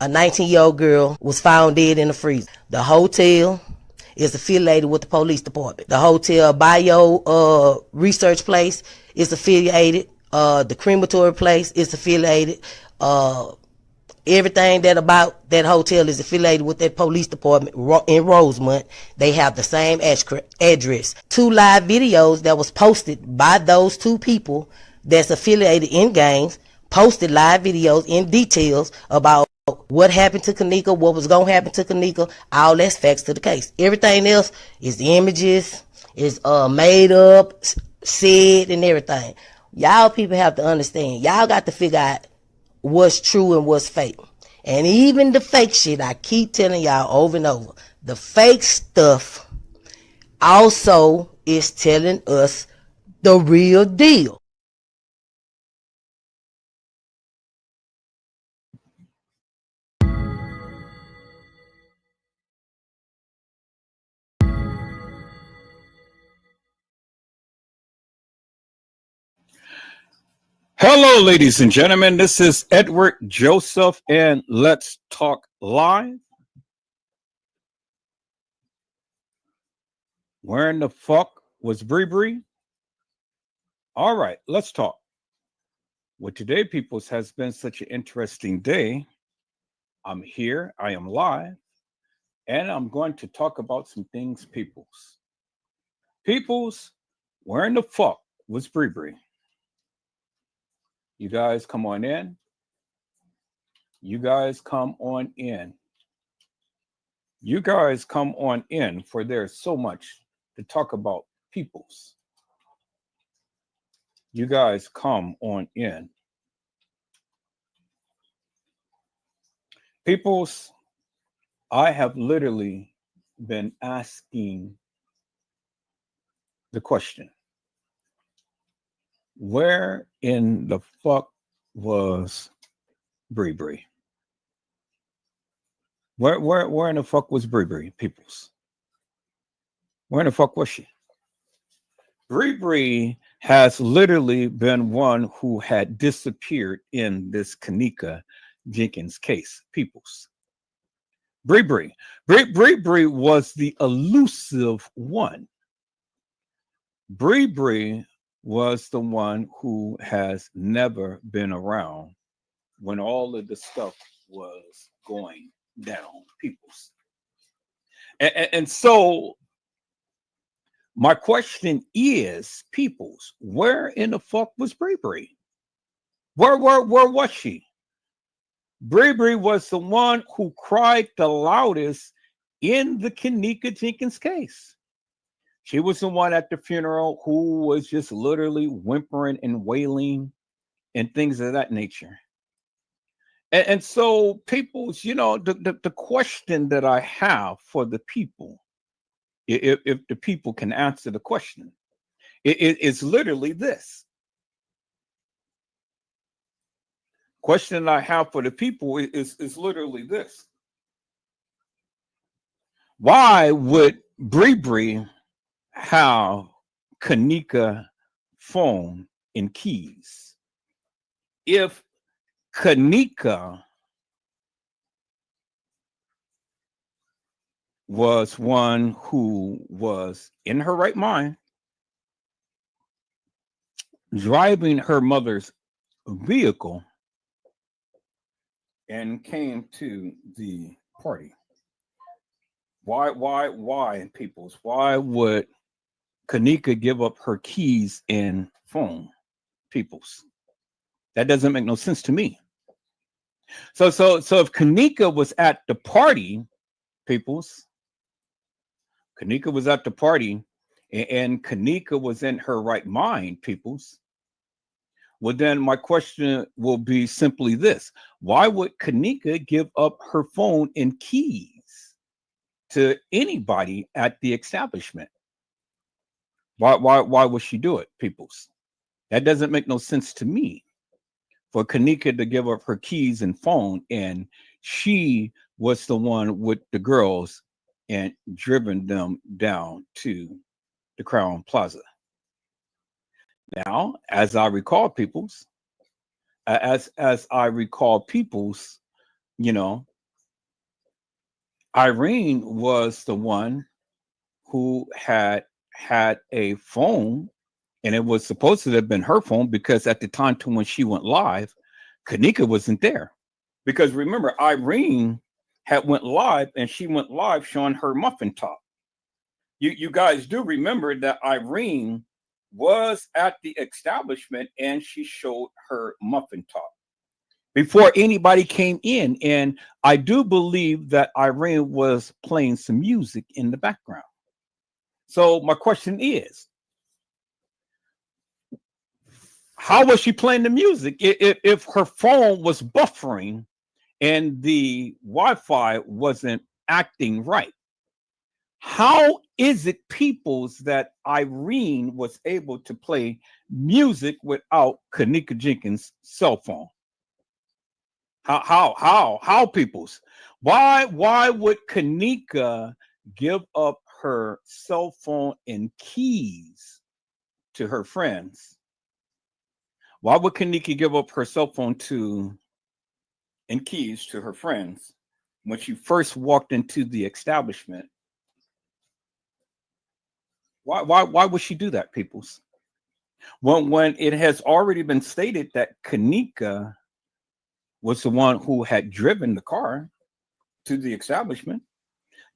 a 19-year-old girl was found dead in the freezer. The hotel is affiliated with the police department. The hotel bio research place is affiliated. The crematory place is affiliated. Everything that about that hotel is affiliated with that police department in Rosemont. They have the same address. 2 live videos that was posted by those 2 people that's affiliated in gangs, posted live videos in details about what happened to Kanika, what was going to happen to Kanika. All that's facts to the case. Everything else is images, is made up, said, and everything. Y'all people have to understand. Y'all got to figure out what's true and what's fake. And even the fake shit, I keep telling y'all over and over, the fake stuff also is telling us the real deal. Hello, ladies and gentlemen. This is Edward Joseph, and let's talk live. Where in the fuck was Bree Bree? All right, let's talk. Well, today, peoples, has been such an interesting day. I'm here, I am live, and I'm going to talk about some things, peoples. Peoples, where in the fuck was Bree Bree? You guys come on in. You guys come on in. You guys come on in, for there's so much to talk about, peoples. You guys come on in. Peoples, I have literally been asking the question, where in the fuck was Bree Bree? Where in the fuck was Bree Bree, peoples? Where in the fuck was she? Bree Bree has literally been one who had disappeared in this Kanika Jenkins case, peoples. Bree Bree was the elusive one. Bree Bree was the one who has never been around when all of the stuff was going down, peoples. And so my question is, peoples, where in the fuck was Bree Bree? Where was she? Bree Bree was the one who cried the loudest in the Kanika Jenkins case. She was the one at the funeral who was just literally whimpering and wailing and things of that nature. And so, peoples, you know, the question that I have for the people, if the people can answer the question, it's literally this. Question I have for the people is literally this. Why would Bree Bree have Kanika phone and keys if Kanika was one who was in her right mind, driving her mother's vehicle, and came to the party? Why, peoples? Why would Kanika give up her keys and phone, peoples? That doesn't make no sense to me. So if Kanika was at the party, peoples, Kanika was at the party, and Kanika was in her right mind, peoples, well, then my question will be simply this. Why would Kanika give up her phone and keys to anybody at the establishment? Why would she do it, peoples? That doesn't make no sense to me. For Kanika to give up her keys and phone, and she was the one with the girls and driven them down to the Crown Plaza. Now, as I recall, peoples, you know, Irene was the one who had a phone, and it was supposed to have been her phone because at the time to when she went live, Kanika wasn't there. Because remember, Irene had went live, and she went live showing her muffin top. You guys do remember that Irene was at the establishment and she showed her muffin top before anybody came in. And I do believe that Irene was playing some music in the background. So my question is, how was she playing the music if her phone was buffering and the Wi-Fi wasn't acting right? How is it, peoples, that Irene was able to play music without Kanika Jenkins' cell phone? How, peoples? Why would Kanika give up her cell phone and keys to her friends? Why would Kanika give up her cell phone and keys to her friends when she first walked into the establishment? Why would she do that, peoples? When it has already been stated that Kanika was the one who had driven the car to the establishment.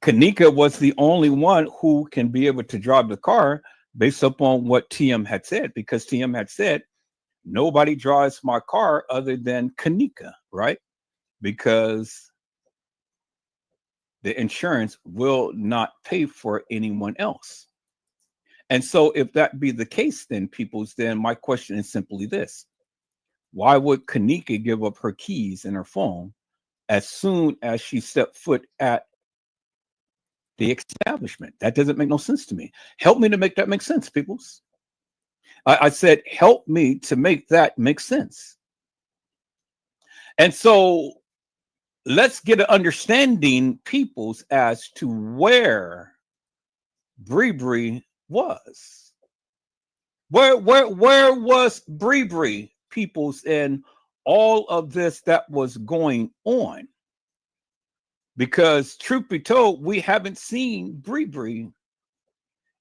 Kanika was the only one who can be able to drive the car based upon what TM had said, because TM had said, nobody drives my car other than Kanika, right? Because the insurance will not pay for anyone else. And so if that be the case, then peoples, then my question is simply this. Why would Kanika give up her keys and her phone as soon as she stepped foot at the establishment? That doesn't make no sense to me. Help me to make that make sense, peoples. I said, help me to make that make sense. And so let's get an understanding, peoples, as to where Bree Bree was. Where was Bree Bree, peoples, in all of this that was going on? Because truth be told, we haven't seen Bree Bree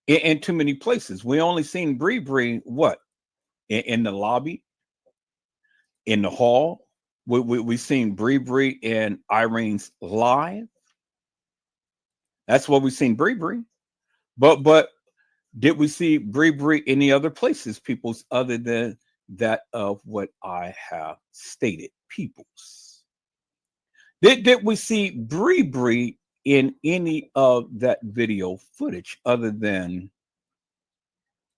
in too many places. We only seen Bree Bree what? In the lobby, in the hall. We seen Bree Bree in Irene's live. That's what we seen Bree Bree. But did we see Bree Bree any other places, peoples, other than that of what I have stated, peoples? Did we see Bree Bree in any of that video footage other than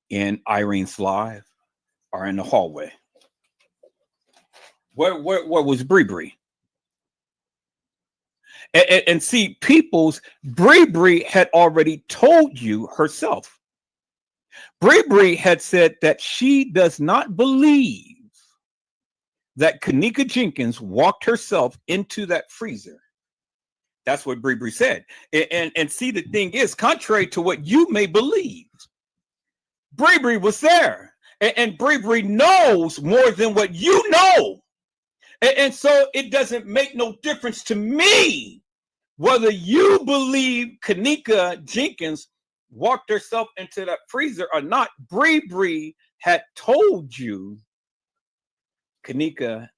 in Irene's live or in the hallway? Where was Bree Bree? And see, peoples, Bree Bree had already told you herself. Bree Bree had said that she does not believe that Kanika Jenkins walked herself into that freezer. That's what Bree Bree said. And see, the thing is, contrary to what you may believe, Bree Bree was there. And Bree Bree knows more than what you know. And so it doesn't make no difference to me whether you believe Kanika Jenkins walked herself into that freezer or not. Bree Bree had told you Kanika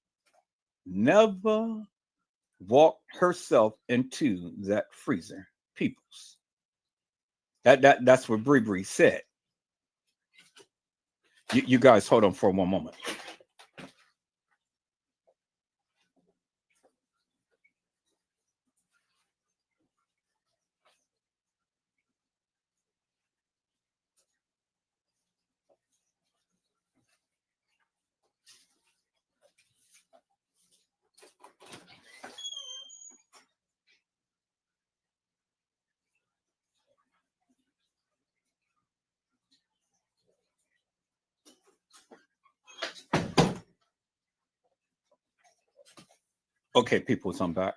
never walked herself into that freezer, peoples. That's what Bree Bree said. You guys hold on for one moment. Okay, people, I'm back.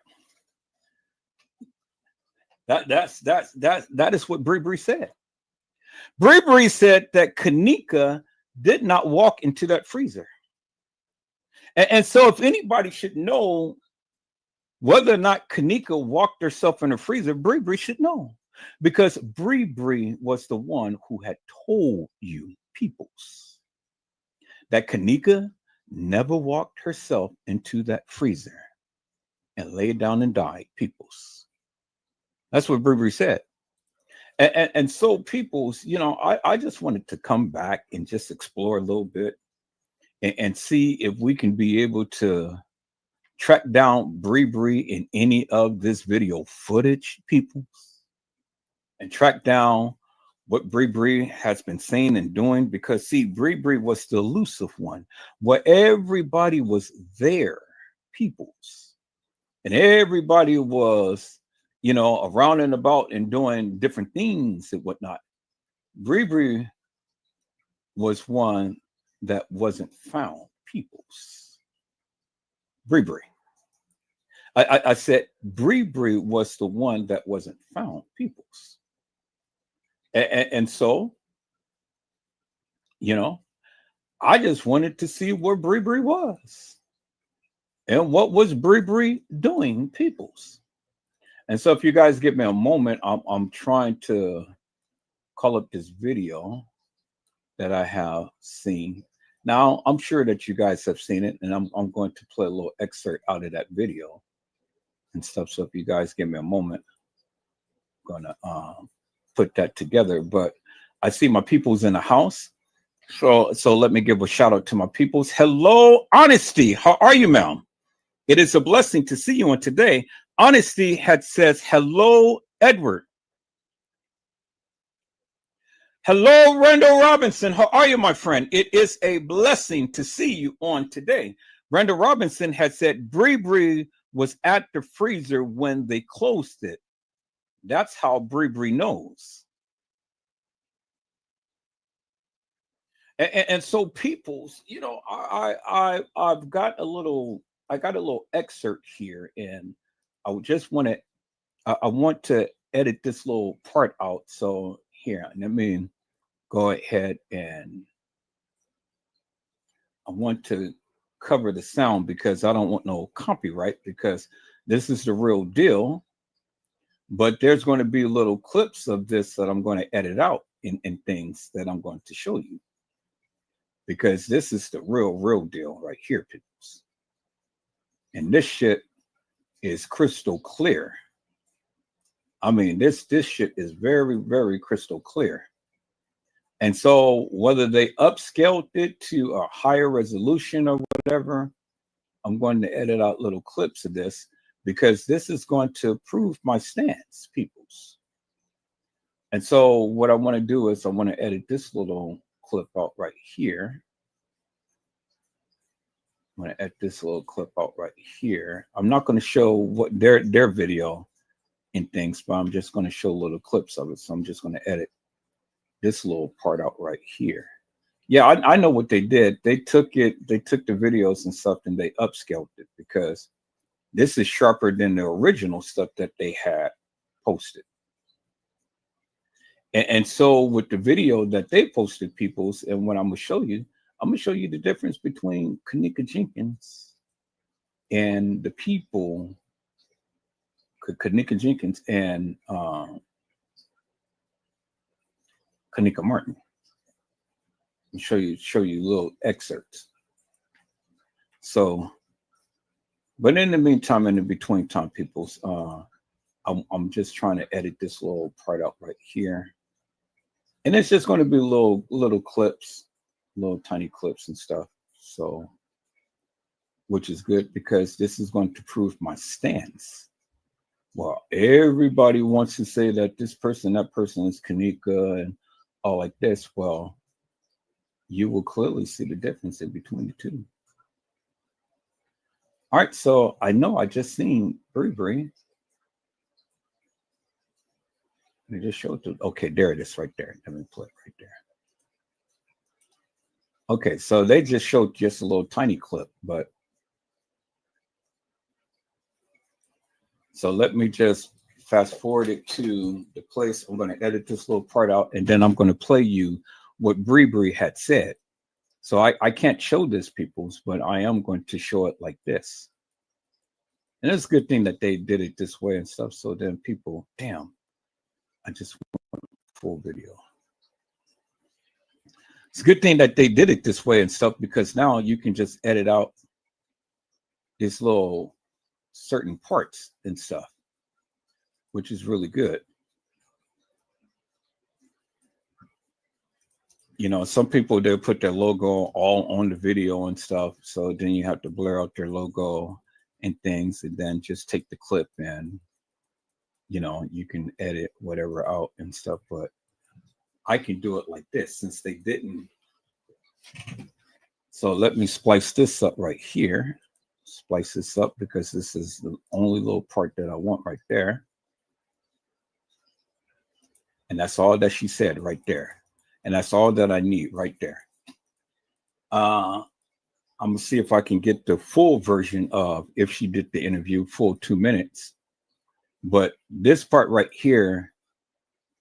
That is what Bree Bree said. Bree Bree said that Kanika did not walk into that freezer. And so if anybody should know Whether or not Kanika walked herself in the freezer, Bree Bree should know. Because Bree Bree was the one who had told you, peoples, that Kanika never walked herself into that freezer and laid down and died, peoples. That's what Bree Bree said. And so, peoples, I just wanted to come back and just explore a little bit and see if we can be able to track down Bree Bree in any of this video footage, people, and track down what Bree Bree has been saying and doing. Because, see, Bree Bree was the elusive one, where everybody was there, peoples, and everybody was, around and about and doing different things and whatnot. Bree Bree was one that wasn't found, peoples. Bree Bree. I said Bree Bree was the one that wasn't found, peoples. And so, I just wanted to see where Bree Bree was. And what was Bree Bree doing, peoples? And so if you guys give me a moment, I'm trying to call up this video that I have seen. Now, I'm sure that you guys have seen it, and I'm going to play a little excerpt out of that video and stuff. So if you guys give me a moment, I'm gonna put that together. But I see my peoples in the house. So let me give a shout out to my peoples. Hello, Honesty. How are you, ma'am? It is a blessing to see you on today. Honesty had says, hello, Edward. Hello, Randall Robinson. How are you, my friend? It is a blessing to see you on today. Randall Robinson had said, Bree Bree was at the freezer when they closed it. That's how Bree Bree knows. And so, peoples, I've got a little excerpt here, and I just want to I want to edit this little part out. So here, let me go ahead, and I want to cover the sound because I don't want no copyright, because this is the real deal. But there's going to be little clips of this that I'm going to edit out in things that I'm going to show you, because this is the real deal right here, people. And this shit is crystal clear. I mean, this shit is very crystal clear. And so whether they upscaled it to a higher resolution or whatever, I'm going to edit out little clips of this, because this is going to prove my stance, peoples. And so what I want to do is I want to edit this little clip out right here. I'm going to edit this little clip out right here. I'm not going to show what their video and things, but I'm just going to show little clips of it. So I'm just going to edit this little part out right here. Yeah, I know what they did. They took the videos and stuff and they upscaled it, because this is sharper than the original stuff that they had posted. And so with the video that they posted, peoples, and what I'm going to show you the difference between Kanika Jenkins and the people, Kanika Jenkins and Kanika Martin. I'll show you little excerpts. So, but in the meantime, in the between time, peoples, I'm just trying to edit this little part out right here, and it's just going to be little clips, little tiny clips and stuff. So, which is good, because this is going to prove my stance. Well, everybody wants to say that this person, that person is Kanika and all like this. Well, you will clearly see the difference in between the two. All right, so I know I just seen Bree Bree. Let me just show it to, okay, there it is right there. Let me play it right there. Okay, so they just showed just a little tiny clip, but so let me just fast forward it to the place. I'm going to edit this little part out, and then I'm going to play you what Bree Bree had said. So I can't show this, peoples, but I am going to show it like this. And it's a good thing that they did it this way and stuff. So then people, damn, I just want full video. It's a good thing that they did it this way and stuff, because now you can just edit out these little certain parts and stuff, which is really good. You know, some people, they'll put their logo all on the video and stuff. So then you have to blur out their logo and things, and then just take the clip and, you know, you can edit whatever out and stuff. But I can do it like this since they didn't. So let me splice this up right here. Splice this up because this is the only little part that I want right there. And that's all that she said right there. And that's all that I need right there. I'm gonna see if I can get the full version of if she did the interview, full 2 minutes. But this part right here,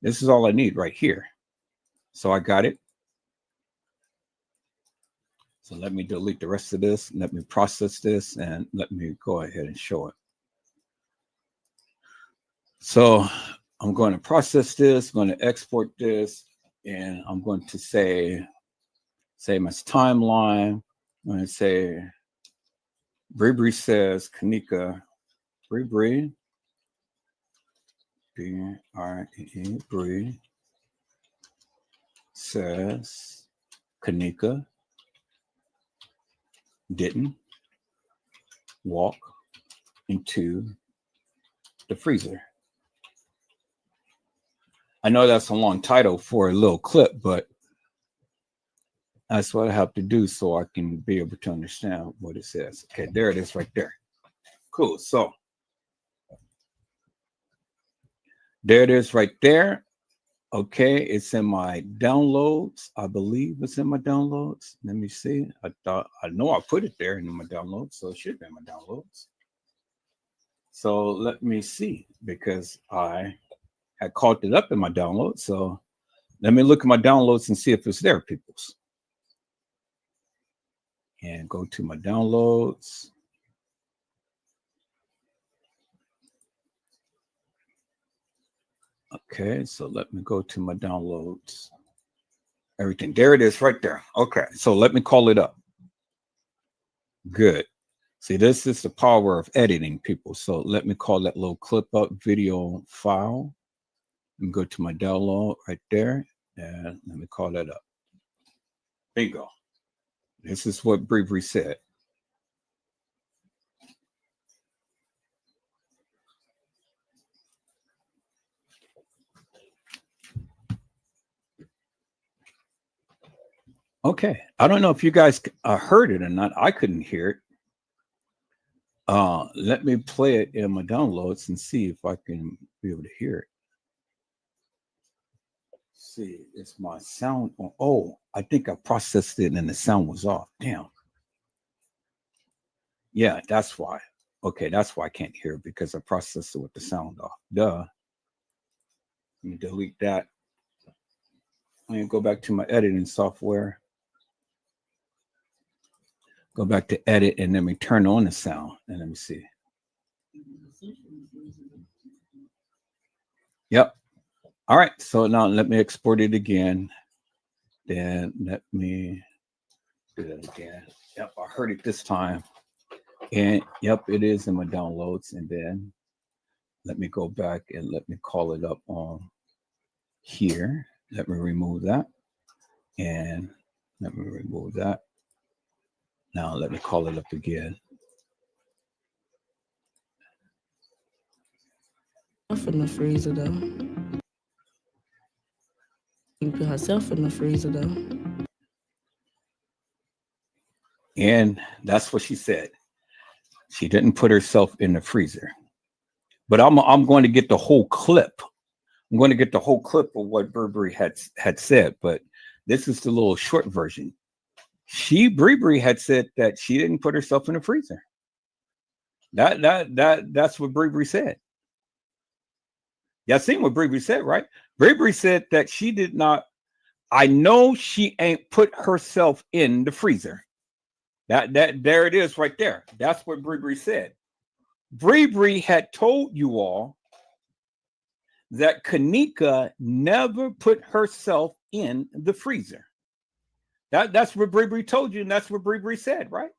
this is all I need right here. So I got it. So let me delete the rest of this. Let me process this and let me go ahead and show it. So I'm going to process this, I'm going to export this, and I'm going to say, same as timeline. I'm going to say, Bree Bree says, Kanika, Bree Bree, B-R-E-E, Bree says, Kanika didn't walk into the freezer. I know that's a long title for a little clip, but that's what I have to do so I can be able to understand what it says. Okay, there it is right there. Cool. So there it is right there. Okay, it's in my downloads. I believe it's in my downloads. Let me see. I know I put it there in my downloads, so it should be in my downloads. So let me see, because I had called it up in my downloads. So let me look at my downloads and see if it's there, peoples. And go to my downloads. Okay, so let me go to my downloads. Everything. There it is right there. Okay, so let me call it up. Good. See, this is the power of editing, people. So let me call that little clip up video file and go to my download right there. And let me call that up. Bingo. This is what Bree Bree said. Okay, I don't know if you guys heard it or not. I couldn't hear it. Let me play it in my downloads and see if I can be able to hear it. See, it's my sound on. Oh, I think I processed it and the sound was off. Damn. Yeah, that's why. Okay, that's why I can't hear it, because I processed it with the sound off. Duh. Let me delete that. Let me go back to my editing software. Go back to edit and let me turn on the sound and let me see. Yep. All right. So now let me export it again. Then let me do that again. Yep. I heard it this time. And yep, it is in my downloads. And then let me go back and let me call it up on here. Let me remove that. And let me remove that. Now let me call it up again. In the freezer though. You put herself in the freezer though. And that's what she said. She didn't put herself in the freezer. But I'm going to get the whole clip. I'm going to get the whole clip of what Bree Bree had said, but this is the little short version. Bree Bree had said that she didn't put herself in the freezer. That's what Bree Bree said. Y'all seen what Bree Bree said, right? Bree Bree said that she did not. I know she ain't put herself in the freezer. There it is right there. That's what Bree Bree said. Bree Bree had told you all that Kanika never put herself in the freezer. That's what Bree Bree told you, and that's what Bree Bree said, right?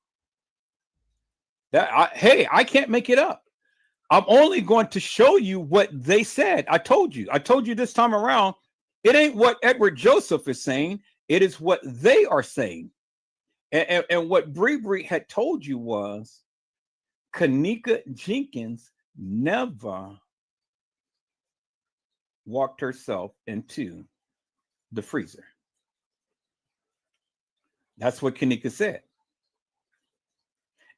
Hey, I can't make it up. I'm only going to show you what they said. I told you this time around, it ain't what Edward Joseph is saying. It is what they are saying. And what Bree Bree had told you was Kanika Jenkins never walked herself into the freezer. That's what Kanika said.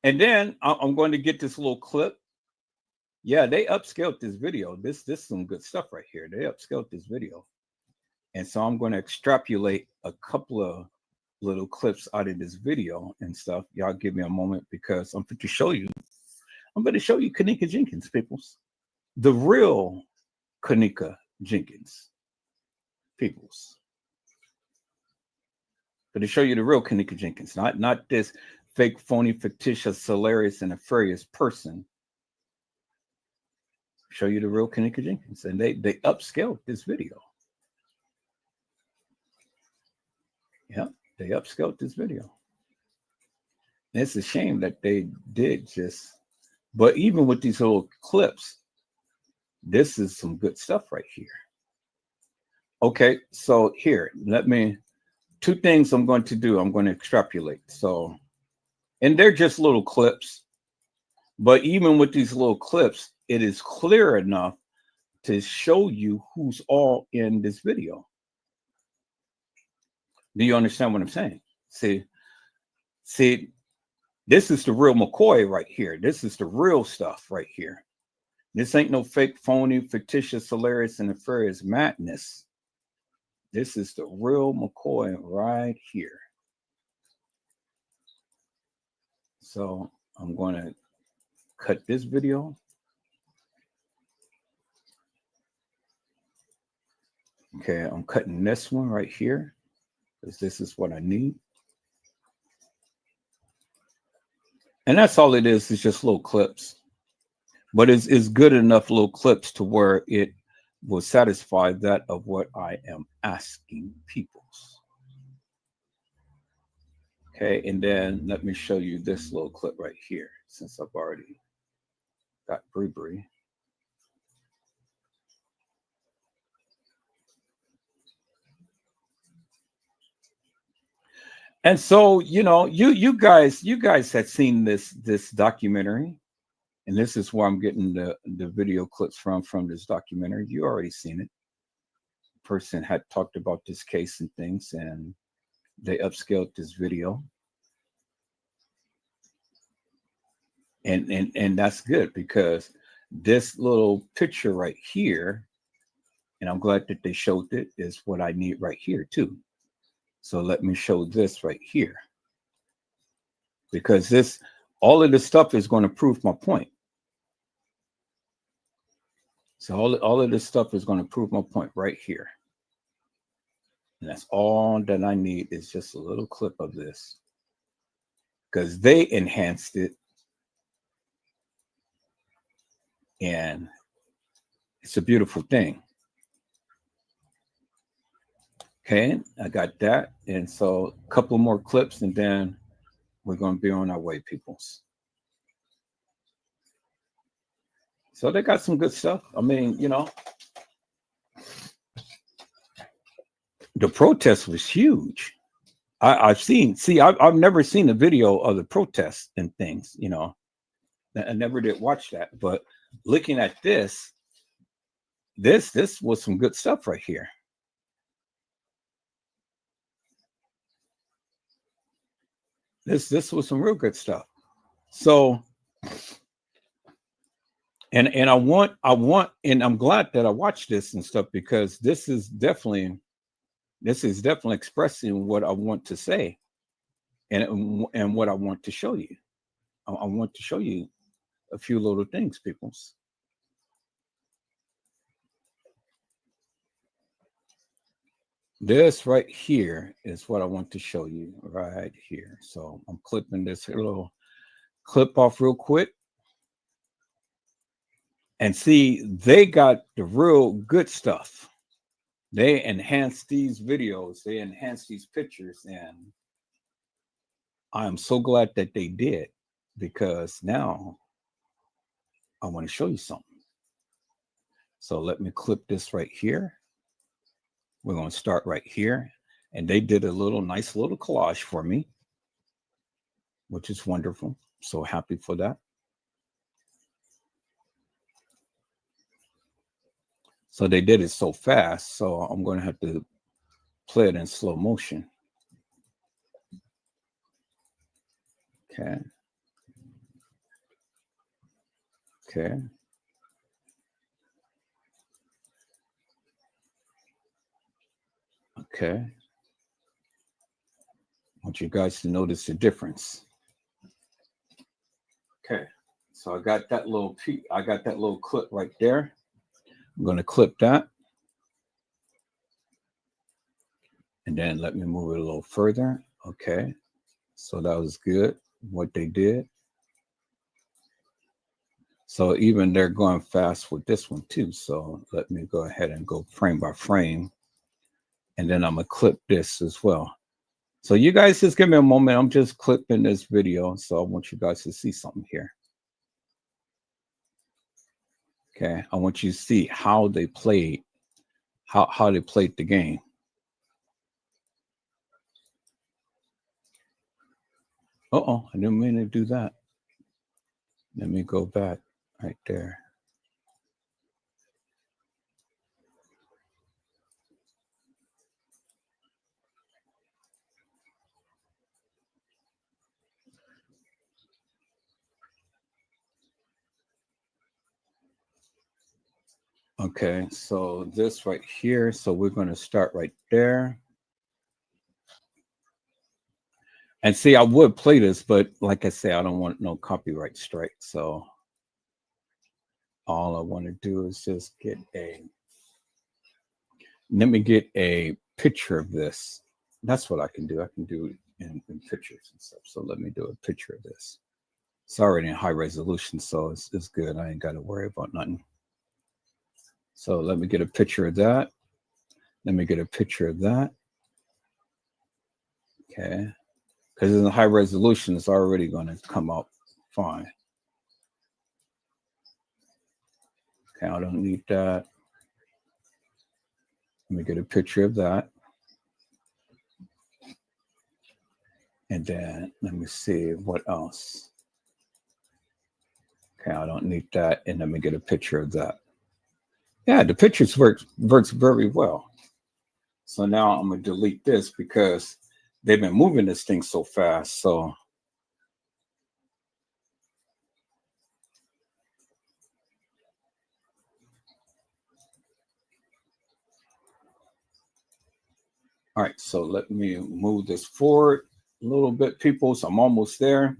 And then I'm going to get this little clip. Yeah, they upscaled this video. This is some good stuff right here. They upscaled this video. And so I'm going to extrapolate a couple of little clips out of this video and stuff. Y'all give me a moment because I'm going to show you. I'm going to show you Kanika Jenkins, peoples. The real Kanika Jenkins, peoples. But to show you the real Kanika Jenkins, not this fake, phony, fictitious, hilarious, and nefarious person. Show you the real Kanika Jenkins. And they upscaled this video. Yeah, they upscaled this video. And it's a shame that they did just, but even with these little clips, this is some good stuff right here. Okay, so here, two things I'm going to do. I'm going to extrapolate. So, and they're just little clips, but even with these little clips, it is clear enough to show you who's all in this video. Do you understand what I'm saying? See, this is the real McCoy right here. This is the real stuff right here. This ain't no fake, phony, fictitious, hilarious, and nefarious madness. This is the real McCoy right here. So I'm going to cut this video. Okay, I'm cutting this one right here because this is what I need. And that's all it is just little clips. But it's good enough little clips to where it will satisfy that of what I am asking people. Okay, and then let me show you this little clip right here, since I've already got Bree Bree. And so, you know, you guys had seen this documentary, and this is where I'm getting the video clips from this documentary. You already seen it. The person had talked about this case and things, and they upscaled this video. And that's good because this little picture right here, and I'm glad that they showed it, is what I need right here too. So let me show this right here, because all of this stuff is going to prove my point. So all of this stuff is going to prove my point right here. And that's all that I need is just a little clip of this, because they enhanced it. And it's a beautiful thing. Okay, I got that. And so a couple more clips, and then we're going to be on our way, peoples. So they got some good stuff. I mean, you know, the protest was huge. I've never seen a video of the protests and things, you know. I never did watch that, but looking at this was some good stuff right here. This was some real good stuff. So, and I want, and I'm glad that I watched this and stuff, because this is definitely expressing what I want to say, and what I want to show you. I want to show you a few little things, peoples. This right here is what I want to show you right here. So I'm clipping this little clip off real quick. And see, they got the real good stuff. They enhance these videos, they enhance these pictures, and I am so glad that they did, because now I want to show you something. So let me clip this right here. We're going to start right here. And they did a nice little collage for me, which is wonderful. So happy for that. So they did it so fast, so I'm going to have to play it in slow motion. Okay. Okay. Okay. I want you guys to notice the difference. Okay. So I got that little clip right there. I'm going to clip that. And then let me move it a little further. Okay. So that was good, what they did. So even they're going fast with this one too. So let me go ahead and go frame by frame. And then I'm going to clip this as well. So you guys just give me a moment. I'm just clipping this video. So I want you guys to see something here. Okay. I want you to see how they played, how they played the game. Uh-oh, I didn't mean to do that. Let me go back right there. Okay, so this right here, so we're going to start right there. And see, I would play this, but like I say, I don't want no copyright strike. So all I want to do is just let me get a picture of this. That's what I can do. I can do it in pictures and stuff. So let me do a picture of this. It's already in high resolution, so it's good. I ain't got to worry about nothing. So let me get a picture of that. Let me get a picture of that. Okay. Because in the high resolution, it's already going to come out fine. Okay, I don't need that. Let me get a picture of that. And then let me see what else. Okay, I don't need that. And let me get a picture of that. Yeah, the pictures works very well. So now I'm going to delete this because they've been moving this thing so fast. So all right, so let me move this forward a little bit, people. So I'm almost there.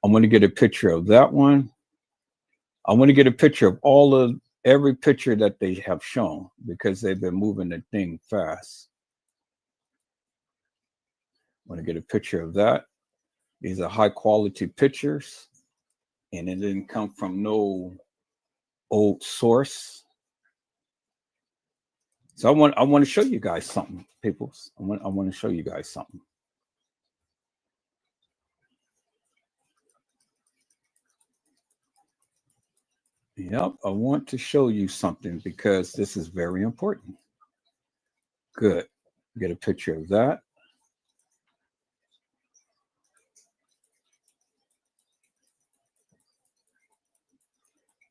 I'm going to get a picture of that one. I want to get a picture of every picture that they have shown because they've been moving the thing fast. I want to get a picture of that. These are high quality pictures, and it didn't come from no old source. So I want to show you guys something, people. I want to show you guys something. Yep, I want to show you something because this is very important. Good. Get a picture of that.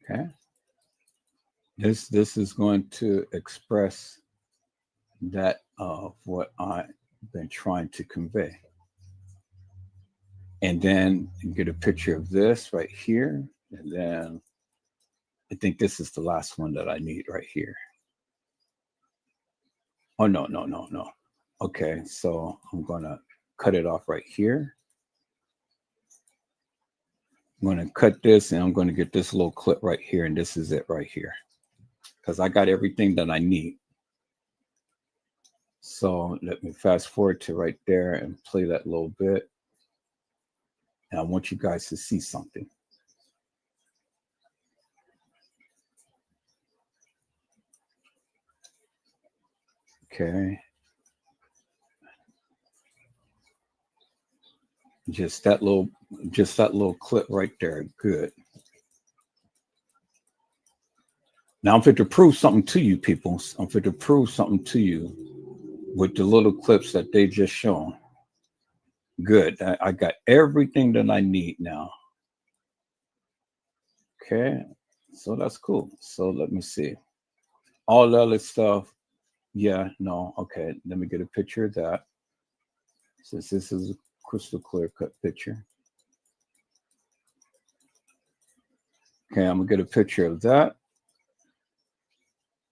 Okay. This is going to express that of what I've been trying to convey. And then get a picture of this right here. And then I think this is the last one that I need right here. Oh, no. Okay, so I'm going to cut it off right here. I'm going to cut this and I'm going to get this little clip right here. And this is it right here. Because I got everything that I need. So let me fast forward to right there and play that little bit. And I want you guys to see something. Okay. Just that little clip right there. Good. Now I'm fit to prove something to you, people. I'm fit to prove something to you with the little clips that they just shown. Good. I got everything that I need now. Okay. So that's cool. So let me see. All the other stuff. Yeah, no. Okay. Let me get a picture of that. Since this is a crystal clear cut picture. Okay, I'm gonna get a picture of that.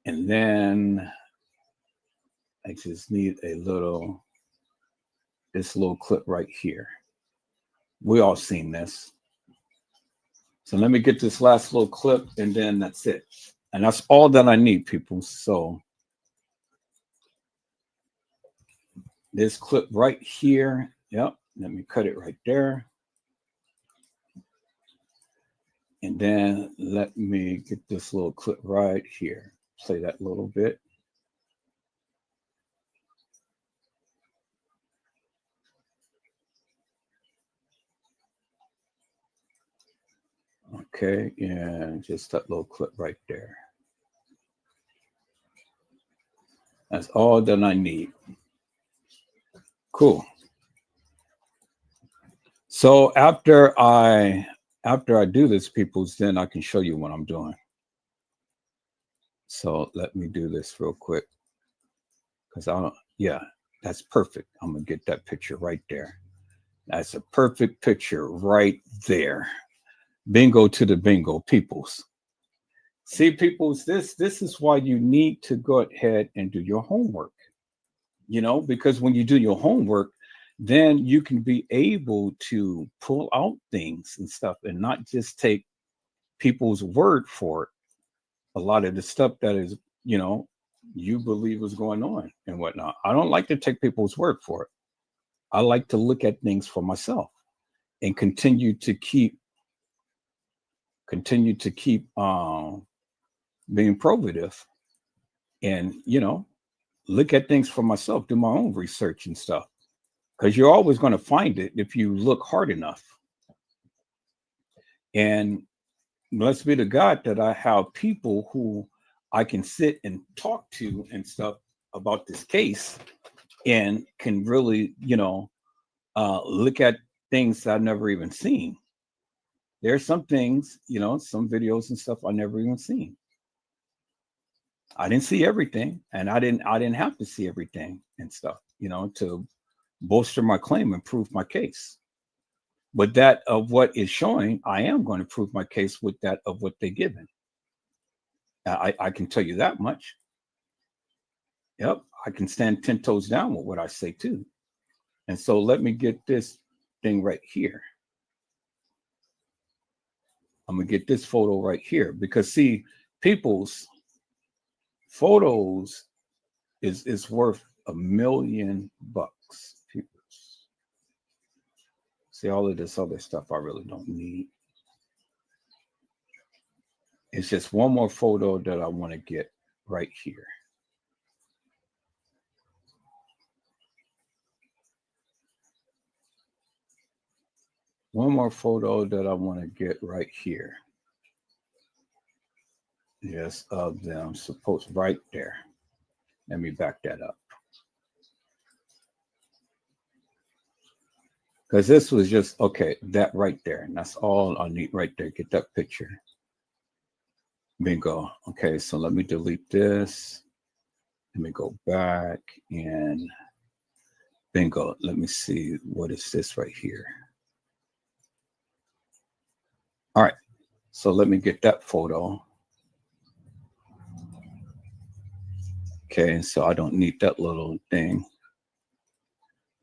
And then I just need this little clip right here. We all seen this. So let me get this last little clip and then that's it. And that's all that I need, people. So this clip right here. Yep. Let me cut it right there. And then let me get this little clip right here. Play that a little bit. Okay, and just that little clip right there. That's all that I need. Cool. So after I do this, peoples, then I can show you what I'm doing. So let me do this real quick. Because yeah, that's perfect. I'm gonna get that picture right there. That's a perfect picture right there. Bingo to the bingo, peoples. See, peoples, this is why you need to go ahead and do your homework. You know, because when you do your homework, then you can be able to pull out things and stuff and not just take people's word for it. A lot of the stuff that is, you know, you believe is going on and whatnot. I don't like to take people's word for it. I like to look at things for myself and continue to keep being probative and, you know, look at things for myself, do my own research and stuff. Because you're always going to find it if you look hard enough. And blessed be to God that I have people who I can sit and talk to and stuff about this case and can really, you know, look at things I've never even seen. There's some things, you know, some videos and stuff I never even seen. I didn't see everything, and I didn't have to see everything and stuff, you know, to bolster my claim and prove my case. But that of what is showing, I am going to prove my case with that of what they're given. I can tell you that much. Yep, I can stand 10 toes down with what I say too. And so let me get this thing right here. I'm gonna get this photo right here because see, people's photos is worth $1 million. People. See, all of this other stuff I really don't need. It's just one more photo that I want to get right here. One more photo that I want to get right here. Yes, of them supposed right there. Let me back that up. Because this was just, okay, that right there. And that's all I need right there. Get that picture. Bingo. Okay, so let me delete this. Let me go back and bingo. Let me see, what is this right here? All right, so let me get that photo. Okay, so I don't need that little thing.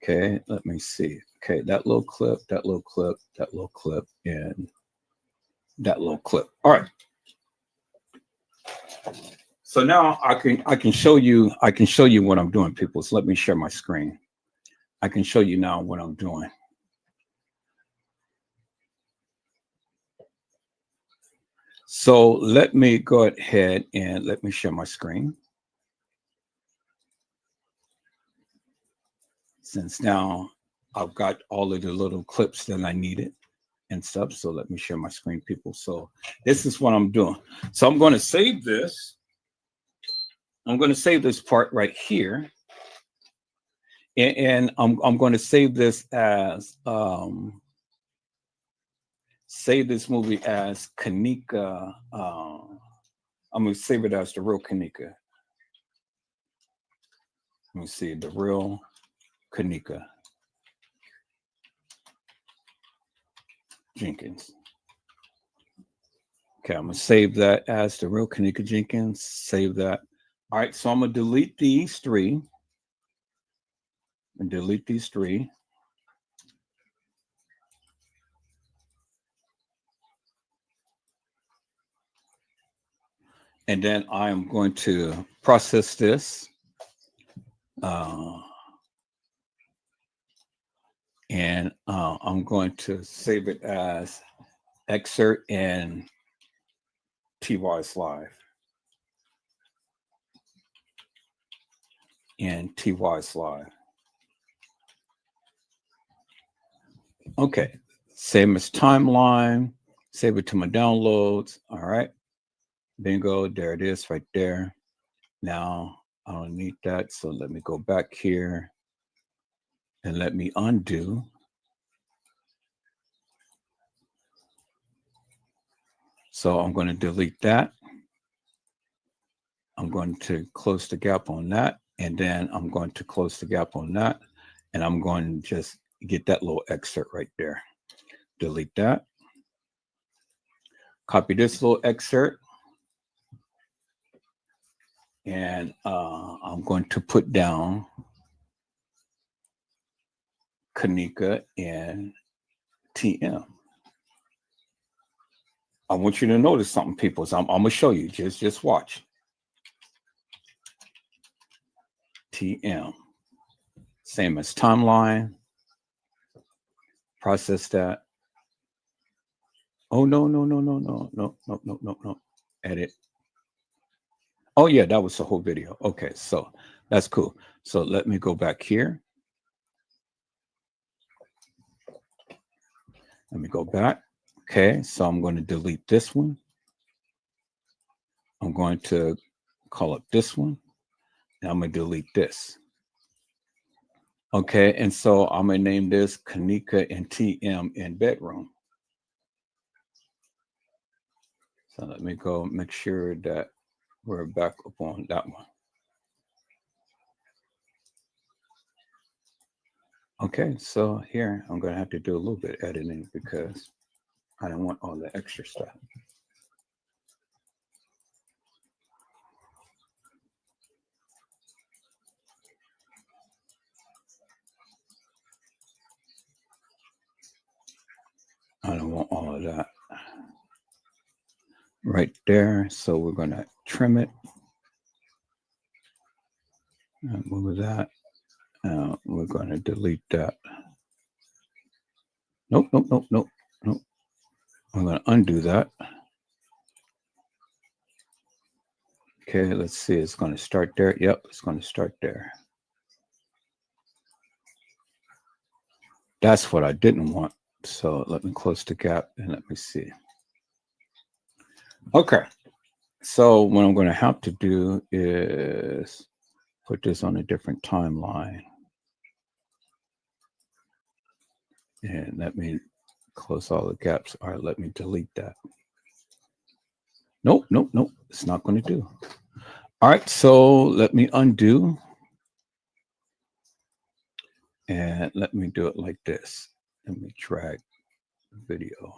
Okay, let me see. Okay, that little clip, that little clip, that little clip, and that little clip. All right. So now I can show you what I'm doing, people. So let me share my screen. I can show you now what I'm doing. So let me go ahead and let me share my screen. since now I've got all of the little clips that I needed and stuff. So let me share my screen, people. So this is what I'm doing. So I'm going to save this. I'm going to save this part right here. And I'm going to save this as, save this movie as Kanika. I'm going to save it as the real Kanika. Let me see, the real Kanika Jenkins. Okay, I'm going to save that as the real Kanika Jenkins. Save that. All right, so I'm going to delete these three. And delete these three. And then I am going to process this. And I'm going to save it as excerpt in TY's Live. In TY's Live. Okay, save as timeline, save it to my downloads. All right, bingo, there it is right there. Now I don't need that, so let me go back here and let me undo. So I'm going to delete that. I'm going to close the gap on that, and then I'm going to close the gap on that, and I'm going to just get that little excerpt right there. Delete that. Copy this little excerpt. And I'm going to put down Kanika and TM. I want you to notice something, people. So I'm going to show you. Just watch. TM. Same as timeline. Process that. Oh, no. Edit. Oh, yeah, that was the whole video. Okay, so that's cool. So let me go back here. Let me go back. Okay, so I'm going to delete this one. I'm going to call up this one. And I'm going to delete this. Okay, and so I'm going to name this Kanika and TM in bedroom. So let me go make sure that we're back up on that one. Okay, so here I'm going to have to do a little bit of editing because I don't want all the extra stuff. I don't want all of that right there. So we're going to trim it. And move that. We're going to delete that. Nope. I'm going to undo that. Okay, let's see. It's going to start there. Yep, it's going to start there. That's what I didn't want. So let me close the gap and let me see. Okay, so what I'm going to have to do is put this on a different timeline. And let me close all the gaps. All right, let me delete that. Nope. It's not going to do. All right, so let me undo. And let me do it like this. Let me drag the video.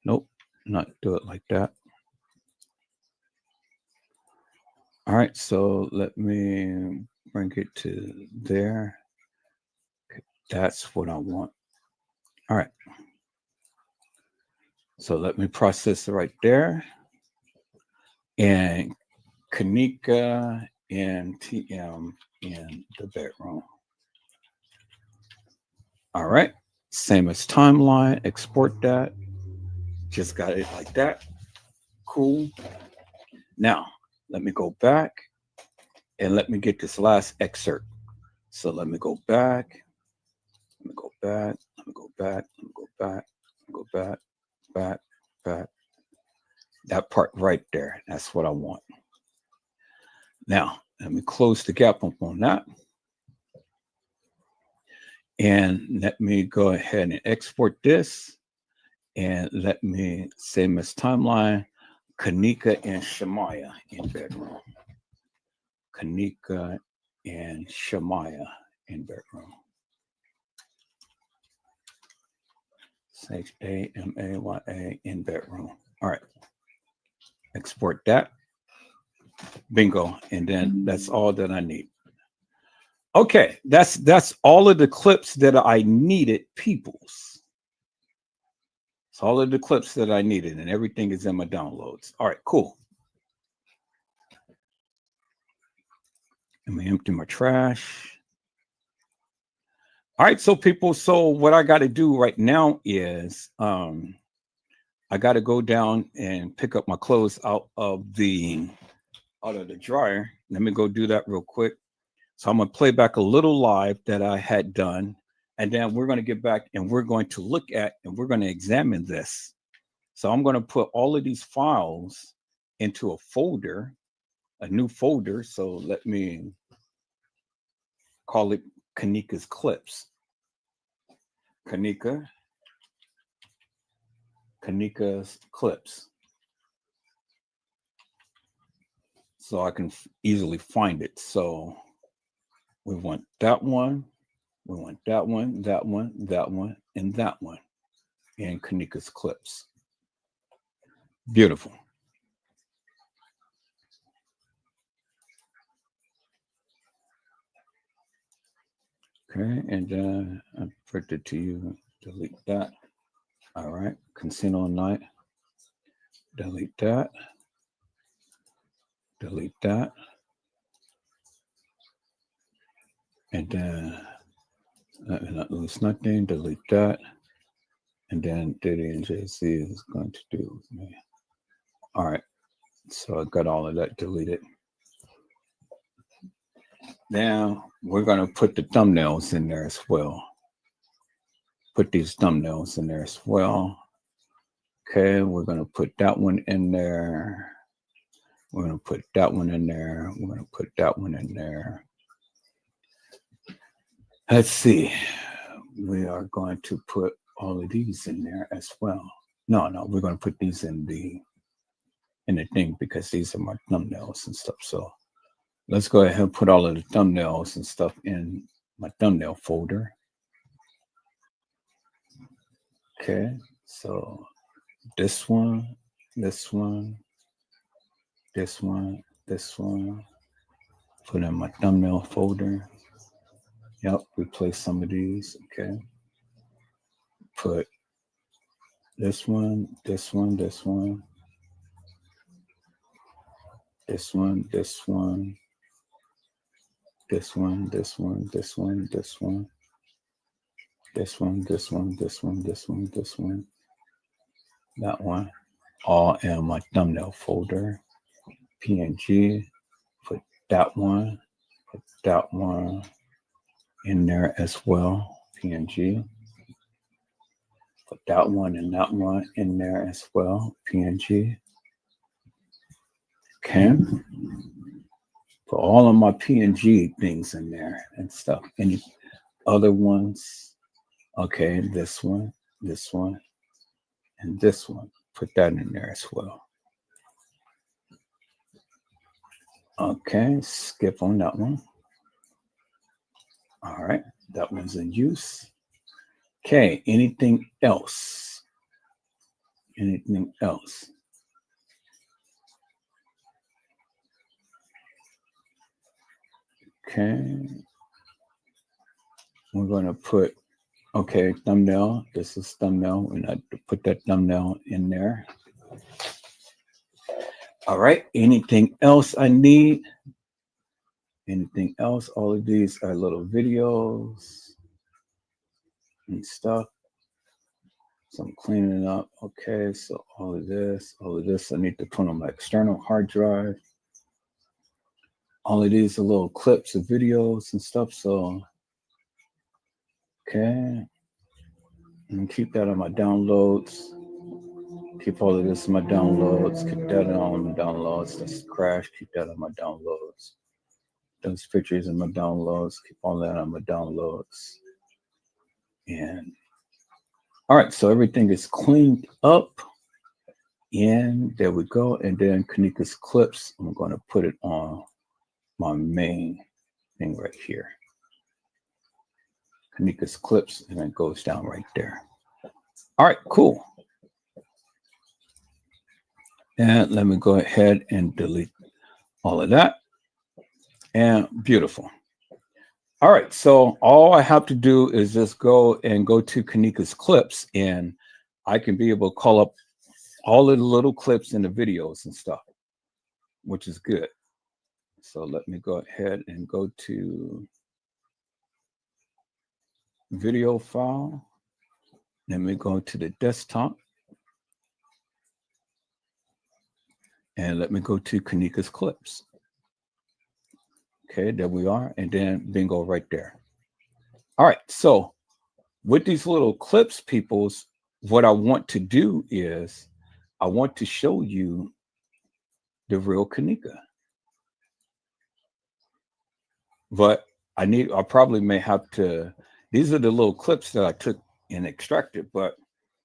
Nope, not do it like that. All right, so let me bring it to there. Okay, that's what I want. All right. So let me process it right there. And Kanika and TM in the bedroom. All right, same as timeline, export that. Just got it like that. Cool. Now, let me go back and let me get this last excerpt. So let me go back. Let me go back. Let me go back. Let me go back. Let me go back. Back. Back. That part right there. That's what I want. Now, let me close the gap up on that. And let me go ahead and export this. And let me say Miss Timeline, Kanika and Shemaya in bedroom. Kanika and Shemaya in bedroom. Shamaya in bedroom. All right. Export that. Bingo. And then that's all that I need. Okay, that's all of the clips that I needed, peoples. It's all of the clips that I needed, and everything is in my downloads. All right, cool. Let me empty my trash. All right, so people, so what I got to do right now is I got to go down and pick up my clothes out of the dryer. Let me go do that real quick. So I'm going to play back a little live that I had done, and then we're going to get back and we're going to look at and we're going to examine this. So I'm going to put all of these files into a folder, a new folder. So let me call it Kanika's Clips. Kanika's Clips. So I can easily find it. So we want that one. We want that one, that one, that one, and that one in Kanika's Clips. Beautiful. Okay, and then I printed to you, delete that. All right, Casino Night, delete that. Delete that. And then not lose nothing, delete that. And then Diddy and JC is going to do with me. All right, so I got all of that deleted. Now we're going to put the thumbnails in there as well. Put these thumbnails in there as well. Okay, we're going to put that one in there. We're going to put that one in there. We're going to put that one in there. Let's see. We are going to put all of these in there as well. No, we're going to put these in the thing because these are my thumbnails and stuff. So let's go ahead and put all of the thumbnails and stuff in my thumbnail folder. Okay, so this one, this one, this one, this one. Put in my thumbnail folder. Yep, replace some of these. Okay. Put this one, this one, this one, this one, this one, this one, this one, this one, this one, this one, this one, this one, this one, this one, that one, all in my thumbnail folder. PNG. Put that one in there as well. PNG. Put that one and that one in there as well. PNG. Okay. Put all of my PNG things in there and stuff. Any other ones? Okay, this one, and this one. Put that in there as well. Okay, skip on that one. All right, that one's in use. Okay, anything else? Anything else? Okay. We're going to put, okay, thumbnail. This is thumbnail. And I put that thumbnail in there. All right. Anything else I need? Anything else? All of these are little videos and stuff. So I'm cleaning it up. Okay. So all of this I need to put on my external hard drive. all of these are little clips of videos and stuff. So, okay. And keep that on my downloads. Keep all of this in my downloads. Keep that on my downloads. That's crash. Keep that on my downloads. Those pictures in my downloads. Keep all that on my downloads. And all right, so everything is cleaned up. And there we go. And then Kanika's clips, I'm going to put it on my main thing right here. Kanika's clips, and it goes down right there. All right, cool. And let me go ahead and delete all of that. And beautiful. All right, so all I have to do is just go to Kanika's clips, and I can be able to call up all of the little clips in the videos and stuff, which is good. So let me go ahead and go to video file. Let me go to the desktop. And let me go to Kanika's clips. Okay, there we are. And then bingo right there. All right, so with these little clips, peoples, what I want to do is I want to show you the real Kanika. But I probably may have to, these are the little clips that I took and extracted. But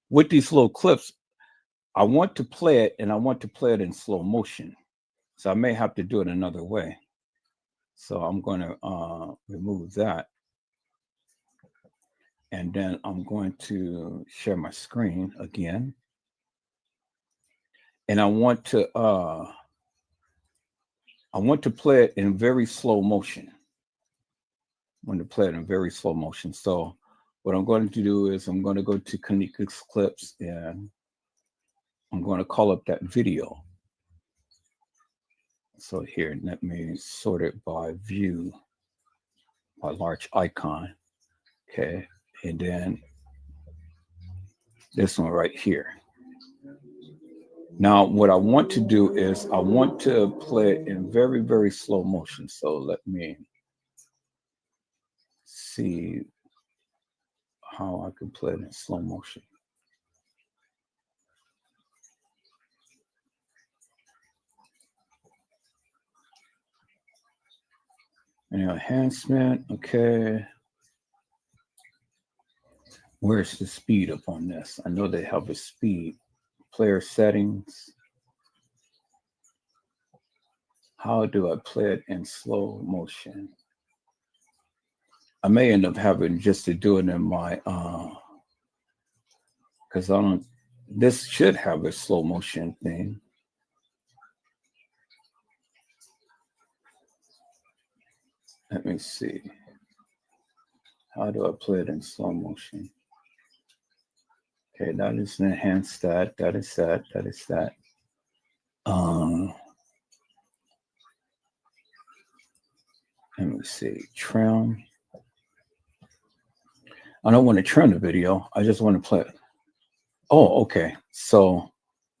with these little clips, I want to play it, and I want to play it in slow motion. So I may have to do it another way. So I'm going to remove that. And then I'm going to share my screen again. And I want to play it in very slow motion. I want to play it in very slow motion. So what I'm going to do is I'm going to go to Kanika's clips, and I'm going to call up that video. So here, let me sort it by view, by large icon. Okay. And then this one right here. Now, what I want to do is I want to play it in very, very slow motion. So let me see how I can play it in slow motion. And enhancement, okay. Where's the speed up on this? I know they have a speed. Player settings. How do I play it in slow motion? I may end up having just to do it in my because I don't, this should have a slow motion thing. Let me see. How do I play it in slow motion? Okay, that is an enhanced that. That is that. That is that. Let me see. Trim. I don't want to trim the video. I just want to play it. Oh, okay. So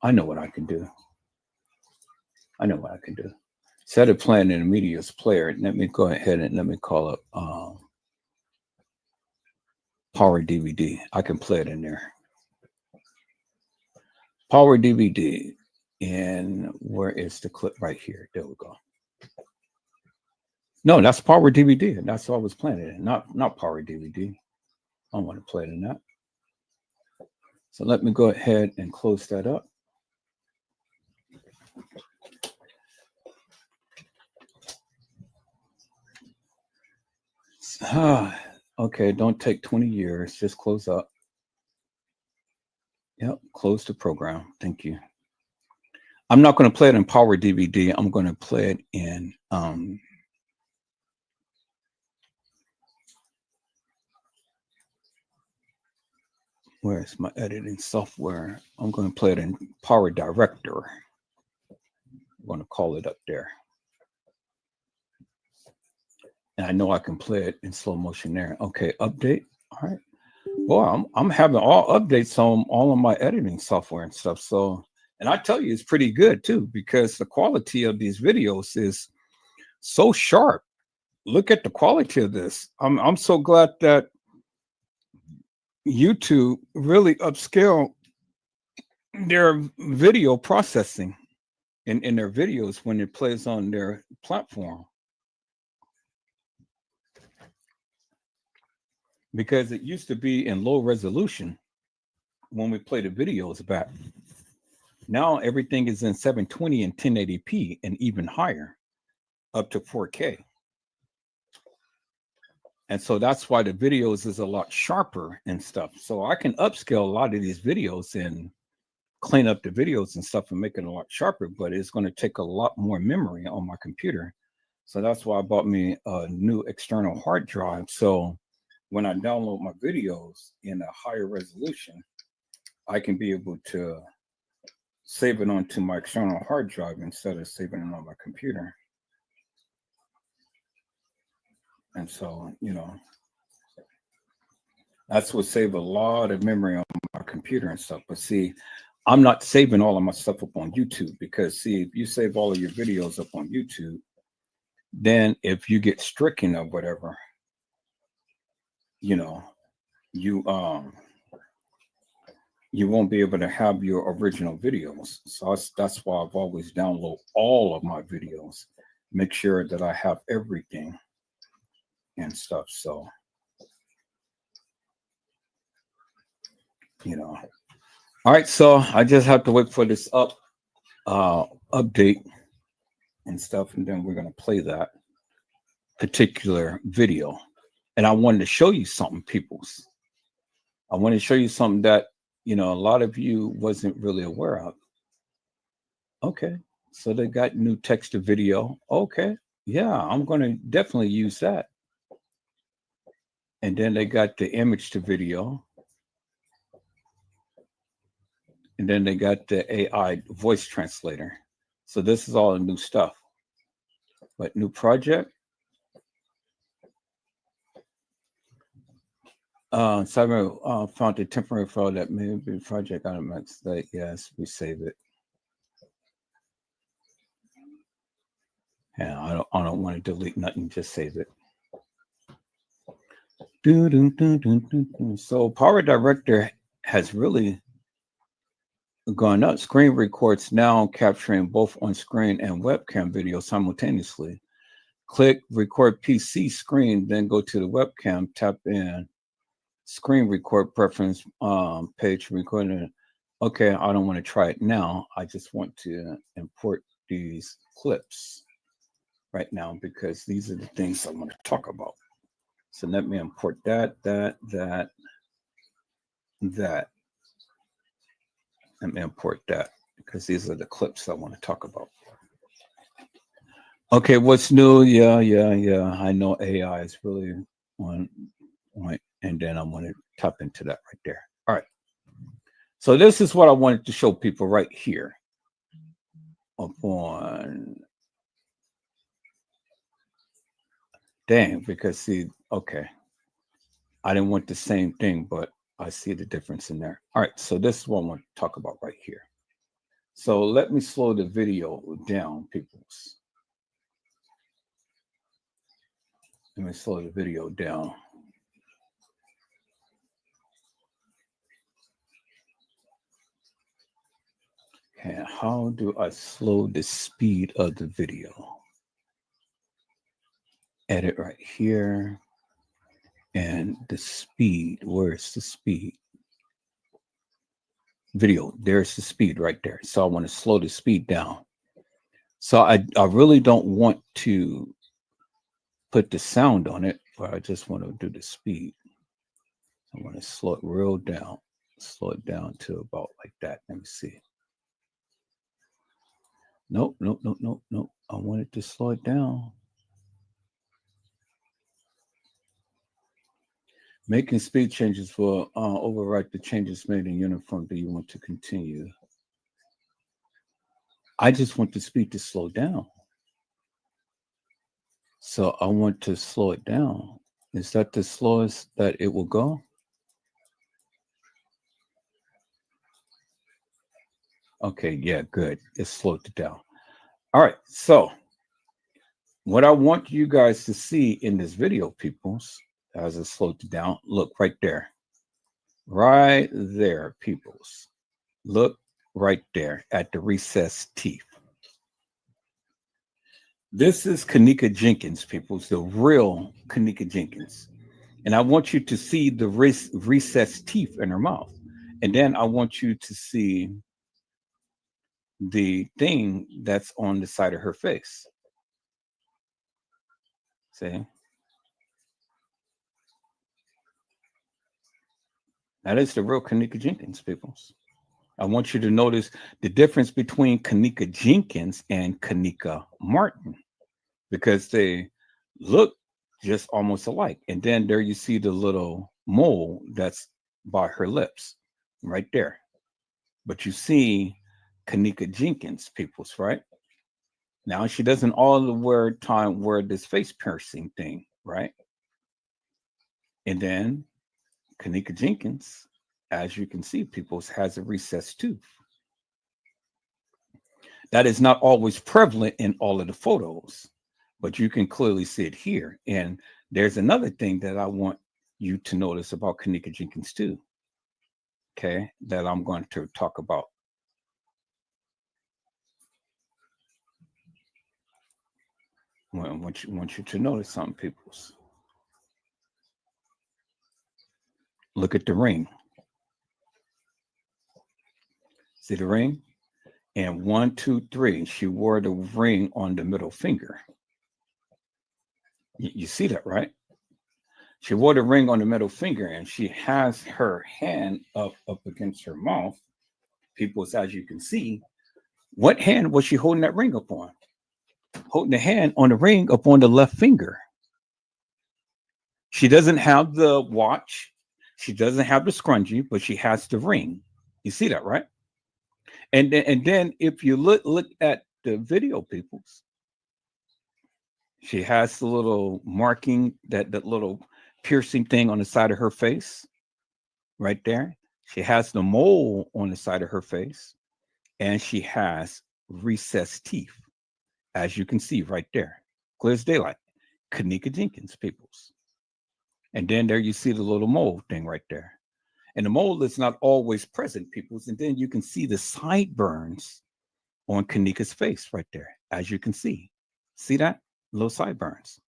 I know what I can do. I know what I can do. Instead of playing in a media's player, let me go ahead and let me call up Power DVD. I can play it in there. Power DVD. And where is the clip? Right here. There we go. No, that's Power DVD. And that's what I was playing it in. Not Power DVD. I don't want to play it in that. So let me go ahead and close that up. Okay, don't take 20 years. Just close up. Yep, close the program. Thank you. I'm not going to play it in Power DVD. I'm going to play it in where's my editing software? I'm going to play it in Power Director. I'm going to call it up there. And I know I can play it in slow motion there. Okay, update. All right. Well, I'm having all updates on all of my editing software and stuff. So, and I tell you, it's pretty good too, because the quality of these videos is so sharp. Look at the quality of this. I'm so glad that YouTube really upscale their video processing in their videos when it plays on their platform. Because it used to be in low resolution when we play the videos back. Now everything is in 720 and 1080p and even higher, up to 4K. And so that's why the videos is a lot sharper and stuff. So I can upscale a lot of these videos and clean up the videos and stuff and make it a lot sharper, but it's going to take a lot more memory on my computer. So that's why I bought me a new external hard drive. So when I download my videos in a higher resolution, I can be able to save it onto my external hard drive instead of saving it on my computer. And so, you know, that's what save a lot of memory on my computer and stuff. But see, I'm not saving all of my stuff up on YouTube because see, if you save all of your videos up on YouTube, then if you get stricken or whatever, you know, you won't be able to have your original videos. So that's why I've always download all of my videos, make sure that I have everything and stuff. So, you know, all right. So I just have to wait for this update and stuff, and then we're gonna play that particular video. And I wanted to show you something, peoples. I want to show you something that, you know, a lot of you wasn't really aware of. Okay, so they got new text to video. Okay, yeah, I'm going to definitely use that. And then they got the image to video. And then they got the AI voice translator. So this is all the new stuff. But new project. Cyber found a temporary file that may be project on a max state. Yes, we save it. Yeah, I don't want to delete nothing, just save it. So Power Director has really gone up. Screen records now capturing both on screen and webcam video simultaneously. Click record PC screen, then go to the webcam, tap in screen record preference page recording. Okay, I don't want to try it now. I just want to import these clips right now because these are the things I want to talk about. So let me import that. Let me import that because these are the clips I want to talk about. Okay, what's new? Yeah. I know AI is really on point, and then I'm going to tap into that right there. All right. So this is what I wanted to show people right here. Upon dang, because see, okay, I didn't want the same thing, but I see the difference in there. All right, so this is what I want to talk about right here. So let me slow the video down, peoples. Let me slow the video down. And how do I slow the speed of the video? Edit right here. And the speed, where's the speed? Video, there's the speed right there. So I want to slow the speed down. So I really don't want to put the sound on it, but I just want to do the speed. I want to slow it real down. Slow it down to about like that. Let me see. Nope. I wanted to slow it down. Making speed changes will overwrite the changes made in uniform that you want to continue. I just want the speed to slow down. So I want to slow it down. Is that the slowest that it will go? Okay, yeah, good. It slowed it down. All right, so What I want you guys to see in this video, peoples, as I slowed it down, look right there. Right there, peoples. Look right there at the recessed teeth. This is Kanika Jenkins, peoples, the real Kanika Jenkins. And I want you to see the recessed teeth in her mouth. And then I want you to see the thing that's on the side of her face. See? That is the real Kanika Jenkins, peoples. I want you to notice the difference between Kanika Jenkins and Kanika Martin, because they look just almost alike. And then there you see the little mole that's by her lips right there. But you see Kanika Jenkins, peoples, right? Now she doesn't all the time wear this face piercing thing, right? And then Kanika Jenkins, as you can see, peoples, has a recessed tooth. That is not always prevalent in all of the photos, but you can clearly see it here. And there's another thing that I want you to notice about Kanika Jenkins too, okay, that I'm going to talk about. I want you to notice something, peoples. Look at the ring. See the ring? And 1, 2, 3, she wore the ring on the middle finger. You see that, right? She wore the ring on the middle finger, and she has her hand up against her mouth. People, as you can see, what hand was she holding that ring up on? Holding the hand on the ring up on the left finger. She doesn't have the watch. She doesn't have the scrunchie, but she has the ring. You see that, right? And then if you look at the video, peoples, she has the little marking, that little piercing thing on the side of her face, right there. She has the mole on the side of her face, and she has recessed teeth, as you can see right there, clear as daylight. Kanika Jenkins, peoples. And then there you see the little mole thing right there. And the mole is not always present, peoples. And then you can see the sideburns on Kanika's face right there, as you can see. See that? Little sideburns.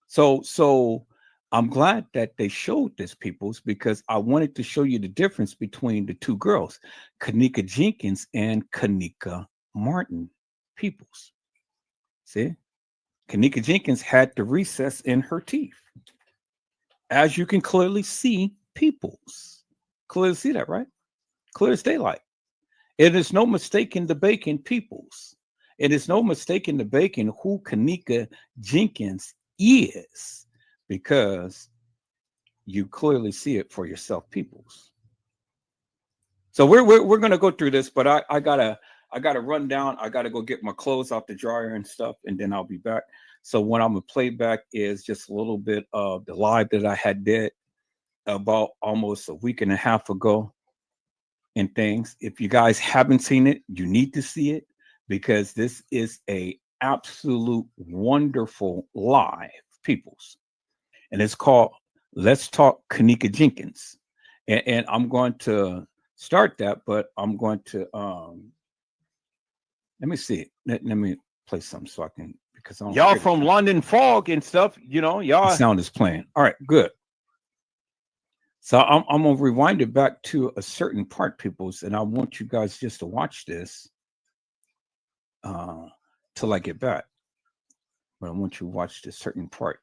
So I'm glad that they showed this, peoples, because I wanted to show you the difference between the two girls, Kanika Jenkins and Kanika Martin, peoples. See? Kanika Jenkins had the recess in her teeth, as you can clearly see, peoples. Clearly see that, right? Clear as daylight. It is no mistake in the bacon, peoples. It is no mistake in the bacon who Kanika Jenkins is, because you clearly see it for yourself, peoples. So we're gonna go through this, but I gotta run down. I gotta go get my clothes off the dryer and stuff, and then I'll be back. So what I'm gonna play back is just a little bit of the live that I had did about almost a week and a half ago and things. If you guys haven't seen it, you need to see it, because this is a absolute wonderful live, peoples. And it's called Let's Talk Kanika Jenkins. And I'm going to start that, but I'm going to let me see it. Let me play something so I can, because y'all from London Fog and stuff, you know, y'all, the sound is playing. All right, good. So I'm gonna rewind it back to a certain part, peoples, and I want you guys just to watch this till I get back. But I want you to watch this certain part.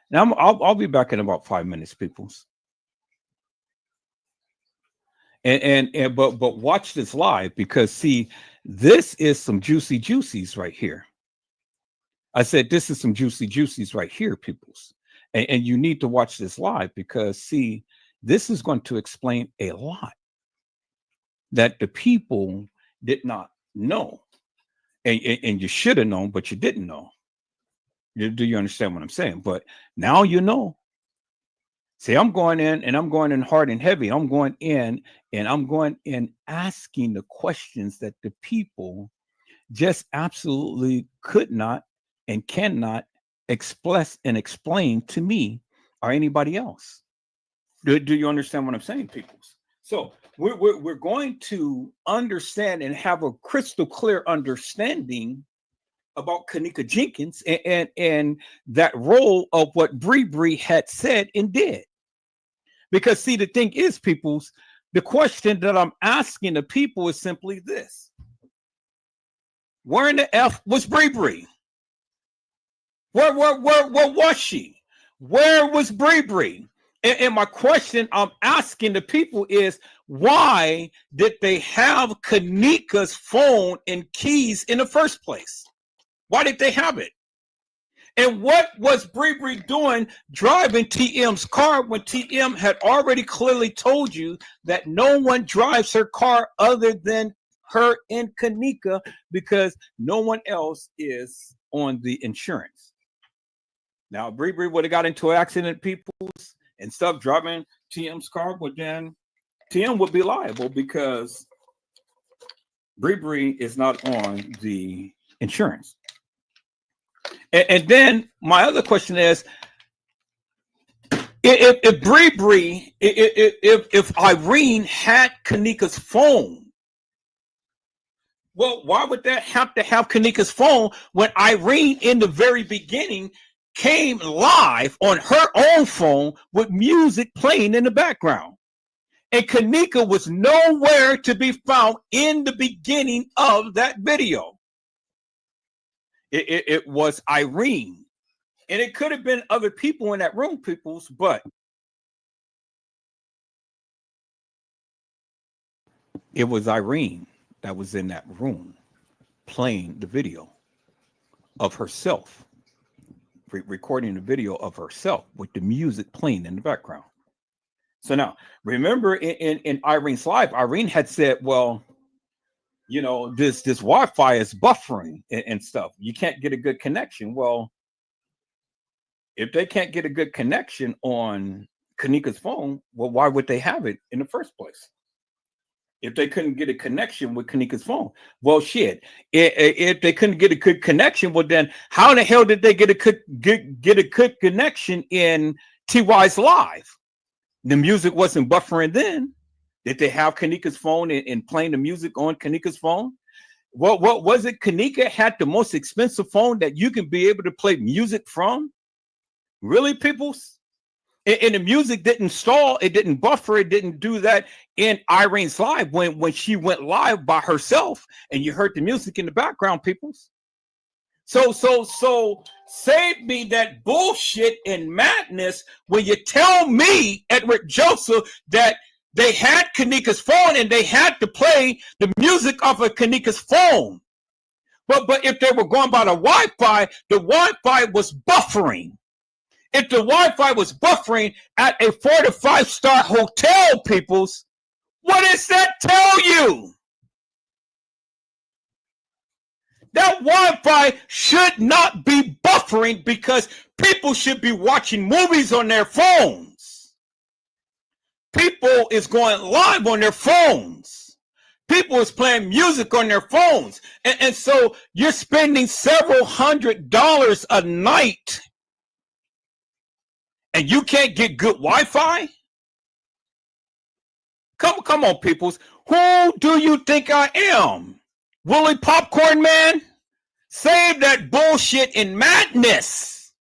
Now I'll be back in about 5 minutes, peoples. But watch this live, because see, this is some juicy juicies right here. I said this is some juicy juicies right here, peoples. And you need to watch this live, because see, this is going to explain a lot that the people did not know. And you should have known, but you didn't know. Do you understand what I'm saying? But now you know. See, I'm going in, and I'm going in hard and heavy. I'm going in, and I'm going in asking the questions that the people just absolutely could not and cannot express and explain to me or anybody else. Do you understand what I'm saying, people? So we're going to understand and have a crystal clear understanding about Kanika Jenkins and that role of what Bree Bree had said and did. Because see, the thing is, peoples, the question that I'm asking the people is simply this: where in the F was Bree Bree? Where was she? Where was Bree Bree? And my question I'm asking the people is, why did they have Kanika's phone and keys in the first place? Why did they have it? And what was Bree Bree doing driving TM's car when TM had already clearly told you that no one drives her car other than her and Kanika because no one else is on the insurance? Now, Bree Bree would have got into an accident, peoples, and stuff driving TM's car, but then TM would be liable because Bree Bree is not on the insurance. And then my other question is, if Bree Bree, if Irene had Kanika's phone, well, why would that have to have Kanika's phone when Irene in the very beginning came live on her own phone with music playing in the background? And Kanika was nowhere to be found in the beginning of that video. It was Irene. And it could have been other people in that room, peoples, but it was Irene that was in that room playing the video of herself, recording the video of herself with the music playing in the background. So now, remember in Irene's life, Irene had said, well, you know, this Wi-Fi is buffering and stuff. You can't get a good connection. Well, if they can't get a good connection on Kanika's phone, well, why would they have it in the first place? If they couldn't get a connection with Kanika's phone, well, shit. If they couldn't get a good connection, well, then how in the hell did they get a good connection in TY's live? The music wasn't buffering then. Did they have Kanika's phone and playing the music on Kanika's phone? What was it? Kanika had the most expensive phone that you can be able to play music from? Really, peoples? And the music didn't stall, it didn't buffer, it didn't do that in Irene's live when she went live by herself and you heard the music in the background, peoples. So save me that bullshit and madness when you tell me, Edward Joseph, that they had Kanika's phone and they had to play the music off of Kanika's phone. But if they were going by the Wi-Fi was buffering. If the Wi-Fi was buffering at a 4 to 5 star hotel, peoples, what does that tell you? That Wi-Fi should not be buffering because people should be watching movies on their phones. People is going live on their phones. People is playing music on their phones. And so you're spending several $100s a night and you can't get good Wi-Fi? Come on, peoples. Who do you think I am? Willie Popcorn Man? Save that bullshit and madness.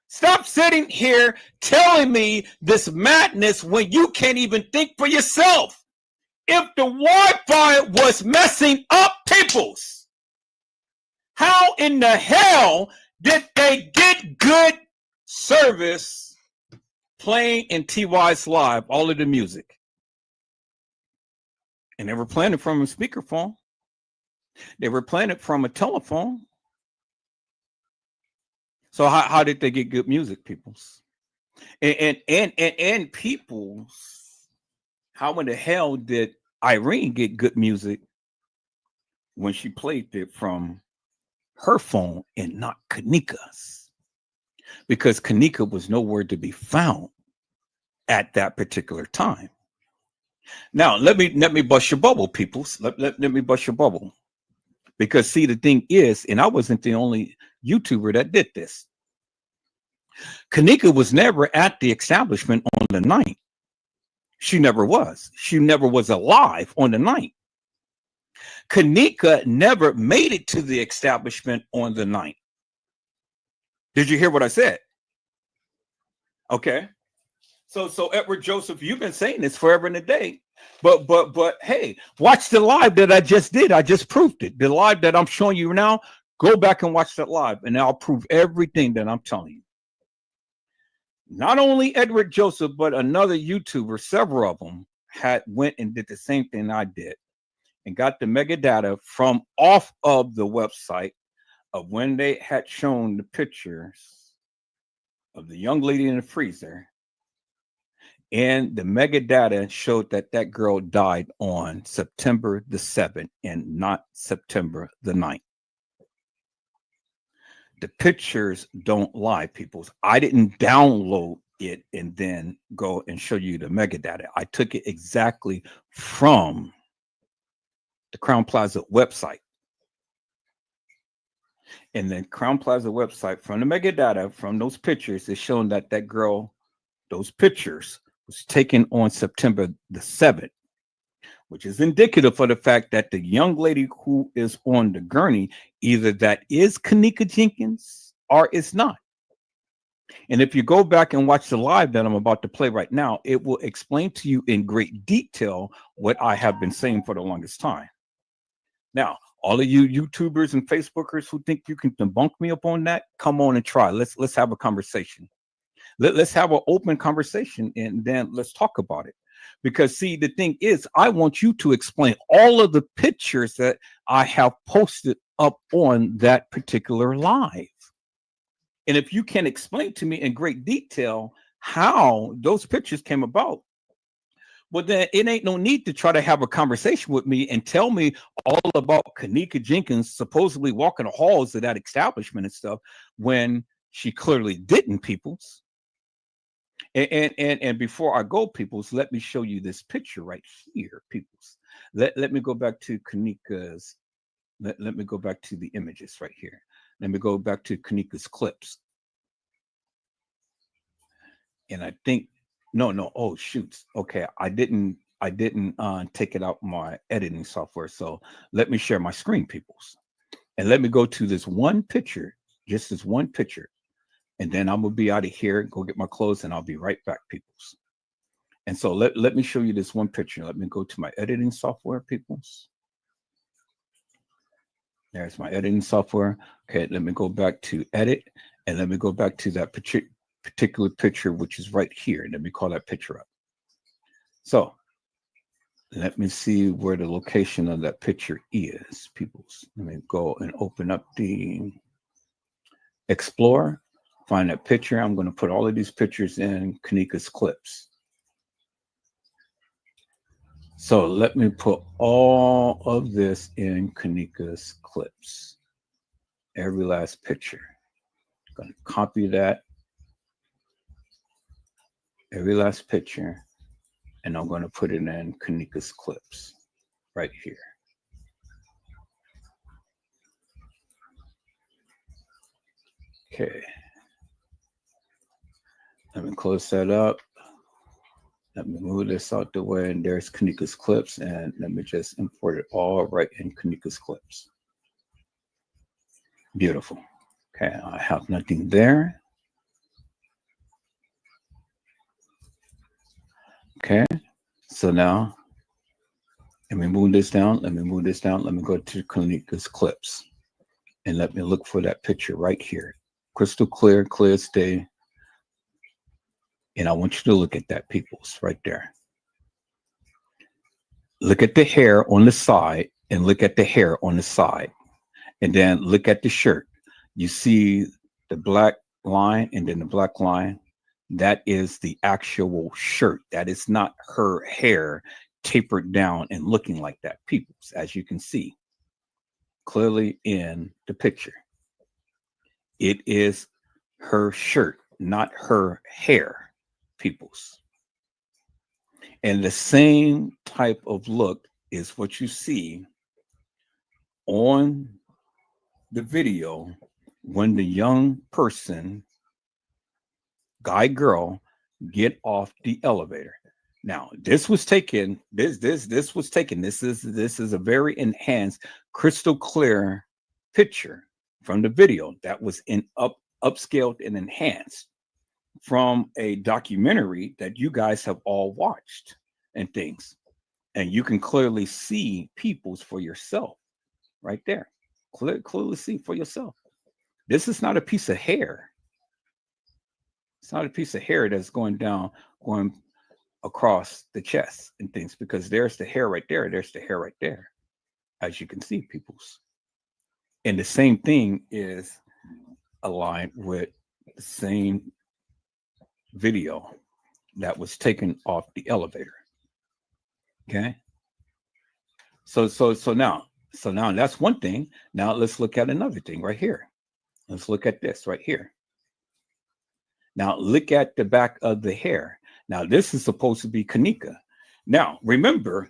Stop sitting here telling me this madness when you can't even think for yourself. If the Wi-Fi was messing up, peoples, how in the hell did they get good service playing in TY's live, all of the music? And they were playing it from a speakerphone. They were playing it from a telephone. So how did they get good music, peoples? And peoples, how in the hell did Irene get good music when she played it from her phone and not Kanika's? Because Kanika was nowhere to be found at that particular time. Now let me bust your bubble, peoples. Let me bust your bubble. Because see, the thing is, and I wasn't the only YouTuber that did this. Kanika was never at the establishment on the night. She never was. She never was alive on the night. Kanika never made it to the establishment on the night. Did you hear what I said? Okay. So Edward Joseph, you've been saying this forever and a day. But hey, watch the live that I just did. I just proved it. The live that I'm showing you now, go back and watch that live, and I'll prove everything that I'm telling you. Not only Edward Joseph, but another YouTuber, several of them went and did the same thing I did and got the mega data from off of the website of when they had shown the pictures of the young lady in the freezer. And the mega data showed that that girl died on September the 7th and not September the 9th. The pictures don't lie, people. I didn't download it and then go and show you the mega data. I took it exactly from the Crown Plaza website. And then Crown Plaza website, from the mega data, from those pictures, is showing that that girl, those pictures, was taken on September the 7th, which is indicative of the fact that the young lady who is on the gurney, either that is Kanika Jenkins or it's not. And if you go back and watch the live that I'm about to play right now, it will explain to you in great detail what I have been saying for the longest time. Now, all of you YouTubers and Facebookers who think you can debunk me upon that, come on and try. Let's have a conversation. Let's have an open conversation, and then let's talk about it. Because see, the thing is, I want you to explain all of the pictures that I have posted up on that particular live. And if you can explain to me in great detail how those pictures came about, well, then it ain't no need to try to have a conversation with me and tell me all about Kanika Jenkins supposedly walking the halls of that establishment and stuff when she clearly didn't, peoples. And before I go, peoples, let me show you this picture right here, peoples. Let me go back to Kanika's. Let me go back to the images right here. Let me go back to Kanika's clips. And I think no. Oh shoots. Okay, I didn't take it out my editing software. So let me share my screen, peoples, and let me go to this one picture, just this one picture. And then I'm gonna be out of here, go get my clothes, and I'll be right back, peoples. And so let me show you this one picture. Let me go to my editing software, peoples. There's my editing software. Okay, let me go back to edit, and let me go back to that particular picture, which is right here. Let me call that picture up. So let me see where the location of that picture is, peoples. Let me go and open up the Explorer. Find that picture. I'm going to put all of these pictures in Kanika's clips. So let me put all of this in Kanika's clips. Every last picture. I'm going to copy that. Every last picture. And I'm going to put it in Kanika's clips right here. Okay. Let me close that up. Let me move this out the way, and there's Kanika's clips, and let me just import it all right in Kanika's clips. Beautiful. Okay, I have nothing there. Okay, so now let me move this down. Let me move this down. Let me go to Kanika's clips, and let me look for that picture right here. Crystal clear, clear as day. And I want you to look at that, peoples, right there. Look at the hair on the side, and look at the hair on the side. And then look at the shirt. You see the black line and then the black line. That is the actual shirt. That is not her hair tapered down and looking like that, peoples, as you can see clearly in the picture. It is her shirt, not her hair, peoples. And the same type of look is what you see on the video when the young person, guy, girl, get off the elevator. Now, this was taken. This was taken. This is a very enhanced, crystal clear picture from the video that was upscaled and enhanced from a documentary that you guys have all watched and things. And you can clearly see peoples for yourself right there. Clearly see for yourself. This is not a piece of hair. It's not a piece of hair that's going across the chest and things, because there's the hair right there. There's the hair right there, as you can see, peoples. And the same thing is aligned with the same video that was taken off the elevator. Okay. So now that's one thing. Now let's look at another thing right here. Let's look at this right here. Now look at the back of the hair. Now this is supposed to be Kanika. Now remember,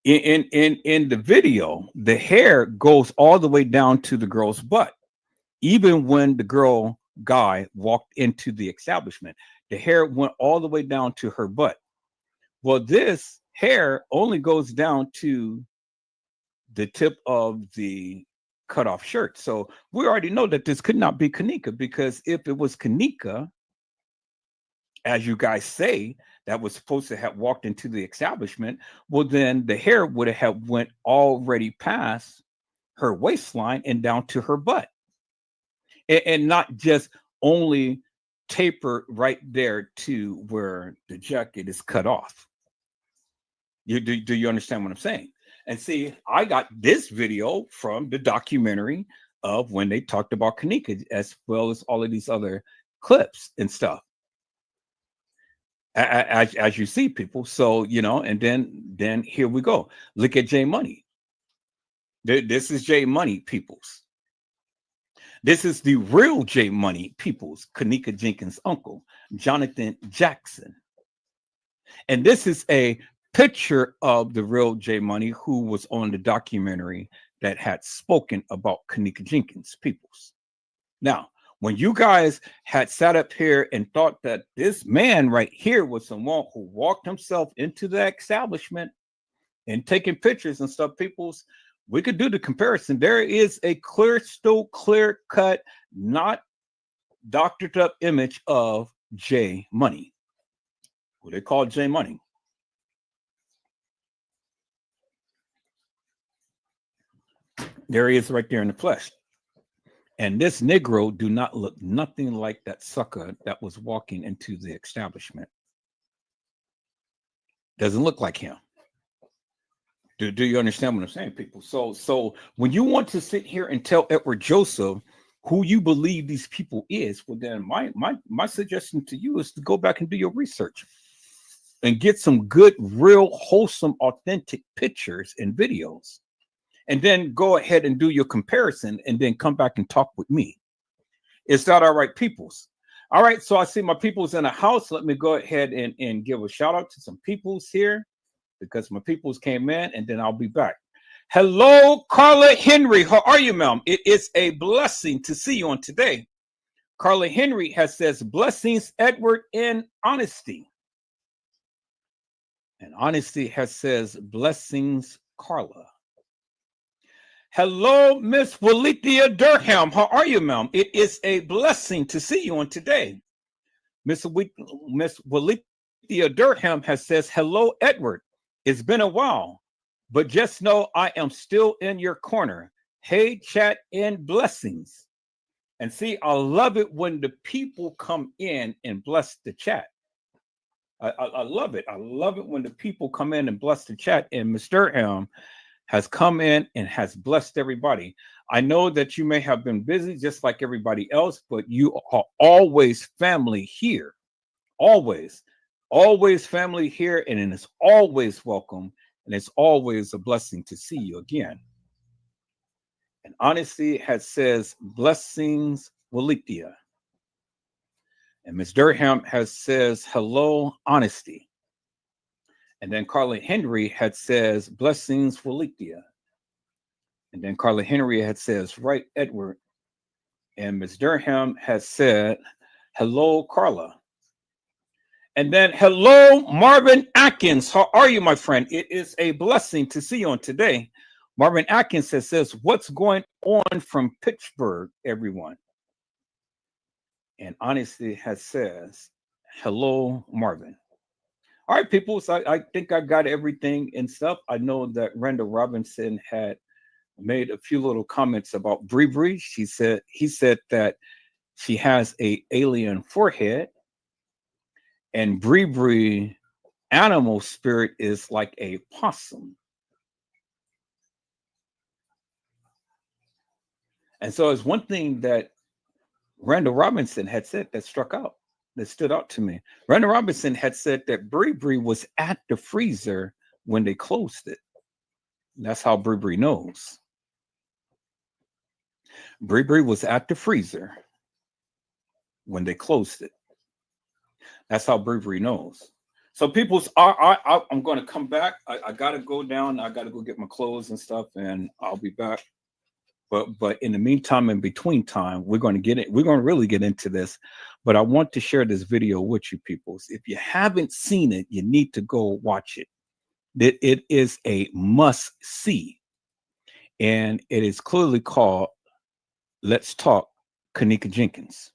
in the video, the hair goes all the way down to the girl's butt. Even when the guy walked into the establishment, the hair went all the way down to her butt. Well, this hair only goes down to the tip of the cut off shirt. So we already know that this could not be Kanika, because if it was Kanika, as you guys say, that was supposed to have walked into the establishment, well, then the hair would have went already past her waistline and down to her butt, and not just only taper right there to where the jacket is cut off. Do you understand what I'm saying? And see, I got this video from the documentary of when they talked about Kanika, as well as all of these other clips and stuff. As you see, people. So, and then here we go. Look at J Money. This is J Money, peoples. This is the real J Money, peoples. Kanika Jenkins' uncle, Jonathan Jackson. And this is a picture of the real J Money, who was on the documentary that had spoken about Kanika Jenkins, peoples. Now, when you guys had sat up here and thought that this man right here was someone who walked himself into the establishment and taking pictures and stuff, peoples, we could do the comparison. There is a clear cut, not doctored up image of J Money, who they call J Money. There he is right there in the flesh. And this Negro do not look nothing like that sucker that was walking into the establishment. Doesn't look like him. Do you understand what I'm saying, people? So when you want to sit here and tell Edward Joseph who you believe these people is, well, then my suggestion to you is to go back and do your research and get some good, real, wholesome, authentic pictures and videos. And then go ahead and do your comparison and then come back and talk with me. Is that all right, peoples? All right, so I see my peoples in the house. Let me go ahead and give a shout out to some peoples here, because my peoples came in, and then I'll be back. Hello, Carla Henry. How are you, ma'am? It is a blessing to see you on today. Carla Henry says, blessings, Edward, in honesty. And honesty says, blessings, Carla. Hello, Miss Walithia Durham. How are you, ma'am? It is a blessing to see you on today. Miss Walithia Durham says, hello, Edward. It's been a while, but just know I am still in your corner. Hey, chat, and blessings. And see, I love it when the people come in and bless the chat. I love it. I love it when the people come in and bless the chat. And Mr. Durham has come in and has blessed everybody. I know that you may have been busy just like everybody else, but you are always family here. Always family here, and it is always welcome, and it's always a blessing to see you again. And honesty says, blessings, Walithia. And Ms. Durham says, hello, honesty. And then Carla Henry says, blessings, Walithia. And then Carla Henry had says, right, Edward. And Ms. Durham has said, hello, Carla. And then, hello, Marvin Atkins. How are you, my friend? It is a blessing to see you on today. Marvin Atkins says, what's going on from Pittsburgh, everyone? And Honesty has says, hello, Marvin. All right, people. So I think I got everything and stuff. I know that Randall Robinson had made a few little comments about Bree Bree. He said that she has a alien forehead, and Bree Bree animal spirit is like a possum. And so it's one thing that Randall Robinson had said that stood out to me. Randall Robinson had said that Bree Bree was at the freezer when they closed it. That's how Bree Bree knows. Bree Bree was at the freezer when they closed it. That's how Bree Bree knows. So I'm going to come back. I got to go down. I got to go get my clothes and stuff, and I'll be back. But in the meantime, in between time, we're going to get it. We're going to really get into this. But I want to share this video with you people. If you haven't seen it, you need to go watch it. It is a must see. And it is clearly called Let's Talk Kenneka Jenkins.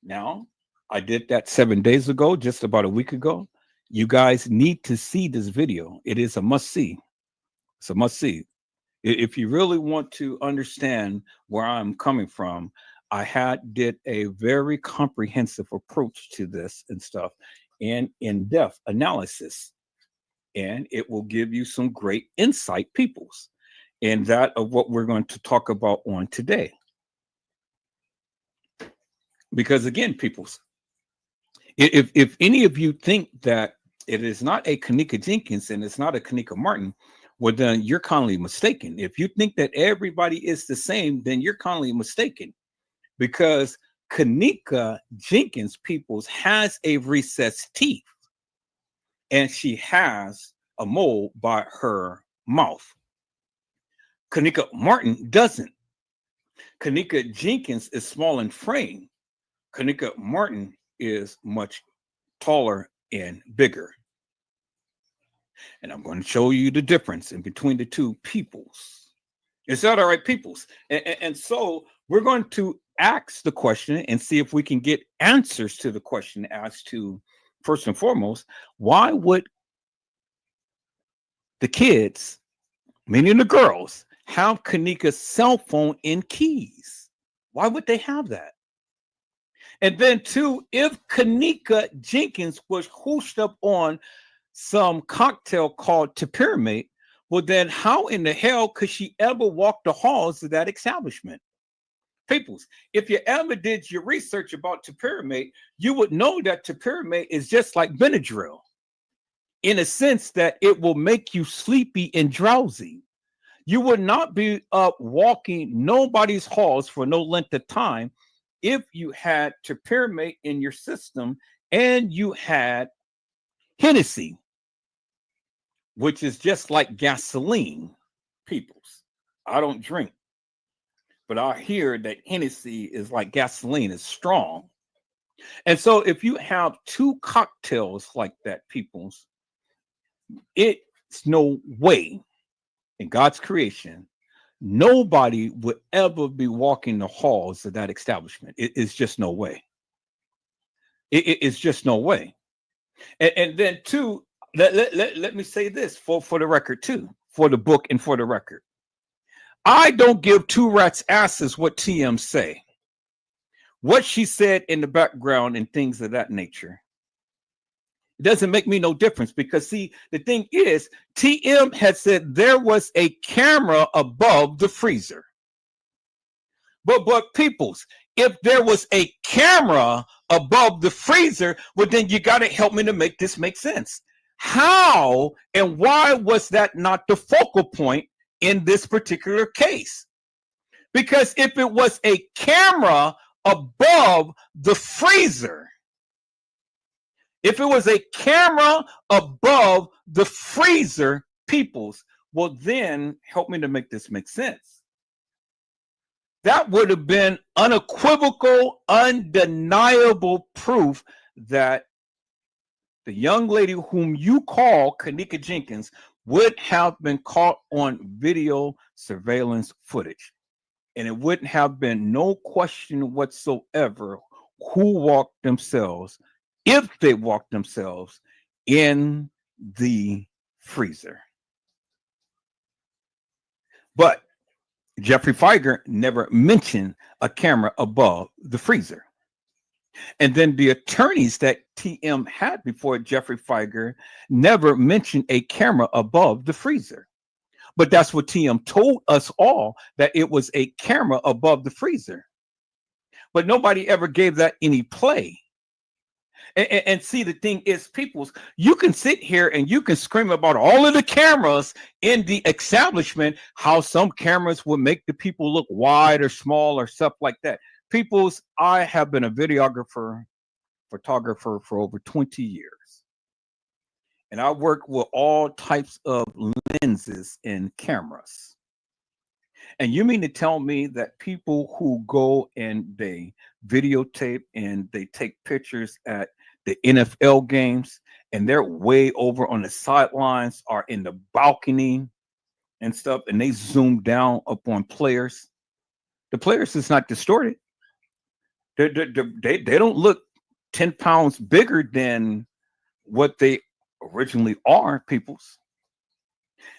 Now, I did that 7 days ago, just about a week ago. You guys need to see this video. It is a must see. It's a must see. If you really want to understand where I'm coming from, I did a very comprehensive approach to this and stuff, and in-depth analysis, and it will give you some great insight, peoples, and that of what we're going to talk about on today. Because again, peoples, if any of you think that it is not a Kenneka Jenkins and it's not a Kenneka Martin, well, then you're kindly mistaken. If you think that everybody is the same, then you're kindly mistaken, because Kenneka Jenkins, peoples, has a recessed teeth, and she has a mole by her mouth. Kenneka Martin doesn't. Kenneka Jenkins is small in frame. Kenneka Martin is much taller and bigger. And I'm going to show you the difference in between the two peoples. Is that all right, peoples? And so we're going to ask the question and see if we can get answers to the question as to, first and foremost, why would the kids, meaning the girls, have Kenneka's cell phone and keys? Why would they have that? And then two, if Kenneka Jenkins was hoosed up on some cocktail called Pyramid, well, then how in the hell could she ever walk the halls of that establishment? Peoples, if you ever did your research about Pyramid, you would know that Pyramid is just like Benadryl, in a sense that it will make you sleepy and drowsy. You would not be up walking nobody's halls for no length of time if you had Pyramid in your system and you had Hennessy, which is just like gasoline, peoples. I don't drink, but I hear that Hennessy is like gasoline, it's strong. And so if you have two cocktails like that, peoples, it's no way in God's creation, nobody would ever be walking the halls of that establishment. It's just no way. It's just no way. And then two, let me say this for the record too, for the book and for the record. I don't give two rats asses what TM say, what she said in the background and things of that nature. It doesn't make me no difference, because see, the thing is, TM had said there was a camera above the freezer. But peoples, if there was a camera above the freezer, well, then you got to help me to make this make sense. How and why was that not the focal point in this particular case? Because if it was a camera above the freezer, peoples, Well, then help me to make this make sense. That would have been unequivocal, undeniable proof that the young lady whom you call Kanika Jenkins would have been caught on video surveillance footage. And it wouldn't have been no question whatsoever who walked themselves, if they walked themselves, in the freezer. But Jeffrey Feiger never mentioned a camera above the freezer. And then the attorneys that TM had before Jeffrey Feiger never mentioned a camera above the freezer. But that's what TM told us all, that it was a camera above the freezer. But nobody ever gave that any play. And see, the thing is, peoples, you can sit here and you can scream about all of the cameras in the establishment, how some cameras would make the people look wide or small or stuff like that. Peoples, I have been a photographer for over 20 years. And I work with all types of lenses and cameras. And you mean to tell me that people who go and they videotape and they take pictures at the NFL games and they're way over on the sidelines or in the balcony and stuff, and they zoom down upon players, the players is not distorted. They don't look 10 pounds bigger than what they originally are, peoples.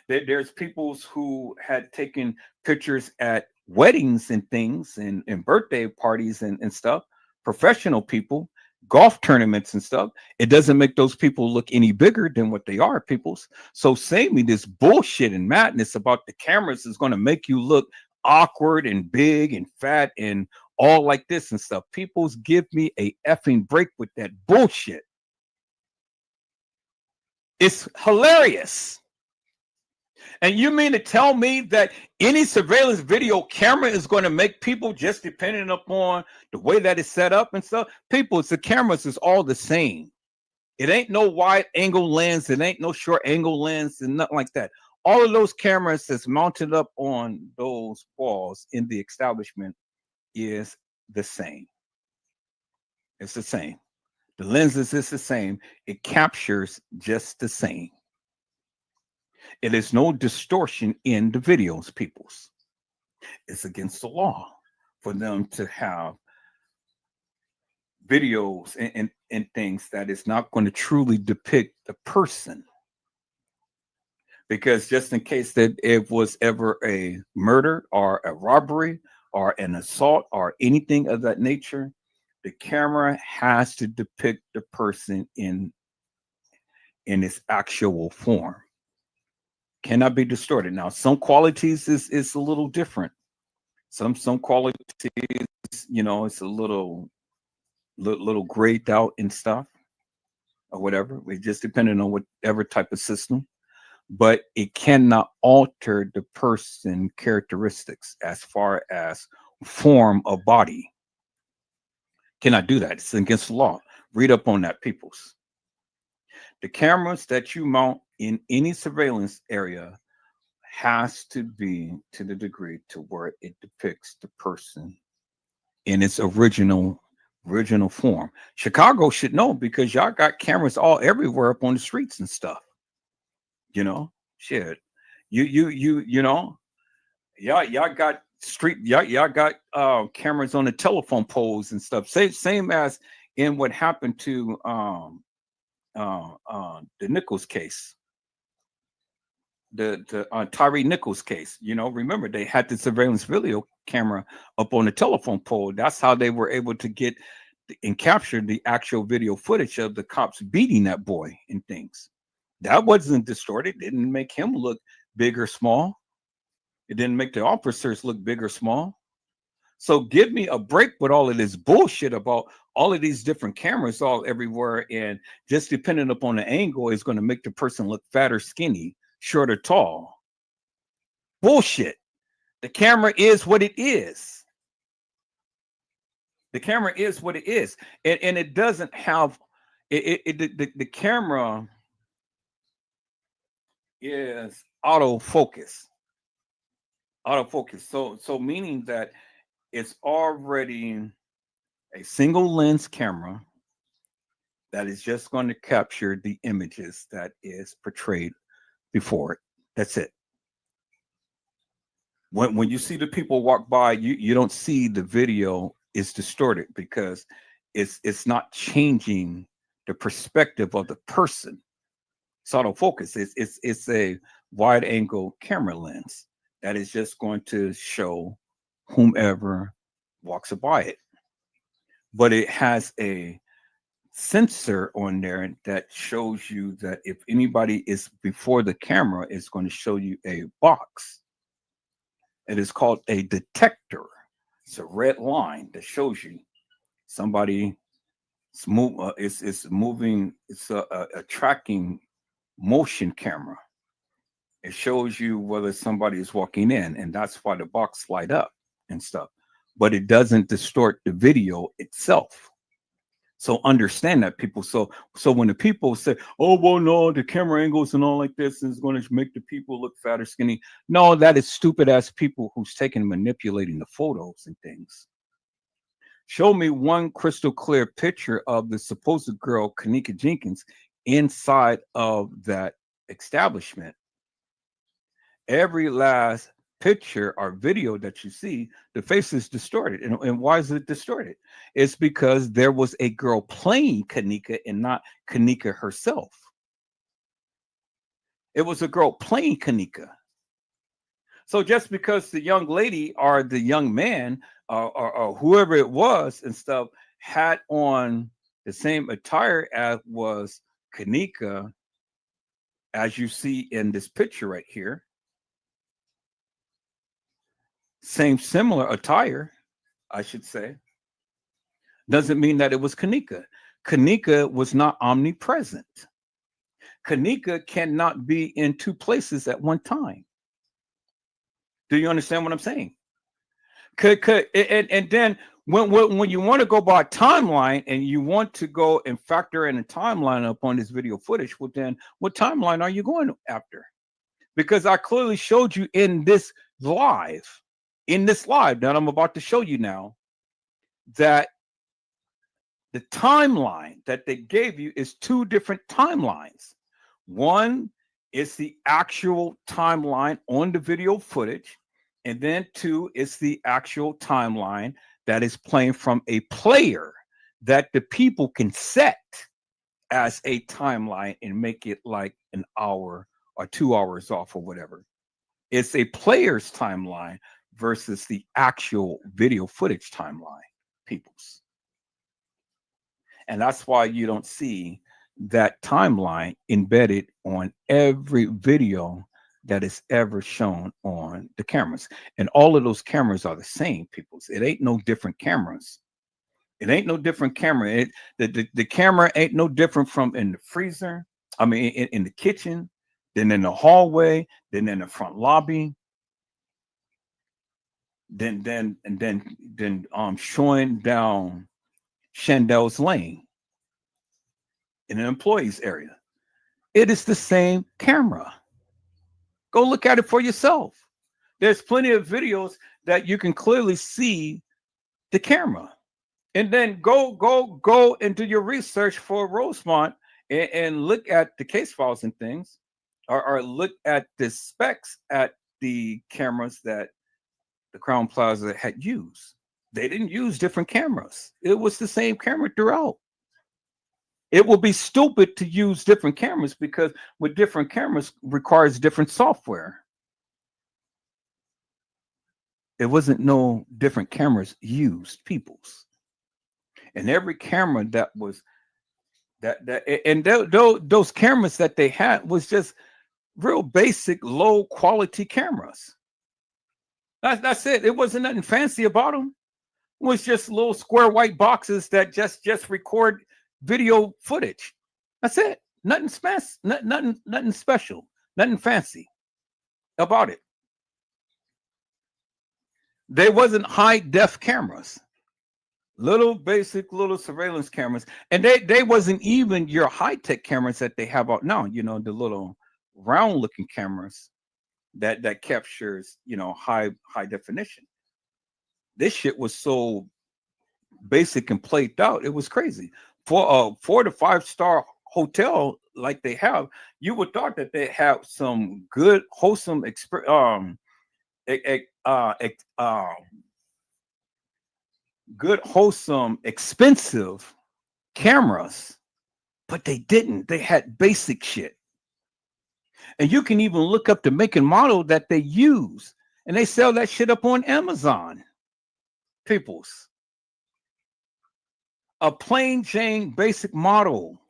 There's peoples who had taken pictures at weddings and things and birthday parties and stuff, professional people, golf tournaments and stuff. It doesn't make those people look any bigger than what they are, peoples. So say me this bullshit and madness about the cameras is going to make you look awkward and big and fat and all like this and stuff. Peoples, give me a effing break with that bullshit. It's hilarious. And you mean to tell me that any surveillance video camera is going to make people just depending upon the way that it's set up and stuff? People, it's the cameras is all the same. It ain't no wide angle lens. It ain't no short angle lens and nothing like that. All of those cameras that's mounted up on those walls in the establishment is the same. It's the same. The lenses is the same. It captures just the same. It is no distortion in the videos, peoples. It's against the law for them to have videos and things that is not going to truly depict the person. Because just in case that it was ever a murder or a robbery or an assault or anything of that nature, the camera has to depict the person in its actual form. Cannot be distorted. Now, some qualities is a little different. Some qualities, you know, it's a little grayed out and stuff or whatever. It just depending on whatever type of system. But it cannot alter the person characteristics as far as form of body. Cannot do that. It's against the law. Read up on that, peoples. The cameras that you mount in any surveillance area has to be to the degree to where it depicts the person in its original form. Chicago should know because y'all got cameras all everywhere up on the streets and stuff. You know, shit. You know, y'all got y'all got cameras on the telephone poles and stuff. Same as in what happened to the Nichols case, the Tyree Nichols case. You know, remember they had the surveillance video camera up on the telephone pole. That's how they were able to get and capture the actual video footage of the cops beating that boy and things. That wasn't distorted. It didn't make him look big or small. It didn't make the officers look big or small. So give me a break with all of this bullshit about all of these different cameras all everywhere, and just depending upon the angle is going to make the person look fat or skinny, short or tall. Bullshit. The camera is what it is. The camera is what it is, and it doesn't have the camera is autofocus. Autofocus. So meaning that it's already a single lens camera that is just going to capture the images that is portrayed before it. That's it. When you see the people walk by, you don't see the video is distorted because it's not changing the perspective of the person. It's autofocus. It's a wide angle camera lens that is just going to show whomever walks by it. But it has a sensor on there that shows you that if anybody is before the camera, it's going to show you a box. It is called a detector. It's a red line that shows you somebody is moving. It's a tracking motion camera. It shows you whether somebody is walking in, and that's why the box light up and stuff. But it doesn't distort the video itself. So understand that, people. So when the people say, "Oh, well, no, the camera angles and all like this is going to make the people look fat or skinny," no, that is stupid ass people who's taking manipulating the photos and things. Show me one crystal clear picture of the supposed girl, Kanika Jenkins, inside of that establishment. Every last picture or video that you see, the face is distorted. And why is it distorted? It's because there was a girl playing Kanika and not Kanika herself. It was a girl playing Kanika. So just because the young lady or the young man or whoever it was and stuff had on the same attire as was Kanika, as you see in this picture right here, same similar attire, I should say, doesn't mean that it was Kanika. Kanika was not omnipresent. Kanika cannot be in two places at one time. Do you understand what I'm saying? And then when you want to go by timeline and you want to go and factor in a timeline upon this video footage, well, then what timeline are you going after? Because I clearly showed you in this live that I'm about to show you now, that the timeline that they gave you is two different timelines. One is the actual timeline on the video footage, and then two is the actual timeline that is playing from a player that the people can set as a timeline and make it like an hour or 2 hours off or whatever. It's a player's timeline versus the actual video footage timeline, peoples. And that's why you don't see that timeline embedded on every video that is ever shown on the cameras. And all of those cameras are the same, peoples. It ain't no different cameras. It ain't no different camera. The camera ain't no different from in the freezer, I mean, in the kitchen, then in the hallway, then in the front lobby, then showing down Chandel's lane in an employee's area. It is the same camera. Go look at it for yourself. There's plenty of videos that you can clearly see the camera. And then go and do your research for Rosemont and look at the case files and things, or look at the specs at the cameras that the Crown Plaza had used. They didn't use different cameras. It was the same camera throughout. It will be stupid to use different cameras because with different cameras requires different software. There wasn't no different cameras used, peoples. And every camera that was those cameras that they had was just real basic, low quality cameras. That's it. It wasn't nothing fancy about them. It was just little square white boxes that just record video footage. That's it. Nothing special, nothing special, nothing fancy about it. They wasn't high def cameras. Little basic little surveillance cameras. And they wasn't even your high-tech cameras that they have out now, you know, the little round looking cameras that captures, high definition. This shit was so basic and played out. It was crazy. For a 4 to 5 star hotel like they have, you would thought that they have some good, wholesome good, wholesome, expensive cameras, but they didn't. They had basic shit. And you can even look up the make and model that they use, and they sell that shit up on Amazon. Peoples. A plain Jane basic model.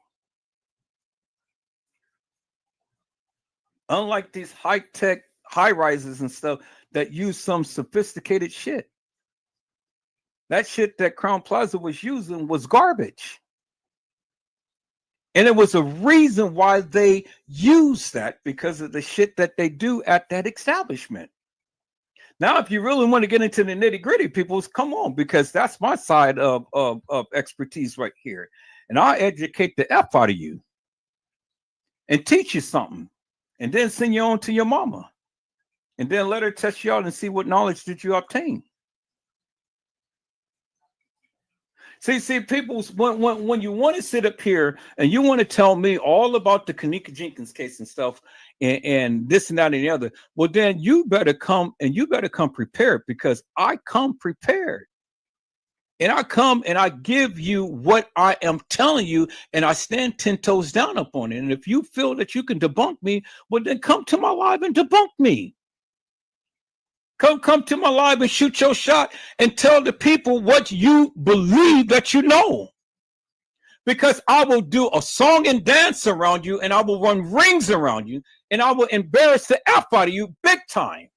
Unlike these high-tech high rises and stuff that use some sophisticated shit. That shit that Crown Plaza was using was garbage. And it was a reason why they used that, because of the shit that they do at that establishment. Now, if you really want to get into the nitty-gritty, people, come on, because that's my side of expertise right here. And I'll educate the F out of you and teach you something, and then send you on to your mama, and then let her test you out and see what knowledge did you obtain. See, people, when you want to sit up here and you want to tell me all about the Kenneka Jenkins case and stuff, and this and that and the other, well, then you better come prepared, because I come prepared. And I come and I give you what I am telling you, and I stand 10 toes down up on it. And if you feel that you can debunk me, well, then come to my live and debunk me. Come to my live and shoot your shot and tell the people what you believe that you know. Because I will do a song and dance around you, and I will run rings around you, and I will embarrass the F out of you big time.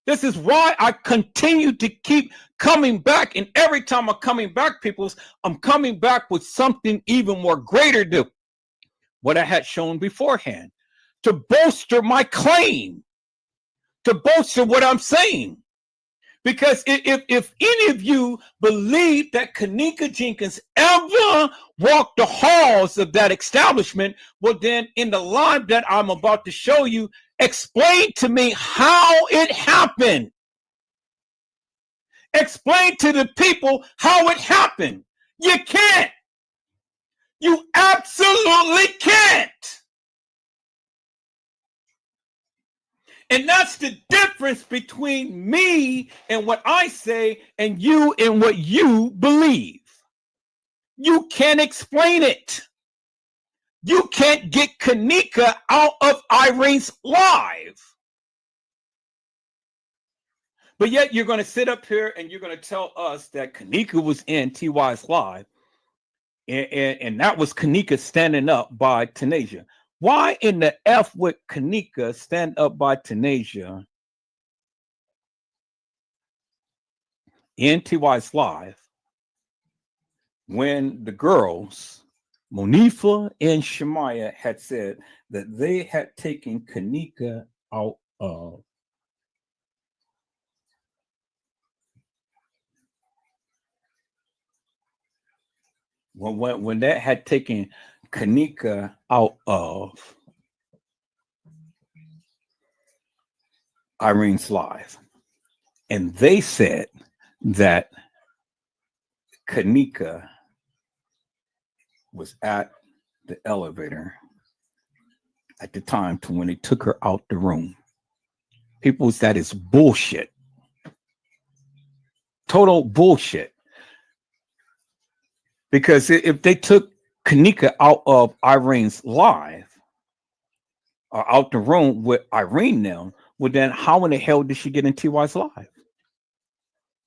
This is why I continue to keep coming back. And every time I'm coming back, I'm coming back with something even more greater than what I had shown beforehand, to bolster my claim, to bolster what I'm saying. Because if any of you believe that Kenneka Jenkins ever walked the halls of that establishment, well, then in the live that I'm about to show you, explain to me how it happened. Explain to the people how it happened. You can't. You absolutely can't. And that's the difference between me and what I say, and you and what you believe. You can't explain it. You can't get Kenneka out of Irene's live. But yet you're going to sit up here and you're going to tell us that Kenneka was in TY's live, and that was Kenneka standing up by Tanasia. Why in the F would Kenneka stand up by Tanasia in TY's live when the girls, Monifa and Shemaya, had said that they had taken Kenneka out of when that had taken Kenneka out of Irene's live, and they said that Kenneka was at the elevator at the time to when they took her out the room. People, that is bullshit. Total bullshit. Because if they took Kenneka out of Irene's live, or out the room with Irene now, well, then how in the hell did she get in TY's live?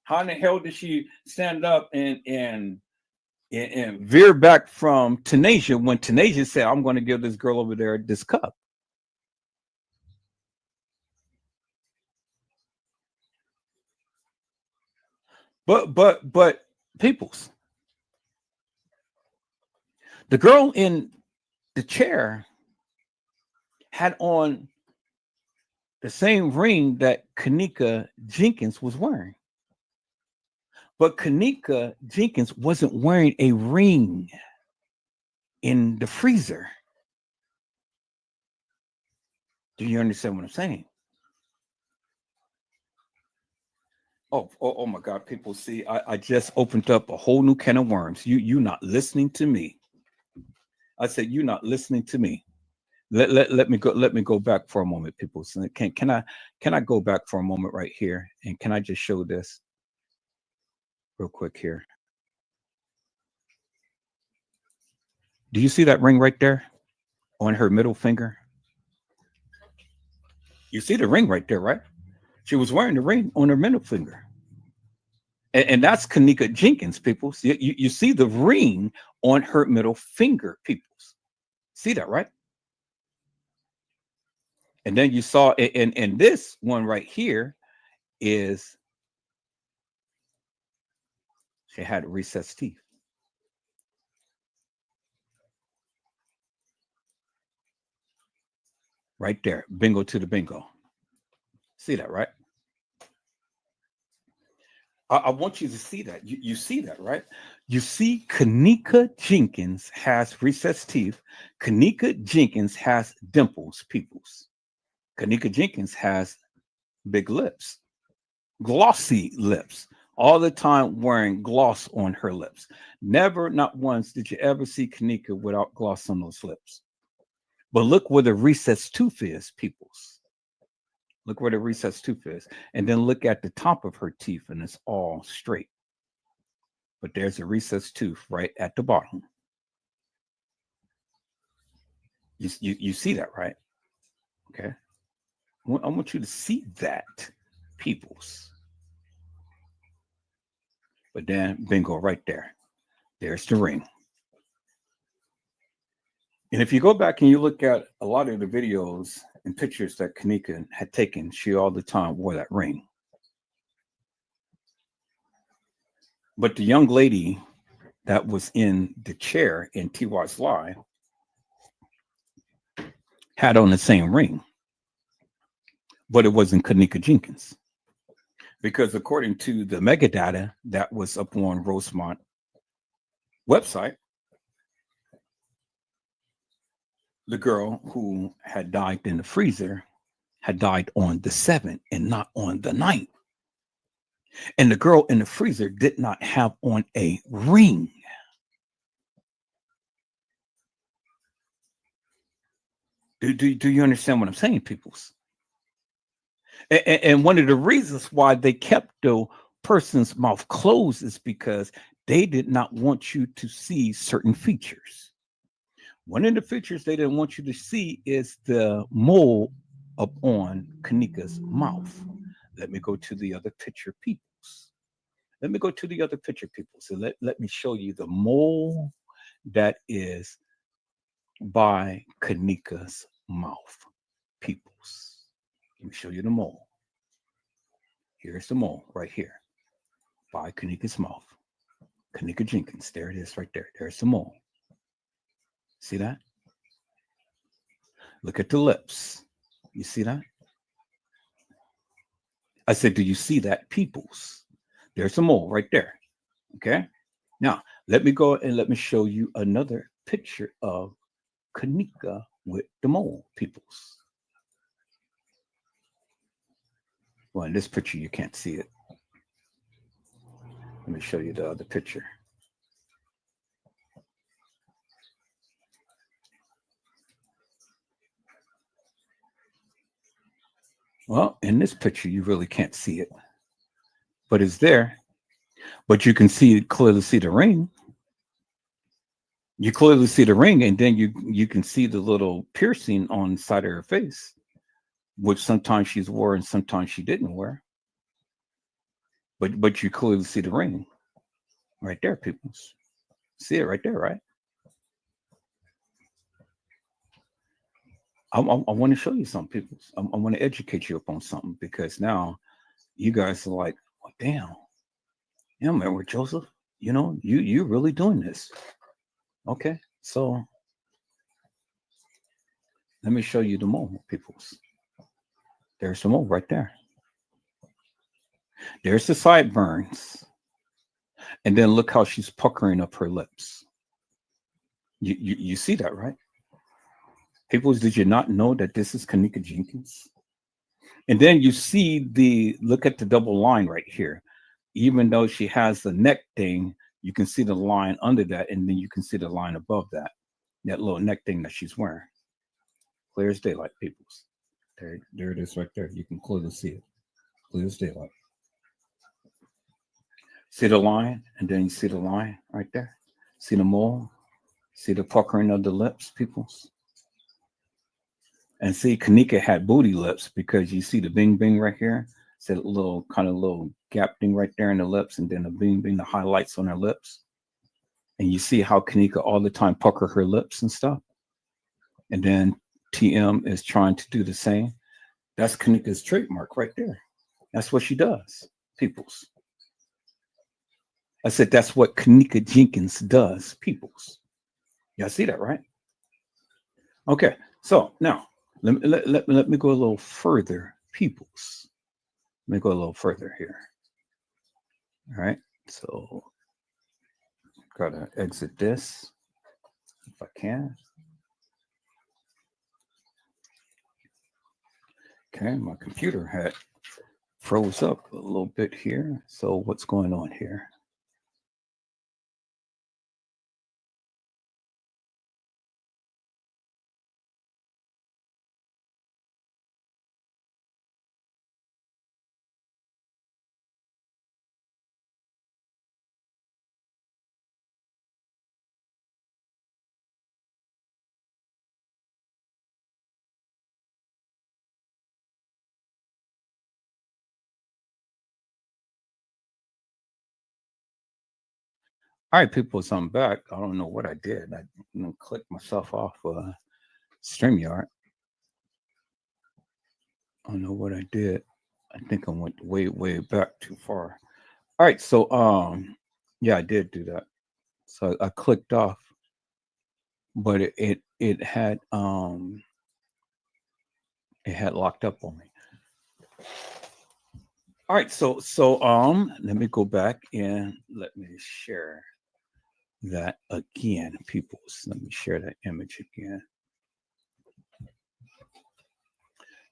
How in the hell did she stand up and veer back from Tanasia when Tanasia said, I'm going to give this girl over there this cup? But peoples, the girl in the chair had on the same ring that Kenneka Jenkins was wearing. But Kenneka Jenkins wasn't wearing a ring in the freezer. Do you understand what I'm saying? Oh my God, people, see, I just opened up a whole new can of worms. You not listening to me. I said, you're not listening to me. Let me go back for a moment, people. So can I go back for a moment right here? And can I just show this real quick here? Do you see that ring right there on her middle finger? You see the ring right there, right? She was wearing the ring on her middle finger. And that's Kanika Jenkins, people. You see the ring on her middle finger, people. See that, right? And then you saw in this one right here is she had recessed teeth. Right there, bingo to the bingo. See that, right? I want you to see that. You see that, right? You see Kanika Jenkins has recessed teeth. Kanika Jenkins has dimples, peoples. Kanika Jenkins has big lips, glossy lips, all the time wearing gloss on her lips. Never, not once, did you ever see Kanika without gloss on those lips. But look where the recessed tooth is, peoples. Look where the recessed tooth is. And then look at the top of her teeth, and it's all straight. But there's a recessed tooth right at the bottom. You see that, right? Okay. I want you to see that, peoples. But then, bingo, right there. There's the ring. And if you go back and you look at a lot of the videos and pictures that Kanika had taken, she all the time wore that ring. But the young lady that was in the chair in TY's live had on the same ring, but it wasn't Kanika Jenkins. Because according to the metadata that was up on Rosemont website, the girl who had died in the freezer had died on the 7th and not on the 9th. And the girl in the freezer did not have on a ring. Do you understand what I'm saying, peoples? And one of the reasons why they kept the person's mouth closed is because they did not want you to see certain features. One of the features they didn't want you to see is the mole up on Kanika's mouth. Let me go to the other picture, peoples. Let me go to the other picture, people. So let me show you the mole that is by Kanika's mouth, peoples. Let me show you the mole. Here's the mole right here by Kanika's mouth. Kanika Jenkins. There it is right there. There's the mole. See that? Look at the lips. You see that? I said, do you see that, peoples? There's a mole right there. Okay. Now, let me go and let me show you another picture of Kanika with the mole, peoples. Well, in this picture, you can't see it. Let me show you the other picture. Well, in this picture, you really can't see it, but it's there. But you can clearly see the ring. You clearly see the ring, and then you can see the little piercing on the side of her face, which sometimes she's wore and sometimes she didn't wear. But you clearly see the ring right there, people. See it right there, right? I want to show you something, people. I want to educate you upon something, because now you guys are like, oh, damn. Yeah, man, with Joseph, you really doing this. Okay, so let me show you the mole, peoples. There's the mole right there. There's the sideburns. And then look how she's puckering up her lips. You see that, right? People, did you not know that this is Kanika Jenkins? And then you see look at the double line right here. Even though she has the neck thing, you can see the line under that, and then you can see the line above that little neck thing that she's wearing. Clear as daylight, peoples. There it is right there. You can clearly see it. Clear as daylight. See the line, and then you see the line right there. See the mole? See the puckering of the lips, peoples? And see, Kanika had booty lips because you see the bing bing right here. It's a little kind of little gap thing right there in the lips, and then the bing bing, the highlights on her lips. And you see how Kanika all the time pucker her lips and stuff. And then TM is trying to do the same. That's Kanika's trademark right there. That's what she does, peoples. I said that's what Kanika Jenkins does, peoples. Y'all see that, right? Okay, so now let me go a little further, peoples. Let me go a little further here. All right, so gotta exit this if I can. Okay, my computer had froze up a little bit here. So what's going on here? All right, people, so I'm back. I don't know what I did. I clicked myself off StreamYard. I don't know what I did. I think I went way, way back too far. All right, so yeah, I did do that. So I clicked off, but it had locked up on me. All right, so let me go back and let me share that again, people. Let me share that image again.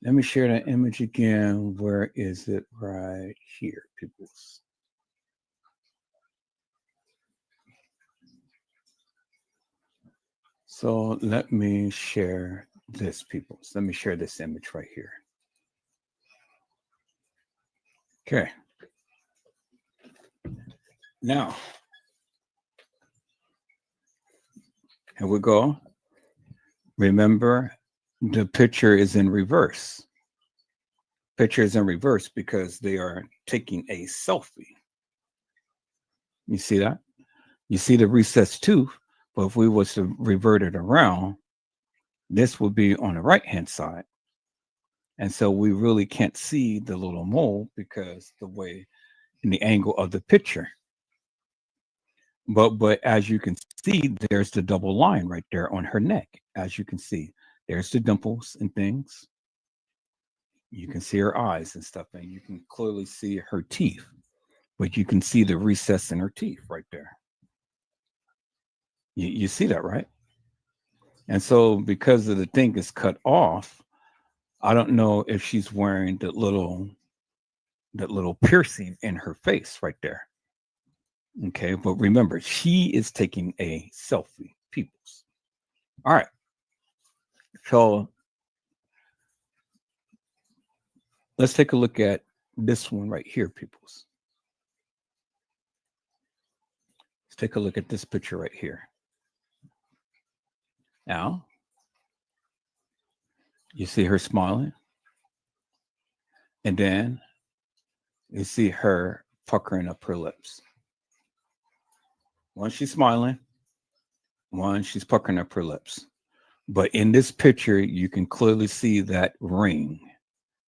Let me share that image again. Where is it? Right here, people. So let me share this, people. Let me share this image right here. Okay. Now, here we go. Remember, the picture is in reverse. Picture is in reverse because they are taking a selfie. You see that? You see the recessed tooth, but if we was to revert it around, this would be on the right-hand side. And so we really can't see the little mole because the way in the angle of the picture. But as you can see, there's the double line right there on her neck. As you can see, there's the dimples and things. You can see her eyes and stuff, and you can clearly see her teeth. But you can see the recess in her teeth right there. You see that, right? And so because of the thing is cut off, I don't know if she's wearing that little piercing in her face right there. Okay, but remember, she is taking a selfie, peoples. All right. So let's take a look at this one right here, peoples. Let's take a look at this picture right here. Now, you see her smiling, and then you see her puckering up her lips. One, she's smiling. One, she's puckering up her lips. But in this picture, you can clearly see that ring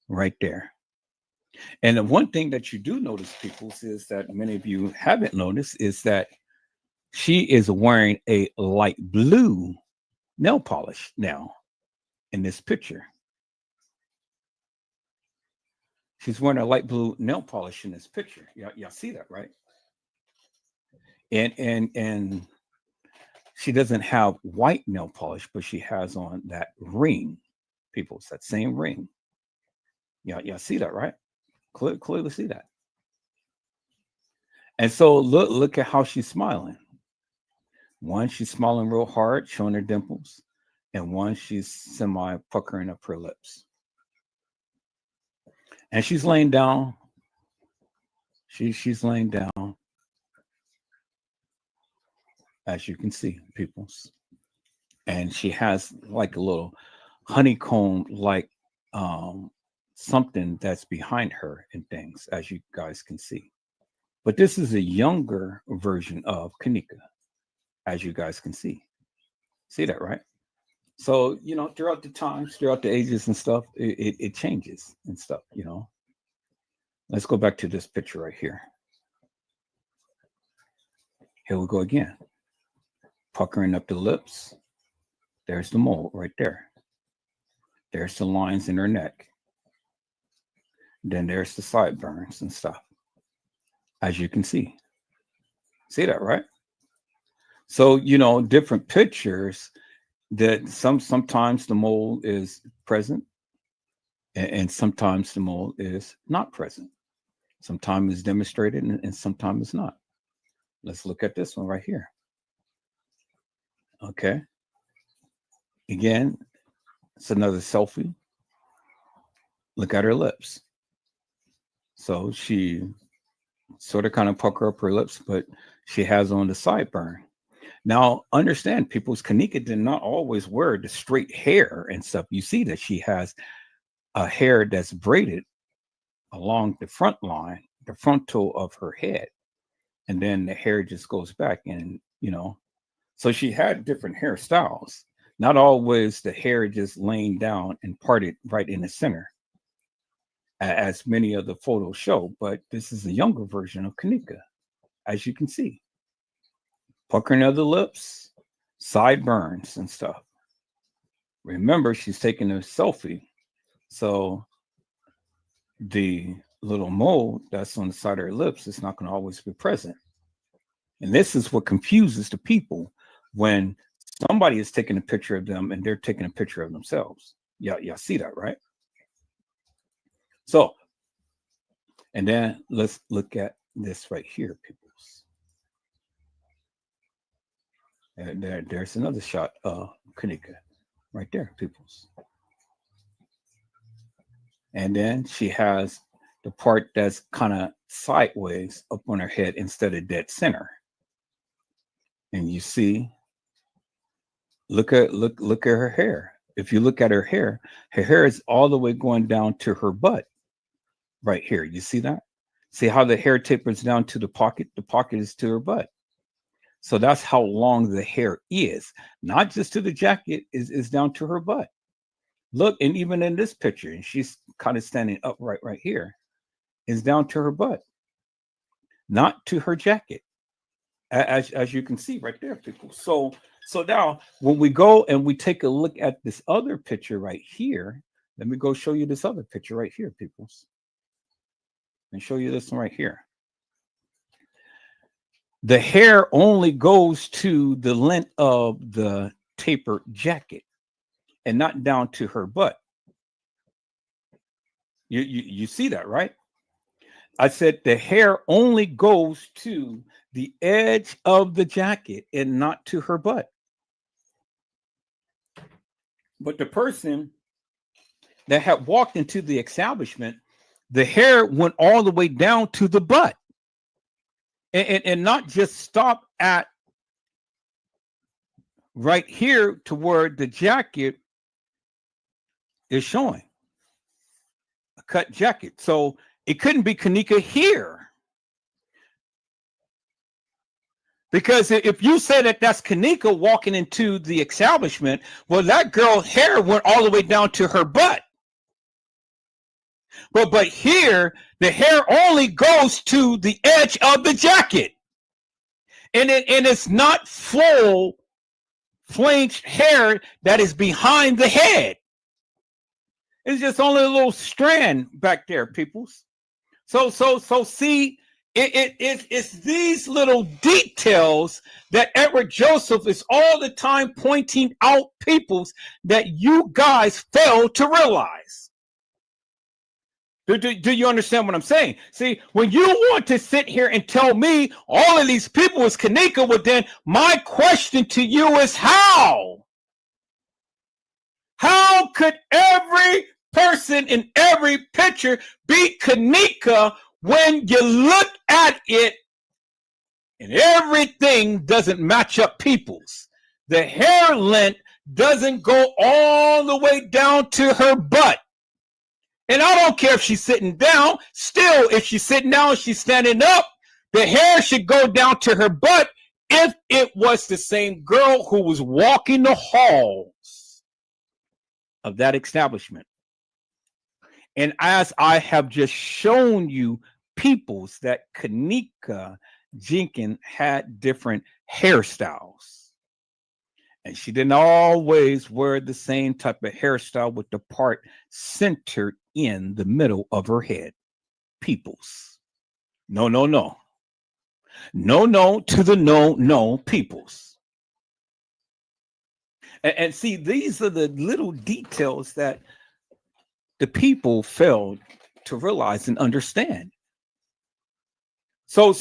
right there. And the one thing that you do notice, people, is that many of you haven't noticed is that she is wearing a light blue nail polish now in this picture. She's wearing a light blue nail polish in this picture. Y'all see that, right? And she doesn't have white nail polish, but she has on that ring. People, it's that same ring. Y'all see that, right? Clearly see that. And so look at how she's smiling. One, she's smiling real hard, showing her dimples, and one, she's semi puckering up her lips. And she's laying down. She's laying down, as you can see, peoples. And she has like a little honeycomb like something that's behind her and things, as you guys can see. But this is a younger version of Kanika, as you guys can see. See that, right? So, throughout the times, throughout the ages and stuff, it changes and stuff, Let's go back to this picture right here. Here we go again. Puckering up the lips. There's the mole right there. There's the lines in her neck. Then there's the sideburns and stuff, as you can see. See that, right? So, different pictures that sometimes the mole is present and sometimes the mole is not present. Sometimes it's demonstrated and sometimes it's not. Let's look at this one right here. Okay. Again, it's another selfie. Look at her lips. So she sort of kind of pucker up her lips, but she has on the sideburn. Now, understand, people's Kanika did not always wear the straight hair and stuff. You see that she has a hair that's braided along the front line, the frontal of her head. And then the hair just goes back and, so she had different hairstyles. Not always the hair just laying down and parted right in the center, as many of the photos show. But this is a younger version of Kanika, as you can see. Puckering of the lips, sideburns and stuff. Remember, she's taking a selfie. So the little mole that's on the side of her lips is not going to always be present. And this is what confuses the people when somebody is taking a picture of them and they're taking a picture of themselves. Y'all see that, right? So, and then let's look at this right here, peoples. And there's another shot of Kanika right there, peoples. And then she has the part that's kind of sideways up on her head instead of dead center. And you see, look at her hair. If you look at her hair is all the way going down to her butt right here. You see that? See how the hair tapers down to the pocket? The pocket is to her butt. So that's how long the hair is. Not just to the jacket, is down to her butt. Look, and even in this picture, and she's kind of standing upright right here, is down to her butt, not to her jacket, as you can see right there, people. So now when we go and we take a look at this other picture right here, let me go show you this other picture right here, people, and show you this one right here. The hair only goes to the length of the tapered jacket and not down to her butt. You see that, right? I said the hair only goes to the edge of the jacket and not to her butt. But the person that had walked into the establishment, the hair went all the way down to the butt. And not just stop at right here to where the jacket is showing. A cut jacket. So it couldn't be Kanika here. Because if you say that that's Kanika walking into the establishment, well, that girl's hair went all the way down to her butt. But here, the hair only goes to the edge of the jacket. And it's not full flanged hair that is behind the head. It's just only a little strand back there, peoples. So see, It's these little details that Edward Joseph is all the time pointing out, peoples, that you guys fail to realize. Do you understand what I'm saying? See, when you want to sit here and tell me all of these people is Kanika, well then my question to you is how? How could every person in every picture be Kanika when you look at it and everything doesn't match up, peoples? The hair length doesn't go all the way down to her butt. And I don't care if she's sitting down. Still, if she's sitting down, she's standing up, the hair should go down to her butt if it was the same girl who was walking the halls of that establishment. And as I have just shown you, peoples, that Kanika Jenkins had different hairstyles. And she didn't always wear the same type of hairstyle with the part centered in the middle of her head. Peoples. No, no, no. No, no to the no, no, peoples. And see, these are the little details that the people failed to realize and understand. So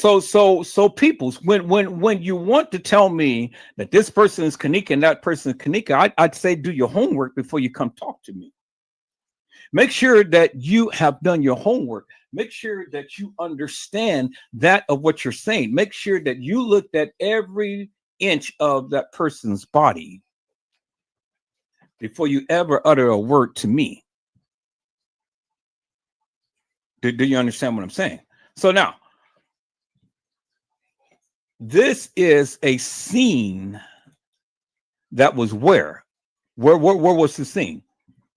peoples, when you want to tell me that this person is Kanika and that person is Kanika, I'd say do your homework before you come talk to me. Make sure that you have done your homework. Make sure that you understand that of what you're saying. Make sure that you looked at every inch of that person's body before you ever utter a word to me. Do you understand what I'm saying? So now, this is a scene that was where was the scene?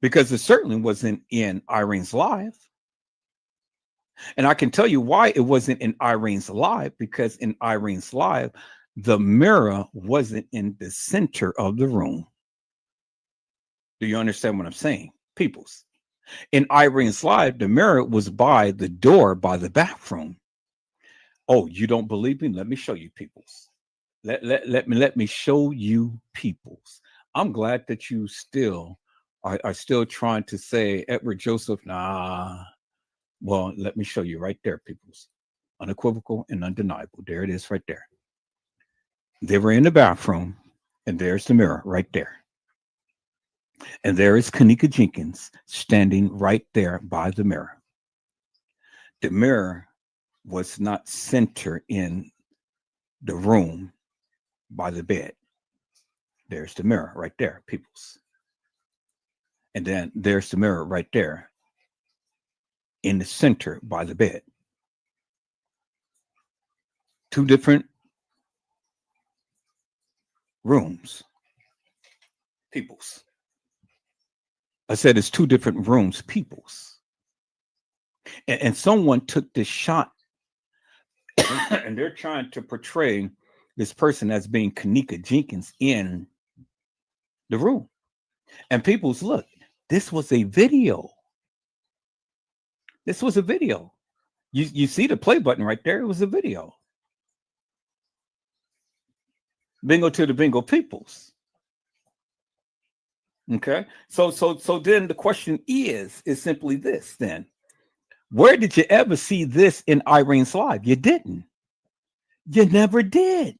Because it certainly wasn't in Irene's live. And I can tell you why it wasn't in Irene's live, because in Irene's live, the mirror wasn't in the center of the room. Do you understand what I'm saying? Peoples. In Irene's live, the mirror was by the door, by the bathroom. Oh, you don't believe me? Let me show you, peoples. Let me show you, peoples. I'm glad that you still are still trying to say Edward Joseph. Nah. Well, let me show you right there, peoples. Unequivocal and undeniable. There it is right there. They were in the bathroom, and there's the mirror right there. And there is Kanika Jenkins standing right there by the mirror. The mirror was not centered in the room by the bed. There's the mirror right there, peoples. And then there's the mirror right there in the center by the bed. Two different rooms, peoples. I said it's two different rooms, peoples. And someone took this shot and they're trying to portray this person as being Kanika Jenkins in the room. And people's, look, this was a video. This was a video. You see the play button right there. It was a video. Bingo to the bingo, peoples. Okay. So then the question is simply this then. Where did you ever see this in Irene's live? You didn't. You never did.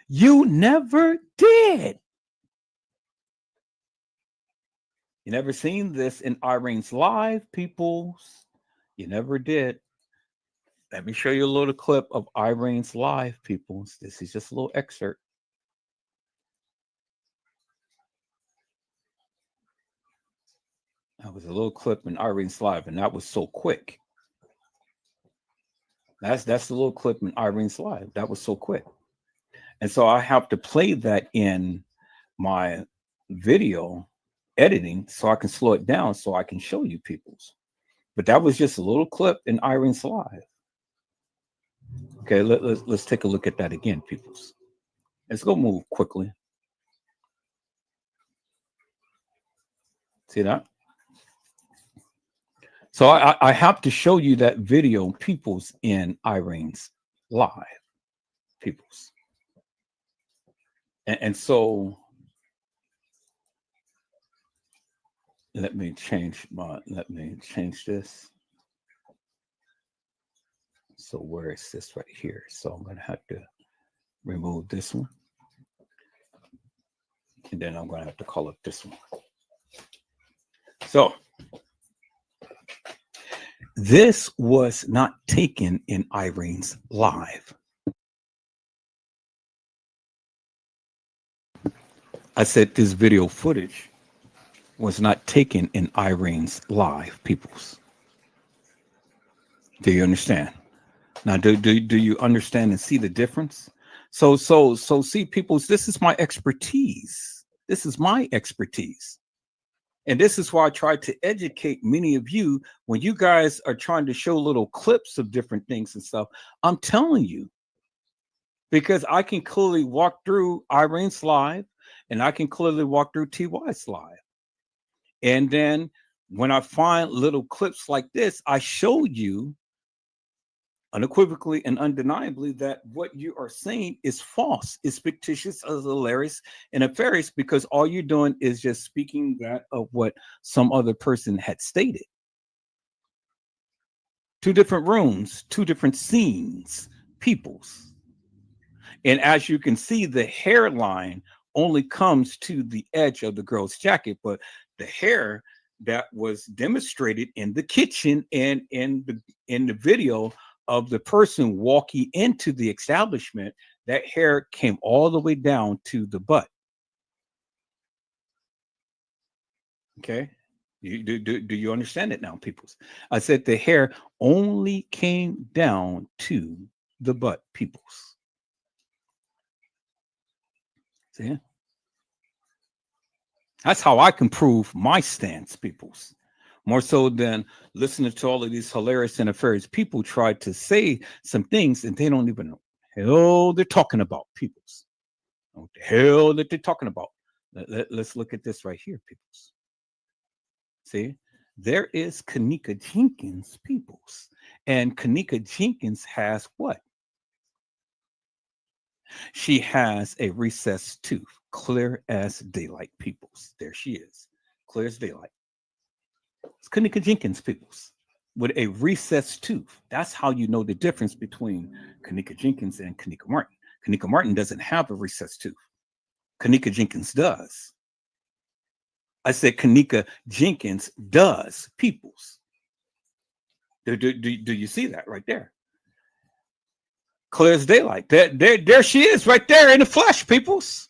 You never did. You never seen this in Irene's live, peoples. You never did. Let me show you a little clip of Irene's live, peoples. This is just a little excerpt. That was a little clip in Irene's live, and that was so quick. That's the little clip in Irene's live. That was so quick. And so I have to play that in my video editing so I can slow it down so I can show you peoples. But that was just a little clip in Irene's live. Okay, let's take a look at that again, peoples. Let's go move quickly. See that? So I have to show you that video, peoples, in Irene's live, peoples. And so let me change this. So where is this right here? So I'm going to have to remove this one. And then I'm going to have to call up this one. So this was not taken in Irene's live. I said this video footage was not taken in Irene's live, peoples. Do you understand? Now, do you understand and see the difference? So see, peoples, this is my expertise. This is my expertise. And this is why I try to educate many of you when you guys are trying to show little clips of different things and stuff. I'm telling you, because I can clearly walk through Irene's live and I can clearly walk through TY's live. And then when I find little clips like this, I show you unequivocally and undeniably that what you are saying is false, is fictitious, is hilarious, and nefarious, because all you're doing is just speaking that of what some other person had stated. Two different rooms, two different scenes, peoples. And as you can see, the hairline only comes to the edge of the girl's jacket, but the hair that was demonstrated in the kitchen and in the video of the person walking into the establishment, that hair came all the way down to the butt. Okay, do you understand it now, peoples? I said the hair only came down to the butt, peoples. See? That's how I can prove my stance, peoples. More so than listening to all of these hilarious and nefarious people try to say some things and they don't even know what the hell they're talking about, peoples. What the hell that they're talking about. Let's look at this right here, peoples. See, there is Kanika Jenkins, peoples. And Kanika Jenkins has what? She has a recessed tooth, clear as daylight, peoples. There she is, clear as daylight. It's Kanika Jenkins, peoples, with a recessed tooth. That's how you know the difference between Kanika Jenkins and Kanika Martin. Kanika Martin doesn't have a recessed tooth. Kanika Jenkins does. I said Kanika Jenkins does, peoples. Do you see that right there? Clear as daylight. There she is right there in the flesh, peoples.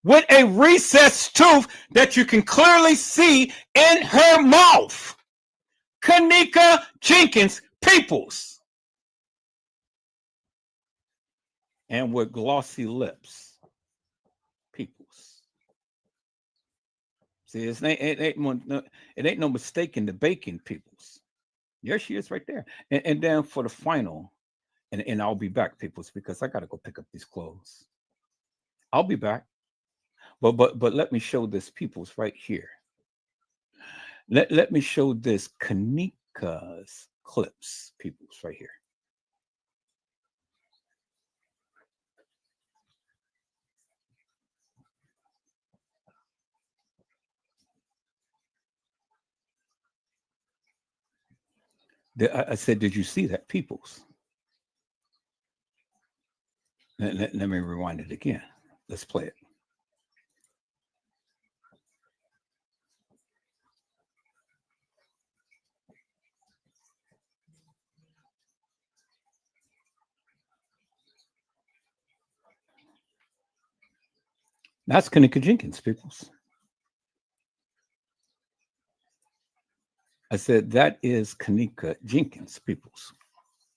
With a recessed tooth that you can clearly see in her mouth. Kanika Jenkins, peoples. And with glossy lips, peoples. See, it ain't no mistake in the bacon, peoples. There she is right there. And then for the final, and I'll be back, peoples, because I got to go pick up these clothes. I'll be back. But let me show this, peoples, right here. Let me show this Kanika's clips, peoples, right here. I said, did you see that, peoples? Let me rewind it again. Let's play it. That's Kanika Jenkins, peoples. I said, that is Kanika Jenkins, peoples,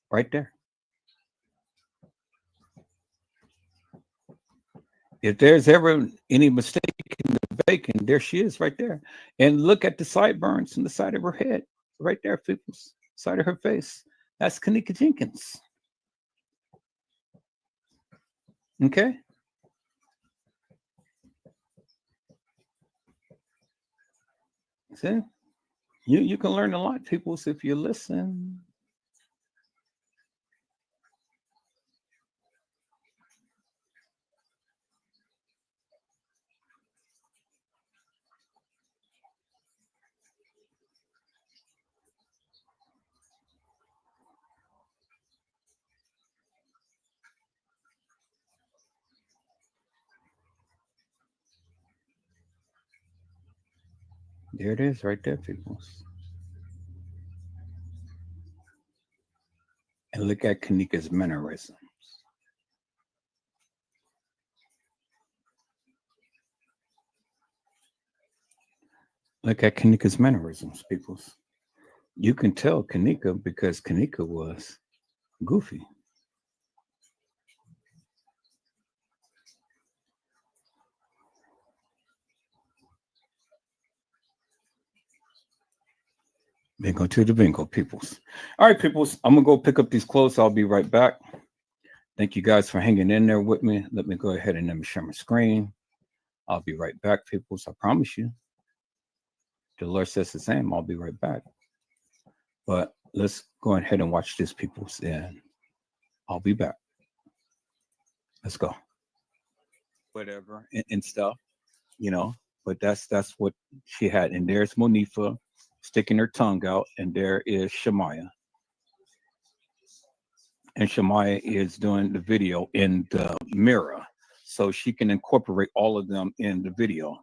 right there. If there's ever any mistake in the bacon, there she is right there. And look at the sideburns in the side of her head, right there, peoples, side of her face. That's Kanika Jenkins. Okay. See? You can learn a lot, people, if you listen. There it is, right there, people. And look at Kanika's mannerisms. Look at Kanika's mannerisms, peoples. You can tell Kanika because Kanika was goofy. Bingo to the bingo, peoples. All right, peoples. I'm gonna go pick up these clothes. I'll be right back. Thank you guys for hanging in there with me. Let me go ahead and let me share my screen. I'll be right back, peoples. I promise you. The Lord says the same. I'll be right back. But let's go ahead and watch this, peoples, and I'll be back. Let's go. Whatever and stuff, you know. But that's what she had. And there's Monifa sticking her tongue out, and there is Shemaya. And Shemaya is doing the video in the mirror, so she can incorporate all of them in the video.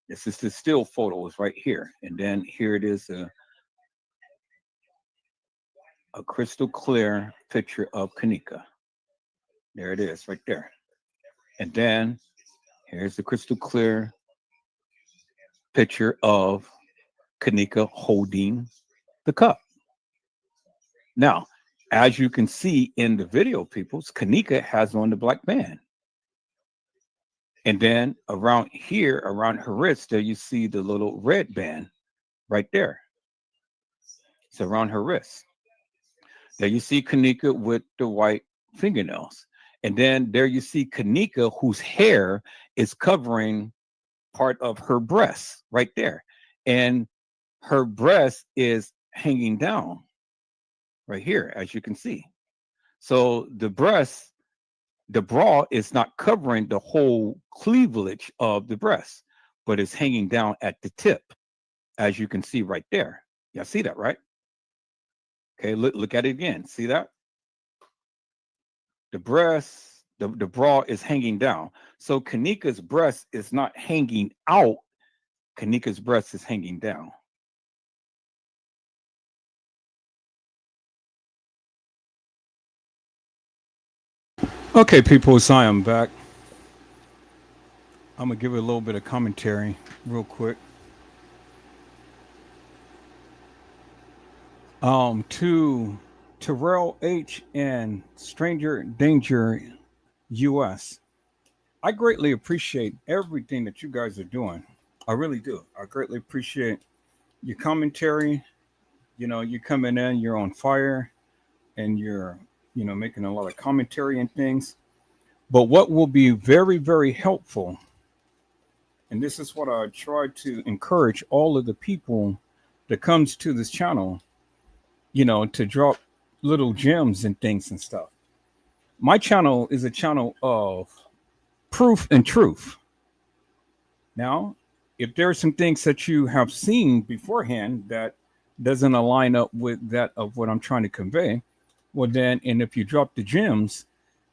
This is the still photos right here, and then here it is a crystal clear picture of Kanika. There it is, right there. And then here's the crystal clear picture of Kanika holding the cup. Now, as you can see in the video, peoples, Kanika has on the black band. And then around here, around her wrist, there you see the little red band right there. It's around her wrist. There you see Kanika with the white fingernails. And then there you see Kanika, whose hair is covering part of her breast right there. And her breast is hanging down right here, as you can see. So the breast, the bra is not covering the whole cleavage of the breast, but it's hanging down at the tip, as you can see right there. Y'all see that, right? Okay, look at it again. See that? The breast, the bra is hanging down. So Kanika's breast is not hanging out. Kanika's breast is hanging down. Okay, people, so I am back. I'm gonna give it a little bit of commentary real quick. To Terrell H and Stranger Danger US. I greatly appreciate everything that you guys are doing. I really do. I greatly appreciate your commentary. You know, you're coming in, you're on fire, and you're, you know, making a lot of commentary and things. But what will be very, very helpful, and this is what I try to encourage all of the people that comes to this channel, you know, to drop little gems and things and stuff. My channel is a channel of proof and truth. Now, if there are some things that you have seen beforehand that doesn't align up with that of what I'm trying to convey, well then, and if you drop the gems,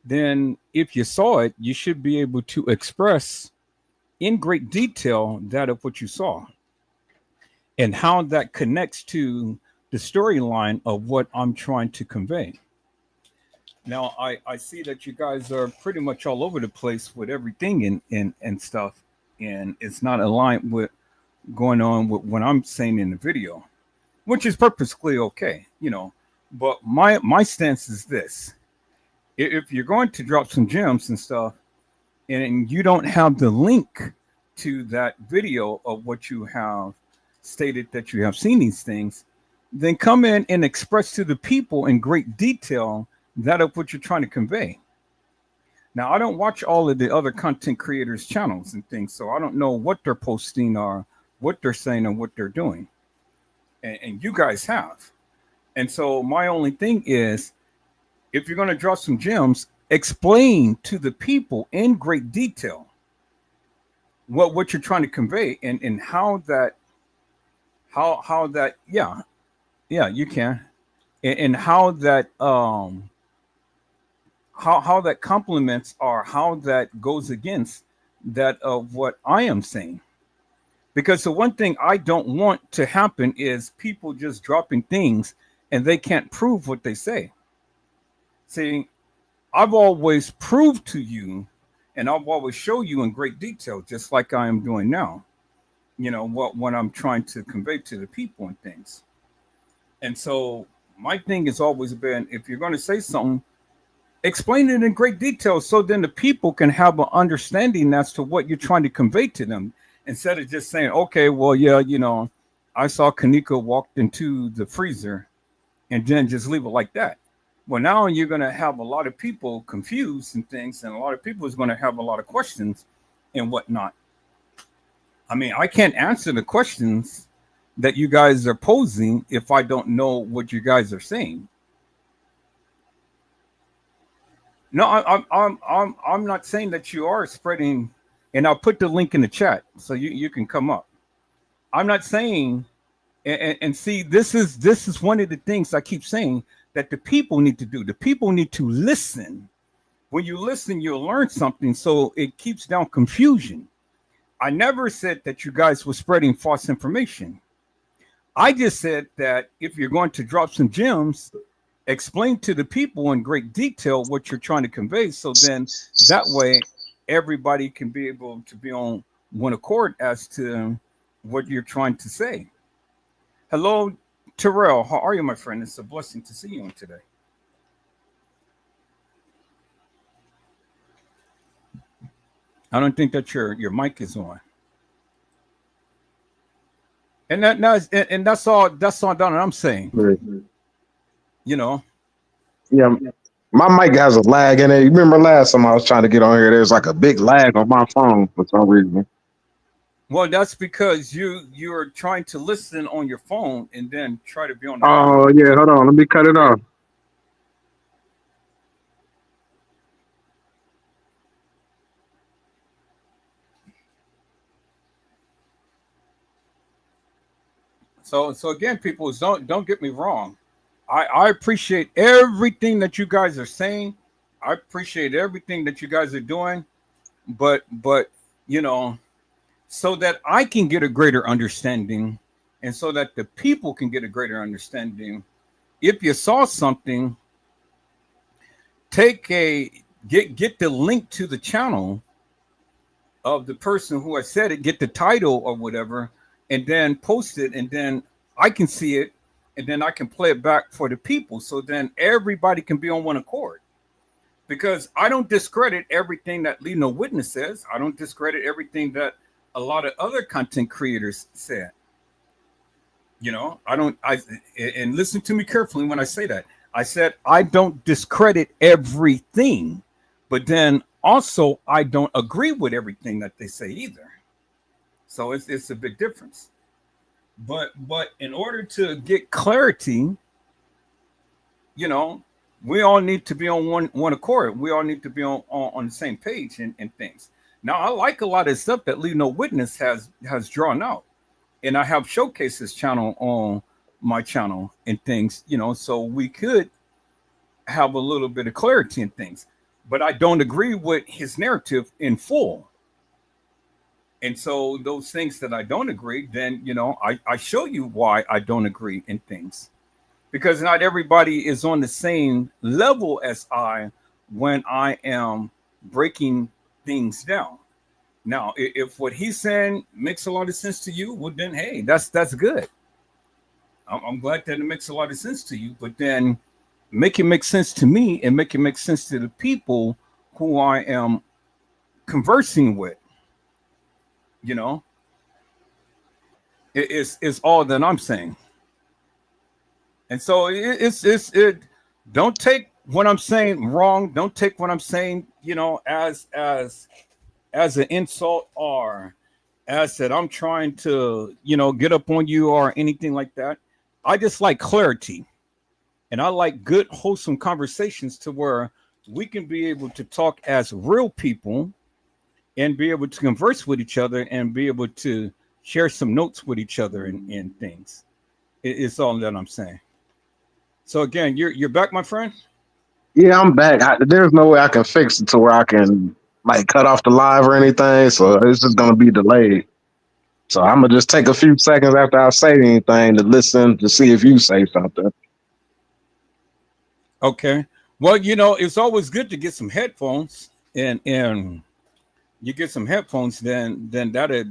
then if you saw it, you should be able to express in great detail that of what you saw and how that connects to the storyline of what I'm trying to convey. Now, I see that you guys are pretty much all over the place with everything and stuff, and it's not aligned with going on with what I'm saying in the video, which is perfectly okay, you know. But my stance is this: if you're going to drop some gems and stuff, and you don't have the link to that video of what you have stated that you have seen these things, then come in and express to the people in great detail that of what you're trying to convey. Now, I don't watch all of the other content creators' channels and things, so I don't know what they're posting or what they're saying or what they're doing. and you guys have. And so my only thing is, if you're going to drop some gems, explain to the people in great detail what you're trying to convey, and how that, yeah, you can, and how that complements, or how that goes against that of what I am saying. Because the one thing I don't want to happen is people just dropping things and they can't prove what they say. See, I've always proved to you, and I've always show you in great detail, just like I am doing now, what I'm trying to convey to the people and things. And so my thing has always been, if you're going to say something, explain it in great detail, so then the people can have an understanding as to what you're trying to convey to them, instead of just saying, okay, well, yeah, I saw Kanika walked into the freezer, and then just leave it like that. Well, now you're going to have a lot of people confused and things, and a lot of people is going to have a lot of questions and whatnot. I mean, I can't answer the questions that you guys are posing if I don't know what you guys are saying. No, I'm not saying that you are spreading, and I'll put the link in the chat so you can come up. I'm not saying, and see, this is one of the things I keep saying that the people need to do. The people need to listen. When you listen, you'll learn something, so it keeps down confusion. I never said that you guys were spreading false information. I just said that if you're going to drop some gems, explain to the people in great detail what you're trying to convey, so then that way everybody can be able to be on one accord as to what you're trying to say. Hello, Terrell. How are you, my friend? It's a blessing to see you on today. I don't think that your mic is on. And that's all done. I'm saying, Yeah, my mic has a lag in it. You remember last time I was trying to get on here, there was like a big lag on my phone for some reason. Well, that's because you're trying to listen on your phone and then try to be on the Oh yeah, hold on, let me cut it off. So again, people, don't get me wrong. I appreciate everything that you guys are saying. I appreciate everything that you guys are doing, but so that I can get a greater understanding, and so that the people can get a greater understanding. If you saw something, get the link to the channel of the person who has said it, get the title or whatever, and then post it, and then I can see it, and then I can play it back for the people, so then everybody can be on one accord. Because I don't discredit everything that Leave No Witness says. I don't discredit everything that a lot of other content creators said. And listen to me carefully when I say that. I said I don't discredit everything, but then also I don't agree with everything that they say either. So it's a big difference. But in order to get clarity, we all need to be on one accord. We all need to be on the same page and things. Now, I like a lot of stuff that Leave No Witness has drawn out, and I have showcased his channel on my channel and things, so we could have a little bit of clarity in things. But I don't agree with his narrative in full. And so those things that I don't agree, then, I show you why I don't agree in things. Because not everybody is on the same level as I when I am breaking things down. Now, if what he's saying makes a lot of sense to you, well, then, hey, that's good. I'm glad that it makes a lot of sense to you. But then make it make sense to me, and make it make sense to the people who I am conversing with. It's all that I'm saying. And so it don't take what I'm saying wrong. Don't take what I'm saying, as an insult, or as that I'm trying to, get up on you or anything like that. I just like clarity, and I like good, wholesome conversations to where we can be able to talk as real people and be able to converse with each other and be able to share some notes with each other and things. It's all that I'm saying. So again, you're back, my friend. Yeah, I'm back. There's no way I can fix it to where I can like cut off the live or anything. So it's just gonna be delayed. So I'm gonna just take a few seconds after I say anything to listen to see if you say something. Okay. Well, you know, it's always good to get some headphones, and you get some headphones, then that'll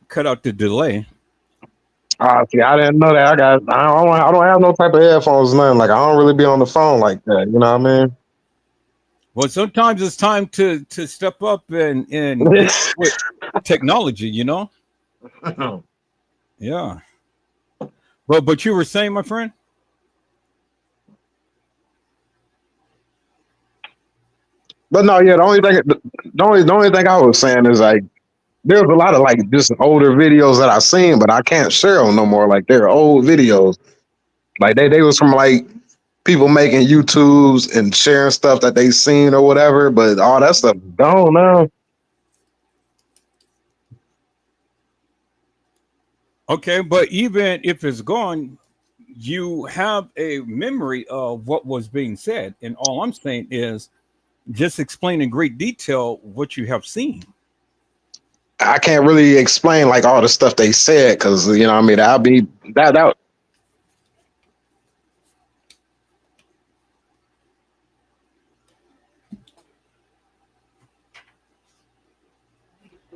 cut out the delay. See, I didn't know that. I don't have no type of headphones, nothing. Like I don't really be on the phone like that. You know what I Well, sometimes it's time to step up and mean? get with technology. You know. Yeah. Well, but you were saying, my friend. But no, yeah, the only thing I was saying is like there's a lot of like just older videos that I seen, but I can't share them no more. Like they're old videos. Like they was from like people making YouTubes and sharing stuff that they seen or whatever, but all that stuff is gone now. Okay, but even if it's gone, you have a memory of what was being said, and all I'm saying is just explain in great detail what you have seen. I can't really explain like all the stuff they said because you know what I mean that'll be that. Well,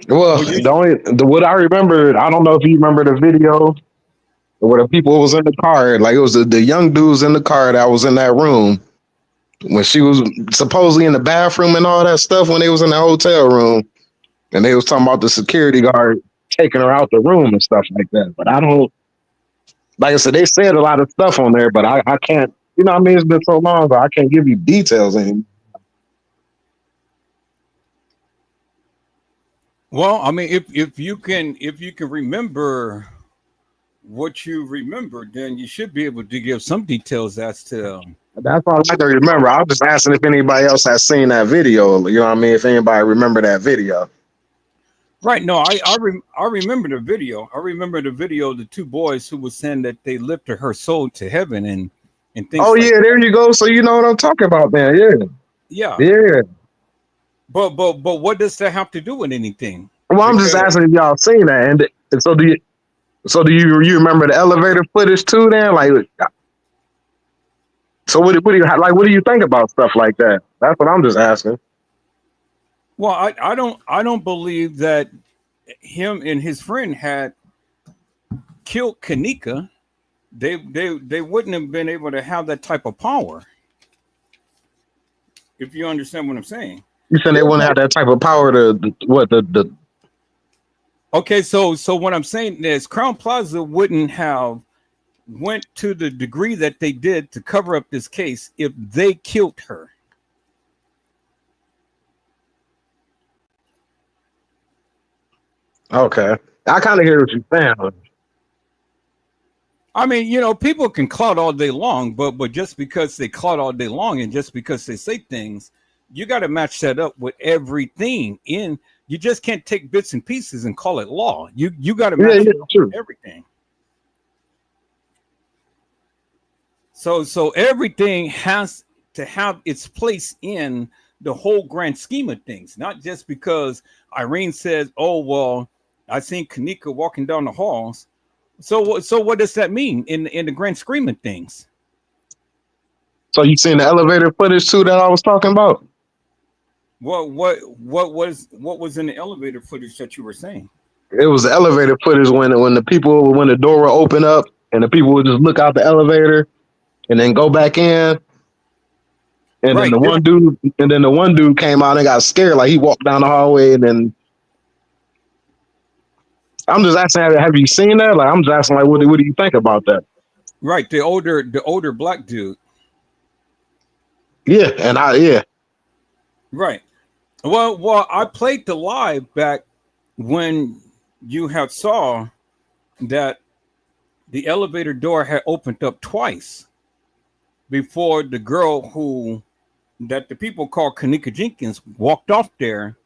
Well, you what I remember, I don't know if you remember the video where the people was in the car, like it was the young dudes in the car that was in that room when she was supposedly in the bathroom and all that stuff when they was in the hotel room, and they was talking about the security guard taking her out the room and stuff like that. But I don't, like I said, they said a lot of stuff on there, but I can't, you know what I mean? It's been so long, but I can't give you details anymore. well, I mean, if you can remember what you remember, then you should be able to give some details as to. That's all I can remember. I was just asking if anybody else has seen that video. You know what I mean? If anybody remember that video. Right. No, I remember the video. I remember the video of the two boys who was saying that they lifted her soul to heaven and Oh things like yeah, that. there you go. So you know what I'm talking about, man. Yeah, Yeah. yeah. But what does that have to do with anything? Well, I'm just Because asking if y'all seen that, and so do you remember the elevator footage too? Then, like, so what do you like? What do you think about stuff like that? That's what I'm just asking. well, I don't believe that him and his friend had killed Kanika. They wouldn't have been able to have that type of power. If you understand what I'm saying. You saying they There's wouldn't no have that type of power to what the Okay, so what I'm saying is Crown Plaza wouldn't have went to the degree that they did to cover up this case if they killed her. Okay, I kind of hear what you're saying. I mean, you know, people can clout all day long, but just because they clout all day long and just because they say things, you got to match that up with everything in. You just can't take bits and pieces and call it law. You got to Yeah, match yeah, it up with true. everything. So everything has to have its place in the whole grand scheme of things, not just because Irene says, "Oh well, I seen Kanika walking down the halls." So what does that mean in the grand scheme of things? So you seen the elevator footage too that I was talking about? What was in the elevator footage that you were saying? It was the elevator footage when the people when the door would open up and the people would just look out the elevator and then go back in. Right. And then the one dude came out and got scared, like he walked down the hallway, and then I'm just asking, have you seen that? Like I'm just asking, like, what do you think about that? Right. The older black dude. Yeah, and yeah, Right. Well, I played the live back when you had saw that the elevator door had opened up twice before the girl who that the people call Kanika Jenkins walked off there.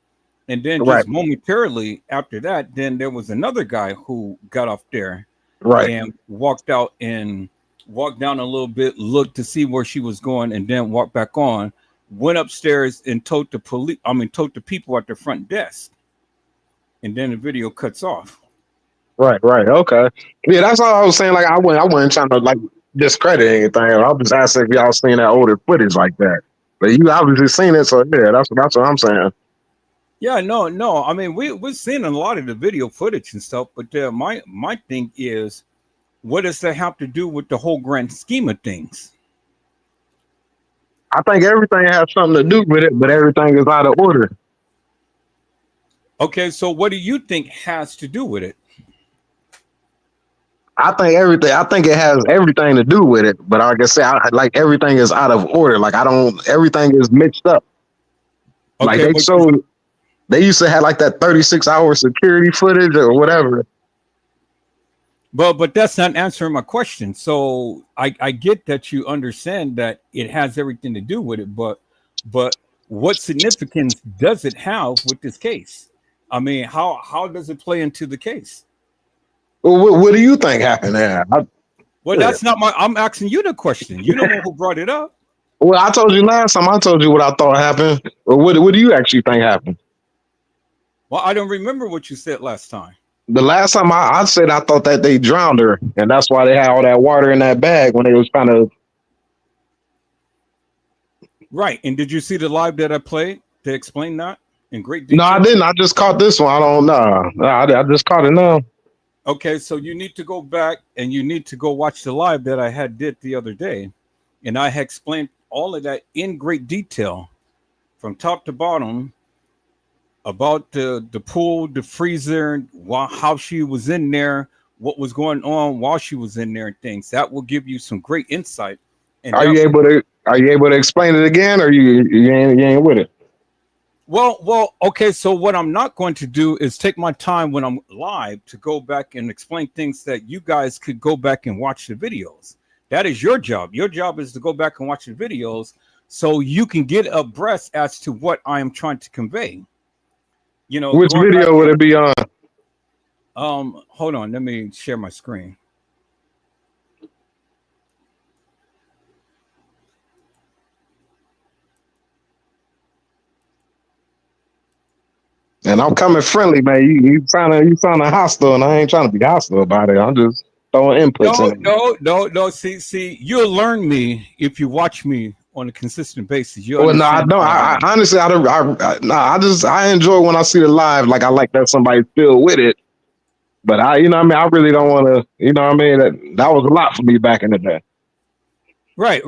And then Right, just momentarily after that, then there was another guy who got off there right, and walked out and walked down a little bit, looked to see where she was going, and then walked back on, went upstairs and told the police, told the people at the front desk. And then the video cuts off. right. Okay. Yeah, that's all I was saying. Like I wasn't trying to like discredit anything. I was just asking if y'all seen that older footage like that. But you obviously seen it, so yeah, that's what I'm saying. Yeah, no. I mean, we've seen a lot of the video footage and stuff, but my thing is, what does that have to do with the whole grand scheme of things? I think everything has something to do with it, but everything is out of order. Okay, so what do you think has to do with it? I think everything. I think it has everything to do with it, but like I said, like everything is out of order. Like I don't. Everything is mixed up. Like Okay, they but showed. They used to have like that 36-hour security footage or whatever. but that's not answering my question. So I get that you understand that it has everything to do with it, but what significance does it have with this case? I mean, how does it play into the case? Well, what do you think happened there? Well, Yeah. that's not my. I'm asking you the question. You the one who brought it up. Well, I told you last time. I told you what I thought happened. Or what do you actually think happened? Well, I don't remember what you said last time. The last time I said I thought that they drowned her, and that's why they had all that water in that bag when they was trying to. Right. And did you see the live that I played to explain that in great No, I detail? didn't. I just caught this one. I don't know. No, I just caught it now. Okay, so you need to go back and you need to go watch the live that I had did the other day. And I had explained all of that in great detail from top to bottom about the pool, the freezer, how she was in there, what was going on while she was in there and things. That will give you some great insight. And Are that you will able to? Are you able to explain it again, or you ain't with it? okay. So what I'm not going to do is take my time when I'm live to go back and explain things that you guys could go back and watch the videos. That is your job. Your job is to go back and watch the videos so you can get abreast as to what I am trying to convey. You know, Which going back video would it be on? hold on, let me share my screen. And I'm coming friendly, man. You sound hostile, and I ain't trying to be hostile about it. I'm just throwing inputs in it. No. See, you'll learn me if you watch me on a consistent basis. You Well, no, I understand don't. who I I am. honestly, I don't. Nah, I enjoy when I see it live. Like I like that somebody's still with it. But what I mean, I really don't want to. You know what I mean? That was a lot for me back in the day. Right.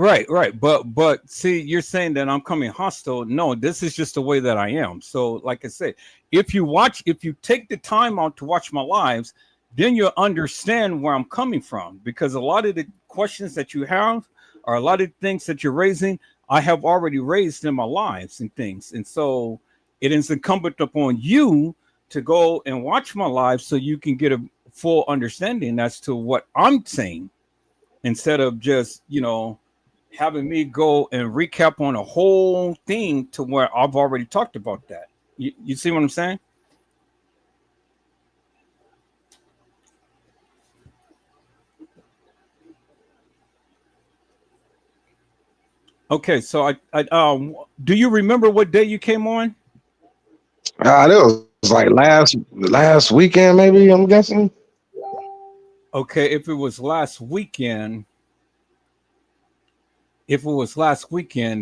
But see, you're saying that I'm coming hostile. No, this is just the way that I am. So, like I said, if you take the time out to watch my lives, then you'll understand where I'm coming from. Because a lot of the questions that you have, or a lot of things that you're raising, I have already raised in my lives and things. And so it is incumbent upon you to go and watch my lives so you can get a full understanding as to what I'm saying instead of just having me go and recap on a whole thing to where I've already talked about that. You see what I'm saying? Okay, so I do you remember what day you came on? It was like last weekend, maybe. I'm guessing. Okay, if it was last weekend,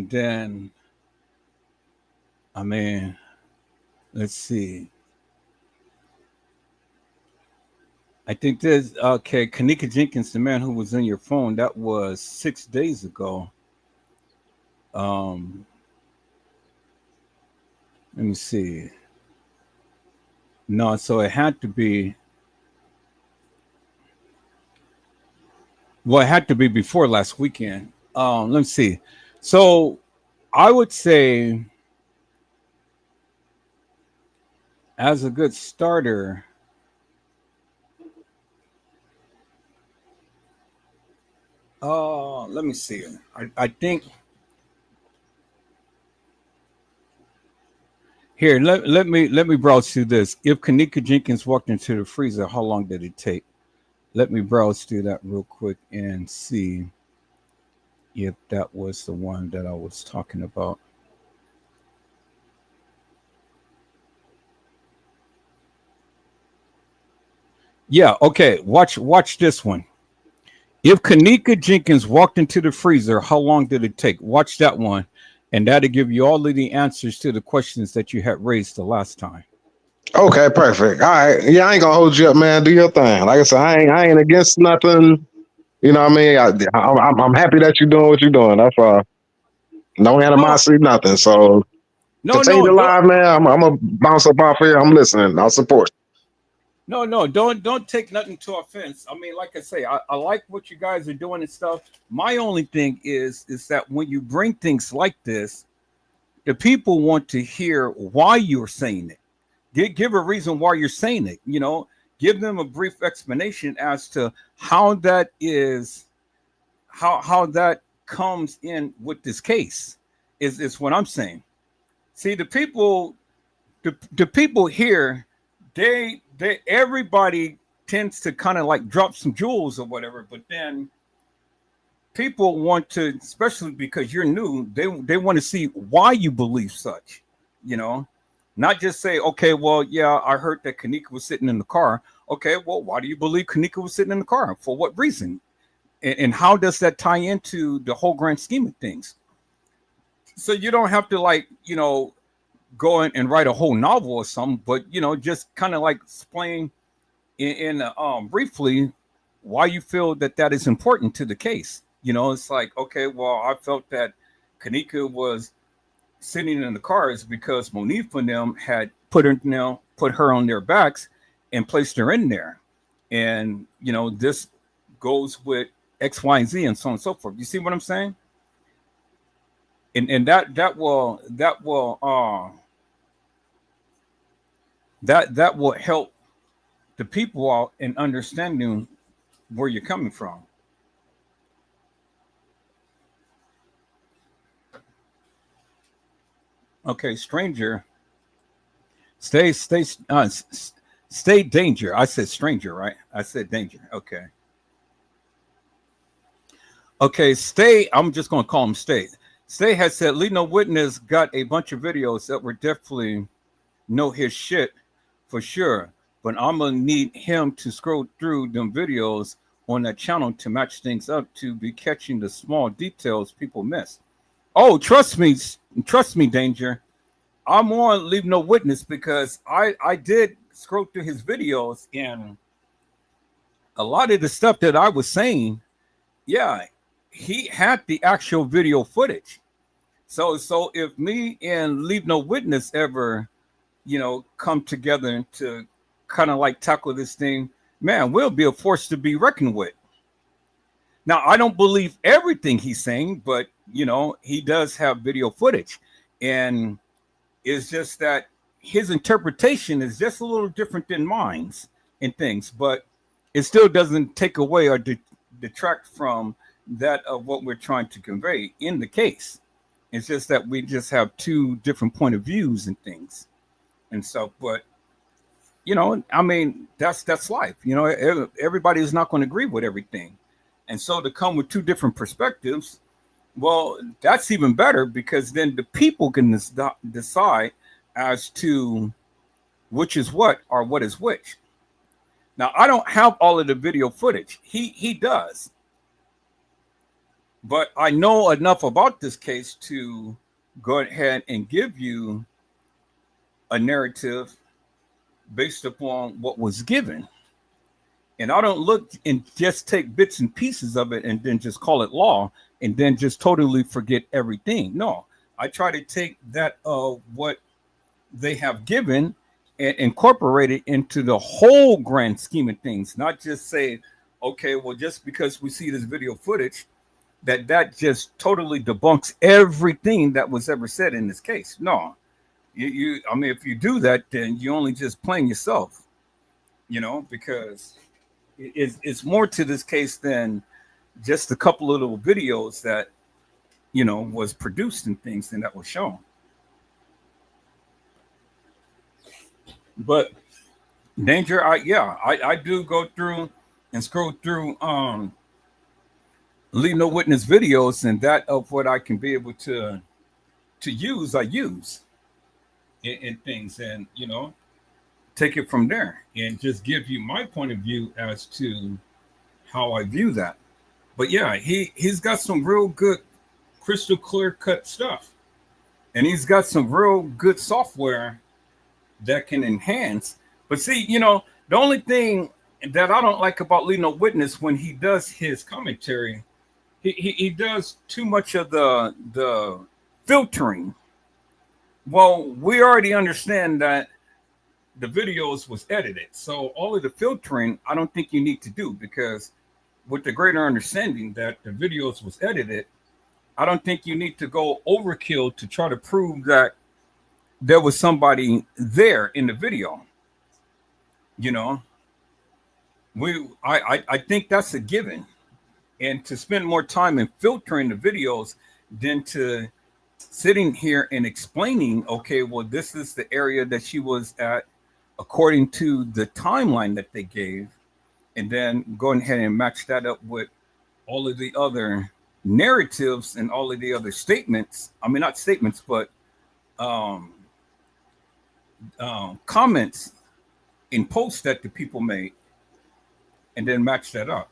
then I mean, let's see. I think there's okay. Kanika Jenkins, the man who was in your phone, that was 6 days ago. Um, let me see. No, so it had to be. Well, it had to be before last weekend. Let me see. So I would say, as a good starter, Let me see. I think here. Let me browse through this. If Kanika Jenkins walked into the freezer, how long did it take? Let me browse through that real quick and see if that was the one that I was talking about. Yeah, okay. Watch this one. If Kanika Jenkins walked into the freezer, how long did it take? Watch that one, and that'll give you all of the answers to the questions that you had raised the last time. Okay, perfect. All right. Yeah, I ain't gonna hold you up, man. Do your thing. Like I said, I ain't against nothing. You know what I mean? I'm happy that you're doing what you're doing. That's all. No No, animosity, nothing. So continue no, to live, man. I'm gonna bounce up off here. I'm listening. I'll support. no. Don't take nothing to offense. I mean, like I say, I like what you guys are doing and stuff. My only thing is that when you bring things like this, the people want to hear why you're saying it. Give a reason why you're saying it. Give them a brief explanation as to how that is, how that comes in with this case. Is what I'm saying. See, the people here, they everybody tends to kind of like drop some jewels or whatever, but then people want to, especially because you're new, they want to see why you believe such, you know, not just say, okay, well, yeah, I heard that Kanika was sitting in the car. Okay, well, why do you believe Kanika was sitting in the car? For what reason? And how does that tie into the whole grand scheme of things? So you don't have to like, go in and write a whole novel or something, but just kind of like explain in briefly why you feel that is important to the case. It's like, okay, well, I felt that Kanika was sitting in the car is because Monique and them had put her on their backs and placed her in there, and this goes with X, Y, and Z, and so on and so forth. You see what I'm saying? And that will help the people out in understanding where you're coming from. Okay, stranger, stay danger. I said stranger, right? I said danger. Okay, stay. I'm just gonna call him stay. Stay has said Lee No Witness got a bunch of videos that were definitely know his shit for sure, but I'm gonna need him to scroll through them videos on that channel to match things up to be catching the small details people miss. Oh, trust me, danger. I'm on Leave No Witness because I did scroll through his videos, and a lot of the stuff that I was saying, yeah, he had the actual video footage. So if me and Leave No Witness ever, come together to kind of like tackle this thing, man, we'll be a force to be reckoned with. Now, I don't believe everything he's saying, but he does have video footage, and it's just that his interpretation is just a little different than mine's and things, but it still doesn't take away or detract from that of what we're trying to convey in the case. It's just that we just have two different point of views and things and stuff. But I mean, that's life. Everybody is not going to agree with everything, and so to come with two different perspectives, well, that's even better because then the people can decide as to which is what or what is which. Now, I don't have all of the video footage. He does. But I know enough about this case to go ahead and give you a narrative based upon what was given. And I don't look and just take bits and pieces of it and then just call it law and then just totally forget everything. No, I try to take that what they have given and incorporate it into the whole grand scheme of things, not just say, okay, well, just because we see this video footage, that just totally debunks everything that was ever said in this case. No, I mean, if you do that, then you're only just playing yourself, because it's more to this case than just a couple of little videos that, you know, was produced and things and that was shown. But Danger, I do go through and scroll through Leave No Witness videos, and that of what I can be able to use, I use in things, and you know, take it from there and just give you my point of view as to how I view that. But yeah, he's got some real good, crystal clear cut stuff, and he's got some real good software that can enhance. But see, you know, the only thing that I don't like about Leave No Witness when he does his commentary, he does too much of the filtering. Well, we already understand that the videos was edited, so all of the filtering I don't think you need to do, because with the greater understanding that the videos was edited, I don't think you need to go overkill to try to prove that there was somebody there in the video. You know, I think that's a given, and to spend more time in filtering the videos than to sitting here and explaining, okay, well, this is the area that she was at according to the timeline that they gave, and then going ahead and match that up with all of the other narratives and all of the other statements. I mean, not statements, but comments in posts that the people made, and then match that up.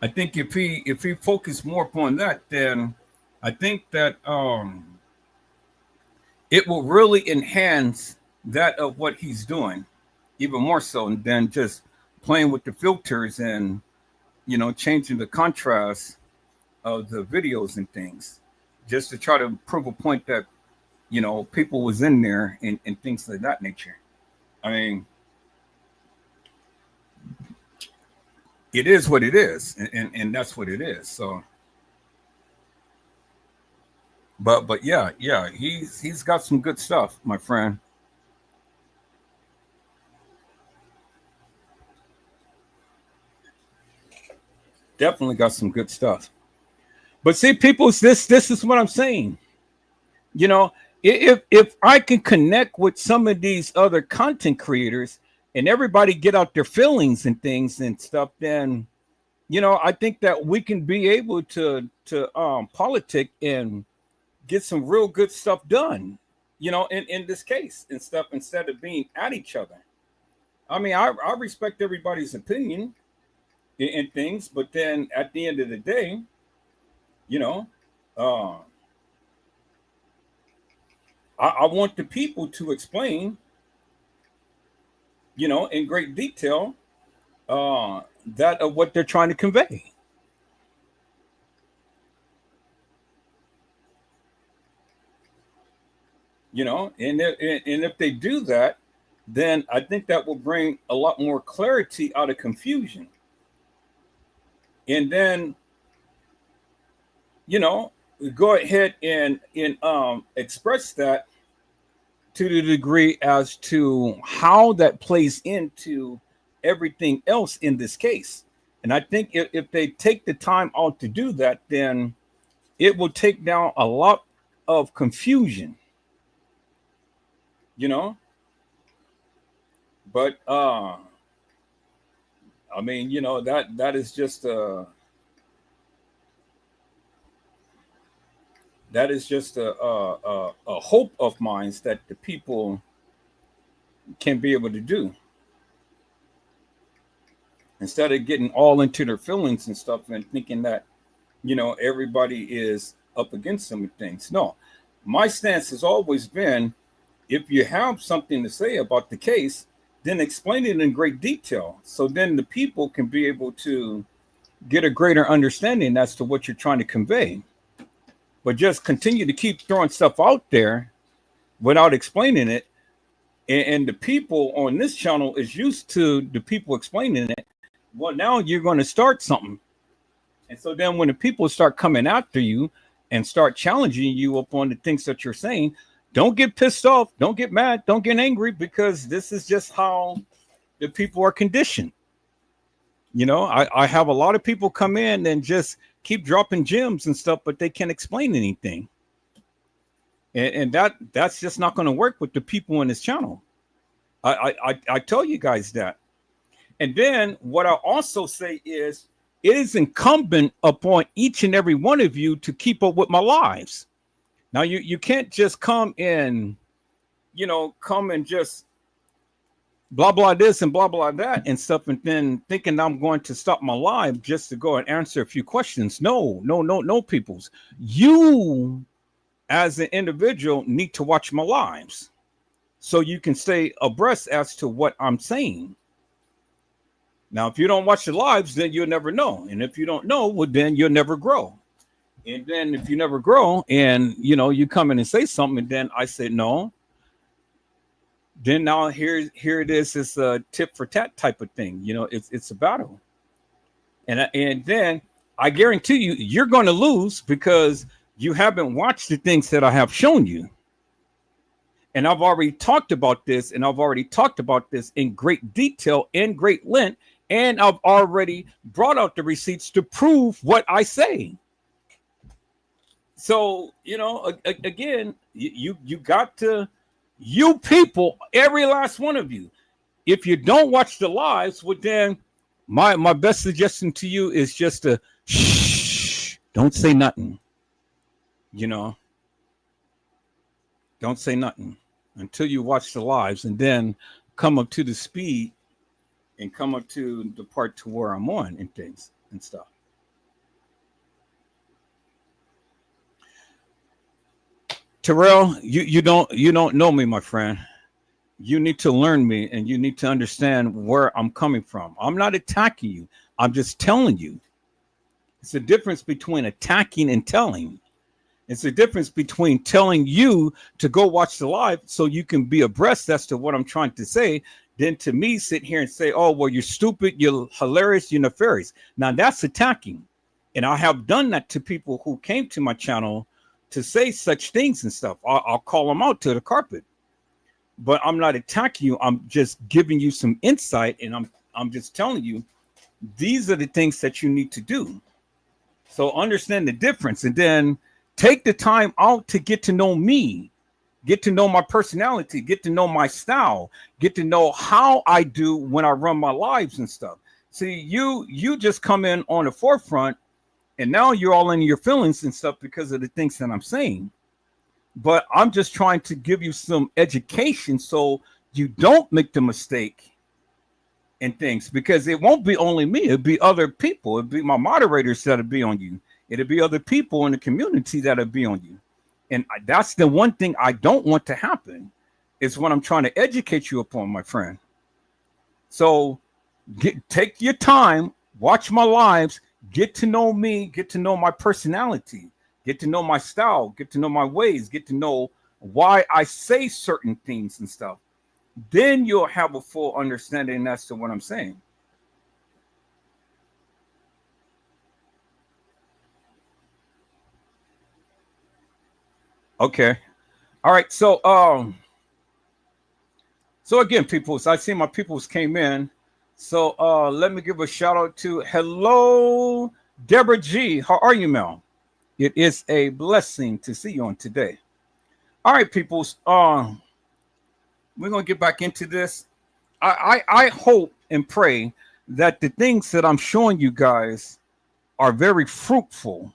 I think if he focused more upon that, then I think that it will really enhance that of what he's doing, even more so than just playing with the filters and, you know, changing the contrast of the videos and things, just to try to prove a point that, you know, people was in there and things of that nature. I mean, it is what it is, and that's what it is. So, but yeah, he's got some good stuff, my friend. Definitely got some good stuff. But see, people, this is what I'm saying. You know, if I can connect with some of these other content creators and everybody get out their feelings and things and stuff, then, you know, I think that we can be able to politic and get some real good stuff done, you know, in this case and stuff, instead of being at each other. I mean, I respect everybody's opinion and things, but then at the end of the day, you know, I want the people to explain, you know, in great detail, that of what they're trying to convey. You know, and if they do that, then I think that will bring a lot more clarity out of confusion. And then, you know, go ahead and express that to the degree as to how that plays into everything else in this case. And I think if they take the time out to do that, then it will take down a lot of confusion, you know. But I mean, you know, that is just a hope of mine that the people can be able to do, instead of getting all into their feelings and stuff and thinking that, you know, everybody is up against some things. No, my stance has always been, if you have something to say about the case, then explain it in great detail, so then the people can be able to get a greater understanding as to what you're trying to convey. But just continue to keep throwing stuff out there without explaining it, and the people on this channel is used to the people explaining it. Well, now you're going to start something, and so then when the people start coming after you and start challenging you upon the things that you're saying, don't get pissed off, don't get mad, don't get angry, because this is just how the people are conditioned. You know, I have a lot of people come in and just keep dropping gems and stuff, but they can't explain anything. And that's just not going to work with the people in this channel. I tell you guys that. And then what I also say is it is incumbent upon each and every one of you to keep up with my lives. Now you can't just come in, you know, come and just blah blah this and blah blah that and stuff, and then thinking I'm going to stop my live just to go and answer a few questions. No, peoples. You as an individual need to watch my lives so you can stay abreast as to what I'm saying. Now, if you don't watch the lives, then you'll never know. And if you don't know, well, then you'll never grow. And then if you never grow and, you know, you come in and say something, and then I say, no, then now here it is. It's a tit for tat type of thing. You know, it's a battle. And then I guarantee you, you're going to lose because you haven't watched the things that I have shown you. And I've already talked about this, and I've already talked about this in great detail, in great length, and I've already brought out the receipts to prove what I say. So, you know, again, you got to, you people, every last one of you, if you don't watch the lives, well, then my best suggestion to you is just to shh, don't say nothing. You know, don't say nothing until you watch the lives, and then come up to the speed and come up to the part to where I'm on and things and stuff. Terrell, you don't know me, my friend. You need to learn me, and you need to understand where I'm coming from. I'm not attacking you. I'm just telling you. It's a difference between attacking and telling. It's a difference between telling you to go watch the live so you can be abreast as to what I'm trying to say, than to me sit here and say, oh, well, you're stupid, you're hilarious, you're nefarious. Now that's attacking. And I have done that to people who came to my channel to say such things and stuff. I'll call them out to the carpet. But I'm not attacking you. I'm just giving you some insight, and I'm just telling you these are the things that you need to do. So understand the difference, and then take the time out to get to know me, get to know my personality, get to know my style, get to know how I do when I run my lives and stuff. See, you just come in on the forefront, and now you're all in your feelings and stuff because of the things that I'm saying. But I'm just trying to give you some education so you don't make the mistake and things, because it won't be only me. It'll be other people. It'll be my moderators that'll be on you. It'll be other people in the community that'll be on you. And that's the one thing I don't want to happen, is what I'm trying to educate you upon, my friend. So take your time, watch my lives, get to know me, get to know my personality, get to know my style, get to know my ways, get to know why I say certain things and stuff. Then you'll have a full understanding as to what I'm saying. Okay. All right. So again, peoples, I see my peoples came in. So let me give a shout out to hello, Deborah G. How are you, Mel? It is a blessing to see you on today. All right, peoples. We're gonna get back into this. I hope and pray that the things that I'm showing you guys are very fruitful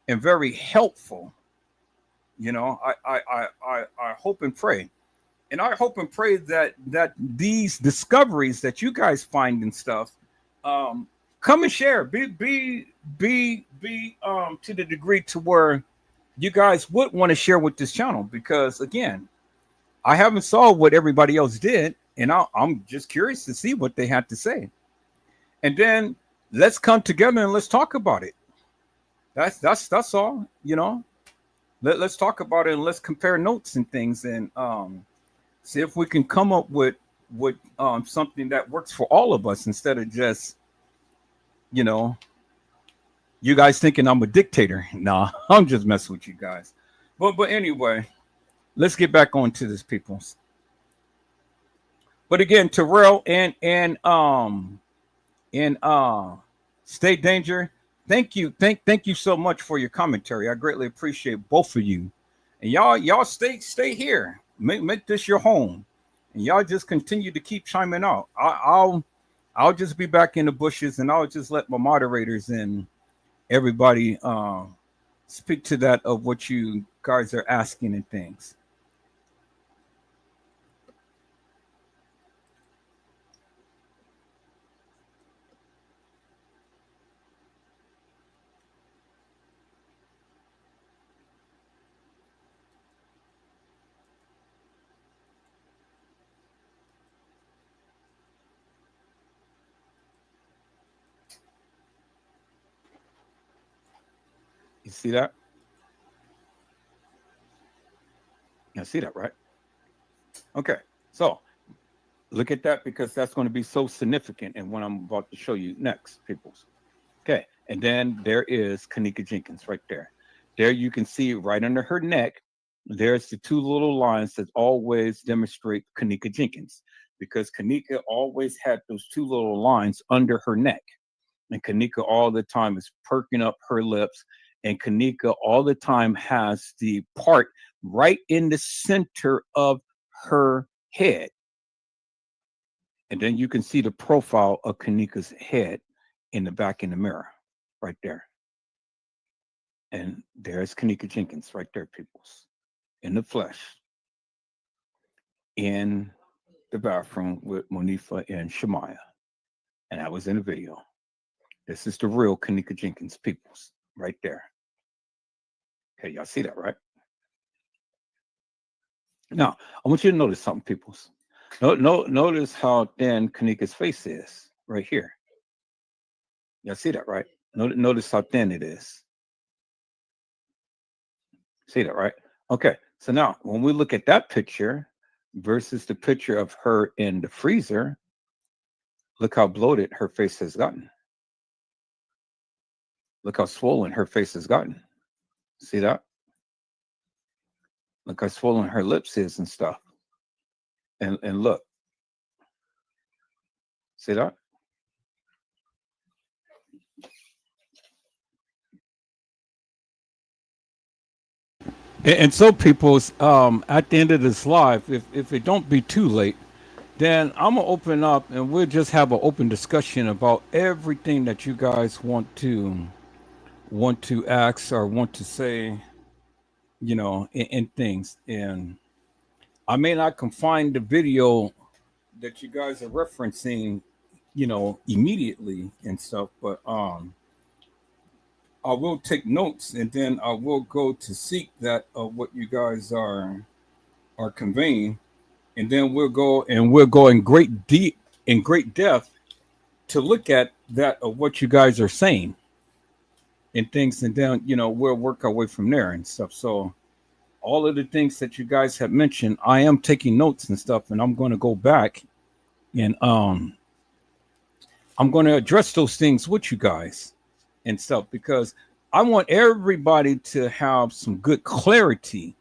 and very helpful. You know, I hope and pray. And I hope and pray that these discoveries that you guys find and stuff, come and share. Be to the degree to where you guys would want to share with this channel, because again, I haven't saw what everybody else did, and I'm just curious to see what they had to say. And then let's come together and let's talk about it. That's all, you know. Let's talk about it, and let's compare notes and things, and see if we can come up with something that works for all of us, instead of just, you know, you guys thinking I'm a dictator. Nah, I'm just messing with you guys. But anyway, let's get back on to this, peoples. But again, Terrell and And State Danger, thank you. Thank you so much for your commentary. I greatly appreciate both of you. And y'all stay here. Make this your home. And y'all just continue to keep chiming out. I'll just be back in the bushes and I'll just let my moderators and everybody speak to that of what you guys are asking and things. You see that? You see that, right? Okay, so look at that because that's going to be so significant in what I'm about to show you next, peoples. Okay, and then there is Kanika Jenkins right there. There you can see right under her neck, there's the two little lines that always demonstrate Kanika Jenkins because Kanika always had those two little lines under her neck. And Kanika all the time is perking up her lips. And Kanika all the time has the part right in the center of her head. And then you can see the profile of Kanika's head in the back in the mirror right there. And there's Kanika Jenkins right there, peoples, in the flesh, in the bathroom with Monifa and Shemaya. And that was in the video. This is the real Kanika Jenkins, peoples, right there. Okay, y'all see that, right? Now, I want you to notice something, peoples. Notice how thin Kanika's face is right here. Y'all see that, right? Notice how thin it is. See that, right? Okay, so now when we look at that picture versus the picture of her in the freezer, look how bloated her face has gotten. Look how swollen her face has gotten. See that? Look how swollen her lips is and stuff. And look. See that? And so people's at the end of this live, if it don't be too late, then I'm gonna open up and we'll just have an open discussion about everything that you guys want to ask or want to say, you know, in things. And I may not confine the video that you guys are referencing, you know, immediately and stuff, but I will take notes and then I will go to seek that of what you guys are conveying, and then we'll go in great depth to look at that of what you guys are saying and things, and then you know we'll work our way from there and stuff. So all of the things that you guys have mentioned, I am taking notes and stuff, and I'm going to go back and I'm going to address those things with you guys and stuff because I want everybody to have some good clarity.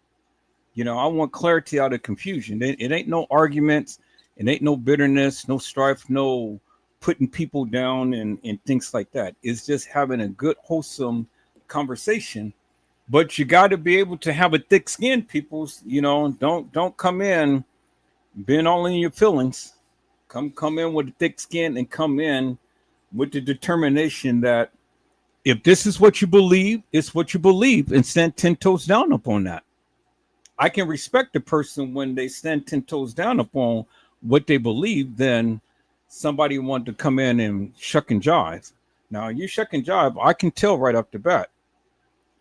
You know, I want clarity out of confusion. It ain't no arguments. It ain't no bitterness, no strife, no putting people down and things like that. It's just having a good, wholesome conversation. But you got to be able to have a thick skin, peoples. You know, don't come in being all in your feelings. Come in with a thick skin and come in with the determination that if this is what you believe, it's what you believe, and stand 10 toes down upon that. I can respect the person when they stand 10 toes down upon what they believe, then somebody want to come in and shuck and jive. Now, you shuck and jive, I can tell right off the bat.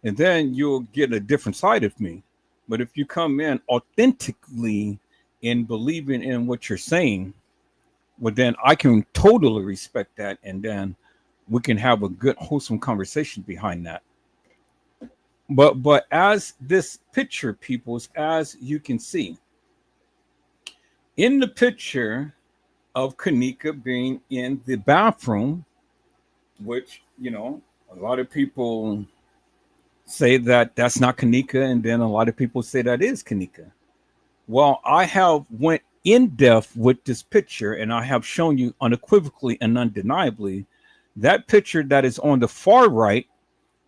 And then you'll get a different side of me. But if you come in authentically in believing in what you're saying, well, then I can totally respect that. And then we can have a good, wholesome conversation behind that. But as this picture, peoples, as you can see, in the picture of Kanika being in the bathroom, which, you know, a lot of people say that that's not Kanika, and then a lot of people say that is Kanika. Well, I have went in depth with this picture, and I have shown you unequivocally and undeniably that picture that is on the far right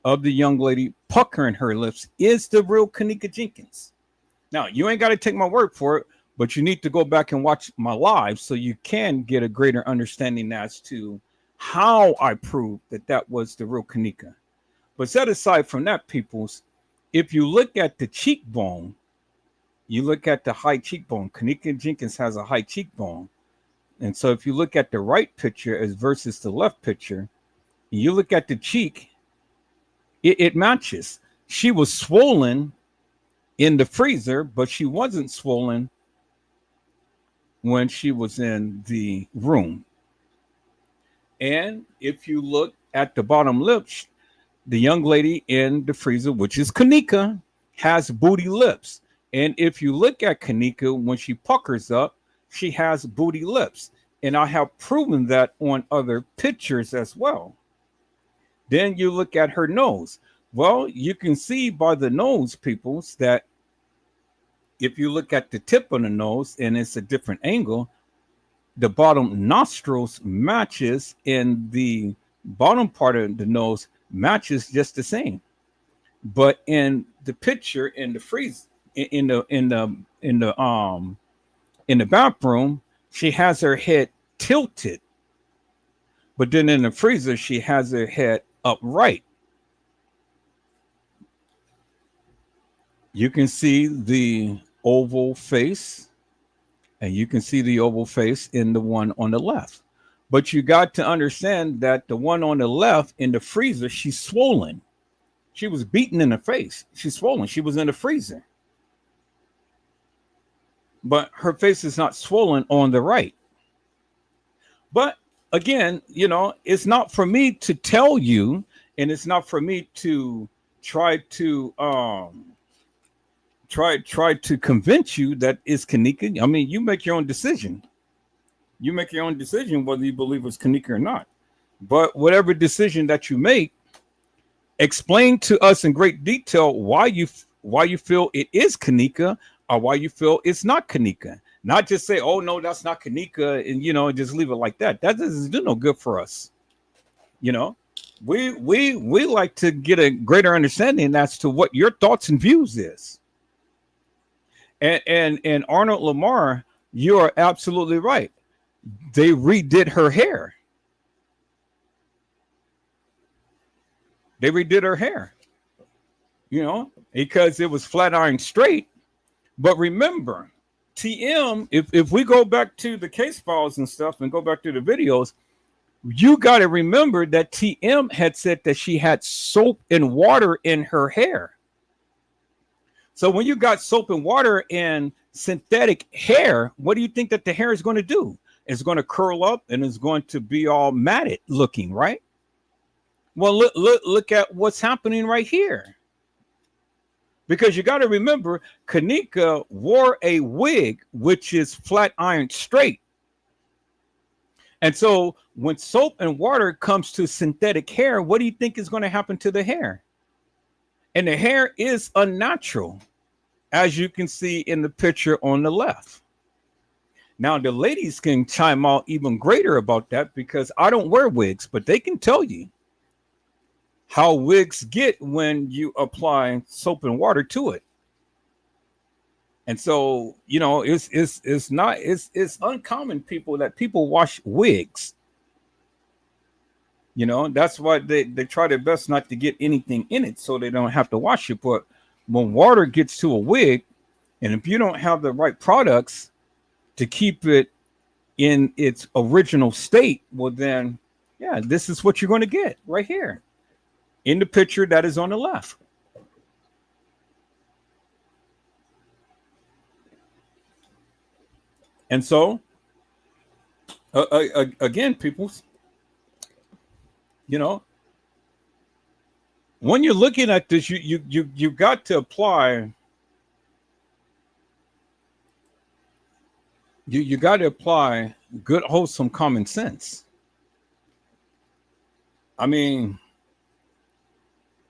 of the young lady puckering her lips is the real Kanika Jenkins. Now, you ain't got to take my word for it, but you need to go back and watch my live so you can get a greater understanding as to how I proved that that was the real Kanika. But set aside from that, peoples, if you look at the cheekbone, you look at the high cheekbone. Kanika Jenkins has a high cheekbone. And so if you look at the right picture as versus the left picture, you look at the cheek, it matches. She was swollen in the freezer, but she wasn't swollen when she was in the room. And if you look at the bottom lips, the young lady in the freezer, which is Kanika, has booty lips. And if you look at Kanika, when she puckers up, she has booty lips. And I have proven that on other pictures as well. Then you look at her nose. Well, you can see by the nose, peoples, that if you look at the tip of the nose and it's a different angle, the bottom nostrils matches and the bottom part of the nose matches just the same. But in the picture in the freeze in the bathroom, she has her head tilted. But then in the freezer, she has her head upright. You can see the oval face, and you can see the oval face in the one on the left. But you got to understand that the one on the left in the freezer, she's swollen. She was beaten in the face. She's swollen. She was in the freezer. But her face is not swollen on the right. But again, you know, it's not for me to tell you, and it's not for me to try to convince you that it's Kanika. I mean, you make your own decision. You make your own decision whether you believe it's Kanika or not. But whatever decision that you make, explain to us in great detail why you feel it is Kanika or why you feel it's not Kanika. Not just say, "Oh no, that's not Kanika," and you know, just leave it like that. That doesn't do no good for us. You know, we like to get a greater understanding as to what your thoughts and views is. And Arnold Lamar, you are absolutely right. They redid her hair. They redid her hair, you know, because it was flat iron straight. But remember, TM, if we go back to the case files and stuff and go back to the videos, you got to remember that TM had said that she had soap and water in her hair. So when you got soap and water in synthetic hair, what do you think that the hair is going to do? It's going to curl up and it's going to be all matted looking, right? Well, look at what's happening right here. Because you got to remember, Kanika wore a wig, which is flat iron straight. And so when soap and water comes to synthetic hair, what do you think is going to happen to the hair? And the hair is unnatural, as you can see in the picture on the left. Now, the ladies can chime out even greater about that because I don't wear wigs, but they can tell you how wigs get when you apply soap and water to it. And so, you know, it's uncommon people wash wigs. You know, that's why they try their best not to get anything in it so they don't have to wash it. But when water gets to a wig, and if you don't have the right products to keep it in its original state, well then, yeah, this is what you're going to get right here in the picture that is on the left. And so, again, people, you know, when you're looking at this, you got to apply. You got to apply good, wholesome common sense. I mean,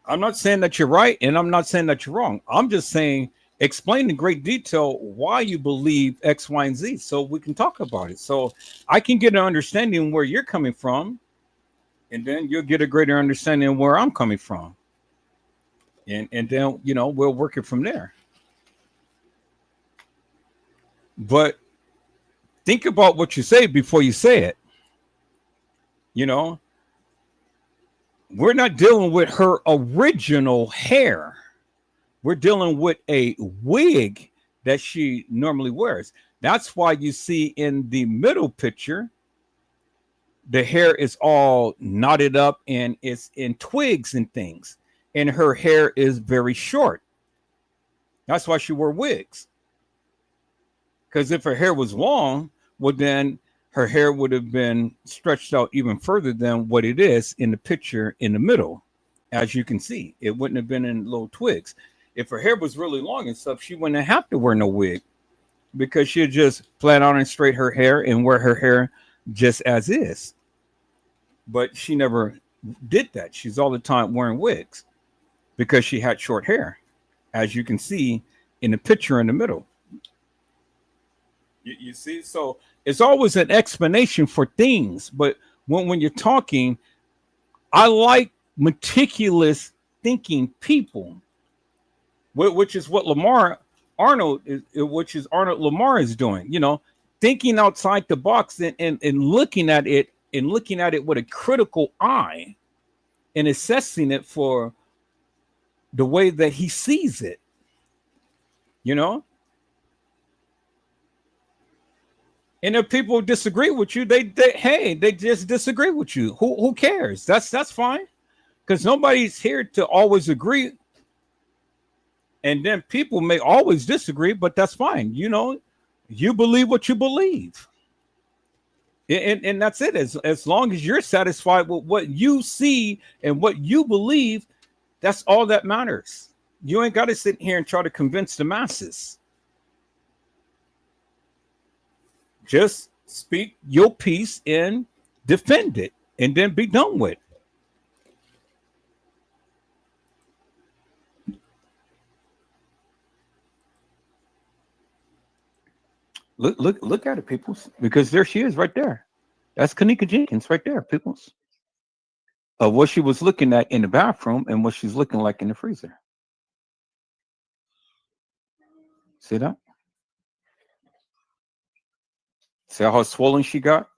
I'm not saying that you're right, and I'm not saying that you're wrong. I'm just saying explain in great detail why you believe X, Y, and Z, so we can talk about it. So I can get an understanding where you're coming from, and then you'll get a greater understanding where I'm coming from. And then, you know, we'll work it from there. But think about what you say before you say it. You know, we're not dealing with her original hair. We're dealing with a wig that she normally wears. That's why you see in the middle picture, the hair is all knotted up and it's in twigs and things. And her hair is very short. That's why she wore wigs. Because if her hair was long, well, then her hair would have been stretched out even further than what it is in the picture in the middle. As you can see, it wouldn't have been in little twigs. If her hair was really long and stuff, she wouldn't have to wear no wig, because she'd just flat out and straight her hair and wear her hair just as is. But she never did that. She's all the time wearing wigs because she had short hair, as you can see in the picture in the middle. You see, so it's always an explanation for things. But when you're talking, I like meticulous thinking people, which is what Arnold Lamar is doing. You know, thinking outside the box and looking at it with a critical eye and assessing it for the way that he sees it. You know. And if people disagree with you, they just disagree with you. Who cares? That's fine, because nobody's here to always agree. And then people may always disagree, but that's fine. You know, you believe what you believe, and that's it. As long as you're satisfied with what you see and what you believe, that's all that matters. You ain't got to sit here and try to convince the masses. Just speak your piece and defend it, and then be done with it. Look at it, peoples, because there she is right there. That's Kanika Jenkins right there, peoples. Of what she was looking at in the bathroom and what she's looking like in the freezer. See that? See how swollen she got?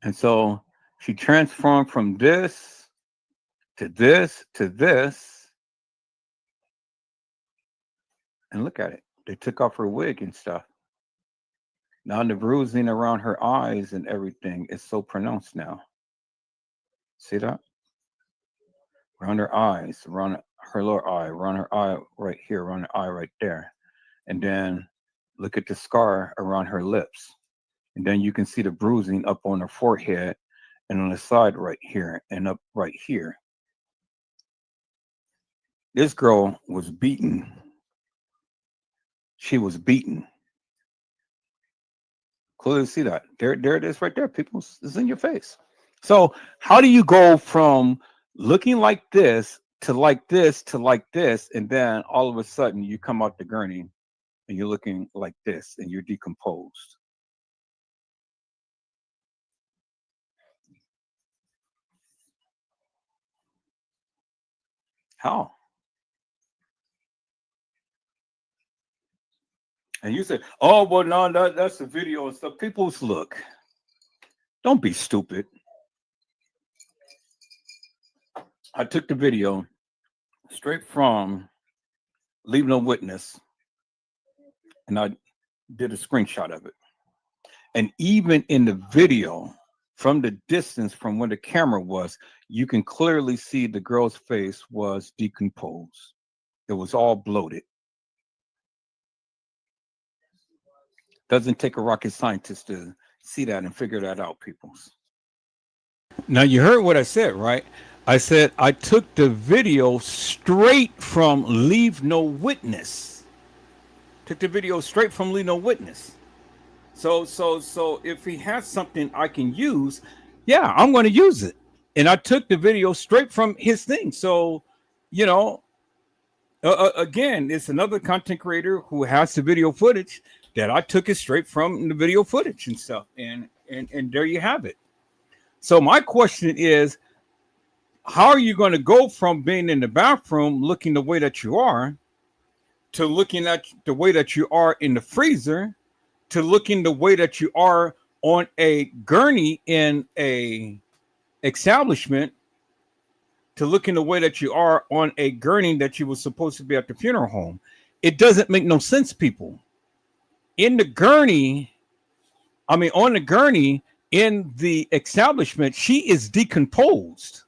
And so she transformed from this to this to this. And look at it. They took off her wig and stuff. Now the bruising around her eyes and everything is so pronounced now. See that? Around her eyes, around her lower eye, around her eye right here, around her eye right there. And then look at the scar around her lips. And then you can see the bruising up on her forehead and on the side right here and up right here. This girl was beaten. She was beaten. Clearly see that. There it is right there, people. It's in your face. So how do you go from looking like this to like this to like this, and then all of a sudden you come out the gurney and you're looking like this and you're decomposed? How? And you say, oh, well, no, that's the video and stuff. People's look. Don't be stupid. I took the video straight from Leave No Witness, and I did a screenshot of it. And even in the video, from the distance from where the camera was, you can clearly see the girl's face was decomposed. It was all bloated. Doesn't take a rocket scientist to see that and figure that out, peoples. Now you heard what I said, right? I said I took the video straight from Leave No Witness. Took the video straight from Leave No Witness. So if he has something I can use, yeah, I'm going to use it. And I took the video straight from his thing. So, you know, again, it's another content creator who has the video footage that I took it straight from the video footage and stuff. And there you have it. So my question is, how are you going to go from being in the bathroom looking the way that you are to looking at the way that you are in the freezer to looking the way that you are on a gurney in a establishment to looking the way that you are on a gurney that you were supposed to be at the funeral home? It doesn't make no sense, people. On the gurney in the establishment, she is decomposed.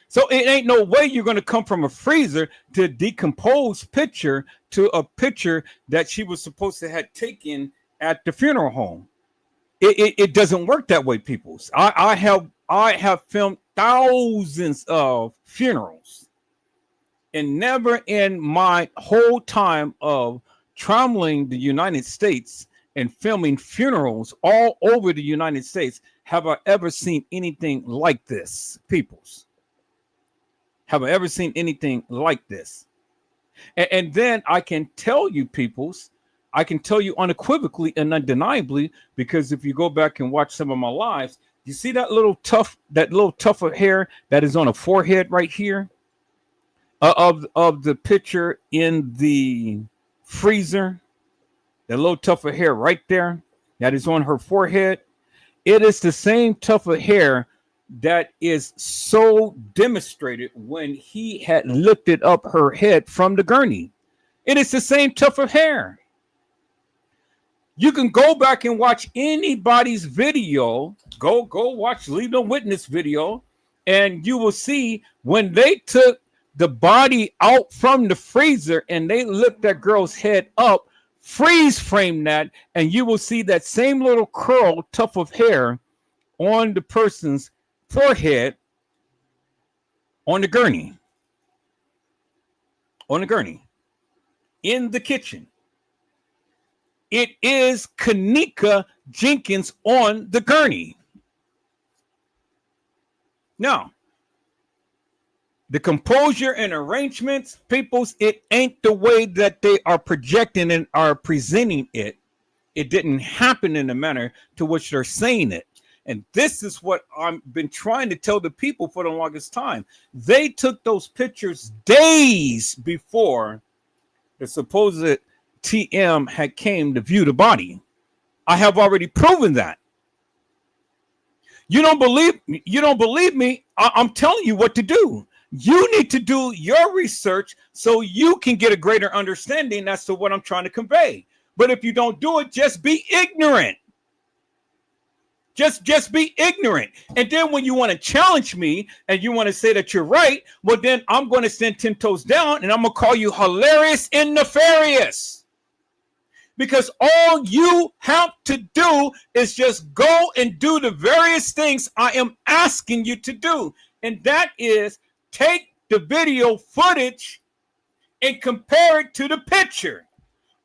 So it ain't no way you're going to come from a freezer to a decomposed picture to a picture that she was supposed to have taken at the funeral home. It doesn't work that way, people. I have filmed thousands of funerals, and never in my whole time of traveling the United States and filming funerals all over the United States have I ever seen anything like this, peoples. Have I ever seen anything like this? And then I can tell you, peoples, I can tell you unequivocally and undeniably, because if you go back and watch some of my lives, you see that little tuft of hair that is on a forehead right here of the picture in the freezer, that little tuft of hair right there that is on her forehead. It is the same tuft of hair that is so demonstrated when he had lifted up her head from the gurney. It is the same tuft of hair. You can go back and watch anybody's video. Go watch Leave No Witness video, and you will see when they took the body out from the freezer and they lift that girl's head up, freeze frame that, and you will see that same little curl tuft of hair on the person's forehead on the gurney in the kitchen. It is Kanika Jenkins on the gurney. Now, the composure and arrangements, peoples, it ain't the way that they are projecting and are presenting it. It didn't happen in the manner to which they're saying it. And this is what I've been trying to tell the people for the longest time. They took those pictures days before the supposed TM had came to view the body. I have already proven that. You don't believe me? I'm telling you what to do. You need to do your research so you can get a greater understanding as to what I'm trying to convey. But if you don't do it, just be ignorant. Just be ignorant. And then when you want to challenge me and you want to say that you're right, well, then I'm going to stand 10 toes down and I'm going to call you hilarious and nefarious. Because all you have to do is just go and do the various things I am asking you to do. And that is take the video footage and compare it to the picture.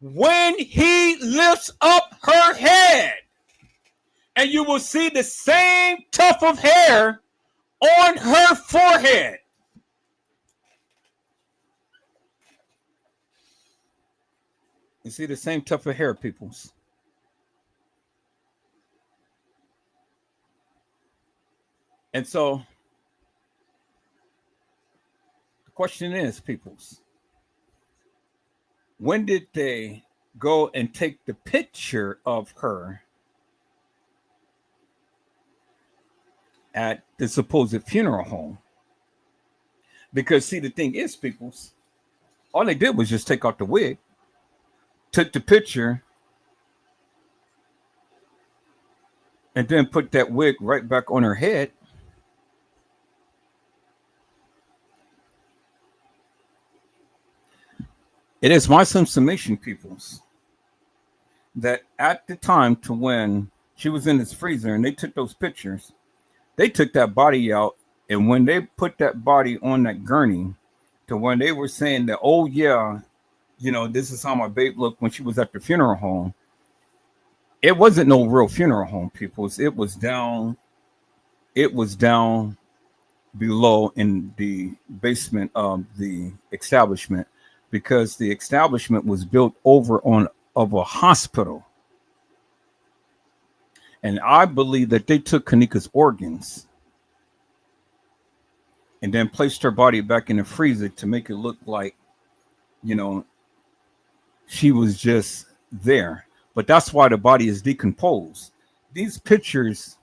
When he lifts up her head, and you will see the same tuft of hair on her forehead. You see the same tuft of hair, peoples. And so the question is, peoples, when did they go and take the picture of her at the supposed funeral home? Because see, the thing is, peoples, all they did was just take out the wig, took the picture, and then put that wig right back on her head. It is my summation, peoples, that at the time to when she was in this freezer and they took those pictures, they took that body out, and when they put that body on that gurney, to when they were saying that, oh yeah, this is how my babe looked when she was at the funeral home. It wasn't no real funeral home, people. It was down below in the basement of the establishment, because the establishment was built over on of a hospital. And I believe that they took Kanika's organs and then placed her body back in the freezer to make it look like, she was just there. But that's why the body is decomposed. These pictures,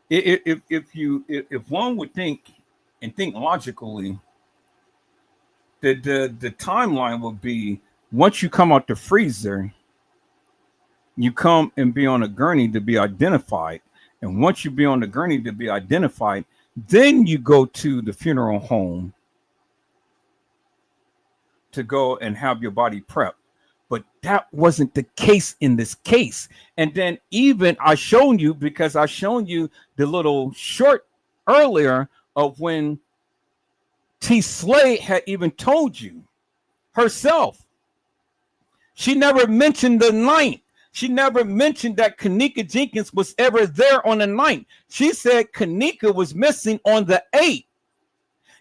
if one would think logically, the timeline would be, once you come out the freezer, you come and be on a gurney to be identified. And once you be on the gurney to be identified, then you go to the funeral home to go and have your body prepped. But that wasn't the case in this case. And then even I shown you the little short earlier of when T. Slay had even told you herself. She never mentioned the 9th. She never mentioned that Kanika Jenkins was ever there on the 9th. She said Kanika was missing on the 8th.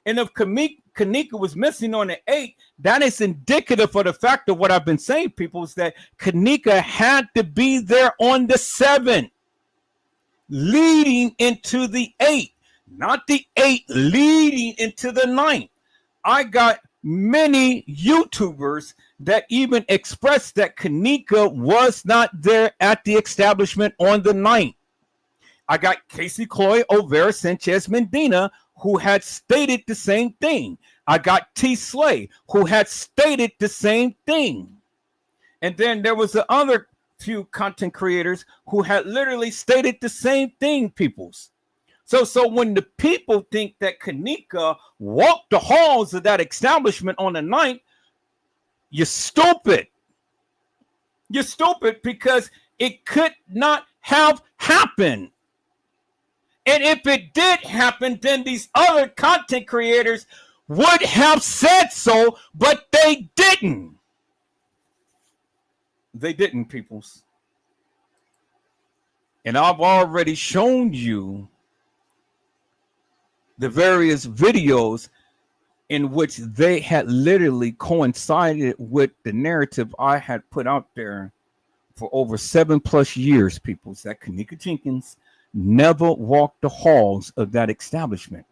And if Kanika was missing on the 8th, that is indicative of the fact of what I've been saying, people, is that Kanika had to be there on the 7th, leading into the 8th, not the 8th leading into the 9th. I got many YouTubers that even expressed that Kanika was not there at the establishment on the 9th. I got Casey Chloe Olvera Sanchez Medina, who had stated the same thing. I got T. Slay, who had stated the same thing. And then there was the other few content creators who had literally stated the same thing, peoples. So when the people think that Kanika walked the halls of that establishment on the 9th, you're stupid. You're stupid, because it could not have happened. And if it did happen, then these other content creators would have said so, but they didn't. They didn't, peoples. And I've already shown you the various videos in which they had literally coincided with the narrative I had put out there for over 7+ years, people, that Kanika Jenkins never walked the halls of that establishment.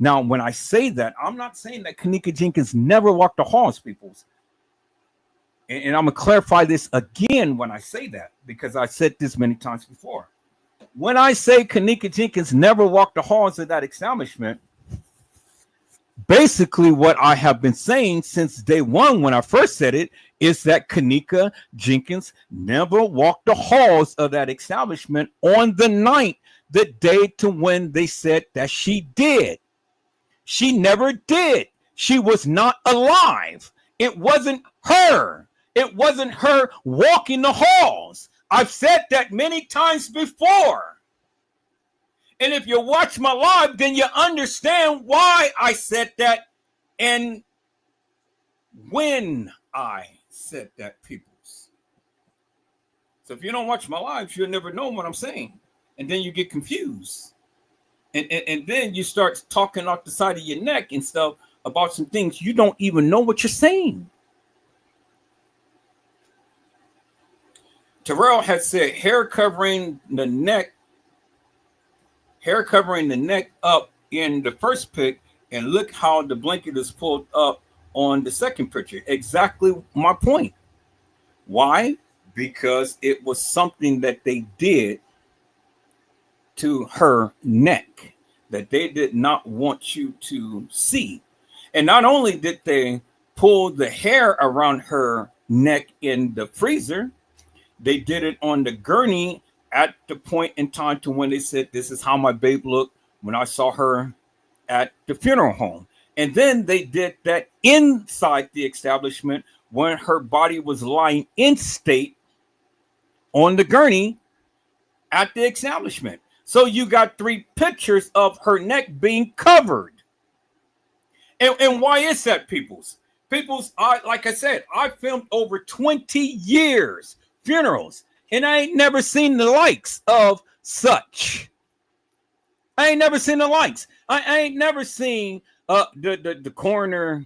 Now, when I say that, I'm not saying that Kanika Jenkins never walked the halls, people. And I'm going to clarify this again when I say that, because I said this many times before. When I say Kanika Jenkins never walked the halls of that establishment, basically what I have been saying since day one when I first said it is that Kanika Jenkins never walked the halls of that establishment on the 9th, the day to when they said that she did. She never did. She was not alive. It wasn't her. It wasn't her walking the halls. I've said that many times before. And if you watch my live, then you understand why I said that and when I said that, peoples. So if you don't watch my lives, you'll never know what I'm saying. And then you get confused. And then you start talking off the side of your neck and stuff about some things you don't even know what you're saying. Terrell had said hair covering the neck up in the first pic, and look how the blanket is pulled up on the second picture. Exactly my point. Why? Because it was something that they did to her neck that they did not want you to see. And not only did they pull the hair around her neck in the freezer, they did it on the gurney at the point in time to when they said, this is how my babe looked when I saw her at the funeral home. And then they did that inside the establishment when her body was lying in state on the gurney at the establishment. So you got 3 pictures of her neck being covered. And why is that, peoples? People's, like I said, I filmed over 20 years funerals, and I ain't never seen the likes of such. I ain't never seen the likes. I ain't never seen the coroner,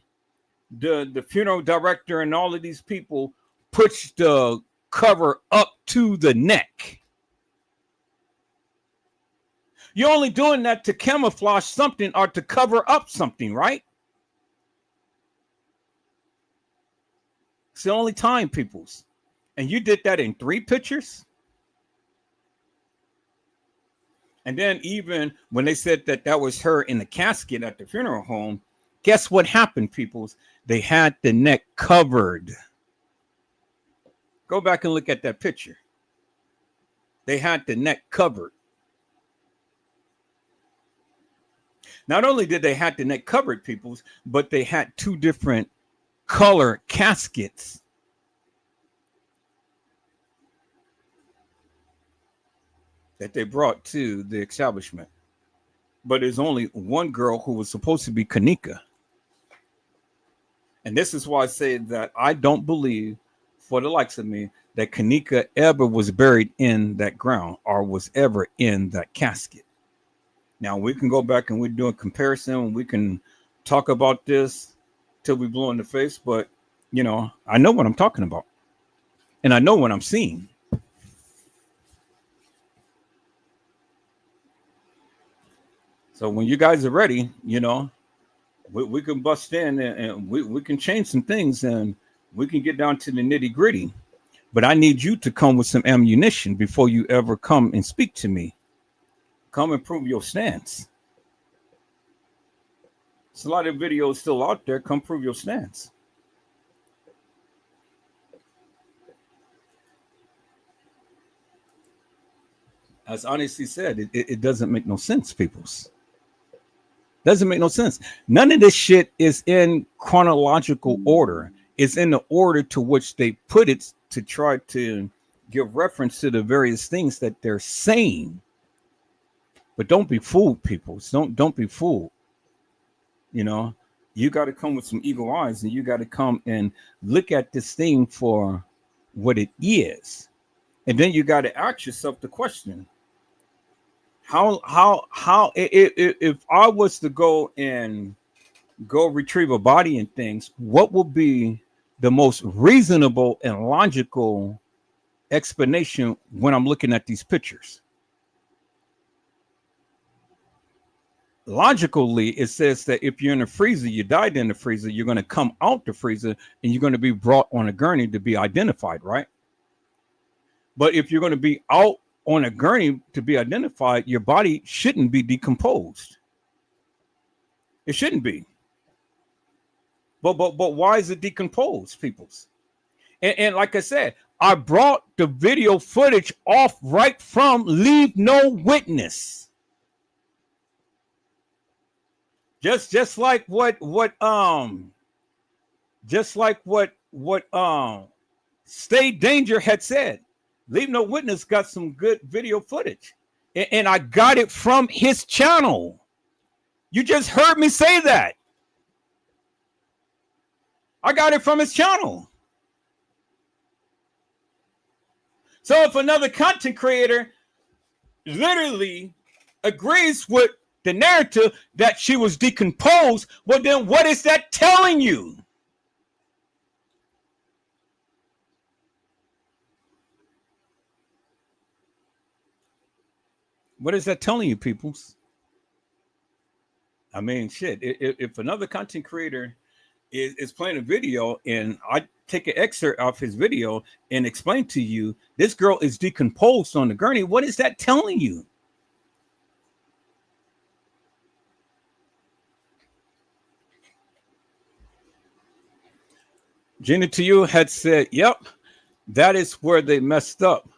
the funeral director, and all of these people push the cover up to the neck. You're only doing that to camouflage something or to cover up something, right? It's the only time, peoples. And you did that in 3 pictures? And then even when they said that that was her in the casket at the funeral home, guess what happened, peoples? They had the neck covered. Go back and look at that picture. They had the neck covered. Not only did they have the neck covered, peoples, but they had 2 different color caskets. That they brought to the establishment. But there's only one girl who was supposed to be Kanika. And this is why I say that I don't believe, for the likes of me, that Kanika ever was buried in that ground or was ever in that casket. Now, we can go back and we're doing comparison, and we can talk about this till we blow in the face, but, you know, I know what I'm talking about. And I know what I'm seeing. So when you guys are ready, you know, we can bust in and we can change some things and we can get down to the nitty gritty. But I need you to come with some ammunition before you ever come and speak to me. Come and prove your stance. There's a lot of videos still out there. Come prove your stance. As Honesty said, it doesn't make no sense, peoples. Doesn't make no sense. None of this shit is in chronological order. It's in the order to which they put it to try to give reference to the various things that they're saying. But don't be fooled, people. Don't be fooled. You know, you got to come with some eagle eyes, and you got to come and look at this thing for what it is. And then you got to ask yourself the question: how if I was to go retrieve a body and things, what would be the most reasonable and logical explanation when I'm looking at these pictures? Logically, it says that if you're in the freezer, you died in the freezer, you're going to come out the freezer and you're going to be brought on a gurney to be identified, right? But if you're going to be out on a gurney to be identified, your body shouldn't be decomposed. It shouldn't be. But why is it decomposed, peoples? And like I said, I brought the video footage off right from Leave No Witness. Just like what Stay Danger had said. Leave No Witness got some good video footage. And I got it from his channel. You just heard me say that. I got it from his channel. So if another content creator literally agrees with the narrative that she was decomposed, well, then what is that telling you? What is that telling you, peoples? I mean, shit, if another content creator is playing a video and I take an excerpt of his video and explain to you, this girl is decomposed on the gurney, what is that telling you? Gina to you had said, yep, that is where they messed up.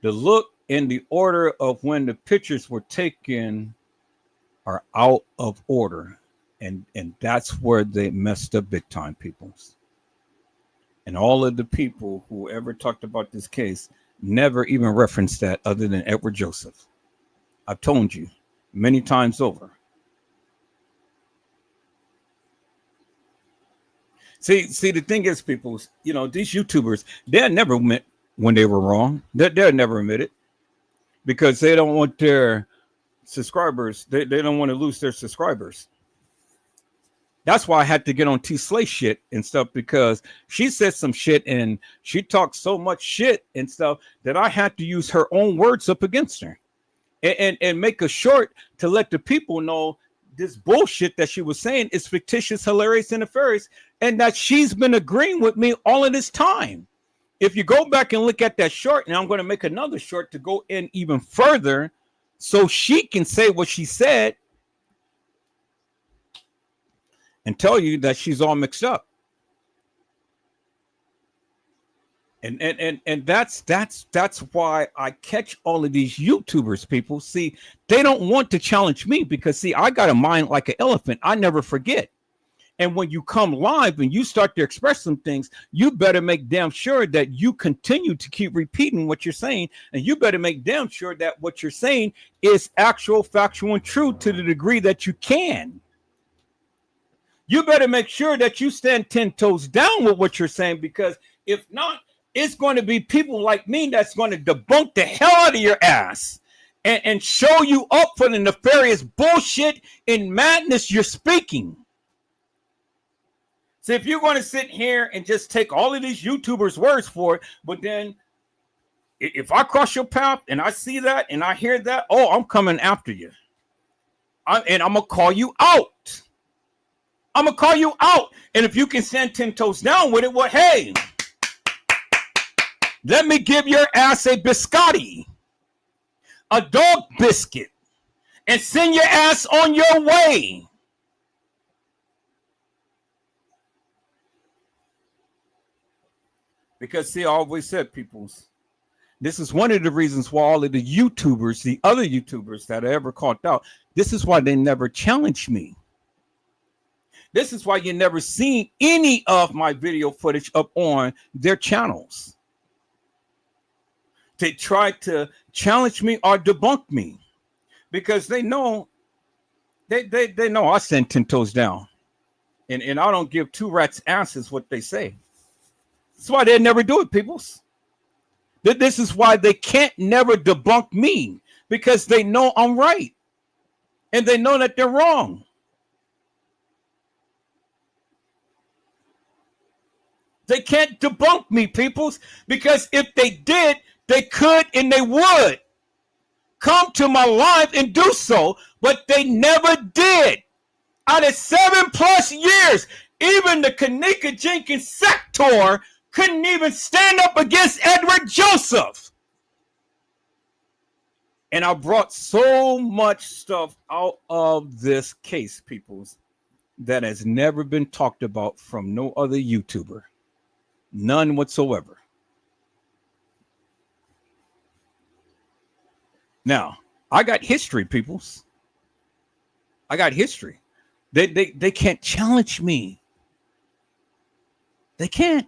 The look and the order of when the pictures were taken are out of order. And that's where they messed up big time, peoples. And all of the people who ever talked about this case never even referenced that other than Edward Joseph. I've told you many times over. See, the thing is, people, you know, these YouTubers, they'll never admit when they were wrong. They'll never admit it because they don't want their subscribers. They don't want to lose their subscribers. That's why I had to get on T Slay shit and stuff, because she said some shit and she talked so much shit and stuff that I had to use her own words up against her and make a short to let the people know this bullshit that she was saying is fictitious, hilarious, and nefarious, and that she's been agreeing with me all of this time. If you go back and look at that short, and I'm going to make another short to go in even further so she can say what she said and tell you that she's all mixed up. And that's why I catch all of these YouTubers, people. See, they don't want to challenge me because, see, I got a mind like an elephant. I never forget. And when you come live and you start to express some things, you better make damn sure that you continue to keep repeating what you're saying. And you better make damn sure that what you're saying is actual, factual, and true to the degree that you can. You better make sure that you stand 10 toes down with what you're saying, because if not, it's going to be people like me that's going to debunk the hell out of your ass and show you up for the nefarious bullshit and madness you're speaking. So if you're going to sit here and just take all of these YouTubers' words for it, but then if I cross your path and I see that and I hear that, oh, I'm coming after you. And I'm going to call you out. I'm going to call you out. And if you can stand 10 toes down with it, well, hey, let me give your ass a biscotti, a dog biscuit, and send your ass on your way. Because, see, I always said, peoples, this is one of the reasons why all of the YouTubers, the other YouTubers that I ever caught out, this is why they never challenged me. This is why you never seen any of my video footage up on their channels. They try to challenge me or debunk me because they know they know I stand 10 toes down. And I don't give two rats asses what they say. That's why they never do it, peoples. This is why they can't never debunk me, because they know I'm right. And they know that they're wrong. They can't debunk me, peoples, because if they did, they could and they would come to my live and do so, but they never did. Out of 7+ years, even the Kanika Jenkins sector couldn't even stand up against Edward Joseph. And I brought so much stuff out of this case, peoples, that has never been talked about from no other YouTuber. None whatsoever. Now, I got history, peoples. I got history. They can't challenge me. They can't.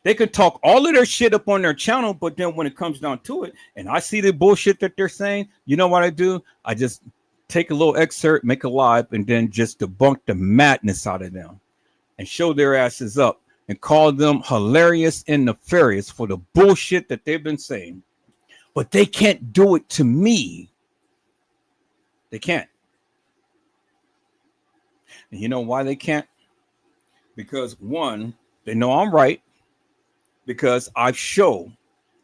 They could talk all of their shit up on their channel, but then when it comes down to it, and I see the bullshit that they're saying, you know what I do? I just take a little excerpt, make a live, and then just debunk the madness out of them and show their asses up and call them hilarious and nefarious for the bullshit that they've been saying. But they can't do it to me. They can't. And you know why they can't? Because, one, they know I'm right. Because I show.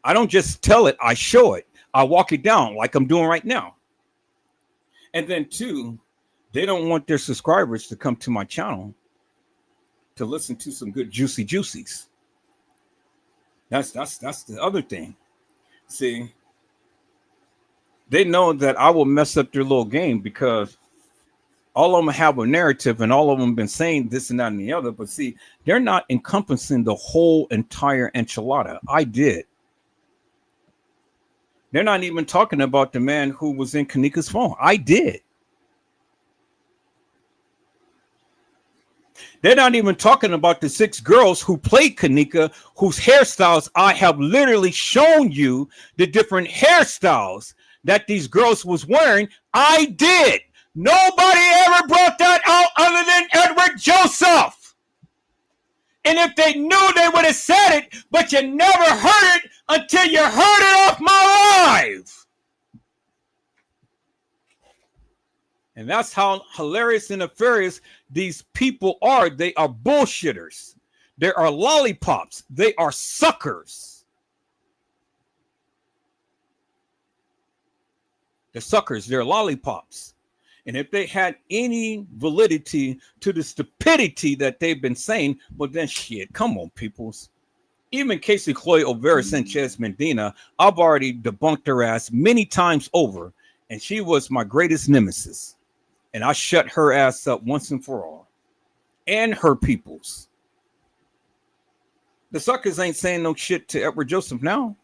I don't just tell it, I show it. I walk it down like I'm doing right now. And then, two, they don't want their subscribers to come to my channel to listen to some good juicy juicies. That's the other thing. See, they know that I will mess up their little game because all of them have a narrative and all of them been saying this and that and the other. But see, they're not encompassing the whole entire enchilada. I did. They're not even talking about the man who was in Kanika's phone. I did. They're not even talking about the 6 girls who played Kanika, whose hairstyles I have literally shown you the different hairstyles that these girls was wearing. I did. Nobody ever brought that out other than Edward Joseph. And if they knew, they would have said it, but you never heard it until you heard it off my live. And that's how hilarious and nefarious these people are. They are bullshitters. They are lollipops. They are suckers. They're suckers. They're lollipops. And if they had any validity to the stupidity that they've been saying, well, then shit, come on, peoples. Even Casey Chloe Olvera Sanchez Medina, I've already debunked her ass many times over, and she was my greatest nemesis. And I shut her ass up once and for all. And her peoples. The suckers ain't saying no shit to Edward Joseph now,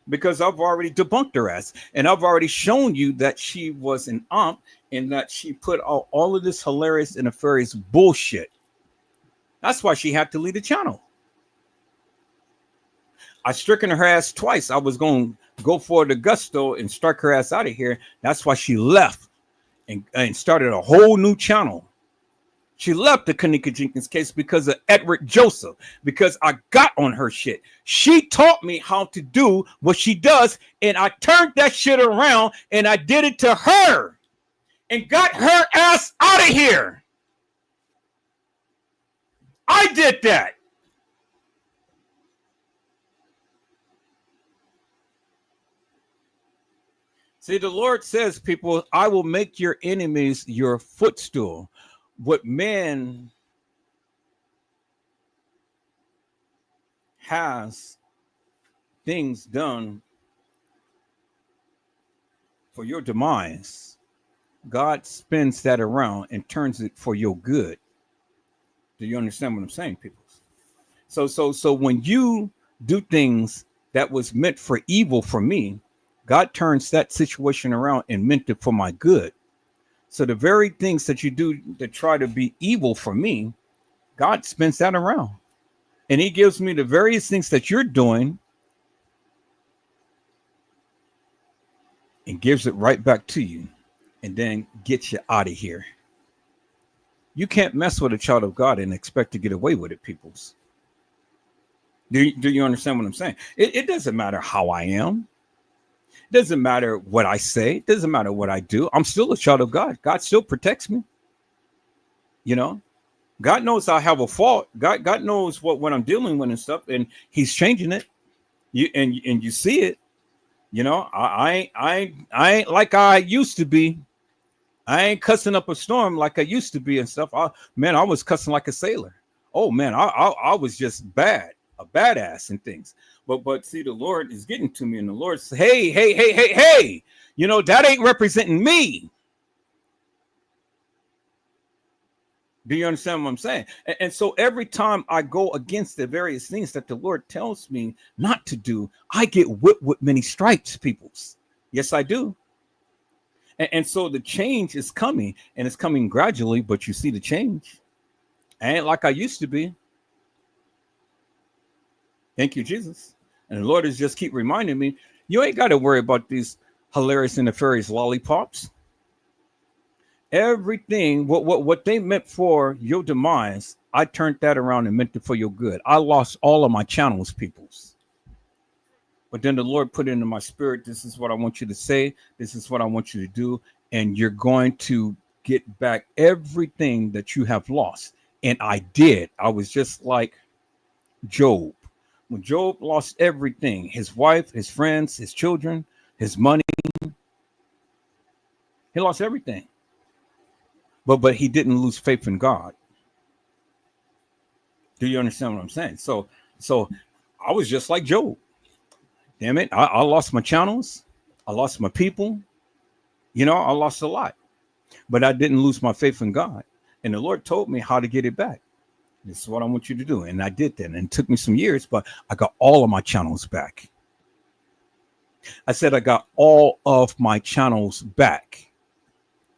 because I've already debunked her ass. And I've already shown you that she was an ump and that she put out all of this hilarious and nefarious bullshit. That's why she had to leave the channel. I stricken her ass twice. I was going to go for the gusto and strike her ass out of here. That's why she left and started a whole new channel. She left the Kanika Jenkins case because of Edward Joseph, because I got on her shit. She taught me how to do what she does, and I turned that shit around, and I did it to her and got her ass out of here. I did that. See, the Lord says, people, I will make your enemies your footstool. What man has things done for your demise, God spins that around and turns it for your good. Do you understand what I'm saying, people? So when you do things that was meant for evil for me, God turns that situation around and meant it for my good. So the very things that you do that try to be evil for me, God spins that around. And he gives me the various things that you're doing and gives it right back to you and then gets you out of here. You can't mess with a child of God and expect to get away with it, peoples. Do you understand what I'm saying? It doesn't matter how I am. It doesn't matter what I say. It doesn't matter what I do. I'm still a child of God. God still protects me. You know, God knows I have a fault. God knows what I'm dealing with and stuff, and he's changing it. You see it. You know, I ain't like I used to be. I ain't cussing up a storm like I used to be and stuff. I was cussing like a sailor. Oh man, I was just bad, a badass and things. But see, the Lord is getting to me, and the Lord says, hey, you know, that ain't representing me. Do you understand what I'm saying? And so every time I go against the various things that the Lord tells me not to do, I get whipped with many stripes, peoples. Yes, I do. And so the change is coming, and it's coming gradually, but you see the change. I ain't like I used to be. Thank you, Jesus. And the Lord is just keep reminding me, you ain't got to worry about these hilarious and nefarious lollipops. Everything, what they meant for your demise, I turned that around and meant it for your good. I lost all of my channels, peoples. But then the Lord put into my spirit, this is what I want you to say. This is what I want you to do. And you're going to get back everything that you have lost. And I did. I was just like Job. When Job lost everything, his wife, his friends, his children, his money, he lost everything. But he didn't lose faith in God. Do you understand what I'm saying? So I was just like Job. Damn it. I lost my channels. I lost my people. You know, I lost a lot. But I didn't lose my faith in God. And the Lord told me how to get it back. This is what I want you to do. And I did that. And it took me some years, but I got all of my channels back. I said I got all of my channels back.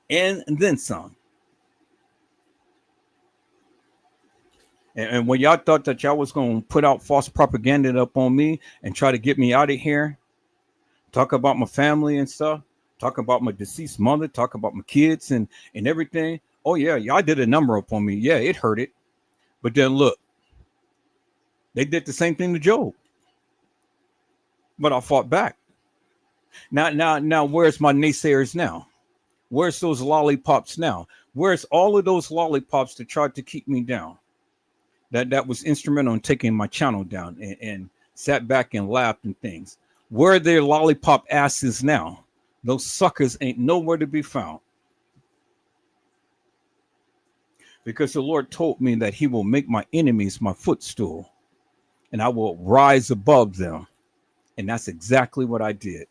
And then some. And when y'all thought that y'all was going to put out false propaganda up on me and try to get me out of here, talk about my family and stuff, talk about my deceased mother, talk about my kids and everything. Oh, yeah, y'all did a number up on me. Yeah, it hurt it. But then look, They did the same thing to Job. But I fought back. Now, where's my naysayers now? Where's those lollipops now? Where's all of those lollipops that tried to keep me down? That was instrumental in taking my channel down and sat back and laughed and things. Where are their lollipop asses now? Those suckers ain't nowhere to be found. Because the Lord told me that he will make my enemies my footstool and I will rise above them. And that's exactly what I did.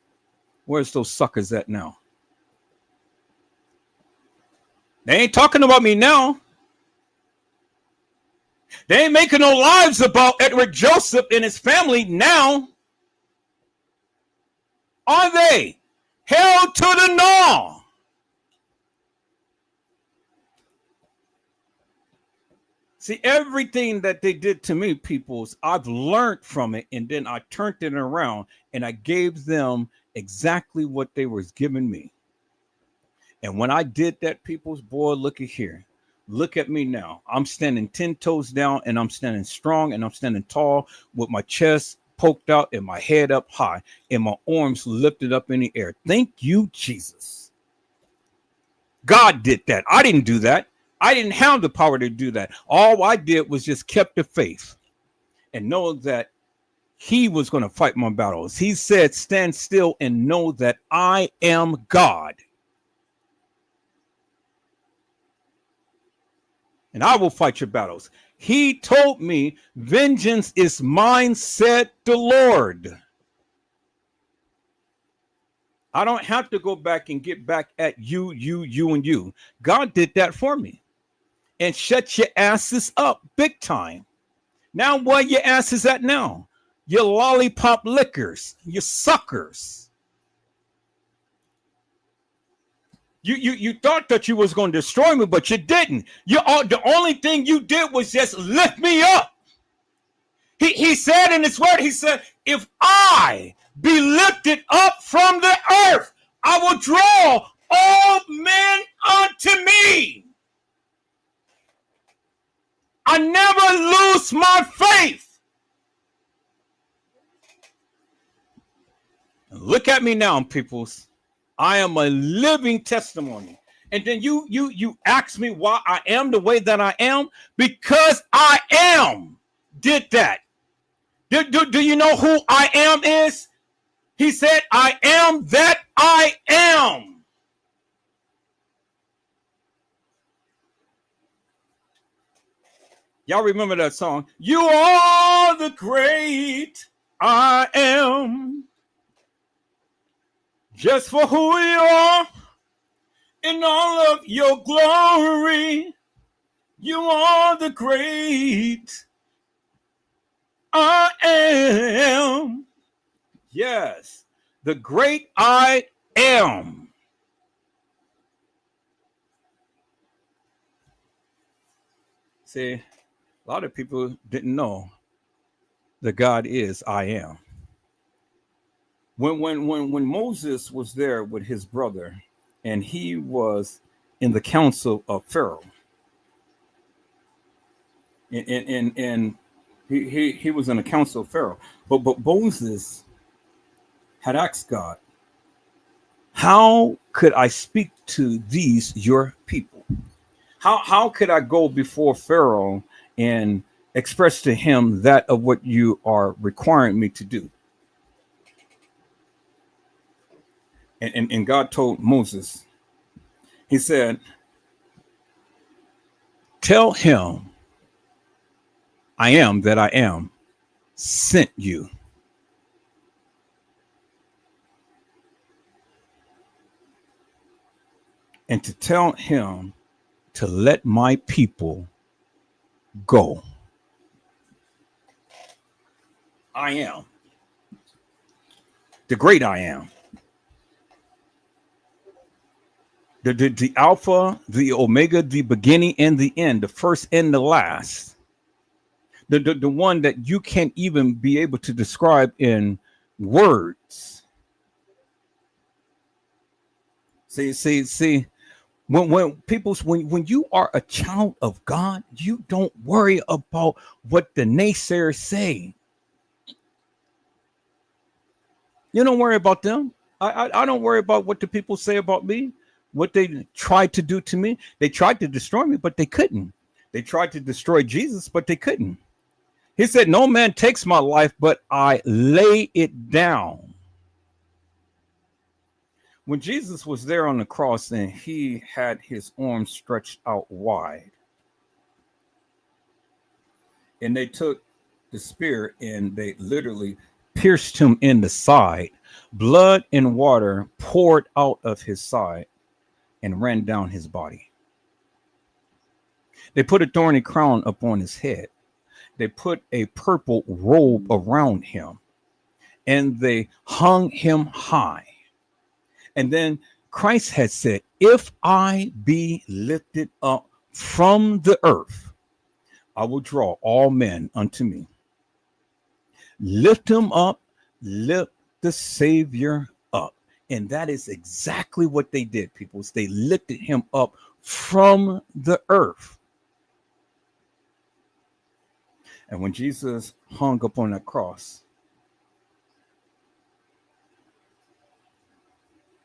Where's those suckers at now? They ain't talking about me now. They ain't making no lives about Edward Joseph and his family now. Are they? Hell to the no. See, everything that they did to me, peoples, I've learned from it, and then I turned it around and I gave them exactly what they was giving me. And when I did that, peoples, boy, look at here. Look at me now. I'm standing 10 toes down and I'm standing strong and I'm standing tall with my chest poked out and my head up high and my arms lifted up in the air. Thank you, Jesus. God did that. I didn't do that. I didn't have the power to do that. All I did was just kept the faith and know that he was going to fight my battles. He said, stand still and know that I am God. And I will fight your battles. He told me, vengeance is mine, said the Lord. I don't have to go back and get back at you, and you. God did that for me. And shut your asses up big time. Now where your asses at now? You lollipop lickers, you suckers. You thought that you was going to destroy me, but you didn't. The only thing you did was just lift me up. He said in his word, he said, if I be lifted up from the earth, I will draw all men unto me. I never lose my faith. Look at me now, peoples. I am a living testimony. And then you ask me why I am the way that I am? Because I am did that. Do you know who I am is? He said, I am that I am. Y'all remember that song? You are the great I am. Just for who you are in all of your glory. You are the great I am. Yes, the great I am. See, a lot of people didn't know that God is I am. When Moses was there with his brother and he was in the council of Pharaoh, and he was in the council of Pharaoh, but Moses had asked God, how could I speak to these your people? How could I go before Pharaoh and express to him that of what you are requiring me to do? And God told Moses, he said, tell him I am that I am sent you. And to tell him to let my people go. I am the great I am. The Alpha, the Omega, the beginning and the end, the first and the last. The one that you can't even be able to describe in words. See, When you are a child of God, you don't worry about what the naysayers say. You don't worry about them. I don't worry about what the people say about me, what they tried to do to me. They tried to destroy me, but they couldn't. They tried to destroy Jesus, but they couldn't. He said, no man takes my life, but I lay it down. When Jesus was there on the cross and he had his arms stretched out wide, and they took the spear and they literally pierced him in the side, blood and water poured out of his side and ran down his body. They put a thorny crown upon his head. They put a purple robe around him and they hung him high. And then Christ had said, if I be lifted up from the earth, I will draw all men unto me. Lift him up, lift the Savior up. And that is exactly what they did, people. They lifted him up from the earth. And when Jesus hung up on that cross,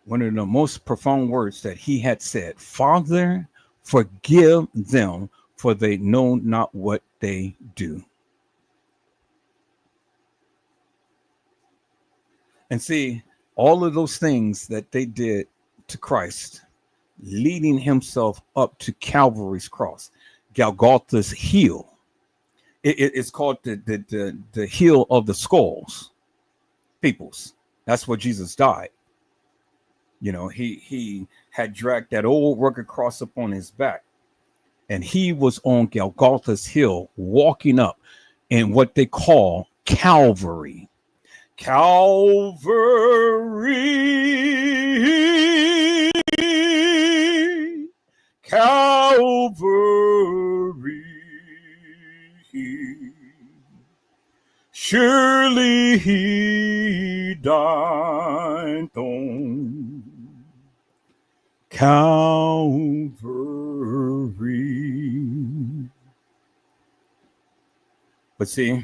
one of the most profound words that he had said, Father, forgive them, for they know not what they do. And see, all of those things that they did to Christ, leading himself up to Calvary's cross, Golgotha's heel. It's called the heel of the skulls, peoples. That's where Jesus died. You know, he had dragged that old rugged cross up on his back, and he was on Golgotha's hill, walking up in what they call Calvary. Calvary, Calvary. Surely he died on Calvary. But see,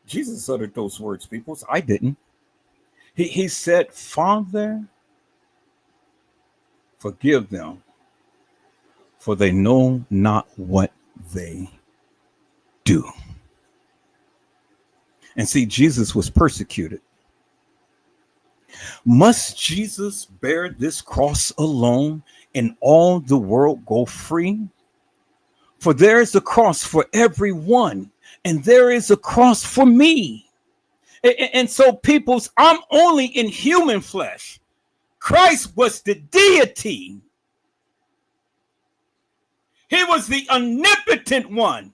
Jesus uttered those words, people. I didn't. He said, Father, forgive them, for they know not what they do. And see, Jesus was persecuted. Must Jesus bear this cross alone and all the world go free? For there is a cross for everyone, and there is a cross for me. And so, peoples, I'm only in human flesh. Christ was the deity. He was the omnipotent one.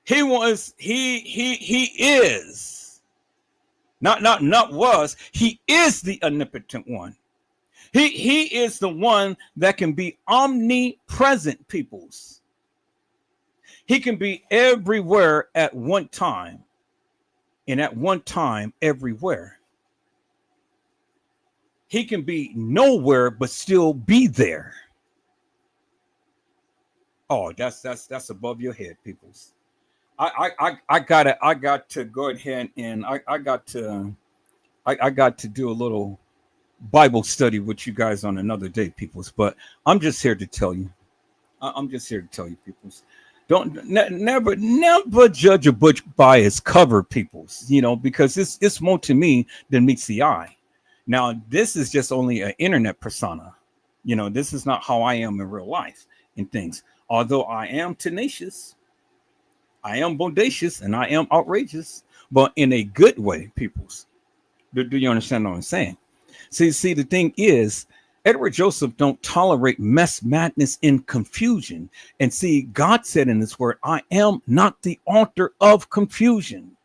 He is not was, he is the omnipotent one. He is the one that can be omnipresent, peoples. He can be everywhere at one time, and at one time everywhere. He can be nowhere but still be there. Oh, that's above your head, peoples. I got to go ahead and I got to do a little Bible study with you guys on another day, peoples. But I'm just here to tell you. I'm just here to tell you, peoples. Never judge a book by its cover, peoples. You know, because it's more to me than meets the eye. Now, this is just only an internet persona. You know, this is not how I am in real life and things. Although I am tenacious, I am bodacious, and I am outrageous, but in a good way, peoples. Do you understand what I'm saying? See, the thing is, Edward Joseph don't tolerate mess, madness, and confusion. And see, God said in this word, I am not the author of confusion.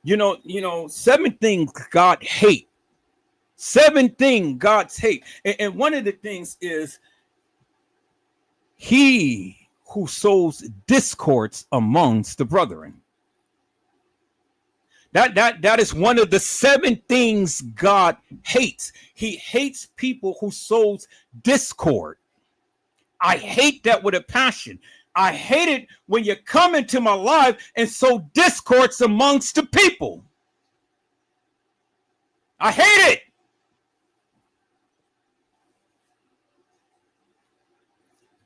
You know, 7 things God hate. 7 things God's hate. And one of the things is he who sows discords amongst the brethren. That is one of the 7 things God hates. He hates people who sows discord. I hate that with a passion. I hate it when you come into my life and sow discords amongst the people. I hate it.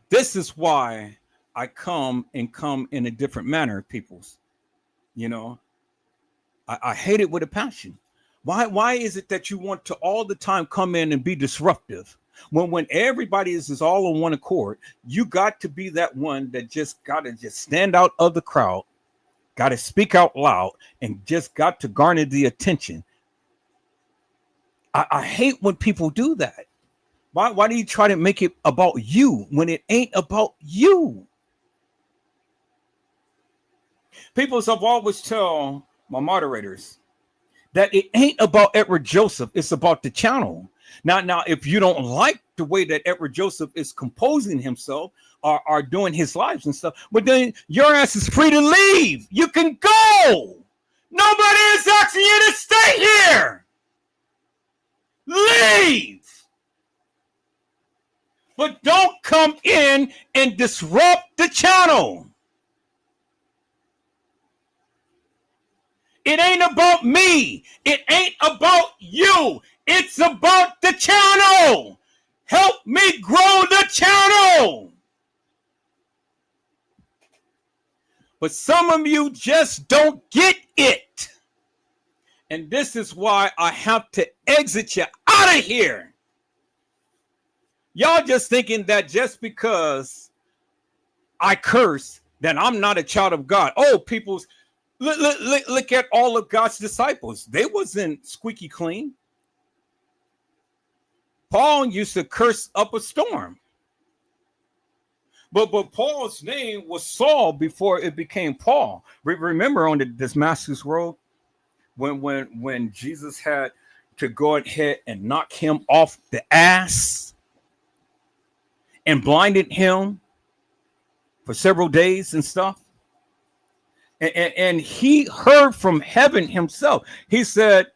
This is why I come in a different manner, peoples. You know, I hate it with a passion. Why is it that you want to all the time come in and be disruptive? When everybody is all on one accord, you got to be that one that just got to just stand out of the crowd, got to speak out loud, and just got to garner the attention. I hate when people do that. Why do you try to make it about you when it ain't about you? People have always tell my moderators that it ain't about Edward Joseph, it's about the channel. Now, if you don't like the way that Edward Joseph is composing himself or doing his lives and stuff, but then your ass is free to leave. You can go. Nobody is asking you to stay here. Leave. But don't come in and disrupt the channel. It ain't about me. It ain't about you. It's about the channel. Help me grow the channel. But some of you just don't get it. And this is why I have to exit you out of here. Y'all just thinking that just because I curse, that I'm not a child of God. Oh, people's look at all of God's disciples. They wasn't squeaky clean. Paul used to curse up a storm. But Paul's name was Saul before it became Paul. Remember on the Damascus Road when Jesus had to go ahead and knock him off the ass and blinded him for several days and stuff. And he heard from heaven himself. He said,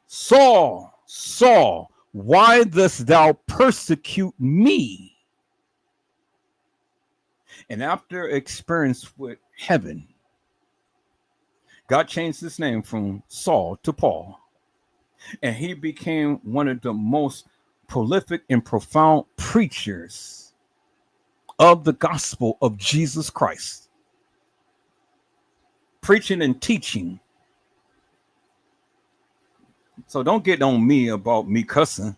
Saul, Saul, why dost thou persecute me? And after experience with heaven, God changed his name from Saul to Paul. And he became one of the most prolific and profound preachers of the gospel of Jesus Christ. Preaching and teaching. So don't get on me about me cussing.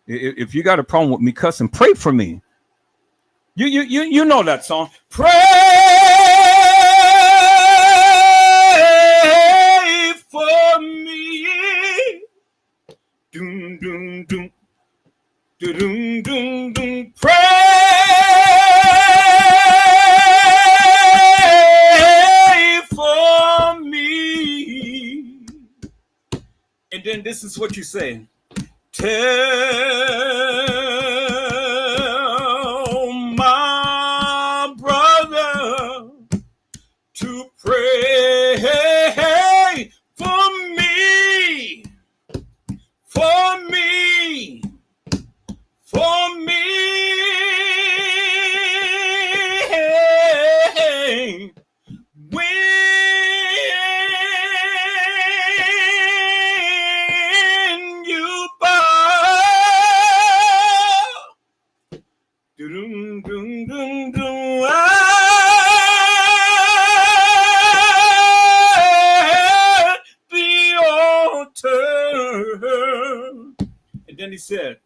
If you got a problem with me cussing, pray for me. You know that song. Pray for me. Doom doom doom. Doom doom doom. Pray for me. And then this is what you say. Tell my brother to pray for me, for me, for me. And then he said,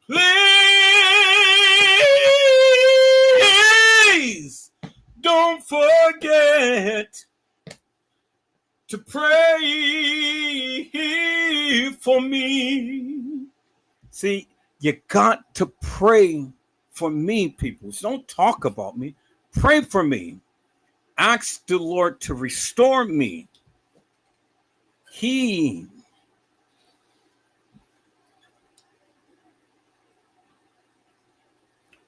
please don't forget to pray for me. See, you got to pray for me, people. So don't talk about me. Pray for me. Ask the Lord to restore me.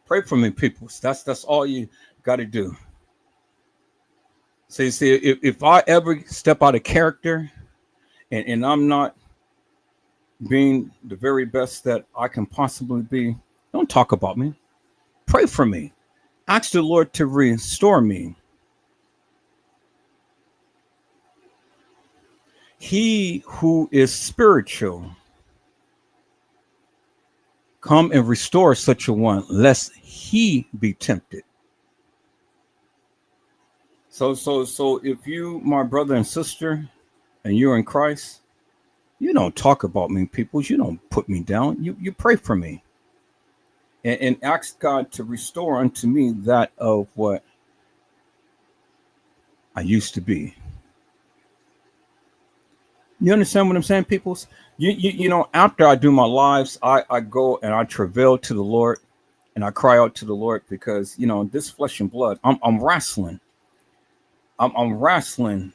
Pray for me, people. That's all you got to do. See, if I ever step out of character and I'm not being the very best that I can possibly be, don't talk about me. Pray for me. Ask the Lord to restore me. He who is spiritual, come and restore such a one, lest he be tempted. So if you, my brother and sister, and you're in Christ, you don't talk about me, people. You don't put me down. You pray for me. And ask God to restore unto me that of what I used to be. You understand what I'm saying, peoples? You know, after I do my lives, I go and I travail to the Lord and I cry out to the Lord because, you know, this flesh and blood, I'm wrestling. I'm wrestling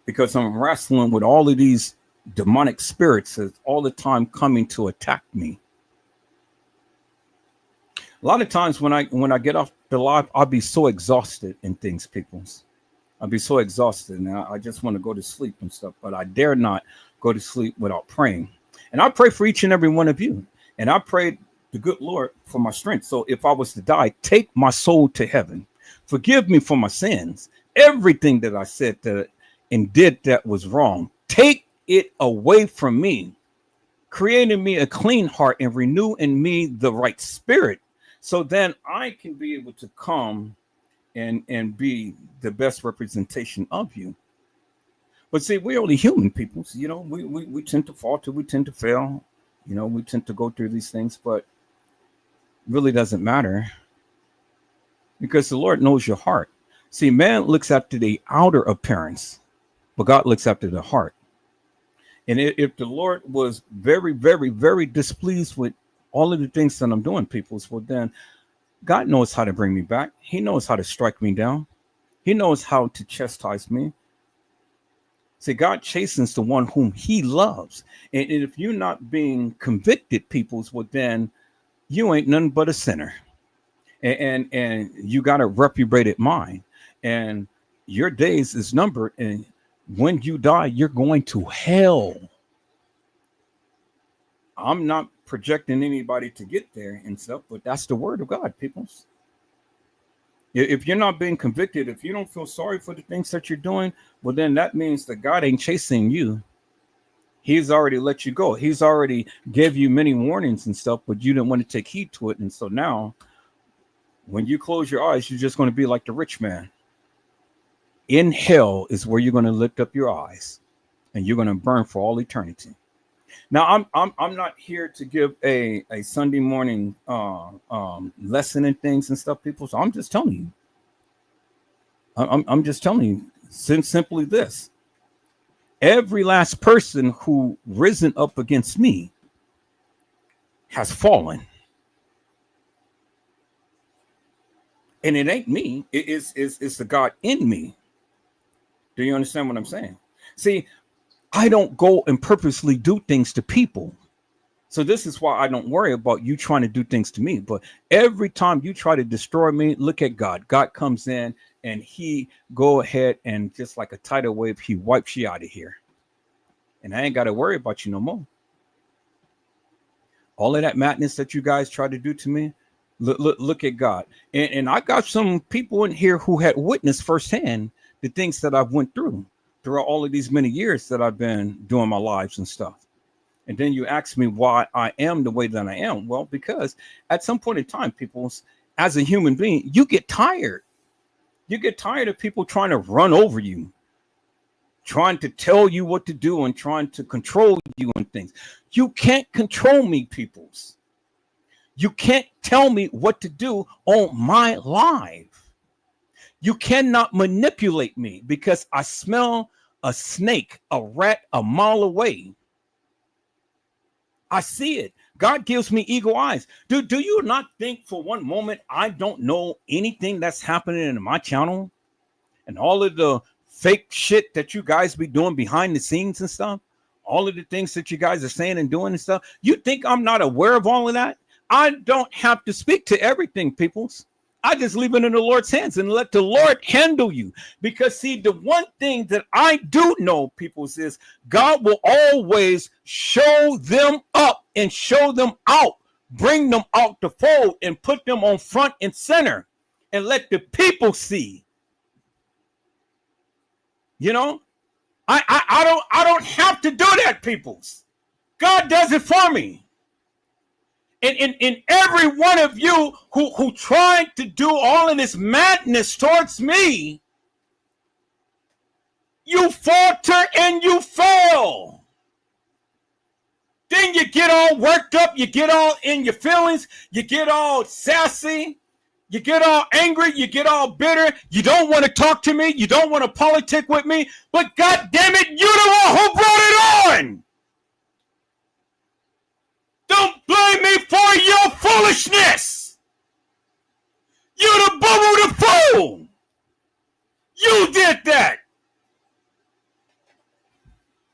because I'm wrestling with all of these demonic spirits that's all the time coming to attack me. A lot of times when I get off the live, I'll be so exhausted in things, peoples. I'll be so exhausted and I just want to go to sleep and stuff, but I dare not go to sleep without praying. And I pray for each and every one of you. And I pray the good Lord for my strength. So if I was to die, take my soul to heaven. Forgive me for my sins. Everything that I said that and did that was wrong. Take it away from me. Create in me a clean heart and renew in me the right spirit. So then I can be able to come and be the best representation of you. But see, we're only human people. So, you know, we tend to falter, we tend to fail, you know, we tend to go through these things, but really doesn't matter because the Lord knows your heart. See, man looks after the outer appearance, but God looks after the heart. And if the Lord was very, very, very displeased with all of the things that I'm doing, people, well, then God knows how to bring me back. He knows how to strike me down. He knows how to chastise me. See, God chastens the one whom he loves. And if you're not being convicted, peoples, well, then you ain't nothing but a sinner. And you got a reprobated mind. And your days is numbered. And when you die, you're going to hell. I'm not projecting anybody to get there and stuff, but that's the word of God, peoples. If you're not being convicted, if you don't feel sorry for the things that you're doing, well, then that means that God ain't chasing you. He's already let you go. He's already gave you many warnings and stuff, but you didn't want to take heed to it. And so now when you close your eyes, you're just going to be like the rich man. In hell is where you're going to lift up your eyes and you're going to burn for all eternity. Now, I'm not here to give a Sunday morning lesson and things and stuff, people. So I'm just telling you. I'm just telling you simply this. Every last person who risen up against me has fallen. And it ain't me. It's the God in me. Do you understand what I'm saying? See, I don't go and purposely do things to people. So this is why I don't worry about you trying to do things to me. But every time you try to destroy me, look at God. God comes in and he go ahead and just like a tidal wave, he wipes you out of here. And I ain't got to worry about you no more. All of that madness that you guys try to do to me, look at God. And I got some people in here who had witnessed firsthand the things that I've went through throughout all of these many years that I've been doing my lives and stuff. And then you ask me why I am the way that I am. Well, because at some point in time, people, as a human being, you get tired. You get tired of people trying to run over you, trying to tell you what to do and trying to control you and things. You can't control me, peoples. You can't tell me what to do on my live. You cannot manipulate me because I smell a snake, a rat a mile away. I see it. God gives me eagle eyes. Do you not think for one moment I don't know anything that's happening in my channel and all of the fake shit that you guys be doing behind the scenes and stuff? All of the things that you guys are saying and doing and stuff. You think I'm not aware of all of that? I don't have to speak to everything, peoples. I just leave it in the Lord's hands and let the Lord handle you. Because see, the one thing that I do know, people, is God will always show them up and show them out, bring them out the fold and put them on front and center and let the people see. You know, I don't have to do that, peoples. God does it for me. And every one of you who tried to do all of this madness towards me, you falter and you fail. Then you get all worked up, you get all in your feelings, you get all sassy, you get all angry, you get all bitter, you don't want to talk to me, you don't want to politic with me, but God damn it, you're the one who brought it on. Don't blame me for your foolishness. You're the bubble the fool. You did that.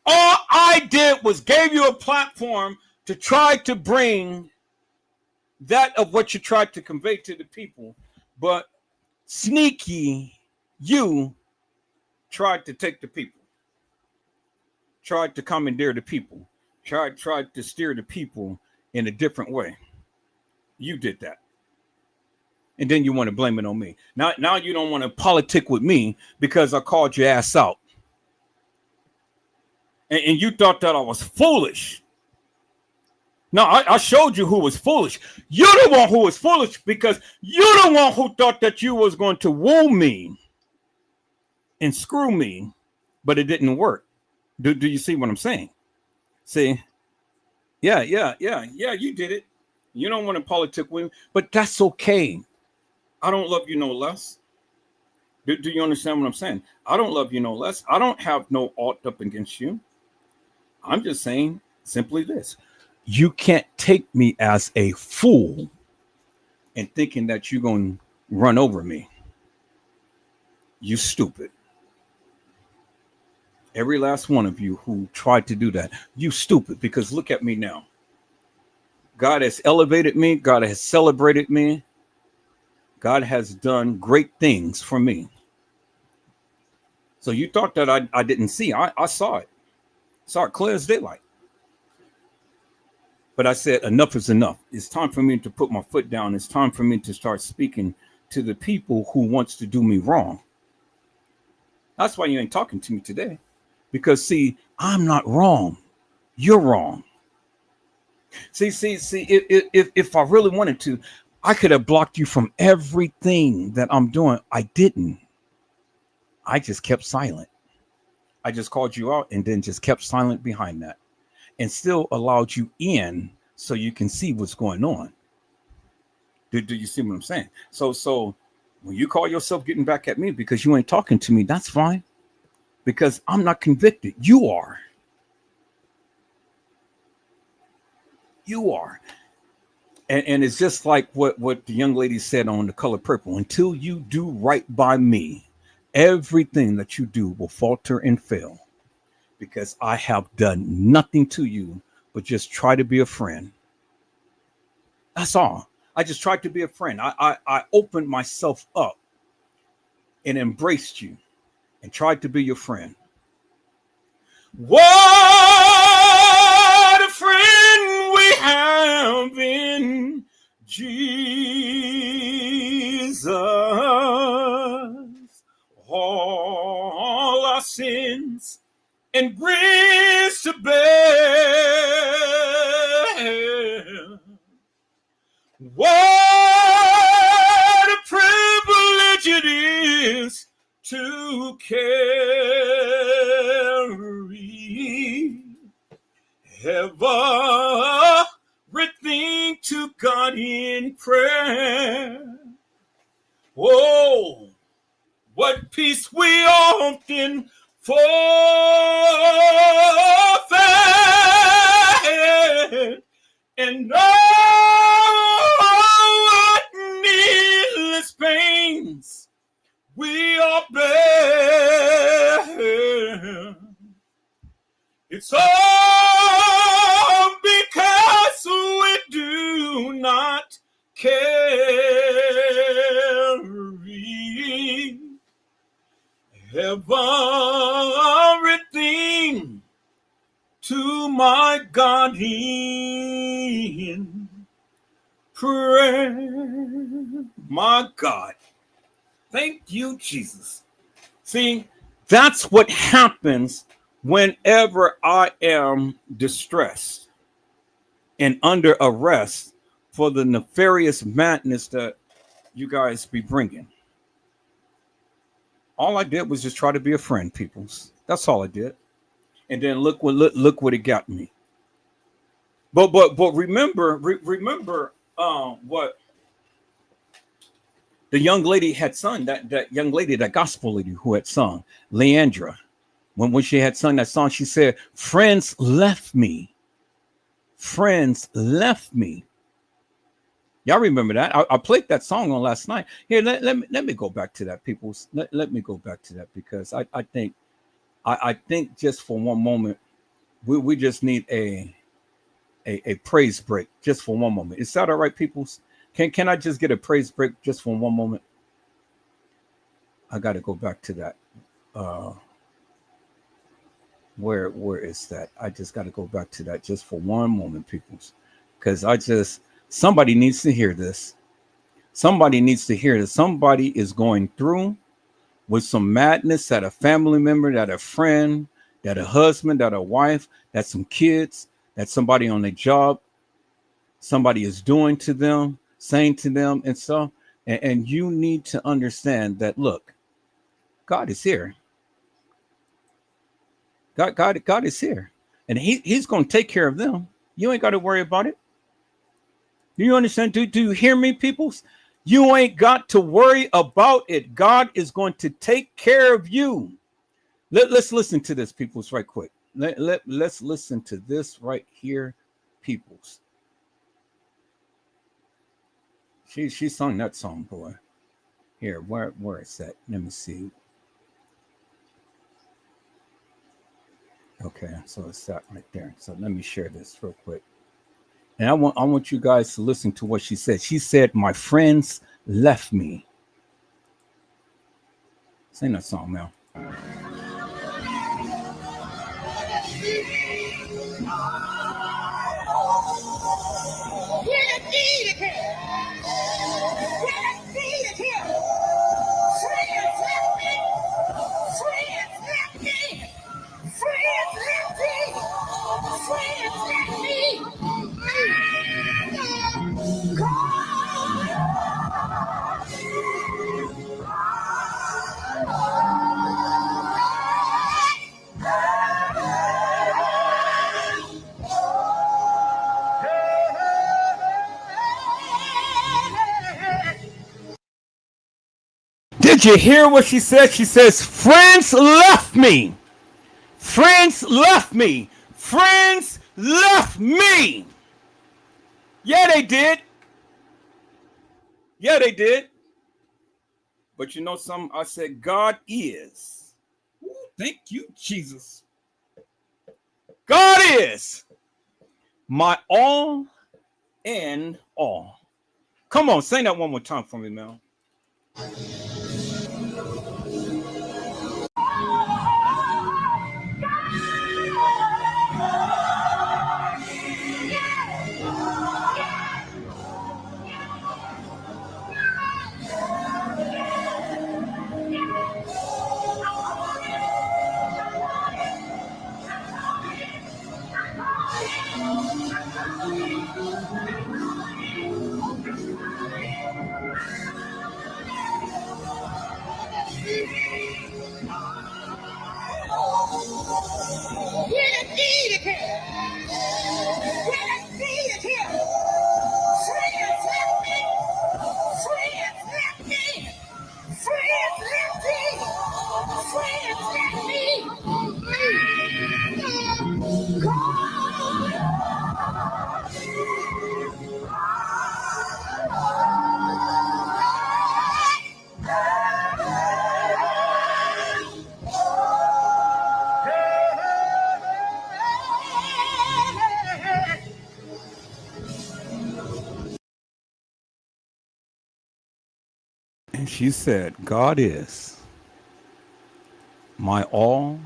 All I did was gave you a platform to try to bring that of what you tried to convey to the people. But sneaky, you tried to take the people. Tried to commandeer the people. Tried to steer the people in a different way. You did that. And then you want to blame it on me. Now you don't want to politic with me because I called your ass out. And you thought that I was foolish. No, I showed you who was foolish. You're the one who was foolish because you're the one who thought that you was going to woo me and screw me, but it didn't work. Do you see what I'm saying? See? Yeah, you did it. You don't want to politic with me, but that's okay. I don't love you no less. Do you understand what I'm saying? I don't love you no less. I don't have no ought up against you. I'm just saying simply this. You can't take me as a fool and thinking that you're going to run over me. You stupid. Every last one of you who tried to do that, you stupid, because look at me now. God has elevated me. God has celebrated me. God has done great things for me. So you thought that I didn't see. I saw it. Saw it clear as daylight. But I said, enough is enough. It's time for me to put my foot down. It's time for me to start speaking to the people who wants to do me wrong. That's why you ain't talking to me today. Because, see, I'm not wrong. You're wrong. See, if I really wanted to, I could have blocked you from everything that I'm doing. I didn't. I just kept silent. I just called you out and then just kept silent behind that and still allowed you in so you can see what's going on. Do you see what I'm saying? So when you call yourself getting back at me because you ain't talking to me, that's fine. Because I'm not convicted. You are. You are. And it's just like what the young lady said on The Color Purple. Until you do right by me, everything that you do will falter and fail. Because I have done nothing to you but just try to be a friend. That's all. I just tried to be a friend. I opened myself up and embraced you and tried to be your friend. What a friend we have in Jesus. All our sins and griefs to bear. What a privilege it is to carry everything to God in prayer. Oh, what peace we often forfeit, and what needless pains we are bear. It's all because we do not care. everything to my God in prayer. My God. Thank you, Jesus. See, that's what happens whenever I am distressed and under arrest for the nefarious madness that you guys be bringing. All I did was just try to be a friend, peoples. That's all I did. And then look what it got me. But remember what the young lady had sung, that young lady, that gospel lady who had sung, Leandra. When she had sung that song, she said, friends left me. Friends left me. Y'all remember that? I played that song on last night. Here, let me go back to that, people. Let me go back to that, because I think just for one moment, we just need a praise break just for one moment. Is that all right, people? Can I just get a praise break just for one moment? I got to go back to that. Where is that? I just got to go back to that just for one moment, peoples, because somebody needs to hear this. Somebody needs to hear this. Somebody is going through with some madness, that a family member, that a friend, that a husband, that a wife, that some kids, that somebody on their job, somebody is doing to them, saying to them and stuff. And you need to understand that, look, God is here. God is here, and he's going to take care of them. You ain't got to worry about it. Do you understand? Do you hear me, peoples? You ain't got to worry about it. God is going to take care of you. Let's listen to this, peoples, right quick. Let's listen to this right here, peoples. She sung that song, boy. Here, where is that? Let me see. Okay, so it's that right there. So let me share this real quick. And I want you guys to listen to what she said. She said, my friends left me. Sing that song, Mel. Did you hear what she said? She says, friends left me. Friends left me. Friends left me. Yeah, they did. Yeah, they did. But you know something? I said, God is. Ooh, thank you, Jesus. God is my all and all. Come on, sing that one more time for me, Mel. And she said, God is my all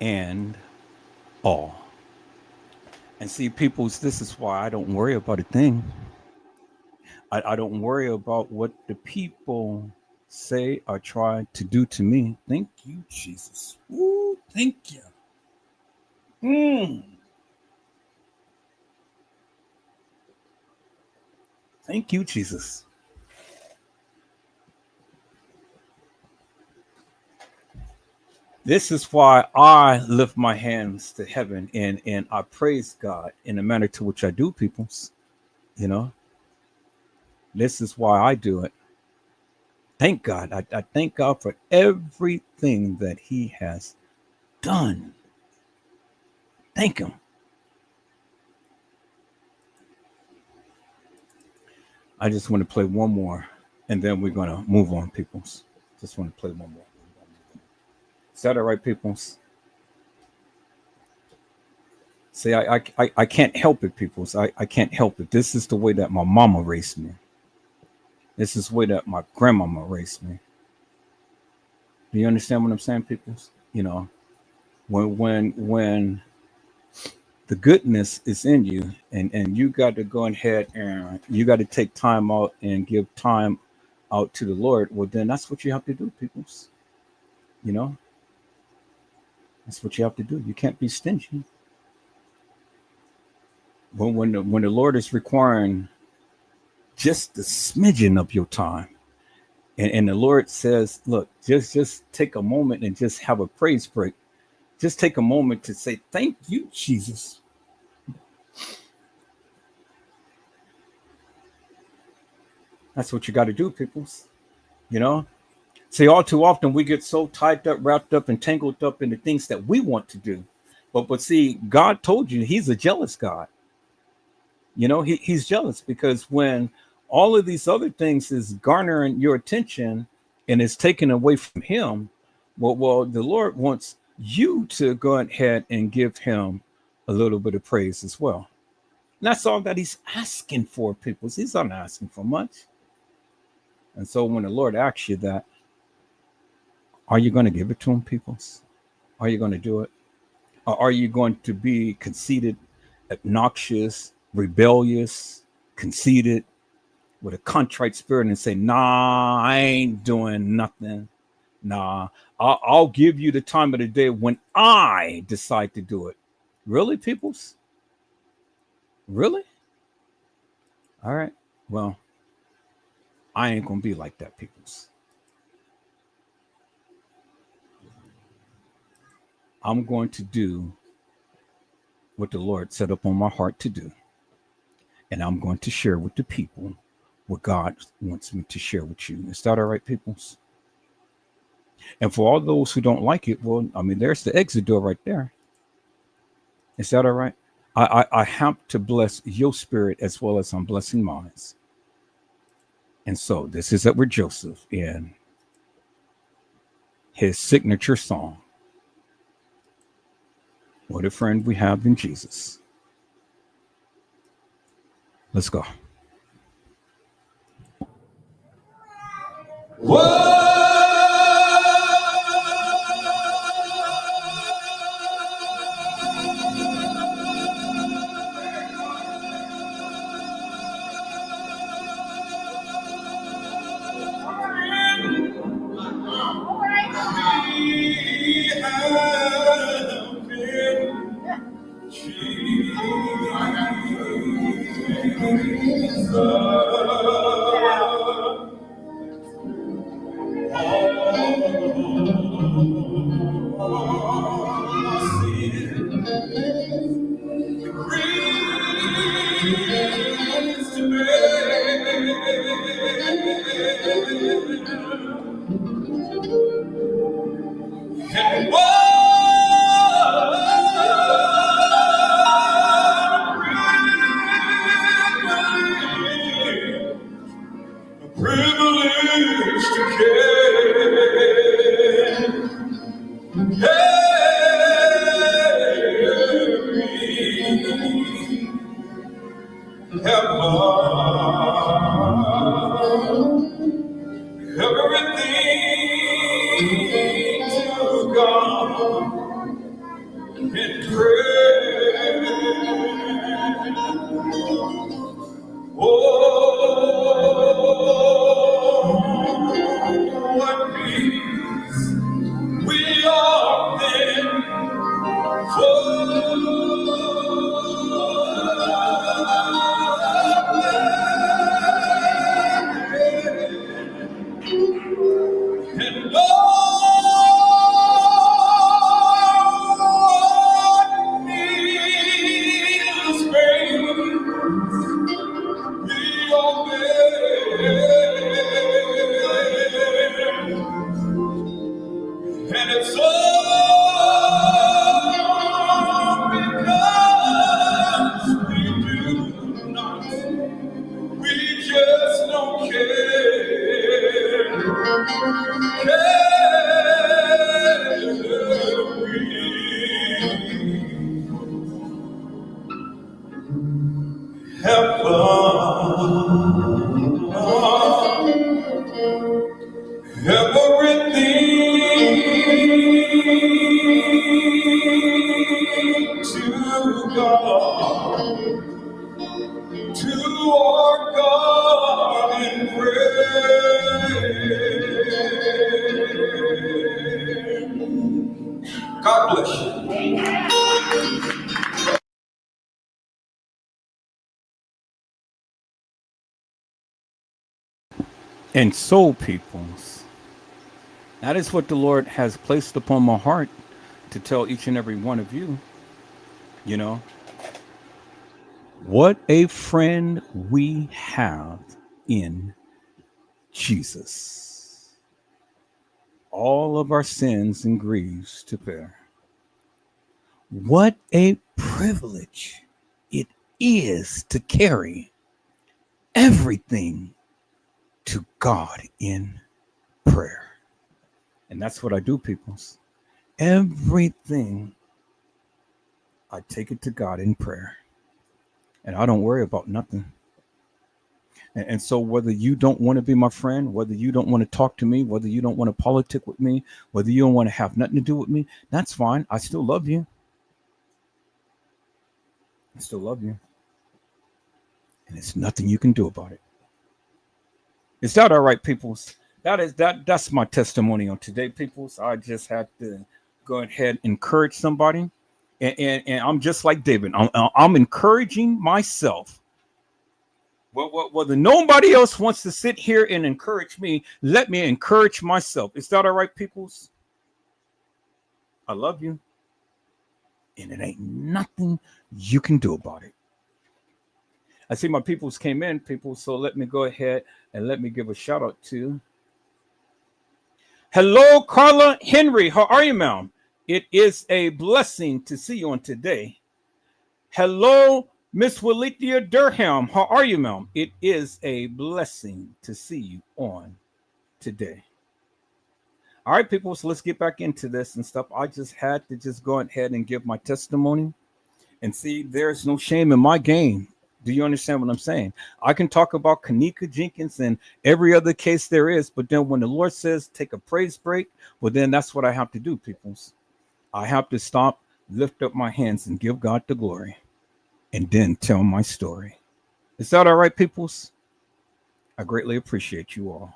and all. And see, peoples, this is why I don't worry about a thing. I don't worry about what the people say or try to do to me. Thank you, Jesus. Ooh, thank you. Mm. Thank you, Jesus. This is why I lift my hands to heaven and I praise God in the manner to which I do, peoples. You know, this is why I do it. Thank God. I thank God for everything that He has done. Thank Him. I just want to play one more and then we're going to move on, peoples. Just want to play one more. Is that all right, peoples? See, I can't help it, peoples. I can't help it. This is the way that my mama raised me. This is the way that my grandmama raised me. Do you understand what I'm saying, peoples? You know, when the goodness is in you and you got to go ahead and you got to take time out and give time out to the Lord, well, then that's what you have to do, peoples. You know, that's what you have to do. You can't be stingy. When the Lord is requiring just the smidgen of your time, and the Lord says, look, just take a moment and just have a praise break. Just take a moment to say, thank you, Jesus. That's what you got to do, peoples. You know, see, all too often we get so tied up, wrapped up, and tangled up in the things that we want to do. But see, God told you He's a jealous God. You know, He's jealous because when all of these other things is garnering your attention and is taken away from Him, well, the Lord wants you to go ahead and give Him a little bit of praise as well. And that's all that He's asking for, people. He's not asking for much. And so when the Lord asks you that, are you going to give it to Him, peoples? Are you going to do it? Or are you going to be conceited, obnoxious, rebellious, conceited, with a contrite spirit and say, nah, I ain't doing nothing. Nah, I'll give you the time of the day when I decide to do it. Really, peoples? Really? All right. Well, I ain't going to be like that, peoples. I'm going to do what the Lord set up on my heart to do. And I'm going to share with the people what God wants me to share with you. Is that all right, peoples? And for all those who don't like it, well, I mean, there's the exit door right there. Is that all right? I have to bless your spirit as well as I'm blessing mine. And so this is Edward Joseph in his signature song, What a Friend We Have in Jesus. Let's go. Whoa! Privilege to carry, have Everything to God, to our God in prayer. God bless you. And so, peoples, that is what the Lord has placed upon my heart to tell each and every one of you. You know, what a friend we have in Jesus. All of our sins and griefs to bear. What a privilege it is to carry everything to God in prayer. And that's what I do, peoples. Everything, I take it to God in prayer. And I don't worry about nothing. And so, whether you don't want to be my friend, whether you don't want to talk to me, whether you don't want to politic with me, whether you don't want to have nothing to do with me, that's fine. I still love you. I still love you. And there's nothing you can do about it. Is that all right, peoples? That's my testimony on today, peoples. I just had to go ahead and encourage somebody. And I'm just like David. I'm encouraging myself. Whether nobody else wants to sit here and encourage me, let me encourage myself. Is that all right, peoples? I love you. And it ain't nothing you can do about it. I see my peoples came in, people. So let me go ahead and let me give a shout out to. Hello, Carla Henry. How are you, ma'am? It is a blessing to see you on today. Hello, Miss Walithia Durham. How are you, ma'am? It is a blessing to see you on today. All right, people, so let's get back into this and stuff. I just had to just go ahead and give my testimony and see there's no shame in my game. Do you understand what I'm saying? I can talk about Kanika Jenkins and every other case there is, but then when the Lord says take a praise break, well, then that's what I have to do, peoples. I have to stop, lift up my hands, and give God the glory, and then tell my story. Is that all right, peoples? I greatly appreciate you all.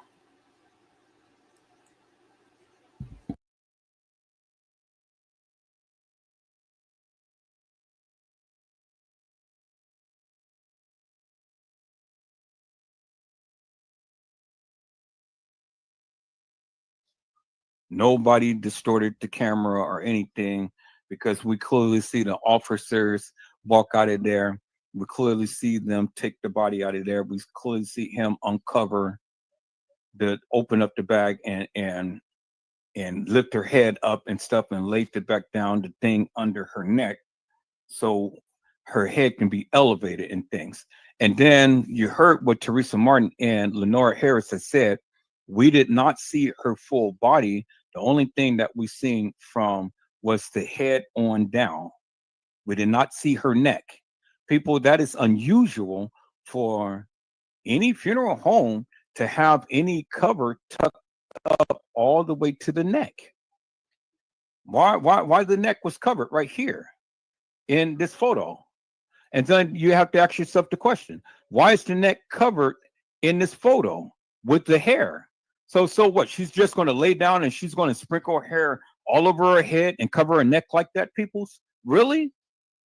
Nobody distorted the camera or anything because we clearly see the officers walk out of there. We clearly see them take the body out of there. We clearly see him uncover open up the bag and lift her head up and stuff and lay it back down, the thing under her neck, so her head can be elevated and things. And then you heard what Teresa Martin and Lenora Harris had said. We did not see her full body. The only thing that we seen from was the head on down. We did not see her neck. People, that is unusual for any funeral home to have any cover tucked up all the way to the neck. Why the neck was covered right here in this photo? And then you have to ask yourself the question, why is the neck covered in this photo with the hair? So what? She's just going to lay down and she's going to sprinkle her hair all over her head and cover her neck like that, peoples? Really?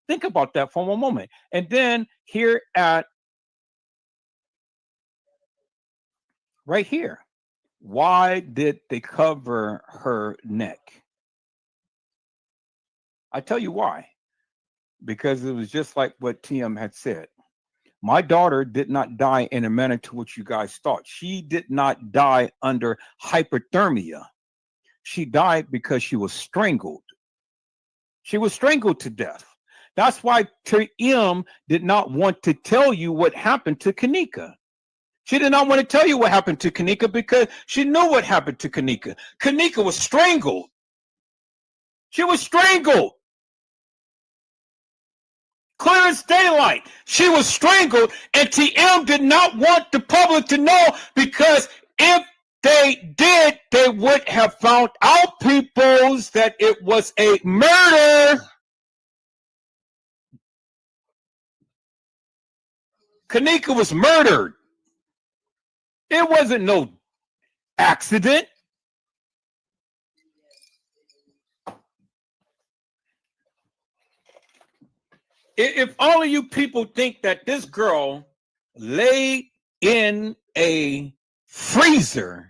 Think about that for a moment. And then here at right here, why did they cover her neck? I tell you why. Because it was just like what TM had said. My daughter did not die in a manner to which you guys thought. She did not die under hypothermia. She died because she was strangled. She was strangled to death. That's why TM did not want to tell you what happened to Kanika. She did not want to tell you what happened to Kanika because she knew what happened to Kanika. Kanika was strangled. She was strangled. Clear as daylight. She was strangled, and TM did not want the public to know because if they did, they would have found out, peoples, that it was a murder. Kanika was murdered. It wasn't no accident. If all of you people think that this girl laid in a freezer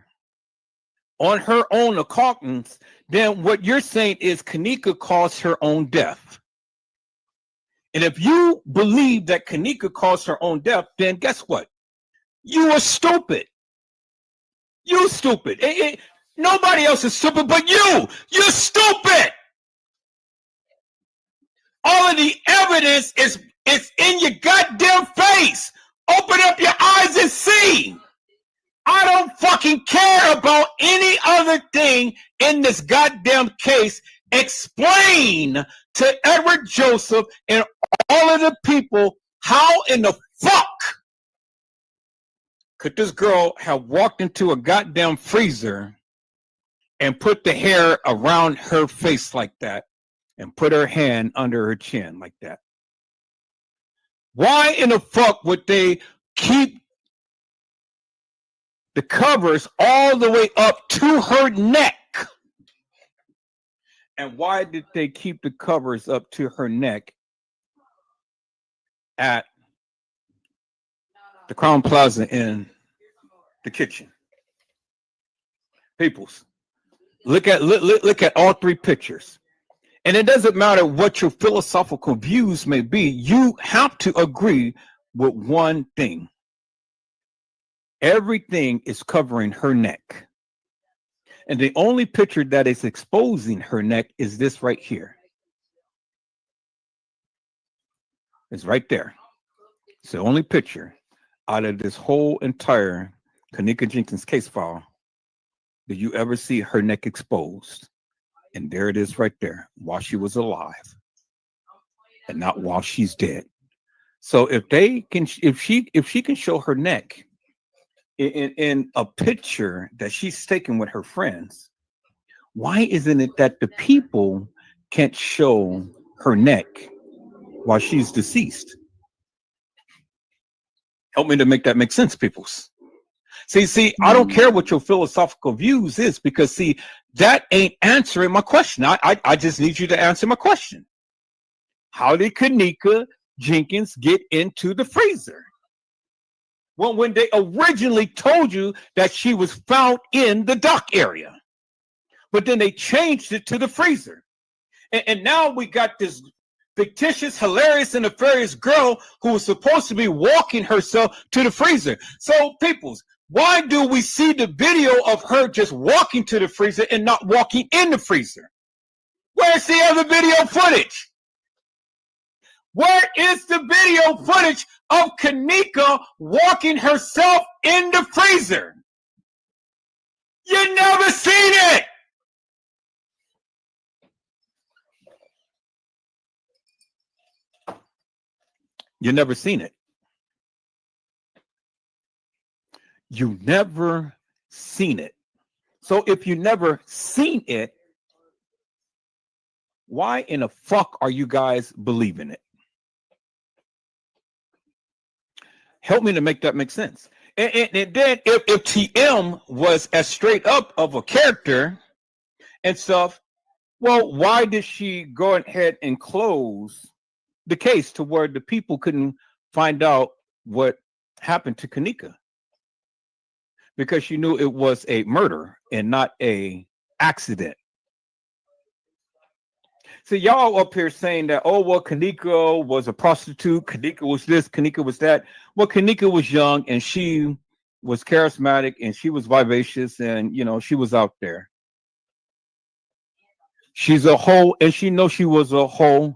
on her own accountance, then what you're saying is Kanika caused her own death. And if you believe that Kanika caused her own death, then guess what? You are stupid. You stupid. Nobody else is stupid but you. You're stupid. All of the evidence is in your goddamn face. Open up your eyes and see. I don't fucking care about any other thing in this goddamn case. Explain to Edward Joseph and all of the people how in the fuck could this girl have walked into a goddamn freezer and put the hair around her face like that and put her hand under her chin like that? Why in the fuck would they keep the covers all the way up to her neck? And why did they keep the covers up to her neck at the Crown Plaza in the kitchen? Peoples, look at all three pictures. And it doesn't matter what your philosophical views may be, you have to agree with one thing. Everything is covering her neck. And the only picture that is exposing her neck is this right here. It's right there. It's the only picture out of this whole entire Kanika Jenkins case file that you ever see her neck exposed. And there it is right there, while she was alive and not while she's dead. So if she can show her neck in a picture that she's taken with her friends, why isn't it that the people can't show her neck while she's deceased? Help me to make that make sense, peoples. See, I don't care what your philosophical views is, because see, that ain't answering my question. I just need you to answer my question. How did Kanika Jenkins get into the freezer? Well, when they originally told you that she was found in the dock area, but then they changed it to the freezer. And now we got this fictitious, hilarious, and nefarious girl who was supposed to be walking herself to the freezer. So, peoples, why do we see the video of her just walking to the freezer and not walking in the freezer? Where's the other video footage? Where is the video footage of Kanika walking herself in the freezer? You never seen it. You never seen it. You never seen it. So if you never seen it, why in the fuck are you guys believing it? Help me to make that make sense. And then if TM was as straight up of a character and stuff, well, why did she go ahead and close the case to where the people couldn't find out what happened to Kanika? Because she knew it was a murder and not a accident. So y'all up here saying that, oh, well, Kanika was a prostitute, Kanika was this, Kanika was that. Well, Kanika was young and she was charismatic and she was vivacious and, you know, she was out there. She's a hoe and she knows she was a hoe.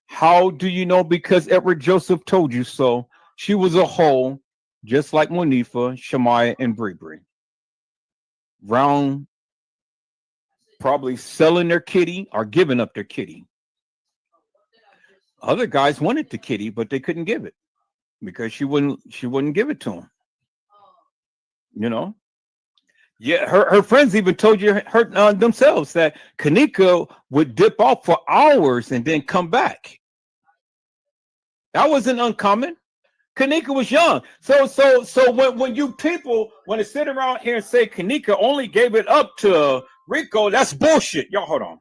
How do you know? Because Edward Joseph told you so. She was a hoe just like Monifa, Shemaya, and Bree Bree. Round probably selling their kitty or giving up their kitty. Other guys wanted the kitty, but they couldn't give it because she wouldn't give it to them. You know? Yeah, her friends even told you themselves that Kanika would dip off for hours and then come back. That wasn't uncommon. Kanika was young. So when you people want to sit around here and say Kanika only gave it up to Rico, that's bullshit. Y'all hold on.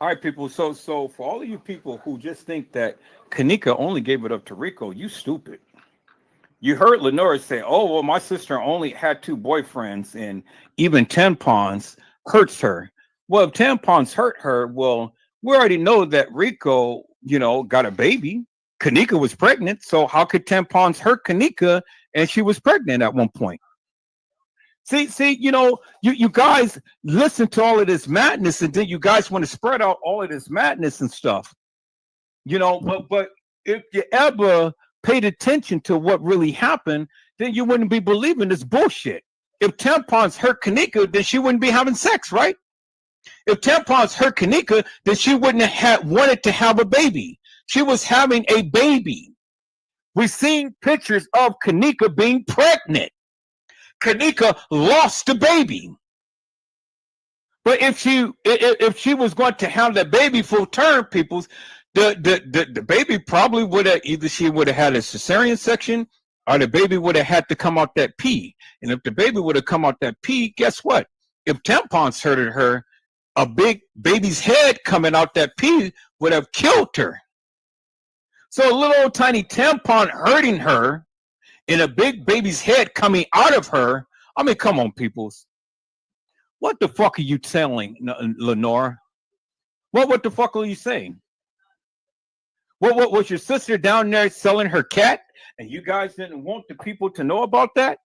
All right, people. So for all of you people who just think that Kanika only gave it up to Rico, you stupid. You heard Lenora say, "Oh, well, my sister only had 2 boyfriends, and even tampons hurts her." Well, if tampons hurt her, well, we already know that Rico, got a baby. Kanika was pregnant, so how could tampons hurt Kanika? And she was pregnant at one point. See, you guys listen to all of this madness, and then you guys want to spread out all of this madness and stuff. But if you ever paid attention to what really happened, then you wouldn't be believing this bullshit. If tampons hurt Kanika, then she wouldn't be having sex, right? If tampons hurt Kanika, then she wouldn't have wanted to have a baby. She was having a baby. We've seen pictures of Kanika being pregnant. Kanika lost the baby. But if she was going to have that baby full term, peoples, the baby probably would have either she would have had a cesarean section or the baby would have had to come out that pee. And if the baby would have come out that pee, guess what? If tampons hurted her, a big baby's head coming out that pee would have killed her. So a little old tiny tampon hurting her and a big baby's head coming out of her. I mean, come on, peoples. What the fuck are you telling, Lenore? What the fuck are you saying? What was your sister down there selling her cat, and you guys didn't want the people to know about that?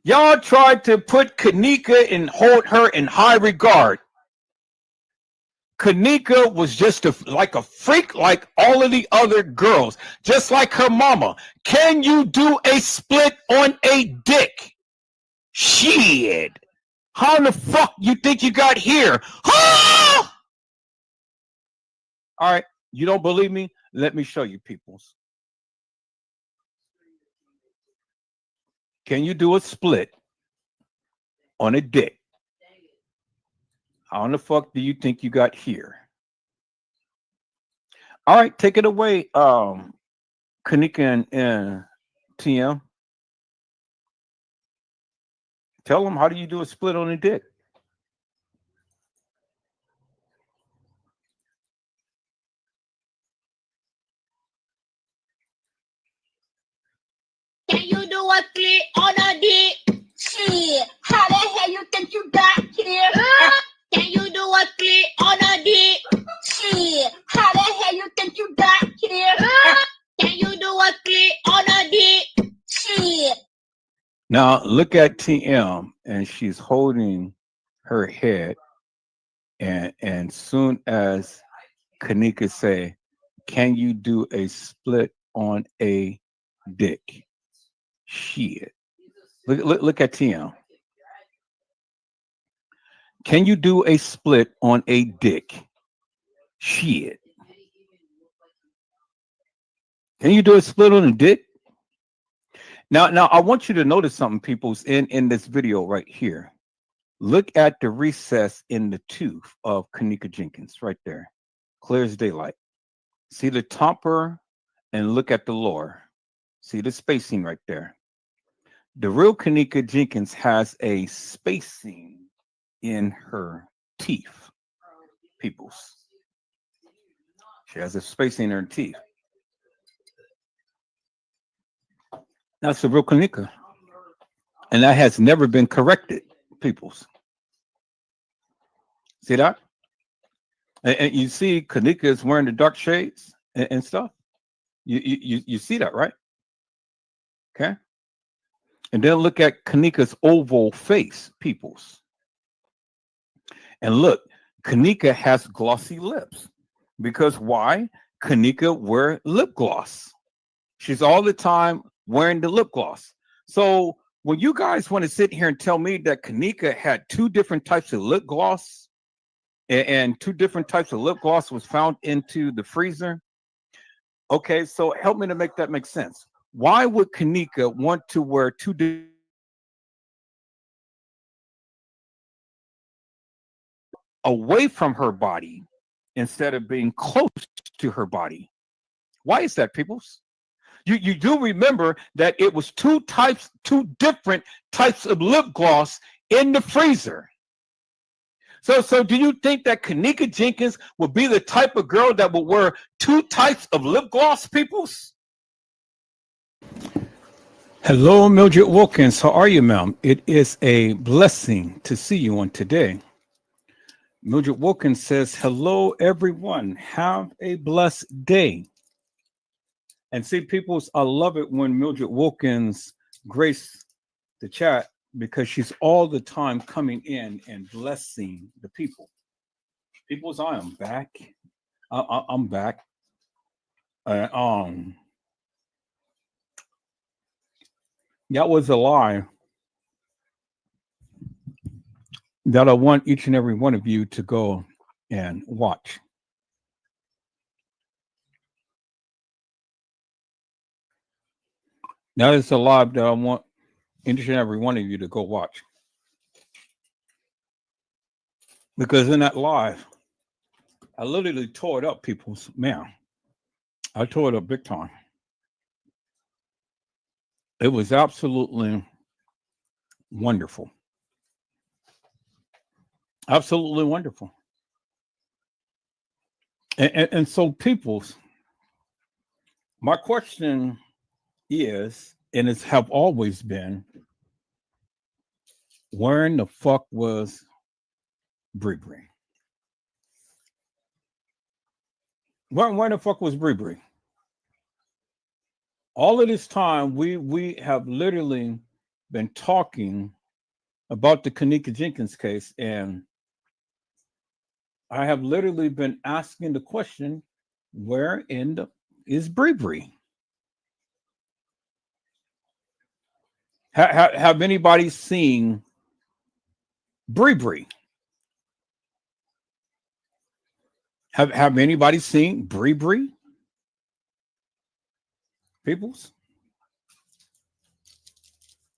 Y'all tried to put Kanika and hold her in high regard. Kanika was just like a freak like all of the other girls, just like her mama. Can you do a split on a dick? Shit. How in the fuck you think you got here? Ah! All right, you don't believe me? Let me show you, peoples. Can you do a split on a dick? How in the fuck do you think you got here? All right, take it away, Kanika and TM. Tell them, how do you do a split on a dick? Can you do a split on a dick? Shit, how the hell you think you got here? Can you do a split on a dick? Shit, how the hell you think you got here? Can you do a split on a dick? Shit. Now look at TM, and she's holding her head, and soon as Kanika say, "Can you do a split on a dick?" Shit. Look at TM. Can you do a split on a dick? Shit. Can you do a split on a dick? Now I want you to notice something, peoples, in this video right here. Look at the recess in the tooth of Kanika Jenkins right there. Clear as daylight. See the topper and look at the lower. See the spacing right there. The real Kanika Jenkins has a spacing in her teeth, peoples. She has a spacing in her teeth. That's the real Kanika. And that has never been corrected, peoples. See that? And you see Kanika is wearing the dark shades and stuff. You see that, right? Okay. And then look at Kanika's oval face, peoples. And look, Kanika has glossy lips. Because why? Kanika wear lip gloss. She's all the time wearing the lip gloss. So when you guys want to sit here and tell me that Kanika had two different types of lip gloss and two different types of lip gloss was found into the freezer, okay, so help me to make that make sense. Why would Kanika want to wear two different away from her body instead of being close to her body? Why is that, peoples? You do remember that it was two different types of lip gloss in the freezer. So do you think that Kanika Jenkins would be the type of girl that would wear two types of lip gloss, peoples? Hello, Mildred Wilkins. How are you, ma'am? It is a blessing to see you on today. Mildred Wilkins says, hello, everyone. Have a blessed day. And see, peoples, I love it when Mildred Wilkins grace the chat because she's all the time coming in and blessing the people. Peoples, I am back. I'm back. That was a lie that I want each and every one of you to go and watch. That is a live that I want each and every one of you to go watch. Because in that live, I literally tore it up, people's. Man, I tore it up big time. It was absolutely wonderful. Absolutely wonderful. And so, people's, my question is, and it's have always been, where in the fuck was Bree Bree? Where the fuck was Bree Bree? All of this time, we have literally been talking about the Kanika Jenkins case, and I have literally been asking the question, where is Bree Bree? Have anybody seen Bree Bree? Have anybody seen Bree Bree? Peoples?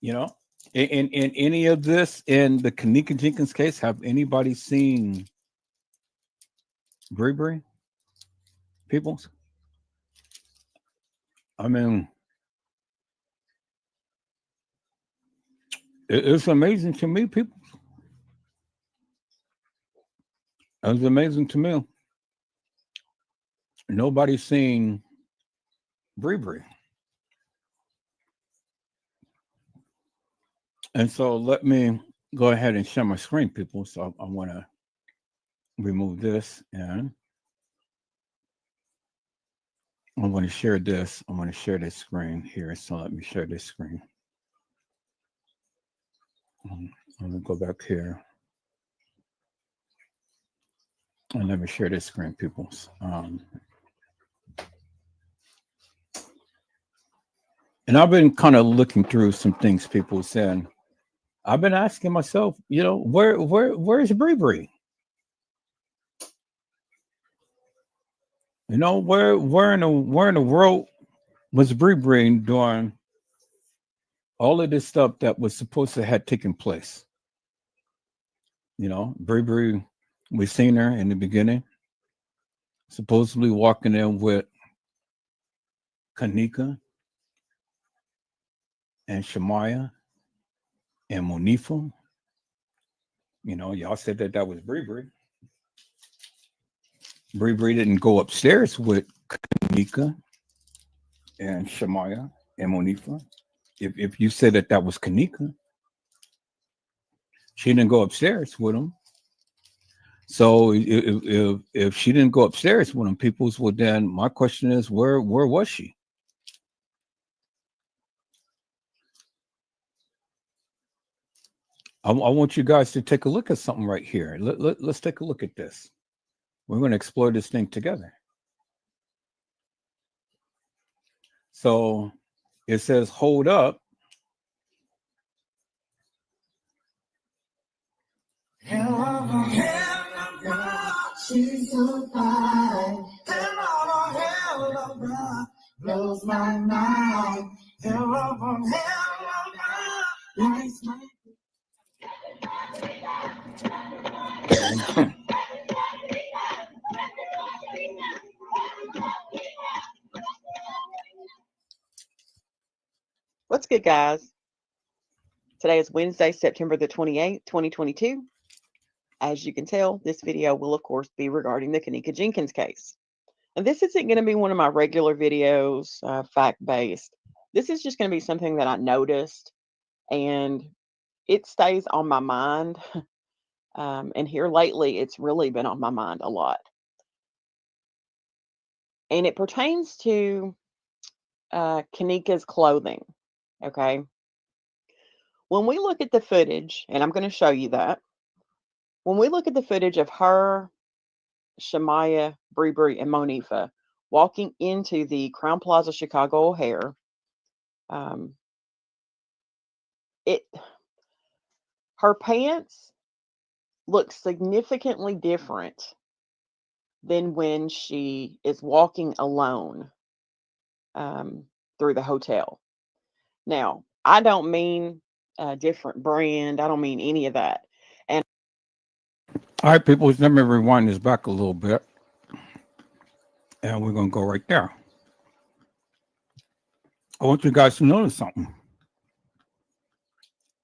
You know, in any of this, in the Kanika Jenkins case, have anybody seen Bree Bree? Peoples? I mean, it's amazing to me, people. It's amazing to me. Nobody's seen Bree Bree. And so let me go ahead and share my screen, people. So I want to remove this and I want to share this. I want to share this screen here. So let me share this screen. Let me go back here. And let me share this screen, people. And I've been kind of looking through some things people said. I've been asking myself, you know, where's Bree Bree? You know, where in the world was Bree Bree during all of this stuff that was supposed to have taken place? You know, Bree Bree, we seen her in the beginning, supposedly walking in with Kanika and Shamaya and Monifa. You know, y'all said that that was Bree Bree. Bree Bree didn't go upstairs with Kanika and Shamaya and Monifa. If you said that that was Kanika, she didn't go upstairs with them. So if she didn't go upstairs with them, peoples, well, then my question is, where was she? I want you guys to take a look at something right here. Let's take a look at this. We're going to explore this thing together. So it says, hold up. She's so fine. Blows my mind. Hell from lights my What's good, guys? Today is Wednesday, September the 28th, 2022. As you can tell, this video will, of course, be regarding the Kanika Jenkins case. And this isn't going to be one of my regular videos, fact-based. This is just going to be something that I noticed, and it stays on my mind. And here lately, it's really been on my mind a lot. And it pertains to Kanika's clothing, okay? When we look at the footage, and I'm going to show you that, when we look at the footage of her, Shamaya, Bree Bree, and Monifa walking into the Crown Plaza Chicago O'Hare, her pants look significantly different than when she is walking alone through the hotel. Now, I don't mean a different brand. I don't mean any of that. And All right, people, let me rewind this back a little bit. And we're going to go right there. I want you guys to notice something.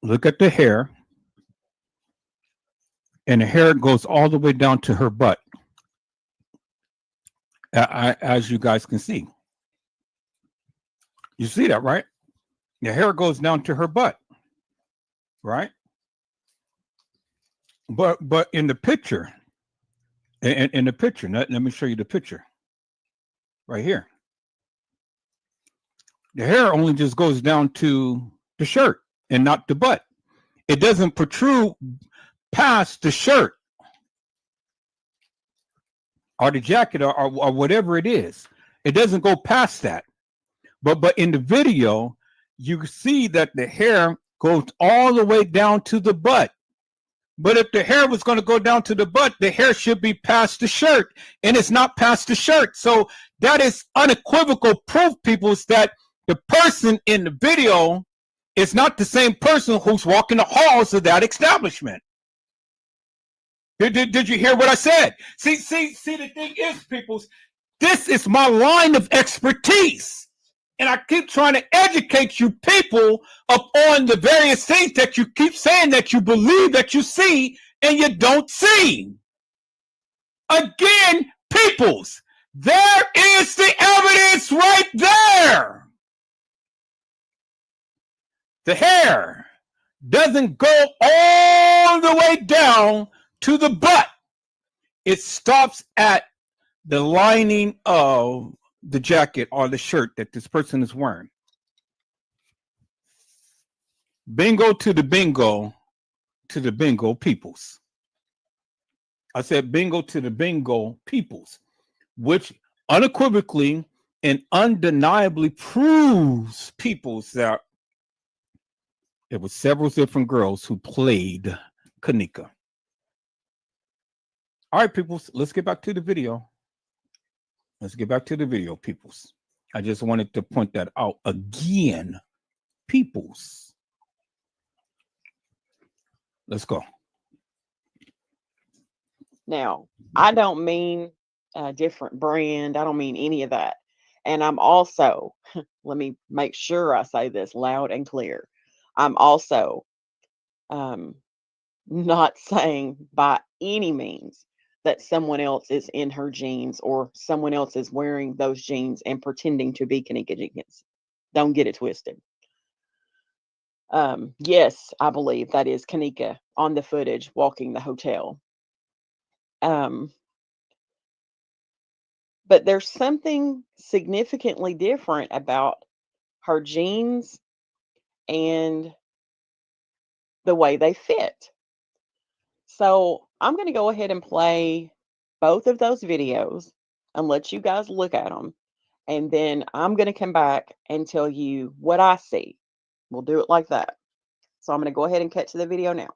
Look at the hair. And the hair goes all the way down to her butt. As you guys can see. You see that, right? The hair goes down to her butt. Right? But in the picture, in the picture, let me show you the picture. Right here. The hair only just goes down to the shirt and not the butt. It doesn't protrude past the shirt or the jacket or whatever it is. It doesn't go past that. But in the video, you see that the hair goes all the way down to the butt. But if the hair was going to go down to the butt, the hair should be past the shirt, and it's not past the shirt. So that is unequivocal proof, people, that the person in the video is not the same person who's walking the halls of that establishment. Did you hear what I said? See, the thing is, people, this is my line of expertise. And I keep trying to educate you people upon the various things that you keep saying that you believe that you see and you don't see. Again, peoples, there is the evidence right there. The hair doesn't go all the way down to the butt. It stops at the lining of the jacket or the shirt that this person is wearing. Bingo to the bingo peoples. I said bingo to the bingo peoples, which unequivocally and undeniably proves peoples that there were several different girls who played Kanika. All right, peoples, let's get back to the video. Let's get back to the video, peoples. I just wanted to point that out again, peoples. Let's go. now, I don't mean a different brand. I don't mean any of that. And I'm also, let me make sure I say this loud and clear. I'm also Not saying by any means that someone else is in her jeans or someone else is wearing those jeans and pretending to be Kenneka Jenkins. Don't get it twisted. Yes, I believe that is Kenneka on the footage walking the hotel. But there's something significantly different about her jeans and the way they fit. So I'm going to go ahead and play both of those videos and let you guys look at them. And then I'm going to come back and tell you what I see. We'll do it like that. So I'm going to go ahead and cut to the video now.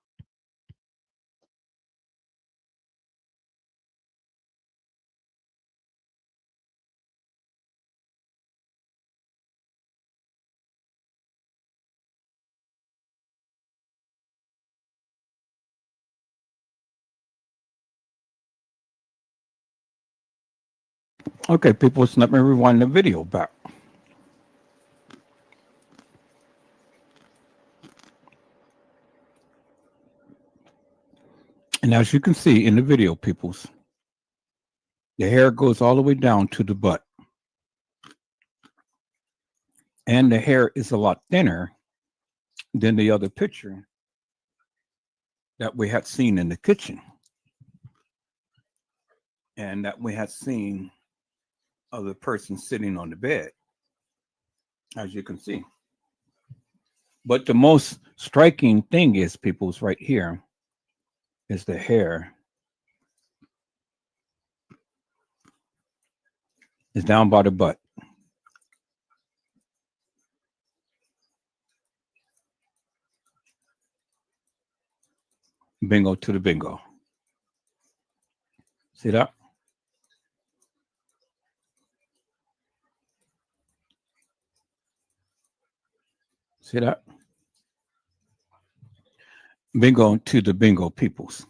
Okay, people, so let me rewind the video back. And as you can see in the video, peoples, the hair goes all the way down to the butt. And the hair is a lot thinner than the other picture that we had seen in the kitchen. And that we had seen of the person sitting on the bed, as you can see. But the most striking thing is, people's, right here is the hair is down by the butt. Bingo to the bingo. See that? See that? Bingo to the bingo, peoples.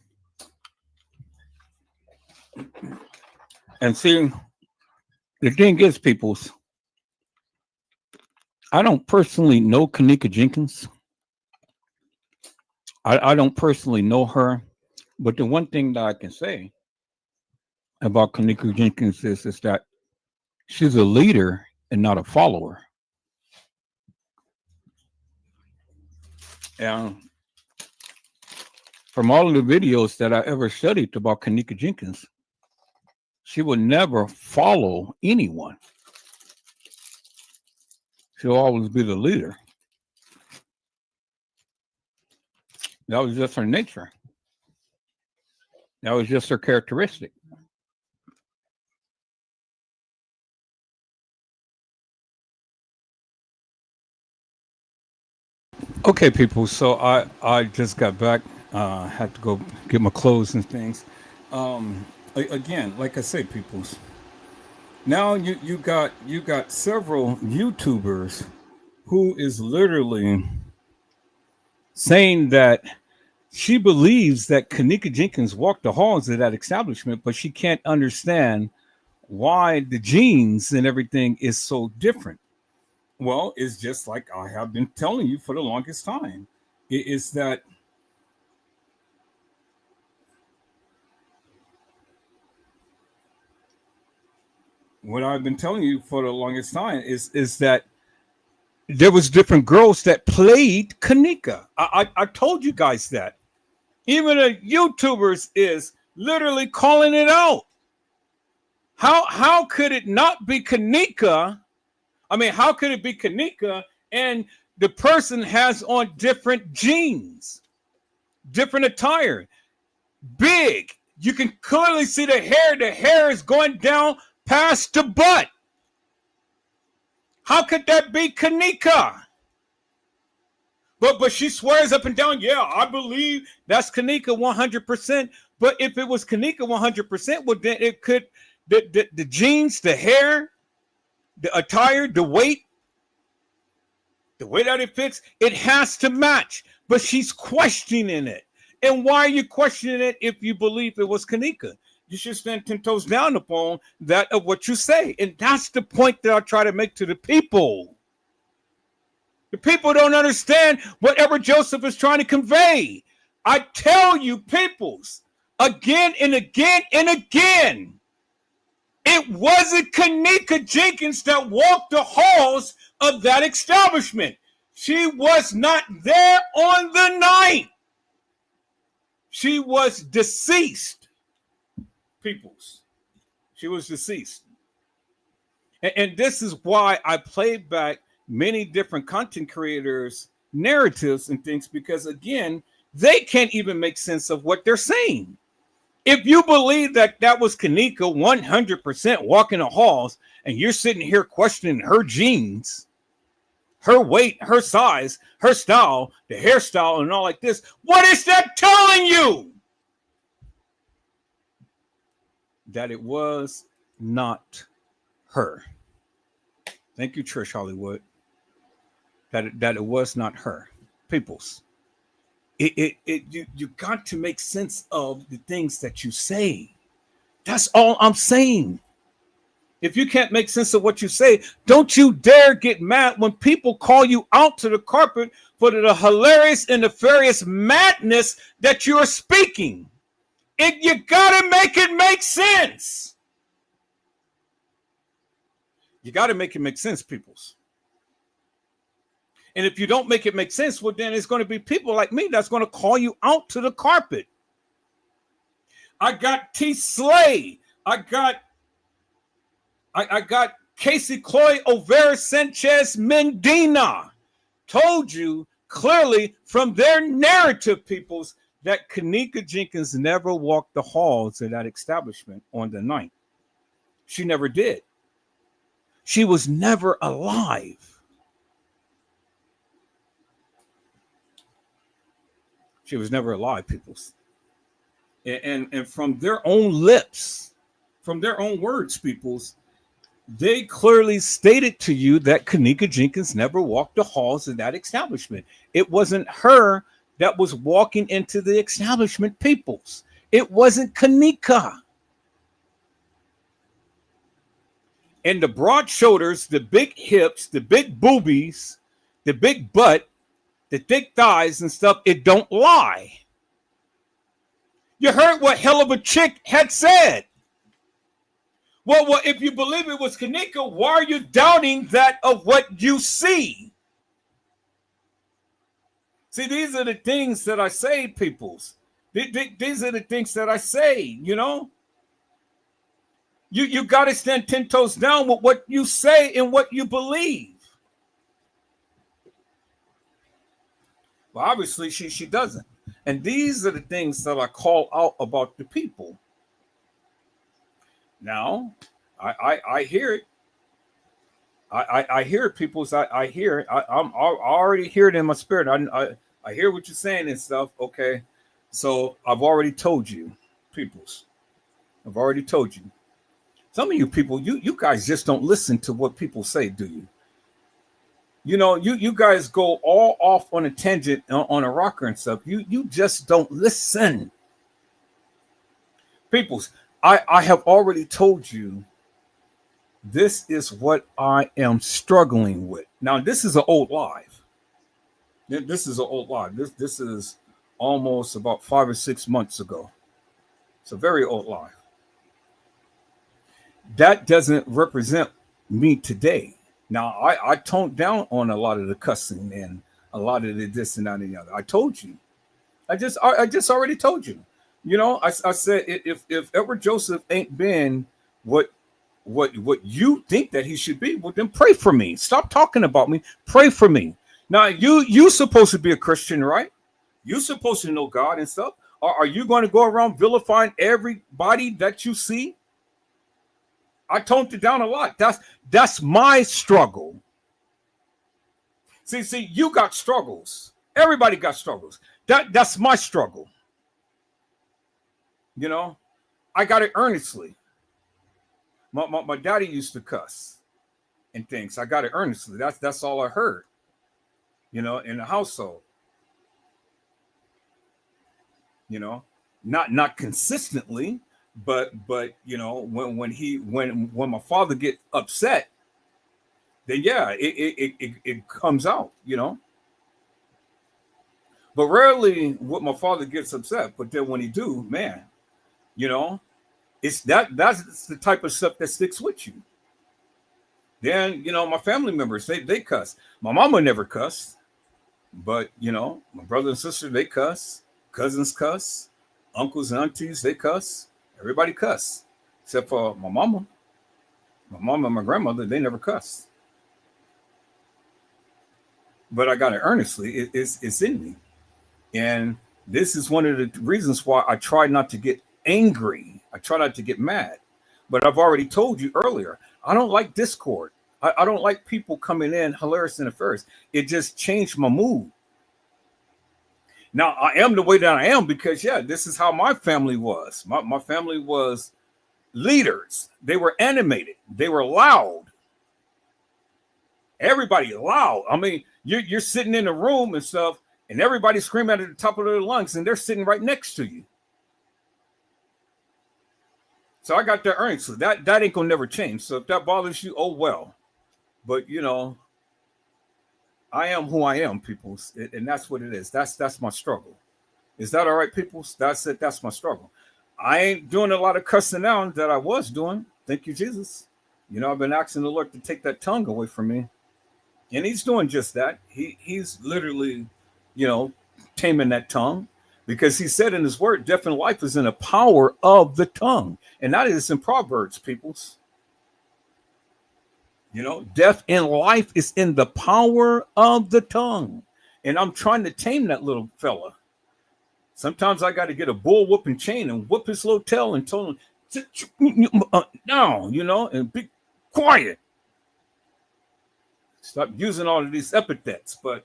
And see, the thing is, peoples, I don't personally know Kenneka Jenkins. I don't personally know her, but the one thing that I can say about Kenneka Jenkins is that she's a leader and not a follower. And from all of the videos that I ever studied about Kenneka Jenkins, she would never follow anyone. She'll always be the leader. That was just her nature. That was just her characteristic. Okay, people. So I just got back. Had to go get my clothes and things. Again, like I say, peoples. Now you got several YouTubers who is literally saying that she believes that Kenneka Jenkins walked the halls of that establishment, but she can't understand why the jeans and everything is so different. Well, it's just like I have been telling you for the longest time. It is that what I've been telling you for the longest time is that there was different girls that played Kenneka. I told you guys that. Even the YouTubers is literally calling it out. How could it not be Kenneka? I mean, how could it be Kenneka and the person has on different jeans, different attire, big? You can clearly see the hair. The hair is going down past the butt. How could that be Kenneka? But she swears up and down, yeah, I believe that's Kenneka 100%. But if it was Kenneka 100%, well, then it could, the jeans, the hair, the attire, the way that it fits, it has to match. But she's questioning it. And why are you questioning it if you believe it was Kenneka? You should stand 10 toes down upon that of what you say. And that's the point that I try to make to the people. The people don't understand whatever Joseph is trying to convey. I tell you, peoples, again and again and again, it wasn't Kanika Jenkins that walked the halls of that establishment. She was not there on the night. She was deceased, peoples. She was deceased. And this is why I played back many different content creators' narratives and things, because, again, they can't even make sense of what they're saying. If you believe that that was Kanika 100% walking the halls, and you're sitting here questioning her genes, her weight, her size, her style, the hairstyle, and all like this, what is that telling you? That it was not her. Thank you, Trish Hollywood. That it was not her. Peoples. You got to make sense of the things that you say. That's all I'm saying. If you can't make sense of what you say, don't you dare get mad when people call you out to the carpet for the hilarious and nefarious madness that you are speaking. You gotta make it make sense. You gotta make it make sense, peoples. And if you don't make it make sense, well, then it's going to be people like me that's going to call you out to the carpet. I got T. Slay. I got Casey Chloe Overa Sanchez Mendina. Told you clearly from their narrative, peoples, that Kanika Jenkins never walked the halls of that establishment on the night. She never did. She was never alive. She was never alive, peoples. And from their own lips, from their own words, peoples, they clearly stated to you that Kanika Jenkins never walked the halls of that establishment. It wasn't her that was walking into the establishment, peoples. It wasn't Kanika. And the broad shoulders, the big hips, the big boobies, the big butt, the thick thighs and stuff, it don't lie. You heard what hell of a chick had said. Well, if you believe it was Kanika, why are you doubting that of what you see? See, these are the things that I say, peoples. These are the things that I say, you know. You got to stand 10 toes down with what you say and what you believe. Well, obviously, she doesn't. And these are the things that I call out about the people. Now, I hear it. I hear it, people. I hear it. I already hear it in my spirit. I hear what you're saying and stuff. Okay. So I've already told you, peoples. I've already told you. Some of you people, you guys just don't listen to what people say, do you? You know, you guys go all off on a tangent on a rocker and stuff. You just don't listen. Peoples, I have already told you this is what I am struggling with. Now, this is an old live. This is an old live. This is almost about 5 or 6 months ago. It's a very old live. That doesn't represent me today. Now, I toned down on a lot of the cussing and a lot of the this and that and the other. I told you. I just already told you. You know, I said if Edward Joseph ain't been what you think that he should be, well, then pray for me. Stop talking about me. Pray for me. Now, you supposed to be a Christian, right? You supposed to know God and stuff. Are you going to go around vilifying everybody that you see? I toned it down a lot. That's my struggle. See, you got struggles. Everybody got struggles. That's my struggle. You know, I got it earnestly. My daddy used to cuss and things. I got it earnestly. That's all I heard. You know, in the household. You know, not consistently. But you know, when my father get upset, then yeah, it comes out, you know. But rarely would my father gets upset. But then when he do, man, you know, that's the type of stuff that sticks with you. Then, you know, my family members, they cuss. My mama never cussed, but you know, my brother and sister, they cuss, cousins cuss, uncles and aunties, they cuss, everybody cuss. Except for my mama. My mom and my grandmother, they never cussed. But I got it earnestly. It's in me. And this is one of the reasons why I try not to get angry. I try not to get mad. But I've already told you earlier, I don't like discord. I don't like people coming in hilarious in the first. It just changed my mood. Now, I am the way that I am because, yeah, this is how my family was. My family was leaders. They were animated. They were loud. Everybody loud. I mean, you're sitting in a room and stuff, and everybody's screaming at the top of their lungs, and they're sitting right next to you. So I got that earnings. So that ain't gonna never change. So if that bothers you, oh well. But you know, I am who I am, people, and that's what it is. That's my struggle. Is that all right, people? That's it. That's my struggle. I ain't doing a lot of cussing out that I was doing. Thank you, Jesus. You know, I've been asking the Lord to take that tongue away from me, and He's doing just that. He's literally, you know, taming that tongue. Because he said in his word, death and life is in the power of the tongue. And that is in Proverbs, peoples. You know, death and life is in the power of the tongue. And I'm trying to tame that little fella. Sometimes I got to get a bull whooping chain and whoop his little tail and tell him, no, you know, and be quiet. Stop using all of these epithets. But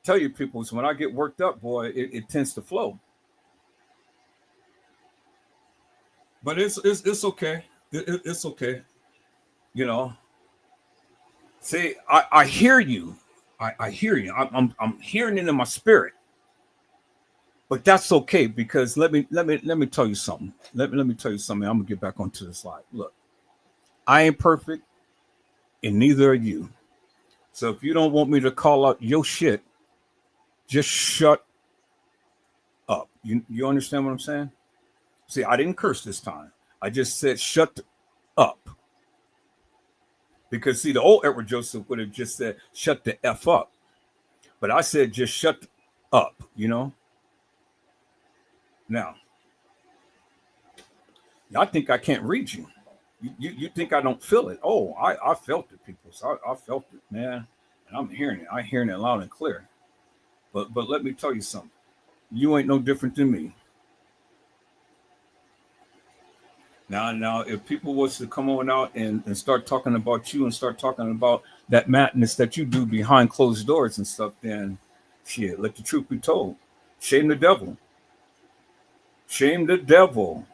tell you people, when I get worked up, boy, it tends to flow. But it's okay. It's okay. You know. See, I hear you. I hear you. I'm hearing it in my spirit. But that's okay because let me tell you something. Let me tell you something. I'm gonna get back onto the slide. Look, I ain't perfect, and neither are you. So if you don't want me to call out your shit, just shut up. You understand what I'm saying? See, I didn't curse this time. I just said shut up. Because see, the old Edward Joseph would have just said shut the F up. But I said just shut up, you know? Now, I think I can't read you. You think I don't feel it. Oh, I felt it, people. So I felt it, man. And I'm hearing it. I'm hearing it loud and clear. But let me tell you something. You ain't no different than me. Now, if people was to come on out and start talking about you and start talking about that madness that you do behind closed doors and stuff, then shit, let the truth be told. Shame the devil. Shame the devil.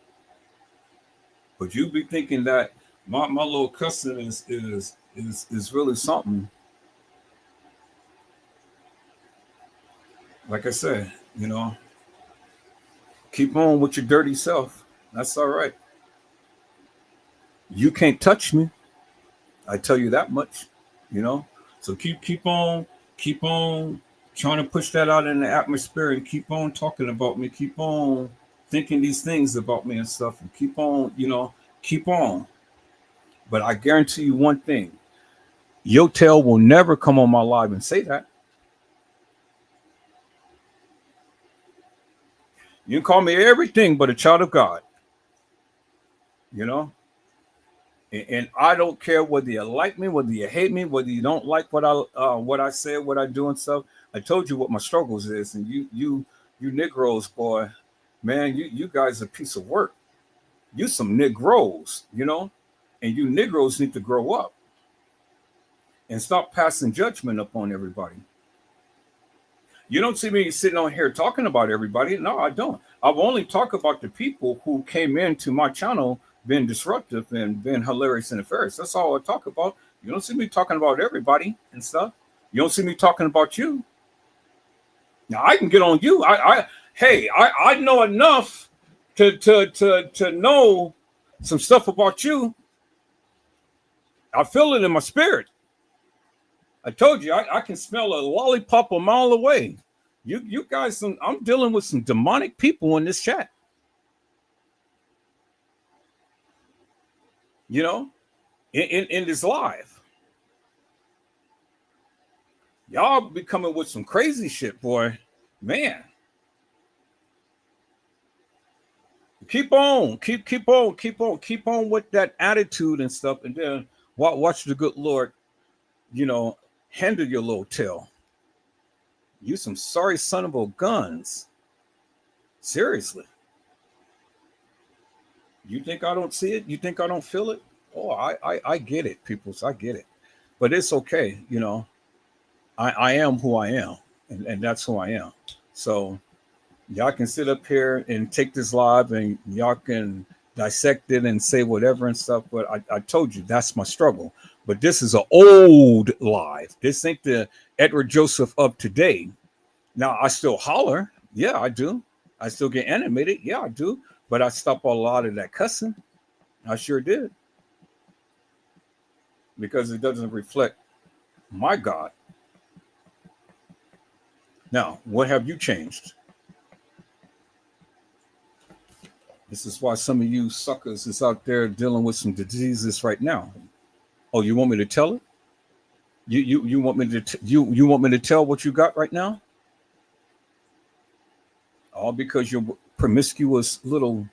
But you be thinking that my little cussing is really something. Like I said, you know, keep on with your dirty self. That's all right. You can't touch me. I tell you that much, you know. So keep on trying to push that out in the atmosphere and keep on talking about me. Keep on thinking these things about me and stuff, and keep on, you know, keep on. But I guarantee you one thing: your tail will never come on my live and say that. You can call me everything but a child of God. You know? And I don't care whether you like me, whether you hate me, whether you don't like what I say, what I do and stuff. I told you what my struggles is. And you Negroes, boy, man, you guys are a piece of work. You some Negroes, you know? And you Negroes need to grow up and stop passing judgment upon everybody. You don't see me sitting on here talking about everybody. No, I don't. I've only talked about the people who came into my channel being disruptive and being hilarious and nefarious. That's all I talk about. You don't see me talking about everybody and stuff. You don't see me talking about you. Now I can get on you. I know enough to know some stuff about you. I feel it in my spirit. I told you I can smell a lollipop a mile away. You guys, I'm dealing with some demonic people in this chat. You know, in this live, y'all be coming with some crazy shit, boy. Man, keep on with that attitude and stuff, and then watch the good Lord, handle your little tail. You some sorry son of a guns. Seriously. You think I don't see it? You think I don't feel it? Oh, I get it, peoples. I get it. But it's okay, I am who I am, and that's who I am. So y'all can sit up here and take this live and y'all can dissect it and say whatever and stuff. But I told you that's my struggle. But this is an old live. This ain't the Edward Joseph of today. Now I still holler. Yeah, I do. I still get animated. Yeah, I do. But I stop a lot of that cussing. I sure did. Because it doesn't reflect my God. Now, what have you changed? This is why some of you suckers is out there dealing with some diseases right now. Oh, you want me to tell it? You want me to you want me to tell what you got right now? All because you're promiscuous little.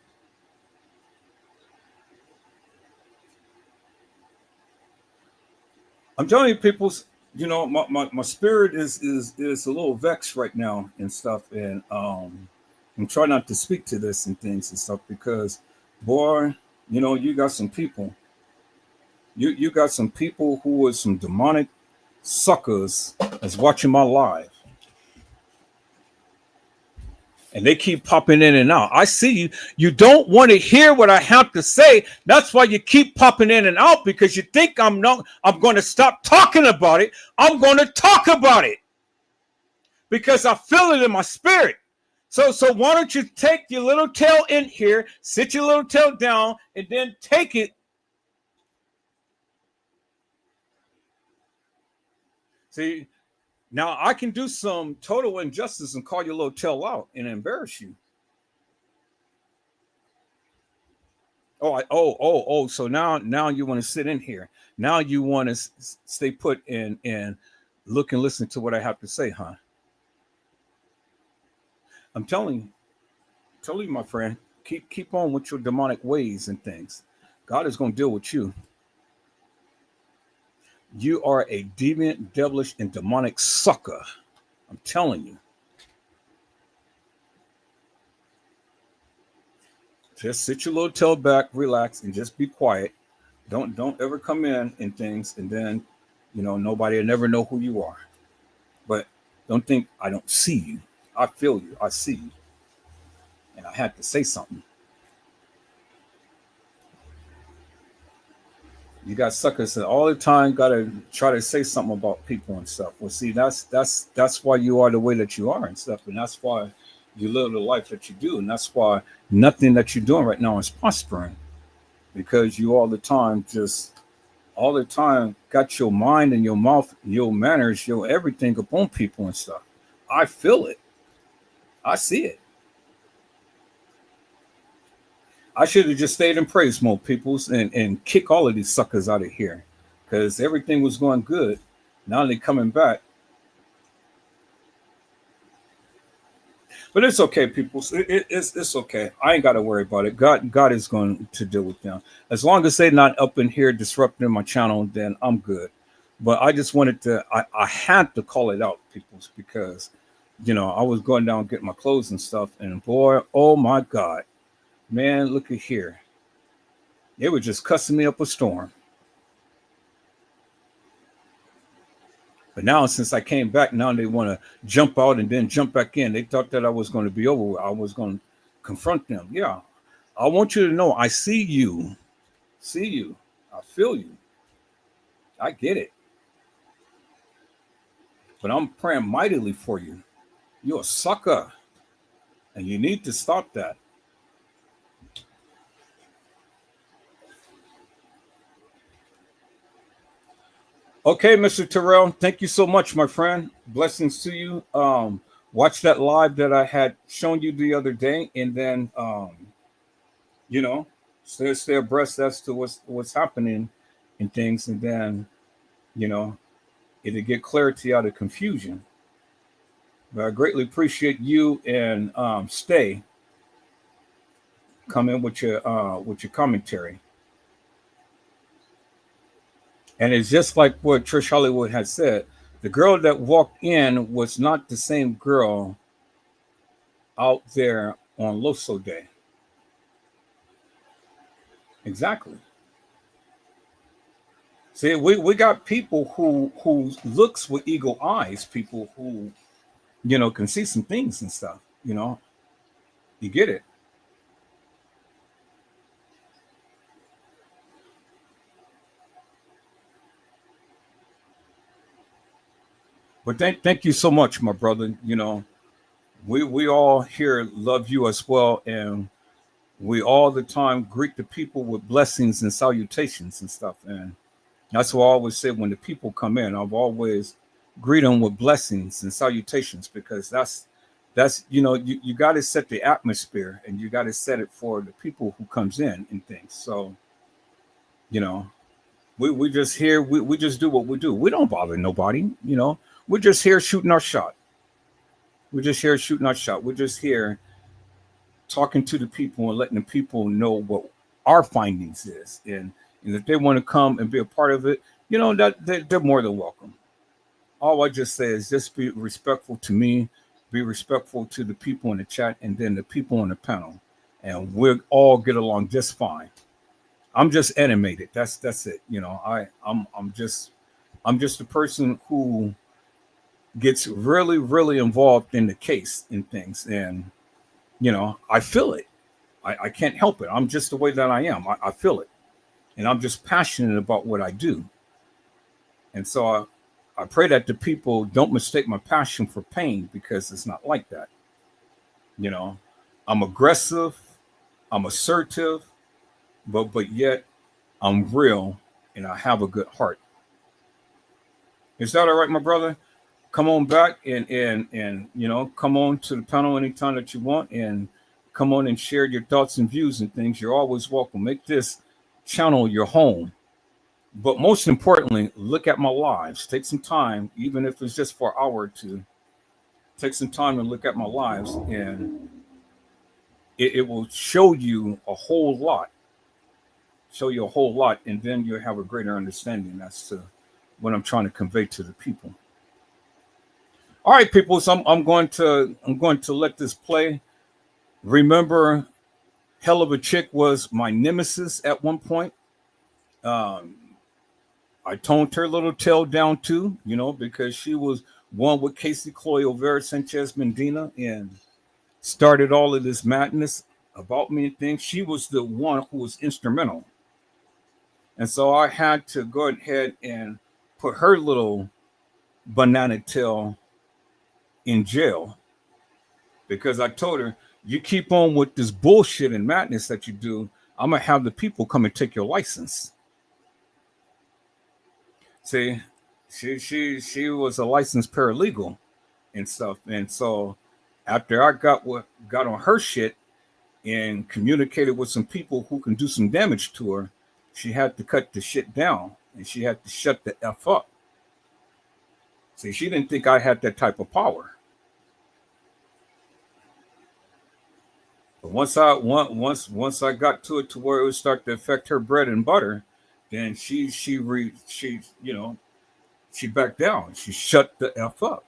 I'm telling you, people. My spirit is a little vexed right now and stuff, and I'm trying not to speak to this and things and stuff because, boy, you got some people. You got some people who are some demonic suckers that's watching my live. And they keep popping in and out. I see you. You don't want to hear what I have to say. That's why you keep popping in and out because you think I'm going to stop talking about it. I'm going to talk about it because I feel it in my spirit. So why don't you take your little tail in here, sit your little tail down, and then take it. See, now I can do some total injustice and call your little tail out and embarrass you. So now you want to sit in here. Now you want to stay put and look and listen to what I have to say, huh? I'm telling you, my friend, keep on with your demonic ways and things. God is going to deal with you. You are a deviant, devilish, and demonic sucker. I'm telling you. Just sit your little tail back, relax, and just be quiet. Don't ever come in and things, and then, nobody will never know who you are. But don't think I don't see you. I feel you. I see you. And I had to say something. You got suckers that all the time got to try to say something about people and stuff. Well, see, that's why you are the way that you are and stuff. And that's why you live the life that you do. And that's why nothing that you're doing right now is prospering. Because you all the time got your mind and your mouth, your manners, your everything upon people and stuff. I feel it. I see it. I should have just stayed in praise mode, peoples, and kick all of these suckers out of here. Because everything was going good. Now they're coming back. But it's okay, people. It's okay. I ain't got to worry about it. God is going to deal with them. As long as they're not up in here disrupting my channel, then I'm good. But I just wanted to, I had to call it out, people, because, I was going down getting my clothes and stuff. And boy, oh my God, man, look at here. They were just cussing me up a storm. But now, since I came back, now they want to jump out and then jump back in. They thought that I was going to be over. I was going to confront them. Yeah. I want you to know I see you. See you. I feel you. I get it. But I'm praying mightily for you. You're a sucker. And you need to stop that. Okay, Mr. Terrell, thank you so much, my friend. Blessings to you. Watch that live that I had shown you the other day, and then you know, stay abreast as to what's happening and things, and then you know, it'll get clarity out of confusion. But I greatly appreciate you and Stay come in with your commentary. And it's just like what Trish Hollywood had said. The girl that walked in was not the same girl out there on Loso Day. Exactly. See, we got people who looks with eagle eyes, people who, can see some things and stuff, you get it. But thank you so much, my brother. We all here love you as well, and we all the time greet the people with blessings and salutations and stuff. And that's what I always say when the people come in. I've always greet them with blessings and salutations because that's you got to set the atmosphere and you got to set it for the people who comes in and things. So, we just here we just do what we do. We don't bother nobody. We're just here shooting our shot. We're just here shooting our shot. We're just here talking to the people and letting the people know what our findings is. And if they want to come and be a part of it, that they're more than welcome. All I just say is just be respectful to me, be respectful to the people in the chat, and then the people on the panel, and we'll all get along just fine. I'm just animated. That's it. I'm just a person who gets really, really involved in the case and things, and I feel it. I can't help it. I'm just the way that I am. I feel it, and I'm just passionate about what I do, and so I pray that the people don't mistake my passion for pain because it's not like that. I'm aggressive, I'm assertive, but yet I'm real and I have a good heart. Is that all right, my brother? Come on back and come on to the panel anytime that you want and come on and share your thoughts and views and things. You're always welcome. Make this channel your home. But most importantly, look at my lives. Take some time, even if it's just for an hour or two. Take some time and look at my lives, and it will show you a whole lot. Show you a whole lot, and then you'll have a greater understanding as to what I'm trying to convey to the people. All right, people. So I'm going to let this play. Remember, Hell of a Chick was my nemesis at one point. I toned her little tail down too, because she was one with Casey Cloy Overa Sanchez Mendina and started all of this madness about me and things. She was the one who was instrumental. And so I had to go ahead and put her little banana tail in jail because I told her, you keep on with this bullshit and madness that you do, I'm going to have the people come and take your license. See, she was a licensed paralegal and stuff. And so after I got on her shit and communicated with some people who can do some damage to her, she had to cut the shit down and she had to shut the F up. See, she didn't think I had that type of power. But once I got to it to where it would start to affect her bread and butter, then she backed down. She shut the F up.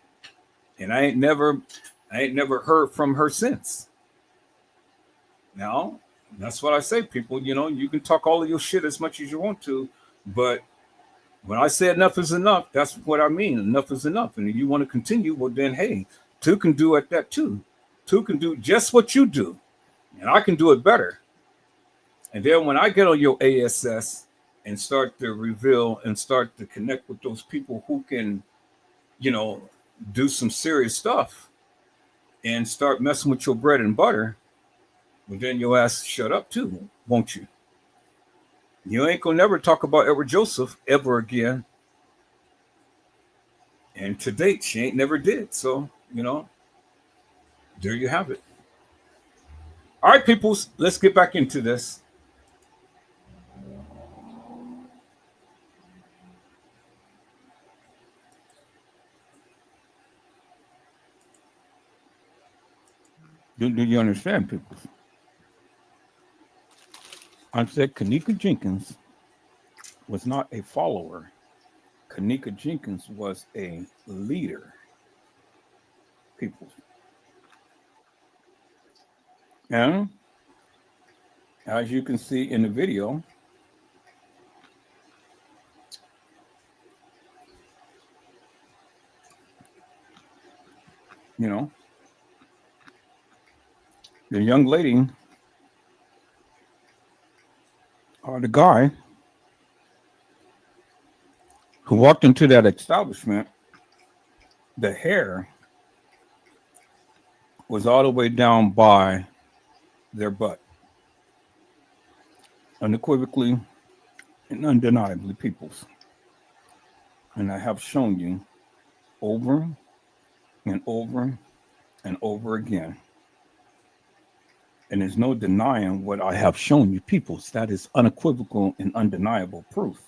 And I ain't never heard from her since. Now, that's what I say, people. You can talk all of your shit as much as you want to, but when I say enough is enough, that's what I mean. Enough is enough. And if you want to continue, well, then, hey, two can do at that too. Two can do just what you do, and I can do it better. And then when I get on your ASS and start to reveal and start to connect with those people who can, do some serious stuff and start messing with your bread and butter, well, then your ass shut up too, won't you? You ain't gonna never talk about Edward Joseph ever again And to date, she ain't never did. So, there you have it. All right, peoples, let's get back into this. Do you understand, people? I said Kanika Jenkins was not a follower. Kanika Jenkins was a leader, people. And as you can see in the video, the young lady or the guy who walked into that establishment, the hair was all the way down by their butt. Unequivocally and undeniably, peoples. And I have shown you over and over and over again. And there's no denying what I have shown you, peoples. That is unequivocal and undeniable proof.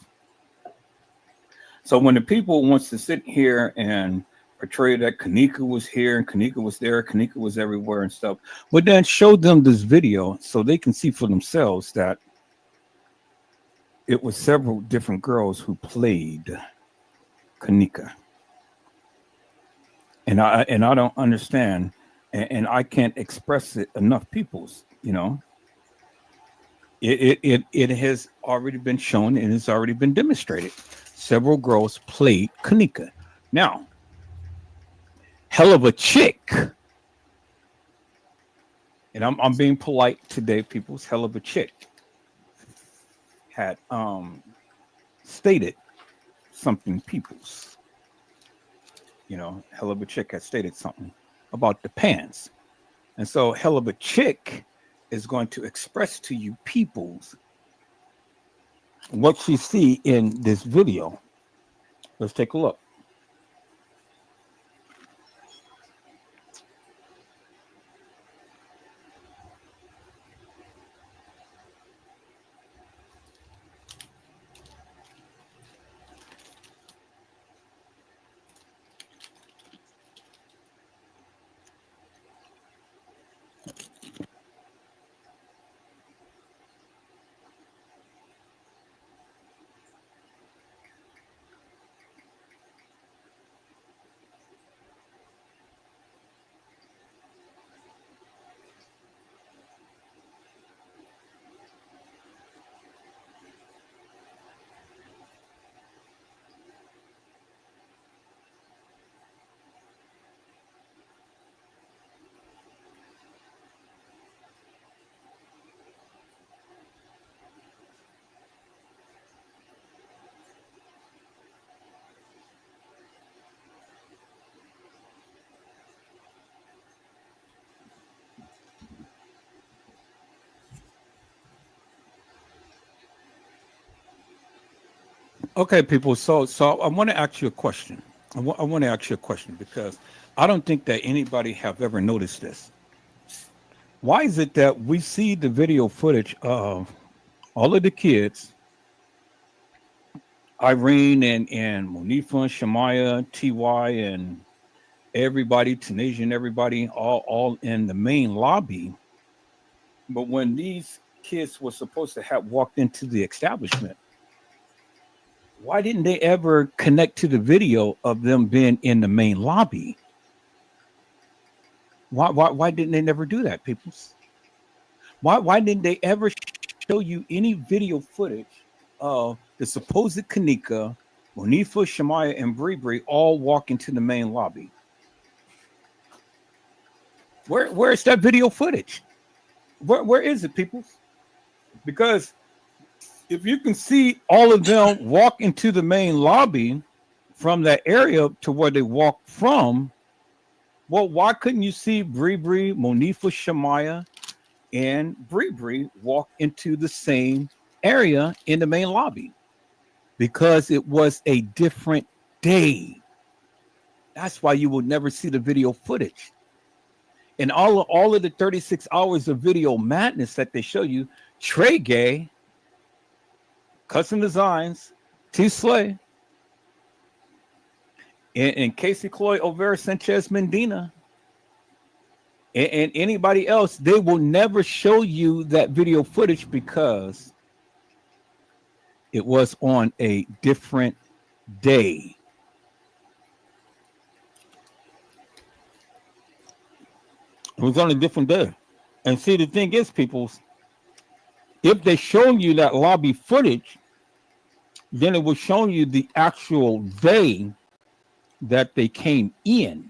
So when the people wants to sit here and portray that Kanika was here and Kanika was there, Kanika was everywhere and stuff, but then show them this video so they can see for themselves that it was several different girls who played Kanika. And I don't understand, and I can't express it enough, peoples, It has already been shown and it's already been demonstrated. Several girls played Kanika. Now, hell of a chick. And I'm being polite today, people's hell of a chick had stated something, people's. Hell of a chick had stated something about the pants. And so hell of a chick is going to express to you peoples what you see in this video. Let's take a look. Okay, people. So I want to ask you a question. I want to ask you a question because I don't think that anybody have ever noticed this. Why is it that we see the video footage of all of the kids, Irene and Monifa, Shamaya, Ty, and everybody, Tunisia, and everybody, all in the main lobby, but when these kids were supposed to have walked into the establishment, why didn't they ever connect to the video of them being in the main lobby? Why didn't they never do that, people? Why didn't they ever show you any video footage of the supposed Kanika, Monifa, Shamaya, and Bree Bree all walk into the main lobby? Where's that video footage? Where is it, people? Because if you can see all of them walk into the main lobby from that area to where they walk from, well, why couldn't you see Bree Bree, Monifa, Shamaya, and Bree Bree walk into the same area in the main lobby? Because it was a different day. That's why you will never see the video footage. And all of the 36 hours of video madness that they show you, Trey Gay, Custom Designs, T Slay, and Casey Cloy Overa Sanchez Mendina, and anybody else, they will never show you that video footage because it was on a different day. It was on a different day. And see, the thing is, people, if they show you that lobby footage, then it will show you the actual day that they came in.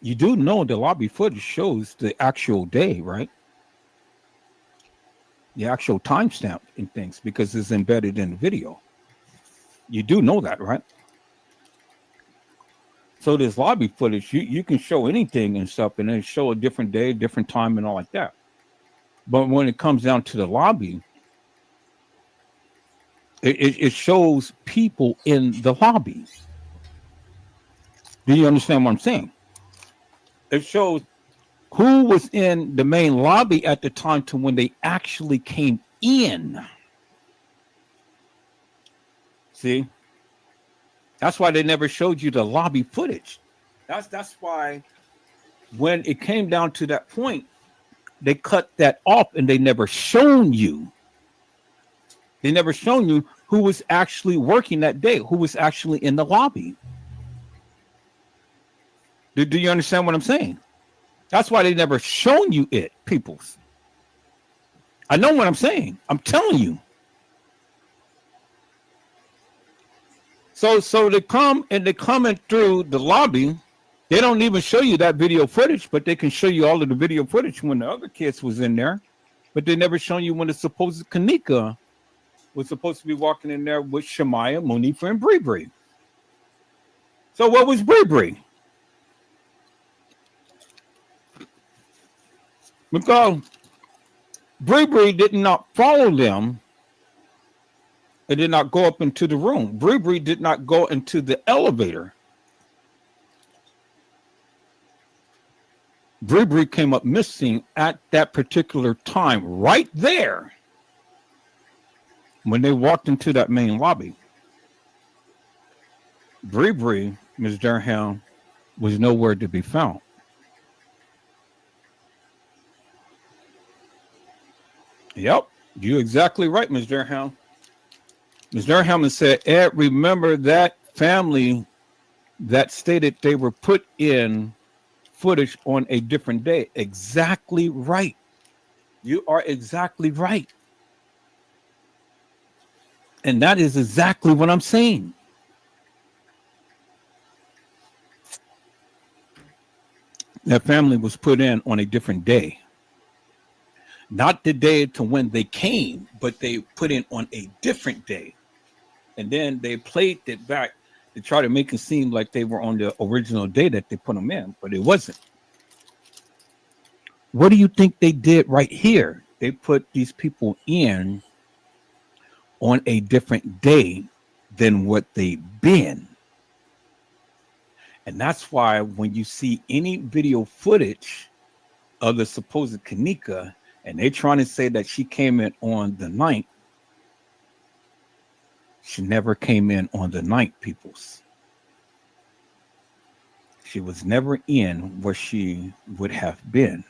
You do know the lobby footage shows the actual day, right? The actual timestamp and things, because it's embedded in the video. You do know that, right? So this lobby footage, you can show anything and stuff, and then show a different day, different time, and all like that. But when it comes down to the lobby, it shows people in the lobby. Do you understand what I'm saying? It shows who was in the main lobby at the time to when they actually came in. See? That's why they never showed you the lobby footage. That's why when it came down to that point, they cut that off and they never shown you. They never shown you who was actually working that day, who was actually in the lobby. Do you understand what I'm saying? That's why they never shown you it, peoples. I know what I'm saying. I'm telling you. So they come and they're coming through the lobby. They don't even show you that video footage, but they can show you all of the video footage when the other kids was in there. But they never show you when the supposed Kanika was supposed to be walking in there with Shemaya, Monifa, and Bree Bree. So what was Bree Bree? Because Bree Bree did not follow them. It did not go up into the room. Bree Bree did not go into the elevator. Bree Bree came up missing at that particular time, right there, when they walked into that main lobby. Bree Bree, Ms. Durham, was nowhere to be found. Yep, you're exactly right, Ms. Durham. Ms. Durham said, Ed, remember that family that stated they were put in footage on a different day. Exactly right. You are exactly right. And that is exactly what I'm saying. That family was put in on a different day. Not the day to when they came, but they put in on a different day. And then they played it back to try to make it seem like they were on the original day that they put them in, but it wasn't. What do you think they did right here? They put these people in on a different day than what they've been. And that's why when you see any video footage of the supposed Kanika, and they're trying to say that she came in on the 9th, she never came in on the 9th, peoples. She was never in where she would have been.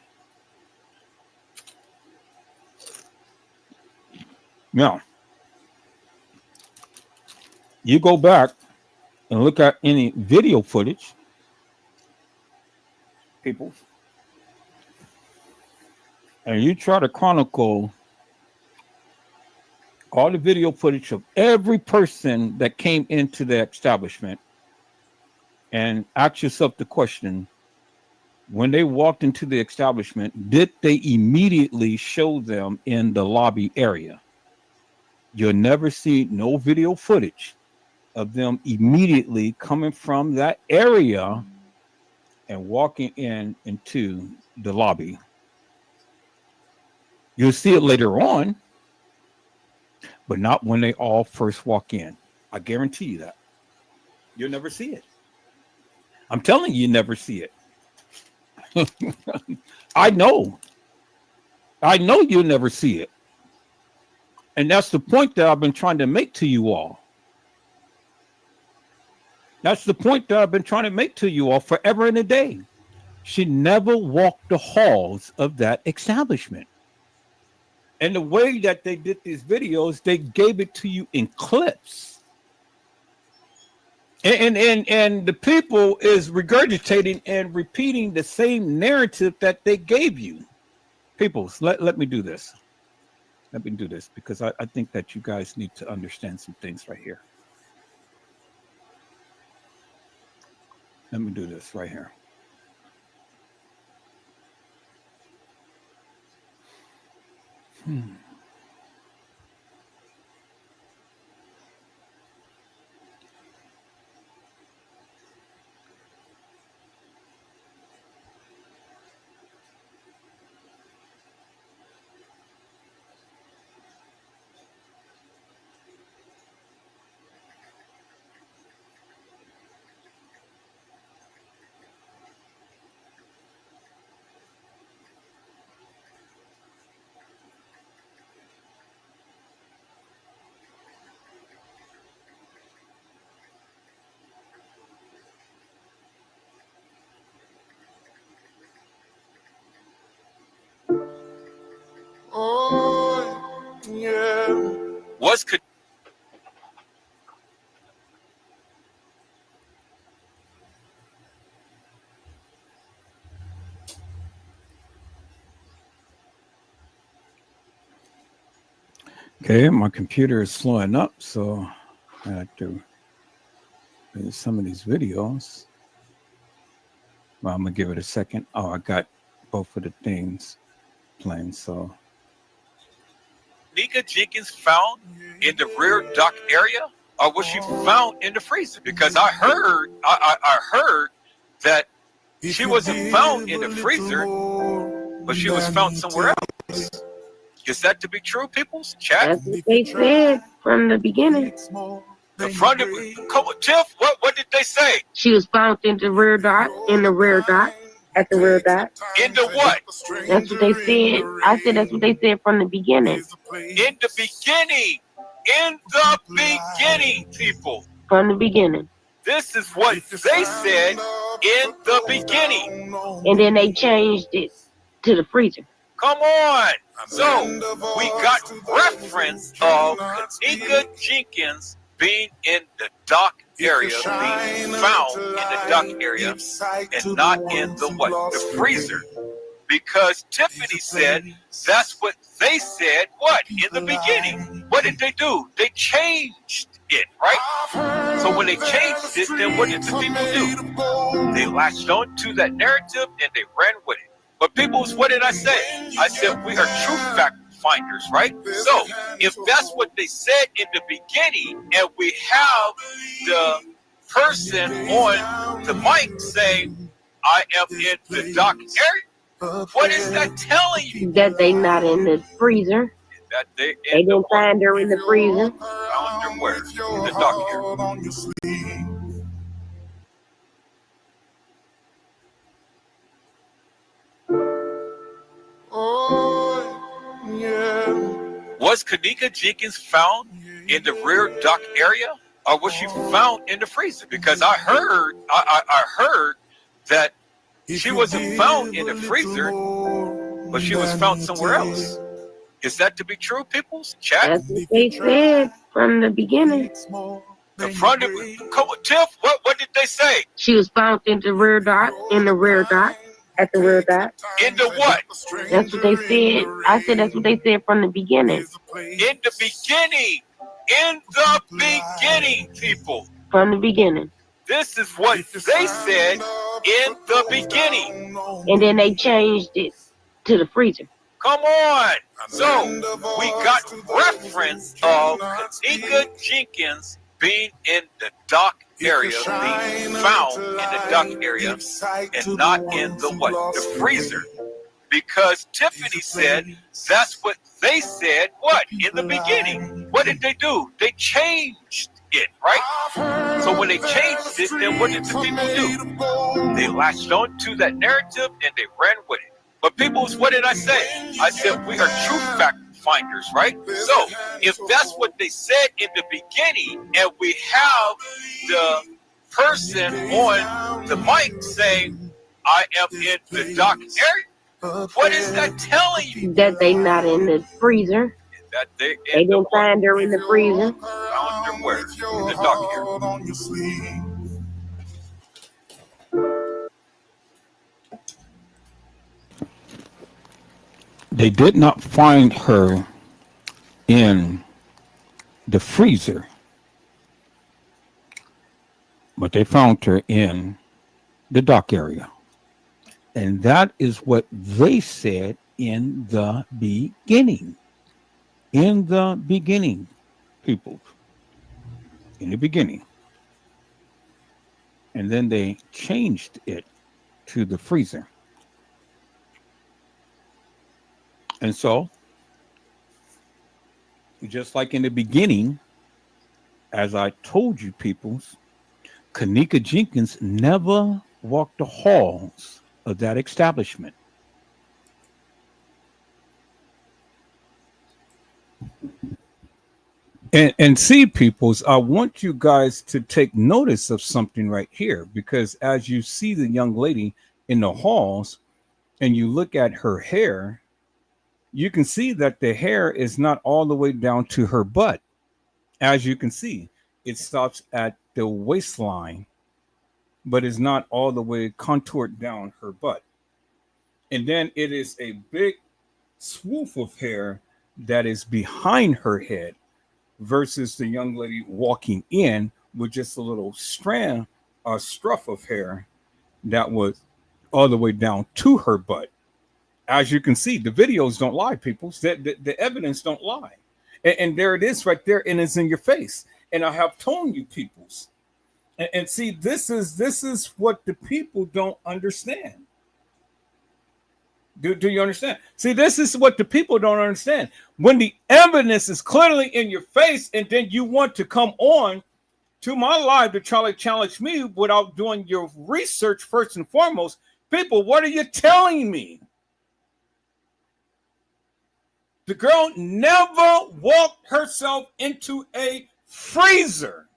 Now, you go back and look at any video footage, people, and you try to chronicle all the video footage of every person that came into the establishment and ask yourself the question, when they walked into the establishment, did they immediately show them in the lobby area? You'll never see no video footage of them immediately coming from that area and walking into the lobby. You'll see it later on, but not when they all first walk in. I guarantee you that. You'll never see it. I'm telling you, never see it. I know you'll never see it. And that's the point that I've been trying to make to you all. That's the point that I've been trying to make to you all forever and a day. She never walked the halls of that establishment. And the way that they did these videos, they gave it to you in clips. And the people is regurgitating and repeating the same narrative that they gave you. People, let me do this. Let me do this because I think that you guys need to understand some things right here. Let me do this right here. Oh, yeah. What's could Okay, my computer is slowing up, so I have to do some of these videos. Well, I'm gonna give it a second. Oh, I got both of the things playing, so. Nika Jenkins found in the rear dock area, or was she found in the freezer? Because I heard that she wasn't found in the freezer, but she was found somewhere else. Is that to be true, people? Chat. That's what they said from the beginning. The front of Tiff, what did they say? She was found in the rear dock, at the rear dock. In the what? That's what they said. I said that's what they said from the beginning. In the beginning. In the beginning, people. From the beginning. This is what they said in the beginning. And then they changed it to the freezer. Come on. So we got reference of Nika Jenkins being in the dock area, being found in the dock area, and not in the what? The freezer. Because Tiffany said that's what they said, what? In the beginning. What did they do? They changed it, right? So when they changed it, then what did the people do? They latched on to that narrative and they ran with it. But people, what did I say? I said we are truth fact finders, right? So if that's what they said in the beginning, and we have the person on the mic saying, I am in the dock area, what is that telling you? That they not in the freezer. That they didn't find her in the freezer. Found her where? In the dock area. Oh, yeah. Was Kanika Jenkins found in the rear dock area, or was she found in the freezer? Because I heard that she wasn't found in the freezer, but she was found somewhere else. Is that to be true, people? Chat. That's what they said from the beginning. The front of Tiff, what did they say? She was found in the rear dock, at the rear dock. In the what? That's what they said. I said that's what they said from the beginning. In the beginning. In the beginning, people. From the beginning. This is what they said in the beginning. And then they changed it to the freezer. Come on. So we got reference of Nika Jenkins being in the dock area, being found in the dock area, and not in the what? The freezer. Because Tiffany said that's what they said, what? In the beginning. What did they do? They changed it, right? So when they changed it, then what did the people do? They latched on to that narrative and they ran with it. But people, what did I say? I said we are truth fact finders, right? So if that's what they said in the beginning, and we have the person on the mic saying, I am in the dark area, what is that telling you? That they not in the freezer. That they didn't find her in the freezer. Found her where? In the dark area. They did not find her in the freezer, but they found her in the dock area. And that is what they said in the beginning. In the beginning, people. In the beginning. And then they changed it to the freezer. And so, just like in the beginning, as I told you, peoples, Kenneka Jenkins never walked the halls of that establishment. And see, peoples, I want you guys to take notice of something right here, because as you see the young lady in the halls and you look at her hair, you can see that the hair is not all the way down to her butt. As you can see, it stops at the waistline, but is not all the way contoured down her butt. And then it is a big swoop of hair that is behind her head versus the young lady walking in with just a little strand or struff of hair that was all the way down to her butt. As you can see, the videos don't lie, people. The evidence don't lie. And there it is right there, and it's in your face. And I have told you, peoples. And see, this is what the people don't understand. Do you understand? See, this is what the people don't understand. When the evidence is clearly in your face, and then you want to come on to my live to try to challenge me without doing your research first and foremost, people, what are you telling me? The girl never walked herself into a freezer.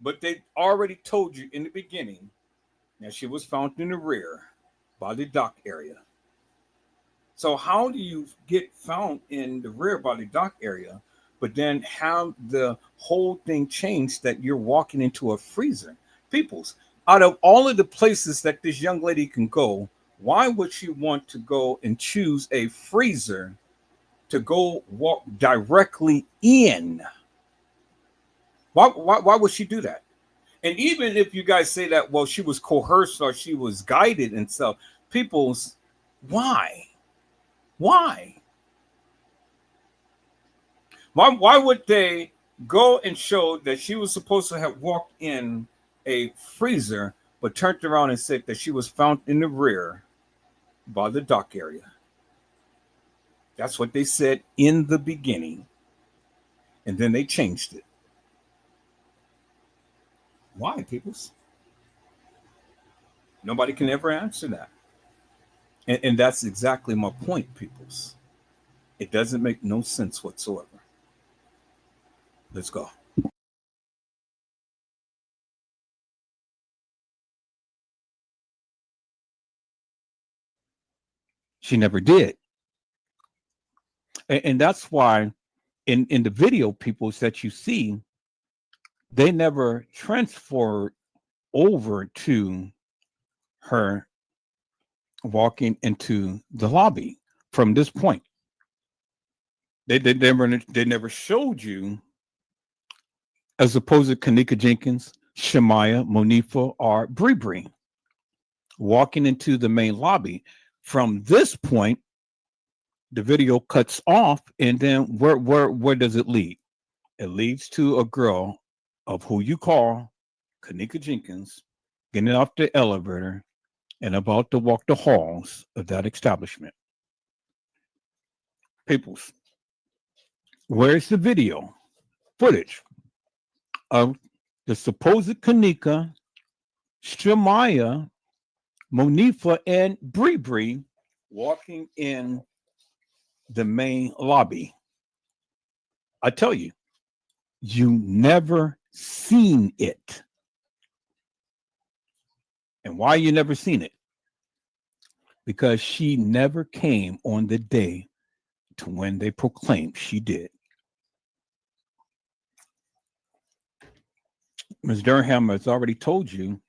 But they already told you in the beginning that she was found in the rear by the dock area. So how do you get found in the rear by the dock area, but then have the whole thing changed that you're walking into a freezer? Peoples, out of all of the places that this young lady can go, why would she want to go and choose a freezer to go walk directly in? Why would she do that? And even if you guys say that, well, she was coerced or she was guided and stuff, people's, why? Why would they go and show that she was supposed to have walked in a freezer, but turned around and said that she was found in the rear by the dock area? That's what they said in the beginning. And then they changed it. Why, peoples? Nobody can ever answer that. And that's exactly my point, peoples. It doesn't make no sense whatsoever. Let's go. She never did. And that's why in the video, peoples, that you see, they never transferred over to her walking into the lobby from this point. They never showed you, as opposed to Kenneka Jenkins, Shemaya, Monifa, or Bree Bree walking into the main lobby. From this point, the video cuts off, and then where does it lead? It leads to a girl of who you call Kenneka Jenkins getting off the elevator and about to walk the halls of that establishment. Peoples, where's the video footage of the supposed Kanika, Shemaya, Monifa, and Bree Bree walking in the main lobby. I tell you, you never seen it. And why you never seen it? Because she never came on the day to when they proclaimed she did. Ms. Durham has already told you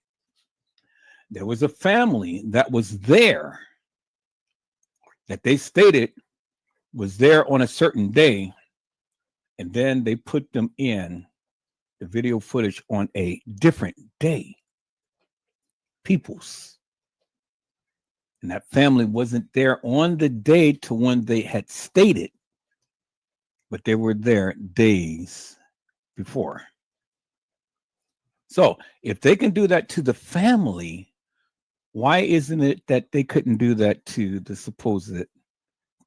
there was a family that was there that they stated was there on a certain day, and then they put them in the video footage on a different day. Peoples. And that family wasn't there on the day to when they had stated, but they were there days before. So if they can do that to the family, why isn't it that they couldn't do that to the supposed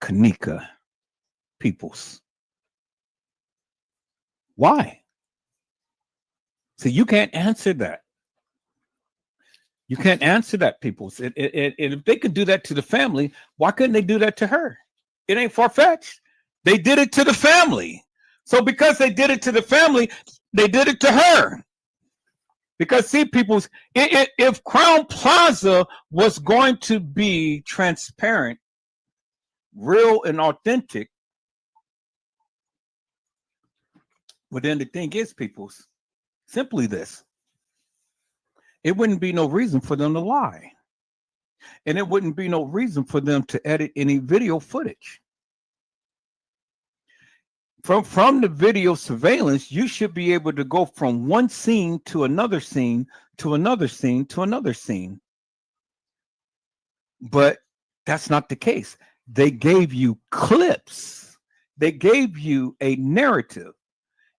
Kanika Peoples? Why? So you can't answer that. You can't answer that, Peoples. And if they could do that to the family, why couldn't they do that to her? It ain't far-fetched. They did it to the family. So because they did it to the family, they did it to her. Because see, Peoples, if Crown Plaza was going to be transparent, real and authentic, well, then the thing is, Peoples, simply this. It wouldn't be no reason for them to lie. And it wouldn't be no reason for them to edit any video footage. From the video surveillance, you should be able to go from one scene to another scene, to another scene, to another scene. But that's not the case. They gave you clips. They gave you a narrative.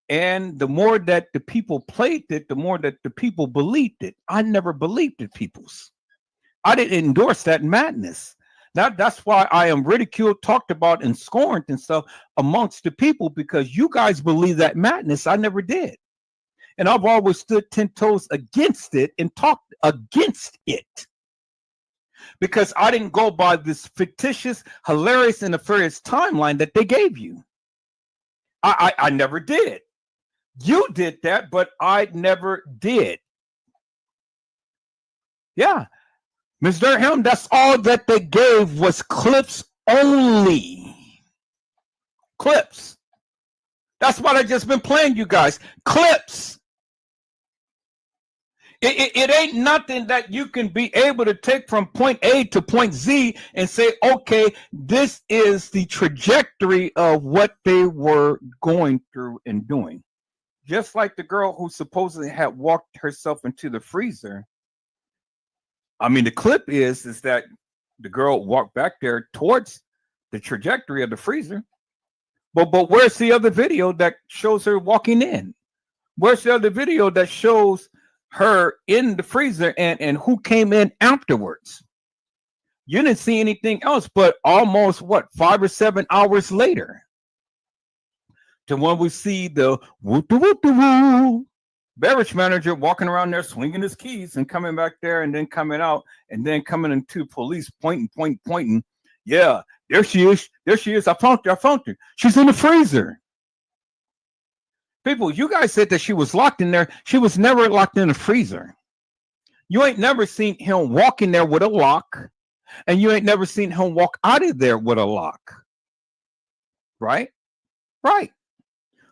And the more that the people played it, the more that the people believed it. I never believed it, Peoples. I didn't endorse that madness. That's why I am ridiculed, talked about, and scorned and stuff amongst the people, because you guys believe that madness. I never did. And I've always stood 10 toes against it and talked against it. Because I didn't go by this fictitious, hilarious, and nefarious timeline that they gave you. I never did. You did that, but I never did. Yeah. Ms. Durham, that's all that they gave was clips only. Clips. That's what I just been playing you guys. Clips. It ain't nothing that you can be able to take from point A to point Z and say, okay, this is the trajectory of what they were going through and doing. Just like the girl who supposedly had walked herself into the freezer. I mean, the clip is that the girl walked back there towards the trajectory of the freezer. But where's the other video that shows her walking in? Where's the other video that shows her in the freezer and who came in afterwards? You didn't see anything else, but almost 5 or 7 hours later, to when we see the woo beverage manager walking around there swinging his keys and coming back there and then coming out and then coming into police pointing. Yeah, there she is. There she is. I found her. She's in the freezer. People, you guys said that she was locked in there. She was never locked in the freezer. You ain't never seen him walk in there with a lock, and you ain't never seen him walk out of there with a lock. Right? Right.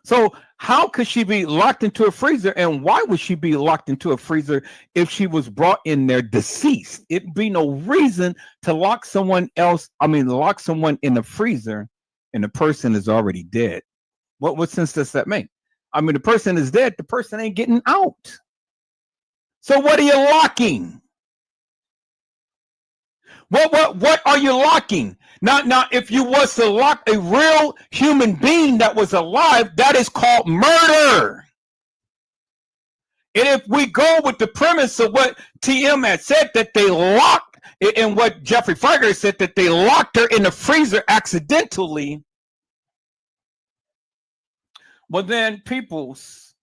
So how could she be locked into a freezer, and why would she be locked into a freezer if she was brought in there deceased? It'd be no reason to lock someone in the freezer and the person is already dead. What sense does that make? I mean, the person is dead, the person ain't getting out. So what are you locking? What are you locking? Now, if you was to lock a real human being that was alive, that is called murder. And if we go with the premise of what TM had said, that they locked, and what Jeffrey Feiger said, that they locked her in the freezer accidentally, Well, then people's,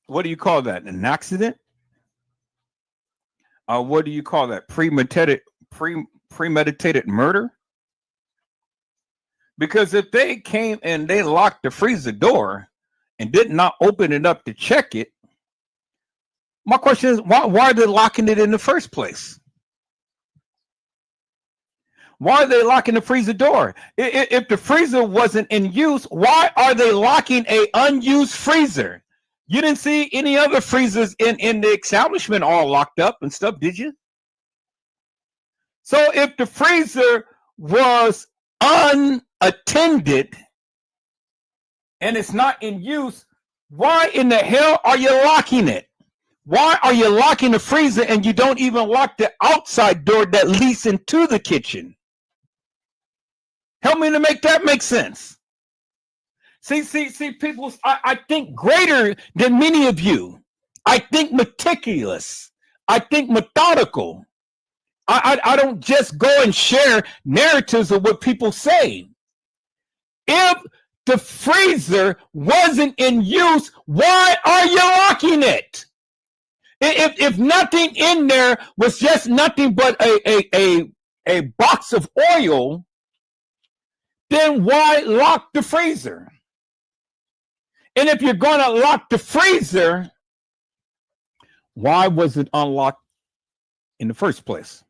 what do you call that? An accident? What do you call that? Premeditated murder? Because if they came and they locked the freezer door and did not open it up to check it, my question is, why are they locking it in the first place? Why are they locking the freezer door? If the freezer wasn't in use, why are they locking an unused freezer? You didn't see any other freezers in the establishment all locked up and stuff, did you? So if the freezer was unattended and it's not in use, why in the hell are you locking it? Why are you locking the freezer and you don't even lock the outside door that leads into the kitchen? Help me to make that make sense. See, people, I think greater than many of you. I think meticulous. I think methodical. I don't just go and share narratives of what people say. If the freezer wasn't in use, why are you locking it? If nothing in there was just nothing but a box of oil, then why lock the freezer? And if you're going to lock the freezer, why was it unlocked in the first place?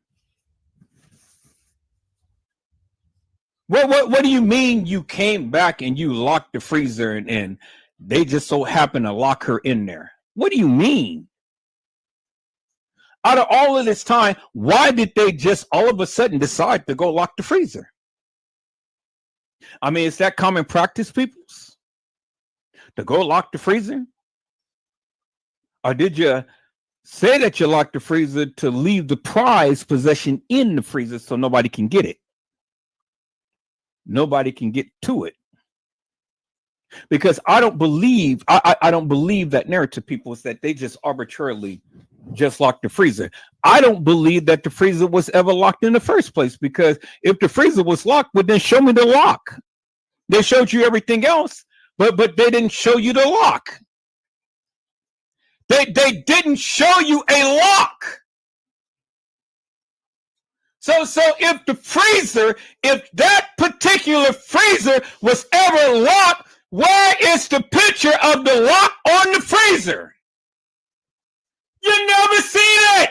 What do you mean you came back and you locked the freezer and they just so happened to lock her in there? What do you mean? Out of all of this time, why did they just all of a sudden decide to go lock the freezer? I mean, is that common practice, peoples? To go lock the freezer? Or did you say that you locked the freezer to leave the prized possession in the freezer so nobody can get it? Nobody can get to it. Because I don't believe, I don't believe that narrative, people, is that they just arbitrarily just locked the freezer. I don't believe that the freezer was ever locked in the first place, because if the freezer was locked, well, then show me the lock. They showed you everything else, but they didn't show you the lock. They didn't show you a lock. So if the freezer, if that particular freezer was ever locked, where is the picture of the lock on the freezer? You never seen it.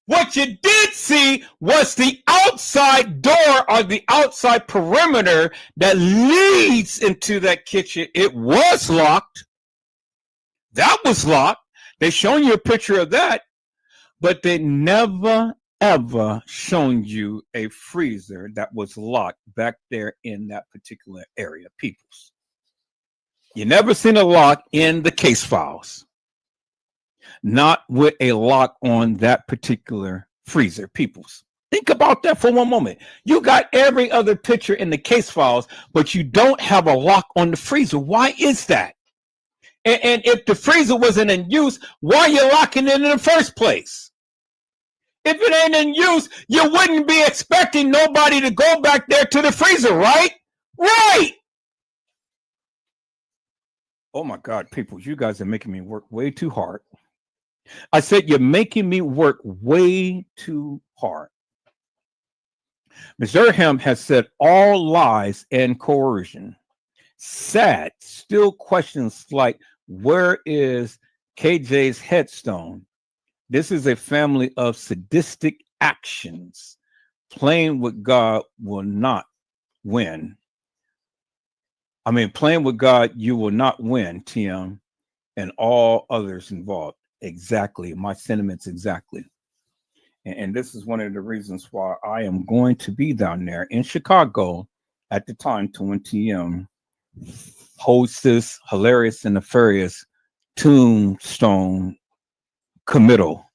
What you did see was the outside door or the outside perimeter that leads into that kitchen. It was locked. That was locked. They shown you a picture of that, but they never ever shown you a freezer that was locked back there in that particular area, peoples. You never seen a lock in the case files. Not with a lock on that particular freezer, peoples. Think about that for one moment. You got every other picture in the case files, but you don't have a lock on the freezer. Why is that? And if the freezer wasn't in use, why are you locking it in the first place? If it ain't in use, you wouldn't be expecting nobody to go back there to the freezer, right? Right. Oh my God, people, you guys are making me work way too hard. I said, you're making me work way too hard. Ms. Durham has said all lies and coercion. Sad, still questions like, where is KJ's headstone? This is a family of sadistic actions. Playing with God will not win. I mean, playing with God, you will not win, TM, and all others involved. Exactly. My sentiments exactly. And this is one of the reasons why I am going to be down there in Chicago at the time to when TM holds this hilarious and nefarious tombstone committal,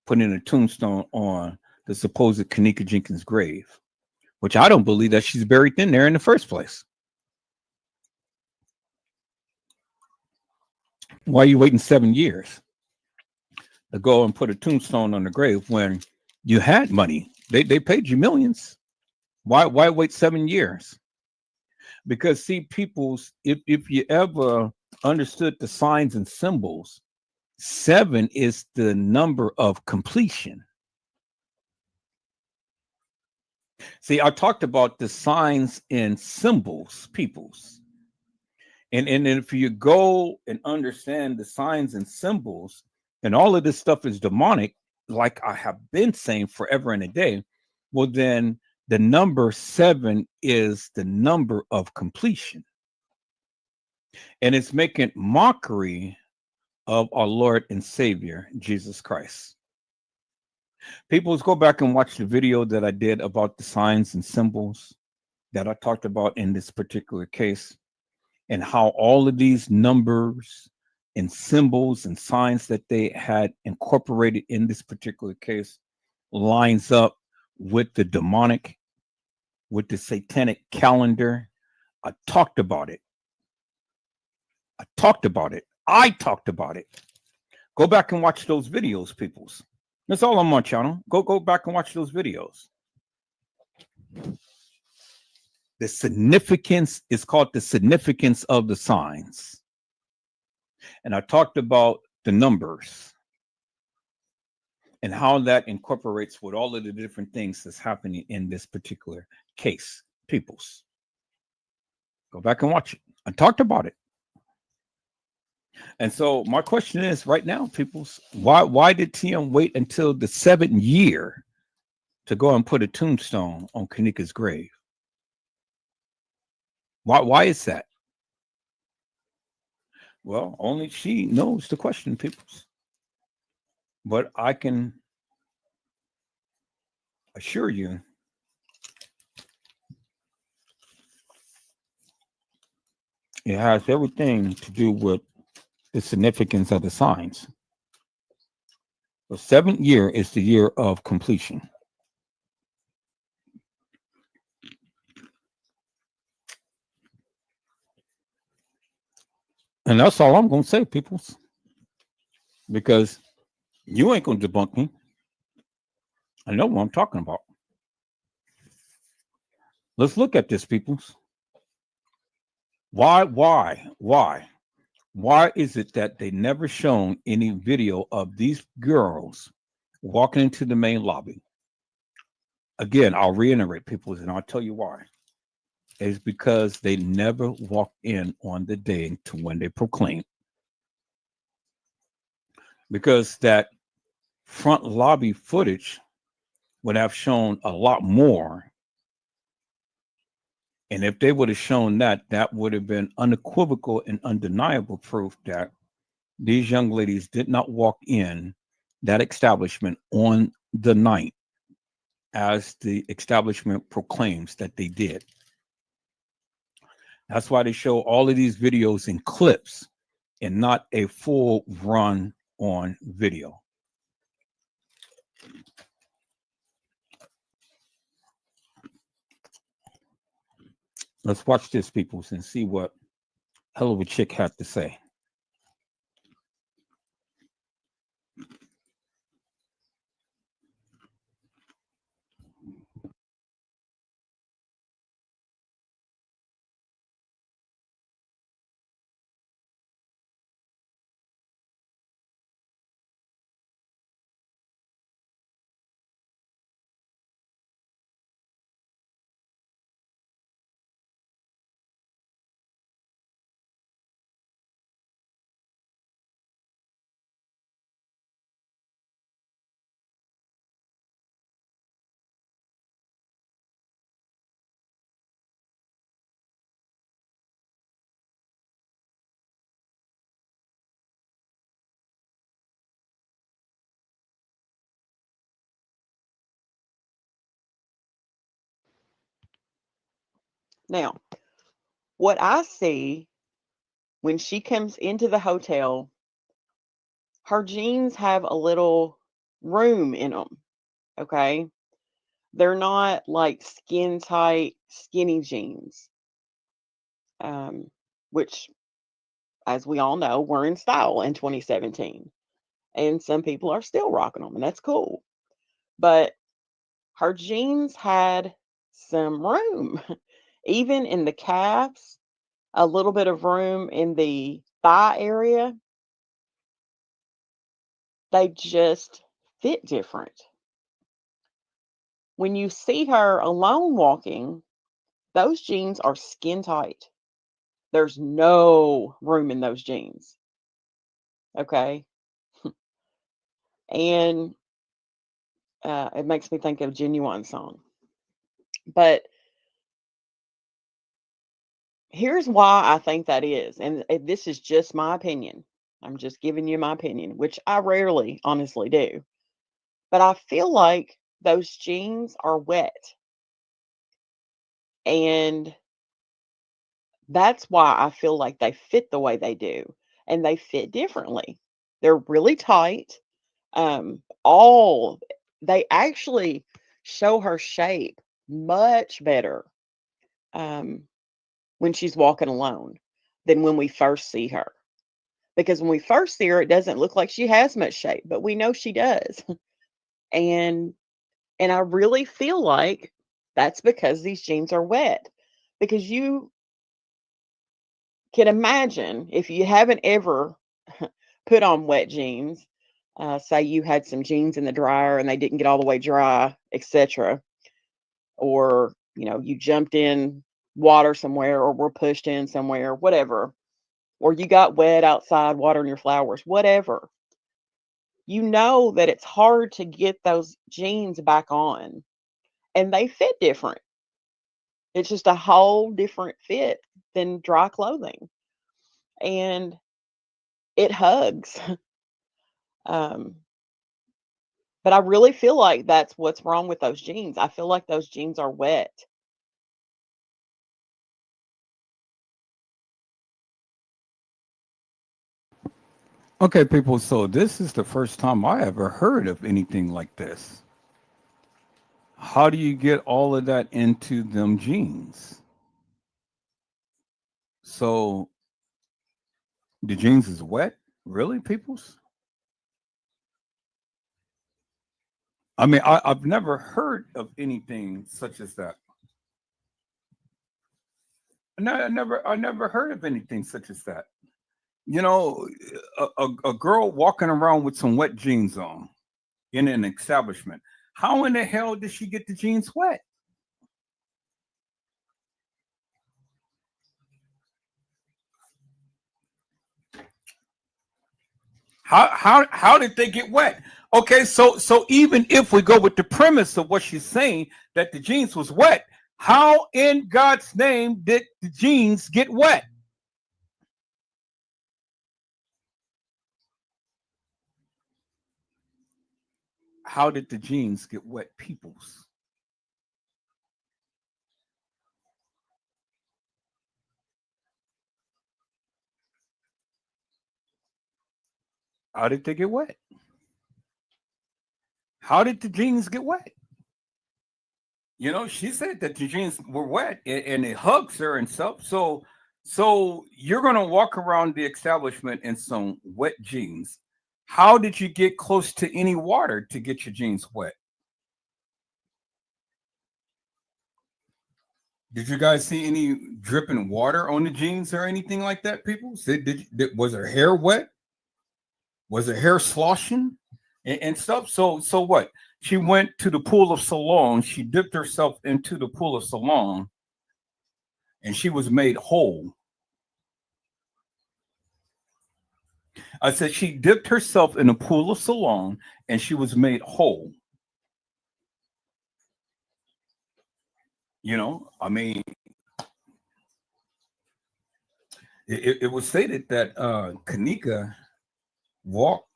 putting a tombstone on the supposed Kenneka Jenkins grave, which I don't believe that she's buried in there in the first place. Why are you waiting 7 years to go and put a tombstone on the grave when you had money? They paid you millions. Why wait 7 years? Because see, peoples, if you ever understood the signs and symbols, 7 is the number of completion. See, I talked about the signs and symbols, peoples. And if you go and understand the signs and symbols, and all of this stuff is demonic, like I have been saying forever and a day, well, then the number 7 is the number of completion. And it's making mockery of our Lord and Savior, Jesus Christ. People, let's go back and watch the video that I did about the signs and symbols that I talked about in this particular case, and how all of these numbers and symbols and signs that they had incorporated in this particular case lines up with the demonic, with the satanic calendar. I talked about it. I talked about it. Go back and watch those videos, peoples. That's all on my channel. Go back and watch those videos. The significance is called the significance of the signs. And I talked about the numbers and how that incorporates with all of the different things that's happening in this particular case, peoples. Go back and watch it. I talked about it. And so my question is right now, peoples, why did TM wait until the 7th year to go and put a tombstone on Kanika's grave? Why is that? Well, only she knows the question, peoples. But I can assure you it has everything to do with the significance of the signs. The 7th year is the year of completion. And that's all I'm going to say, peoples. Because you ain't going to debunk me. I know what I'm talking about. Let's look at this, peoples. Why is it that they never shown any video of these girls walking into the main lobby? Again, I'll reiterate, people, and I'll tell you why. It's because they never walked in on the day to when they proclaimed. Because that front lobby footage would have shown a lot more. And if they would have shown that, that would have been unequivocal and undeniable proof that these young ladies did not walk in that establishment on the night as the establishment proclaims that they did. That's why they show all of these videos in clips and not a full run on video. Let's watch this, people, and see what hell of a chick had to say. Now, what I see when she comes into the hotel, her jeans have a little room in them. Okay. They're not like skin tight, skinny jeans, which, as we all know, were in style in 2017. And some people are still rocking them, and that's cool. But her jeans had some room, even in the calves, a little bit of room in the thigh area. They just fit different. When you see her alone walking, those jeans are skin tight. There's no room in those jeans. Okay. And it makes me think of Genuine song. But here's why I think that is. And this is just my opinion. I'm just giving you my opinion, which I rarely honestly do. But I feel like those jeans are wet. And that's why I feel like they fit the way they do. And they fit differently. They're really tight. All they actually show her shape much better when she's walking alone than when we first see her. Because when we first see her, it doesn't look like she has much shape, but we know she does. and I really feel like that's because these jeans are wet. Because you can imagine, if you haven't ever put on wet jeans, say you had some jeans in the dryer and they didn't get all the way dry, etc., or you jumped in water somewhere or were pushed in somewhere, whatever, or you got wet outside watering your flowers, whatever, you know that it's hard to get those jeans back on, and they fit different. It's just a whole different fit than dry clothing, and it hugs. um, but I really feel like that's what's wrong with those jeans. I feel like those jeans are wet. Okay, people, so this is the first time I ever heard of anything like this. How do you get all of that into them jeans? So the jeans is wet? Really, peoples? I mean, I've never heard of anything such as that. No, I never heard of anything such as that. You know, a girl walking around with some wet jeans on in an establishment. How in the hell did she get the jeans wet? How did they get wet? Okay, so even if we go with the premise of what she's saying that the jeans was wet, how in God's name did the jeans get wet? How did the jeans get wet, peoples? How did they get wet? How did the jeans get wet? You know, she said that the jeans were wet and it hugs her and stuff. So you're gonna walk around the establishment in some wet jeans. How did you get close to any water to get your jeans wet? Did you guys see any dripping water on the jeans or anything like that, people? Was her hair wet? Was her hair sloshing and stuff? So what? She went to the pool of Siloam. She dipped herself into the pool of Siloam, and she was made whole. I said she dipped herself in a pool of Siloam, and she was made whole. You know, I mean, it was stated that Kanika walked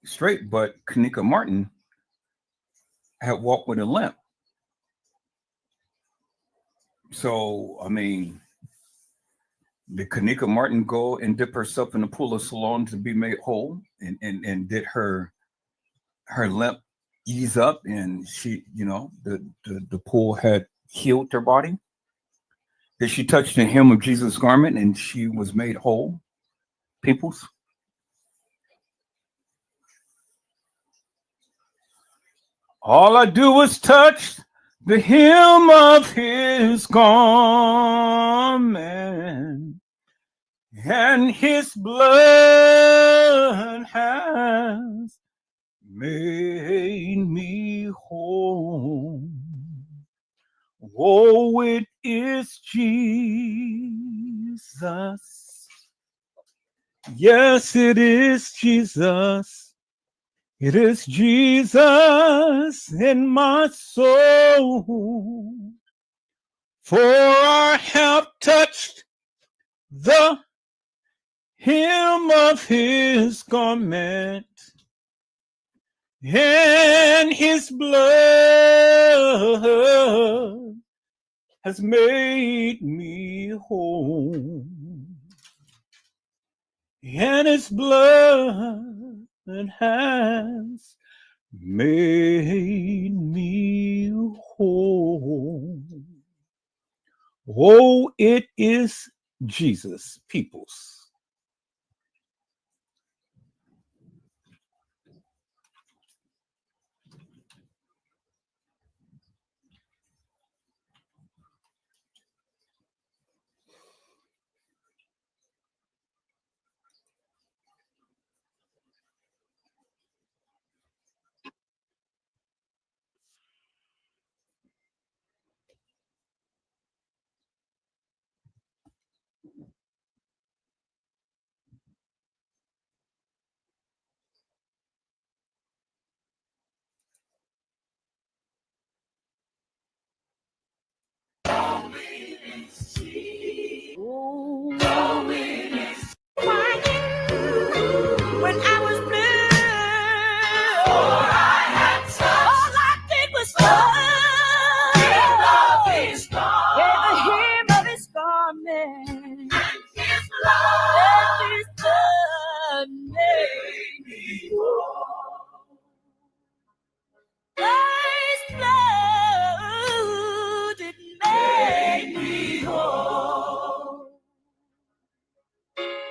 straight, but Kanika Martin had walked with a limp. So, I mean, did Kanika Martin go and dip herself in the pool of Siloam to be made whole, and did her limp ease up, and she, the pool had healed her body? Did she touch the hem of Jesus' garment and she was made whole? Peoples? All I do is touch the hem of his garment, and his blood has made me whole. Oh, it is Jesus. Yes, it is Jesus. It is Jesus in my soul. For I have touched the hem of his garment, and his blood has made me whole. And his blood has made me whole. Oh, it is Jesus, peoples. When I was blue, all I did was the hem of his garment, and his blood made me whole. His blood it made me whole.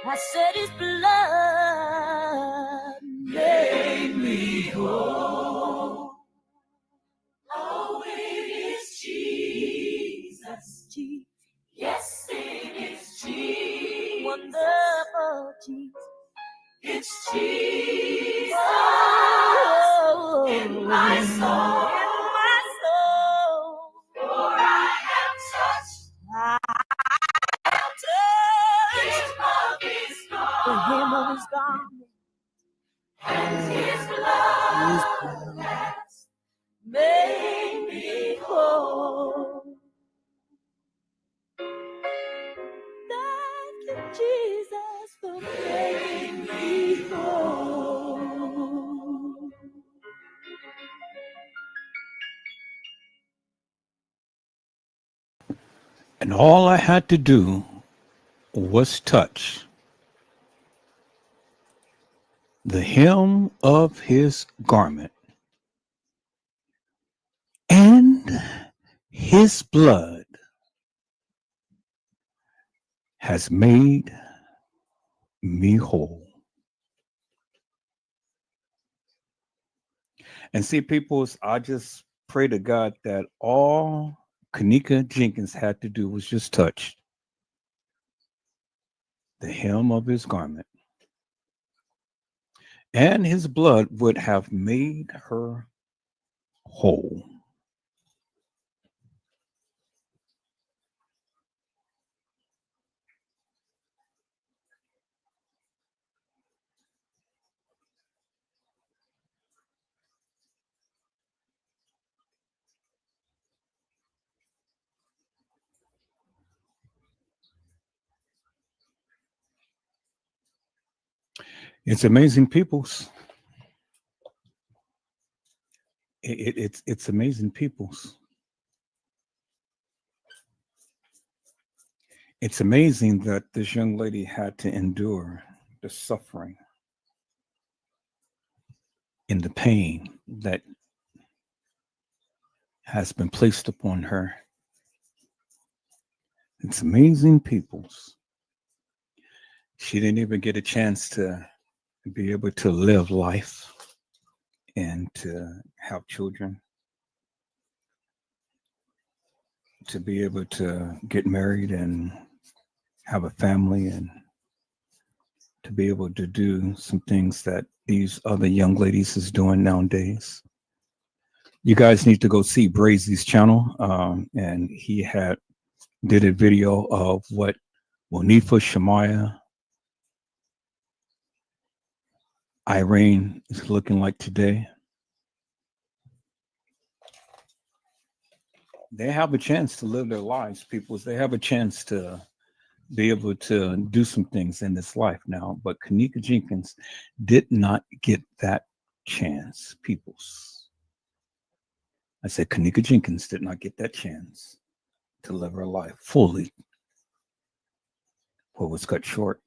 I said his blood made me whole. Oh, it is Jesus. Yes, it is Jesus. Wonderful Jesus. It's Jesus. Oh, in my soul. In my soul. For I have touched. The hem of his garment, and his blood has made me whole. Thank you, Jesus, for making me whole. And all I had to do was touch the hem of his garment, and his blood has made me whole. And see, people, I just pray to God that all Kanika Jenkins had to do was just touch the hem of his garment, and his blood would have made her whole. It's amazing, peoples. It's amazing, peoples. It's amazing that this young lady had to endure the suffering and the pain that has been placed upon her. It's amazing, peoples. She didn't even get a chance to be able to live life and to have children. to be able to get married and have a family and to be able to do some things that these other young ladies is doing nowadays. You guys need to go see Brazy's channel. And he did a video of what Wanifa Shemaya Irene is looking like today. They have a chance to live their lives, people. They have a chance to be able to do some things in this life now. But Kenneka Jenkins did not get that chance, peoples. I said Kenneka Jenkins did not get that chance to live her life fully. What was cut short?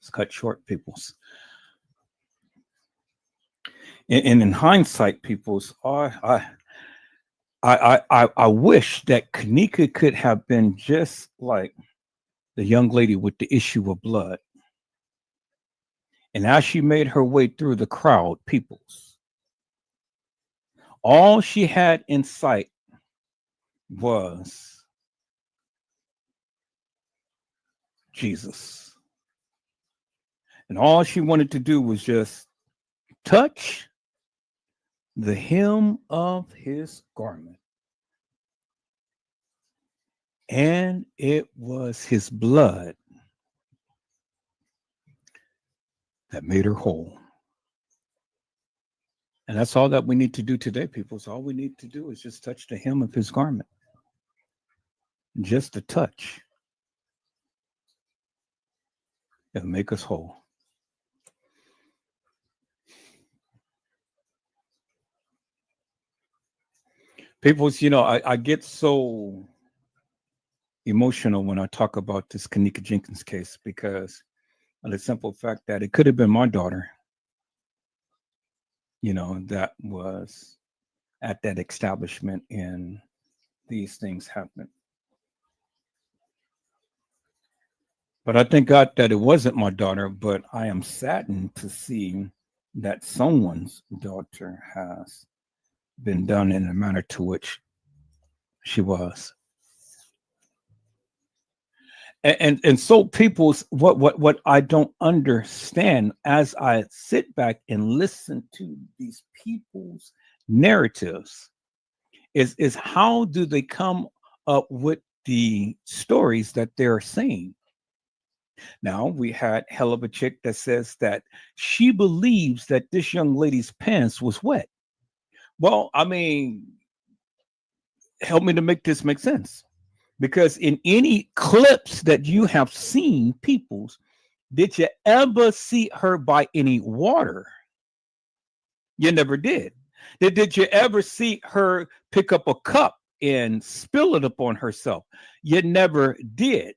It's cut short, peoples. And in hindsight, peoples, I wish that Kenneka could have been just like the young lady with the issue of blood. And as she made her way through the crowd, peoples, all she had in sight was Jesus. And all she wanted to do was just touch the hem of his garment. And it was his blood that made her whole. And that's all that we need to do today, people. So all we need to do is just touch the hem of his garment. Just a touch. It'll make us whole. People, I get so emotional when I talk about this Kenneka Jenkins case because of the simple fact that it could have been my daughter, that was at that establishment and these things happened. But I thank God that it wasn't my daughter, but I am saddened to see that someone's daughter has been done in the manner to which she was. And so people's what I don't understand as I sit back and listen to these people's narratives is how do they come up with the stories that they're saying? Now, we had hell of a chick that says that she believes that this young lady's pants was wet. Well, I mean, help me to make this make sense. Because in any clips that you have seen, peoples, did you ever see her by any water? You never did. Did you ever see her pick up a cup and spill it upon herself? You never did.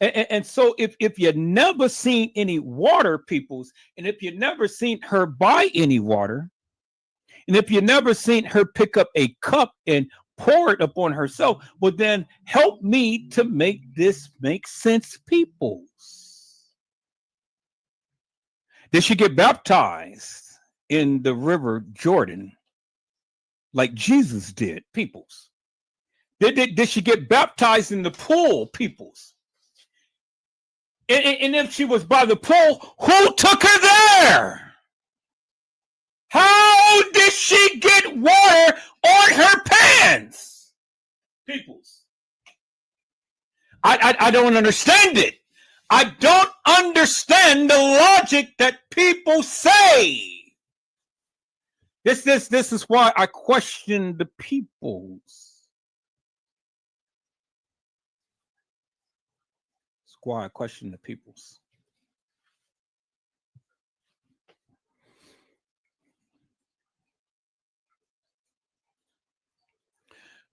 And so if you never seen any water, peoples, and if you never seen her buy any water, and if you never seen her pick up a cup and pour it upon herself, well, then help me to make this make sense, peoples. Did she get baptized in the river Jordan like Jesus did, peoples? Did she get baptized in the pool, peoples? And if she was by the pool, who took her there? How did she get water on her pants? Peoples. I don't understand it. I don't understand the logic that people say. This is why I question the peoples. That's why I question the peoples.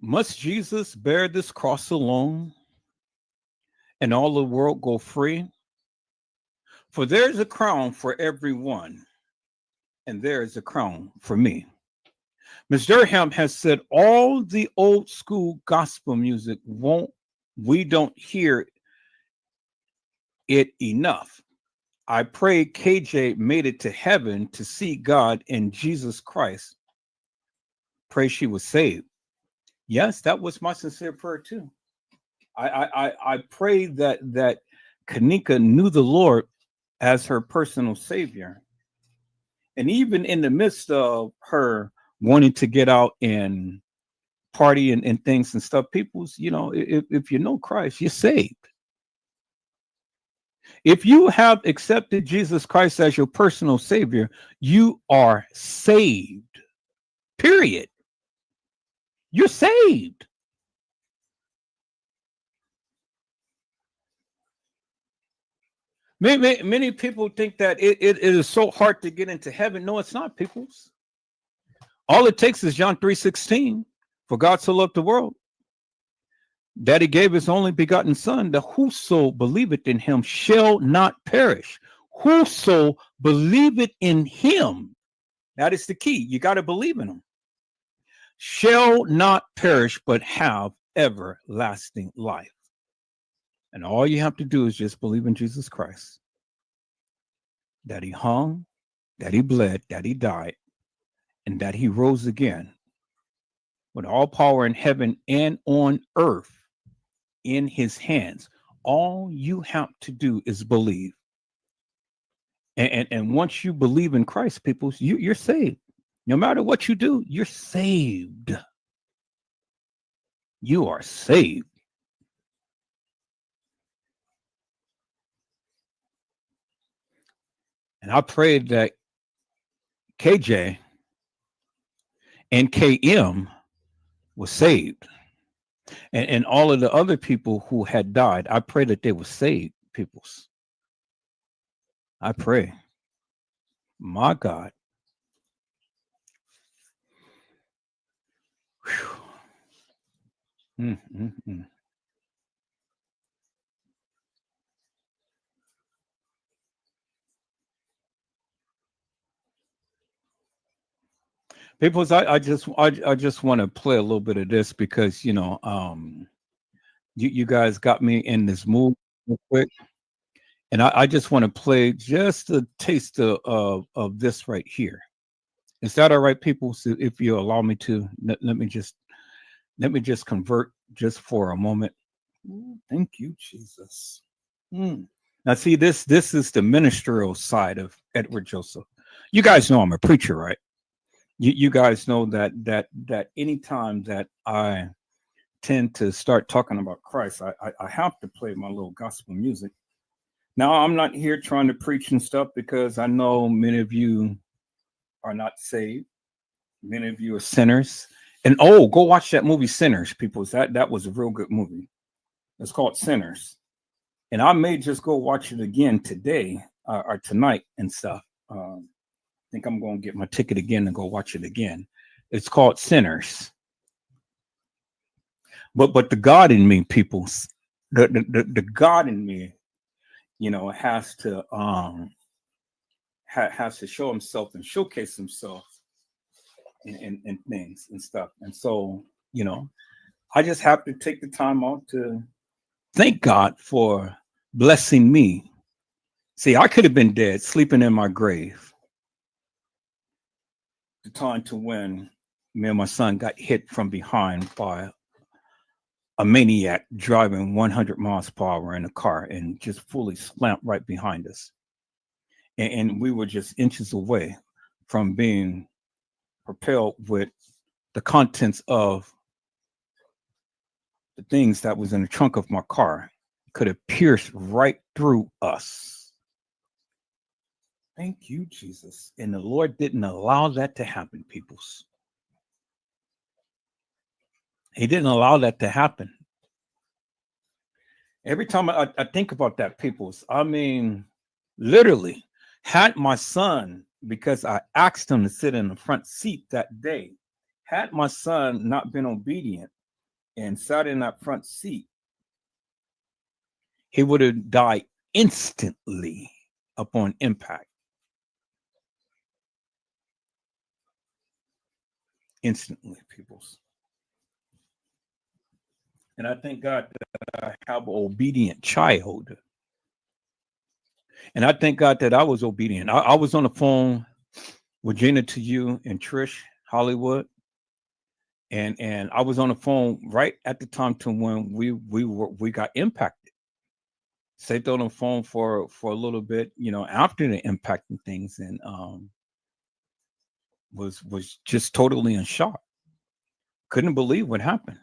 Must Jesus bear this cross alone and all the world go free? For there's a crown for everyone, and there is a crown for me. Ms. Durham has said all the old school gospel music we don't hear it enough. I pray KJ made it to heaven to see God and Jesus Christ pray she was saved. Yes, that was my sincere prayer too. I pray that Kanika knew the Lord as her personal savior. And even in the midst of her wanting to get out and party and things and stuff, people's, if you know Christ, you're saved. If you have accepted Jesus Christ as your personal savior, you are saved. Period. You're saved. Many people think that it is so hard to get into heaven. No, it's not, peoples. All it takes is John 3:16. For God so loved the world that he gave his only begotten son, that whoso believeth in him shall not perish. Whoso believeth in him, that is the key. You got to believe in him. Shall not perish, but have everlasting life. And all you have to do is just believe in Jesus Christ. That he hung, that he bled, that he died, and that he rose again with all power in heaven and on earth in his hands. All you have to do is believe. And once you believe in Christ, people, you're saved. No matter what you do, you're saved. You are saved. And I pray that KJ and KM was saved. And all of the other people who had died, I pray that they were saved, peoples. I pray. My God. Peoples, I just want to play a little bit of this because you guys got me in this mood real quick, and I just want to play just a taste of this right here. Is that all right, people? So if you allow me to, let me just convert just for a moment. Thank you, Jesus. Now, see, this is the ministerial side of Edward Joseph. You guys know I'm a preacher, right? You guys know that anytime that I tend to start talking about Christ, I have to play my little gospel music. Now, I'm not here trying to preach and stuff because I know many of you are not saved. Many of you are sinners. And go watch that movie Sinners, people. That was a real good movie. It's called Sinners. And I may just go watch it again today or tonight and stuff. I think I'm going to get my ticket again and go watch it again. It's called Sinners. But the God in me, people, the God in me, has to show himself and showcase himself in things and stuff. And so, I just have to take the time out to thank God for blessing me. See, I could have been dead, sleeping in my grave. The time to when me and my son got hit from behind by a maniac driving 100 miles per hour in a car and just fully slammed right behind us. And we were just inches away from being propelled with the contents of the things that was in the trunk of my car. Could have pierced right through us. Thank you, Jesus. And the Lord didn't allow that to happen, peoples. He didn't allow that to happen. Every time I think about that, peoples, I mean, literally, had my son, because I asked him to sit in the front seat that day, had my son not been obedient and sat in that front seat, he would have died instantly upon impact. Instantly, peoples. And I thank God that I have an obedient child. And I thank God that I was obedient. I was on the phone with Gina, to you, and Trish, Hollywood. and I was on the phone right at the time to when we got impacted. Stayed on the phone for a little bit, after the impacting things, and was just totally in shock. Couldn't believe what happened.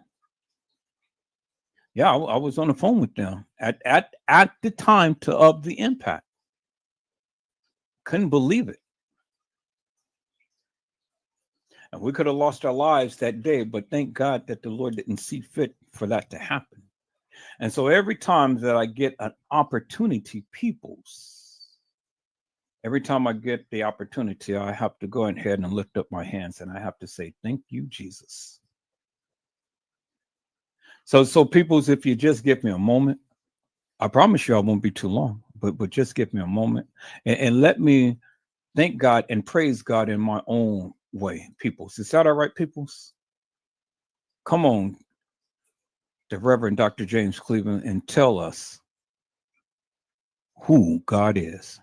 Yeah, I was on the phone with them at the time of the impact. Couldn't believe it. And we could have lost our lives that day, but thank God that the Lord didn't see fit for that to happen. And so every time that I get an opportunity, every time I get the opportunity, I have to go ahead and lift up my hands and I have to say, thank you, Jesus. So peoples, if you just give me a moment, I promise you I won't be too long, but just give me a moment and let me thank God and praise God in my own way, peoples. Is that all right, peoples? Come on, the Reverend Dr. James Cleveland, and tell us who God is.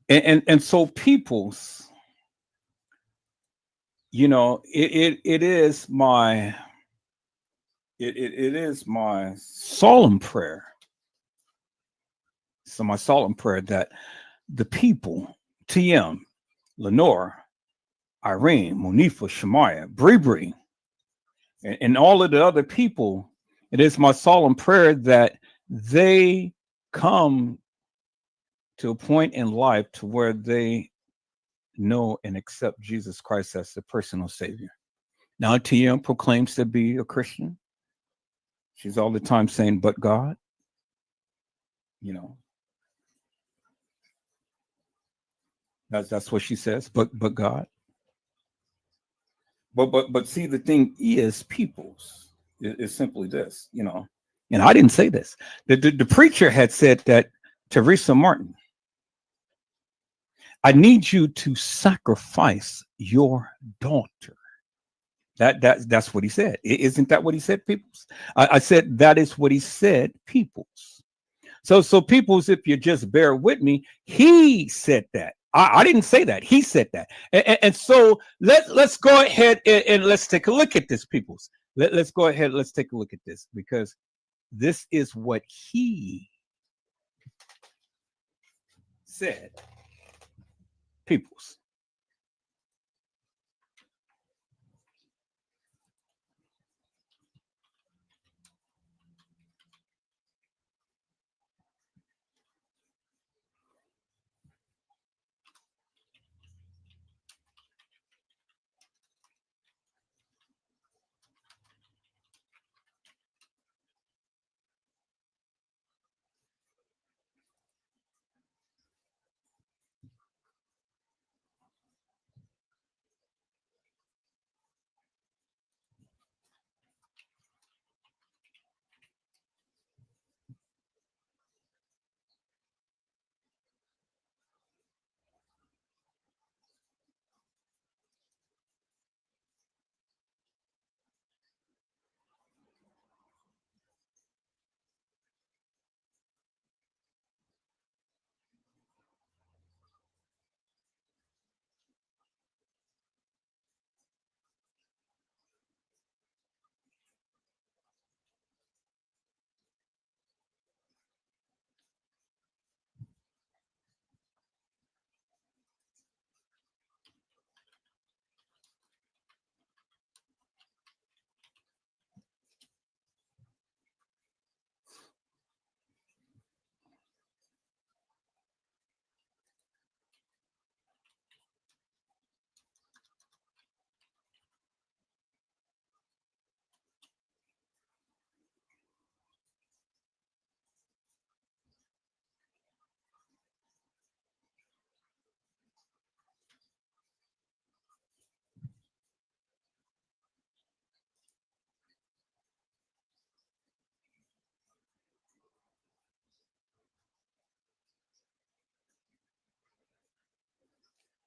And so peoples, you know, it is my it is my solemn prayer. So my solemn prayer that the people, TM, Lenore, Irene, Monifa, Shemaya, Bree Bree, and all of the other people, it is my solemn prayer that they come to a point in life to where they know and accept Jesus Christ as their personal savior. Now TM proclaims to be a Christian. She's all the time saying, but God, you know, that's what she says, but God. But see, the thing is, peoples is simply this, you know, and I didn't say this. The preacher had said that Teresa Martin, I need you to sacrifice your daughter. That's what he said. Isn't that what he said, peoples? I said that is what he said, peoples. So peoples, if you just bear with me, he said that. I didn't say that. He said that. And so let's go ahead and let's take a look at this, peoples. Let's go ahead. Let's take a look at this because this is what he said, peoples.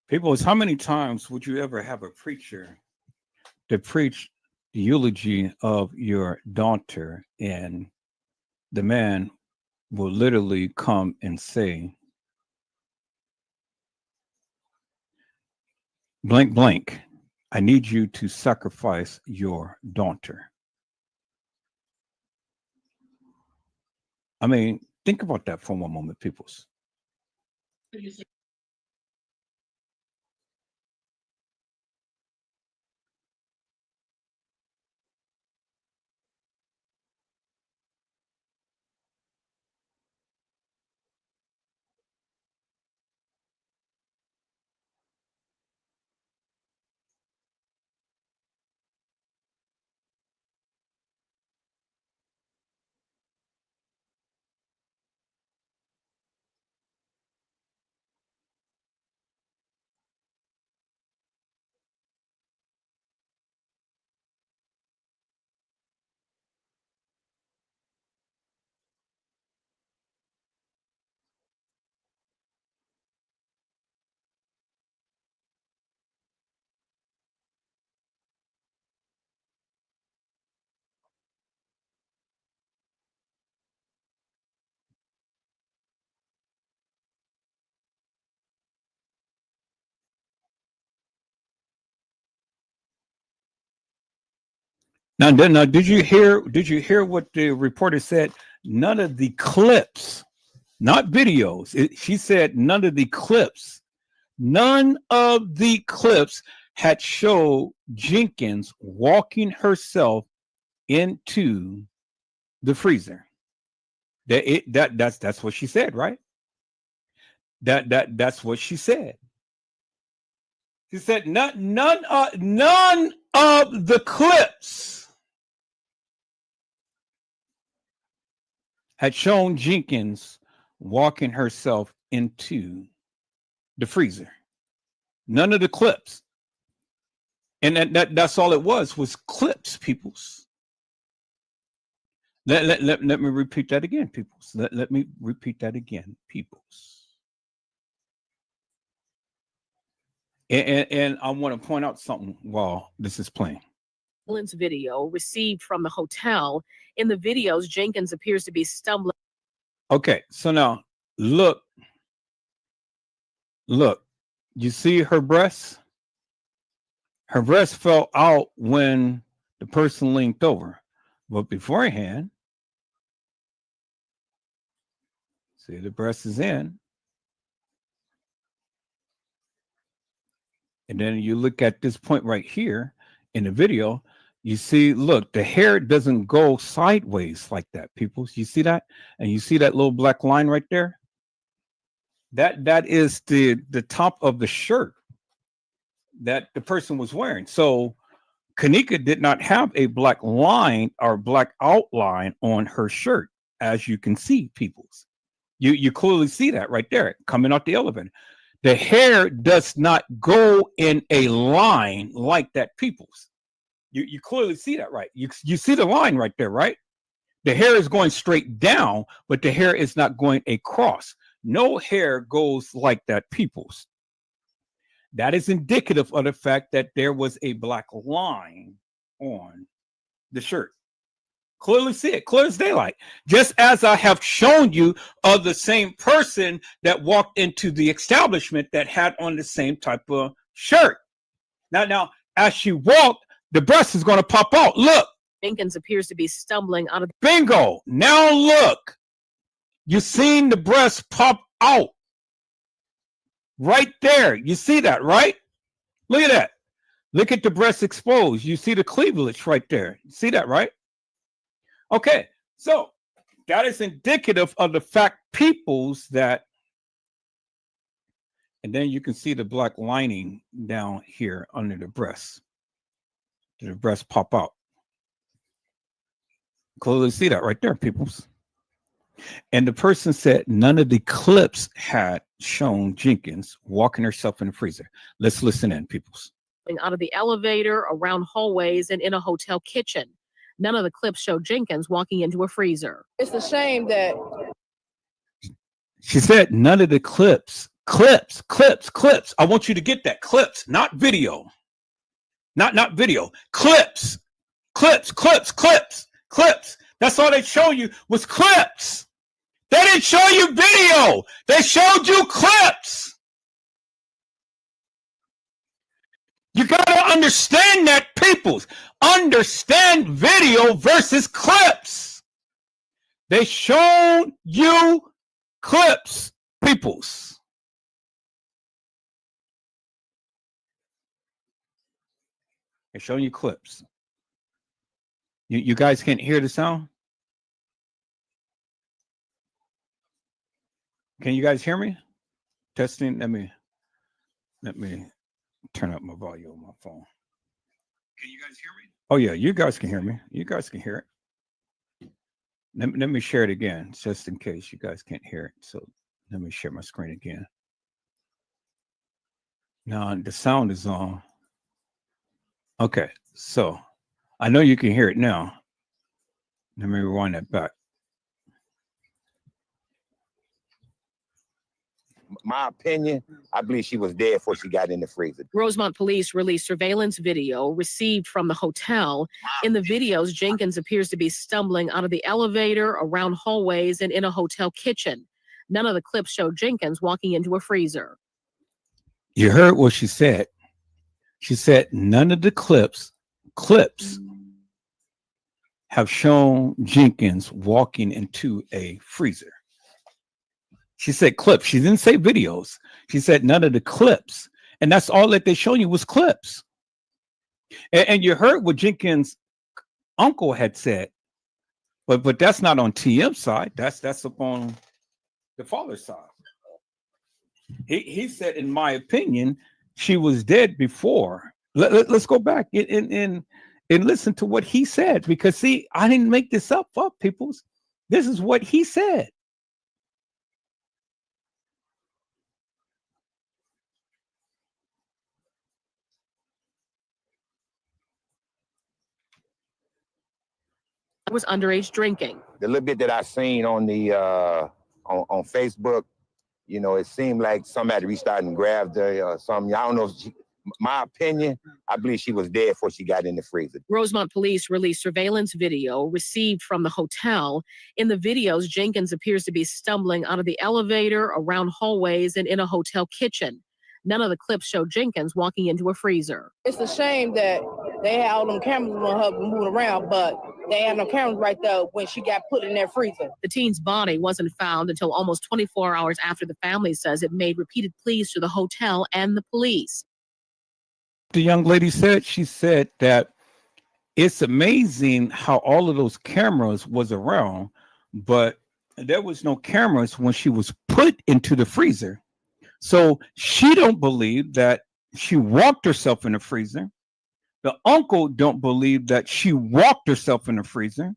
Peoples, how many times would you ever have a preacher to preach the eulogy of your daughter and the man will literally come and say, blank, blank, I need you to sacrifice your daughter. I mean, think about that for one moment, peoples. Now, did you hear what the reporter said? None of the clips, not videos. She said none of the clips had showed Jenkins walking herself into the freezer. That's what she said, right? That's what she said. She said none of the clips had shown Jenkins walking herself into the freezer. None of the clips. And that's all it was clips, peoples. Let me repeat that again, peoples. Let me repeat that again, peoples. And I want to point out something while this is playing. Video received from the hotel. In the videos, Jenkins appears to be stumbling. Okay, so now look. You see her breasts? Her breast fell out when the person leaned over. But beforehand, see, the breast is in. And then you look at this point right here in the video, you see, look, the hair doesn't go sideways like that, people. You see that? And you see that little black line right there? That is the top of the shirt that the person was wearing. So Kanika did not have a black line or black outline on her shirt, as you can see, peoples. You clearly see that right there coming out the elevator. The hair does not go in a line like that, peoples. You clearly see that, right? You see the line right there, right? The hair is going straight down, but the hair is not going across. No hair goes like that, peoples. That is indicative of the fact that there was a black line on the shirt. Clearly see it, clear as daylight. Just as I have shown you of the same person that walked into the establishment that had on the same type of shirt. Now, as she walked, the breast is going to pop out. Look. Jenkins appears to be stumbling out of. Bingo. Now look. You've seen the breast pop out. Right there. You see that, right? Look at that. Look at the breast exposed. You see the cleavage right there. You see that, right? Okay, so that is indicative of the fact, peoples, that, and then you can see the black lining down here under the breast. The breast pop out. Clearly see that right there, peoples. And the person said none of the clips had shown Jenkins walking herself in the freezer. Let's listen in, peoples. Out of the elevator, around hallways, and in a hotel kitchen. None of the clips show Jenkins walking into a freezer. It's a shame that she said none of the clips. I want you to get that. Clips, not video. Not video. Clips. That's all they show you was clips. They didn't show you video. They showed you clips. You got to understand that, peoples. Understand video versus clips. They showed you clips, peoples. They're showing you clips. You guys can't hear the sound? Can you guys hear me? Testing. Let me turn up my volume on my phone. Can you guys hear me? Oh yeah, you guys can hear me. You guys can hear it. Let me share it again, just in case you guys can't hear it. So let me share my screen again. Now the sound is on. Okay, so I know you can hear it now. Let me rewind that back. My opinion, I believe she was dead before she got in the freezer. Rosemont police released surveillance video received from the hotel. In the videos, Jenkins appears to be stumbling out of the elevator, around hallways, and in a hotel kitchen. None of the clips show Jenkins walking into a freezer. You heard what she said. She said none of the clips have shown Jenkins walking into a freezer. She said clips. She didn't say videos. She said none of the clips. And that's all that they showed you was clips. And you heard what Jenkins' uncle had said. But that's not on TM's side. That's up on the father's side. He said, in my opinion, she was dead before. Let's go back and listen to what he said, because see, I didn't make this up, peoples. This is what he said. Was underage drinking. The little bit that I seen on the on Facebook, you know, it seemed like somebody reached out and grabbed her or something. I don't know if my opinion, I believe she was dead before she got in the freezer. Rosemont police released surveillance video received from the hotel. In the videos, Jenkins appears to be stumbling out of the elevator, around hallways, and in a hotel kitchen. None of the clips show Jenkins walking into a freezer. It's a shame that they had all them cameras on her moving around, but they had no cameras right there when she got put in that freezer. The teen's body wasn't found until almost 24 hours after the family says it made repeated pleas to the hotel and the police. The young lady said, she said that it's amazing how all of those cameras was around, but there was no cameras when she was put into the freezer. So she don't believe that she walked herself in the freezer. The uncle don't believe that she walked herself in the freezer.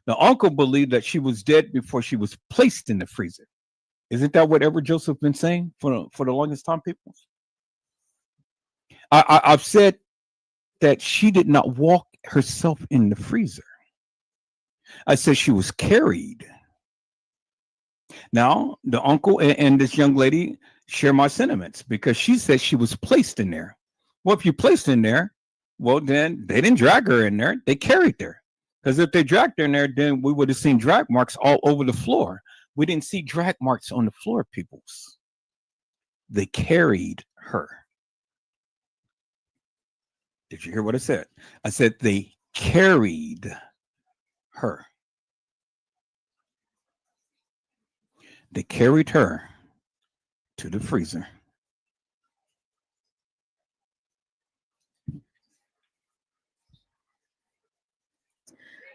The uncle believed that she was dead before she was placed in the freezer. Isn't that what Edward Joseph been saying for the longest time, people? I've said that she did not walk herself in the freezer. I said she was carried. Now, the uncle and this young lady share my sentiments, because she said she was placed in there. Well, if you placed in there, well, then they didn't drag her in there. They carried her. Because if they dragged her in there, then we would have seen drag marks all over the floor. We didn't see drag marks on the floor, peoples. They carried her. Did you hear what I said? I said they carried her. They carried her to the freezer.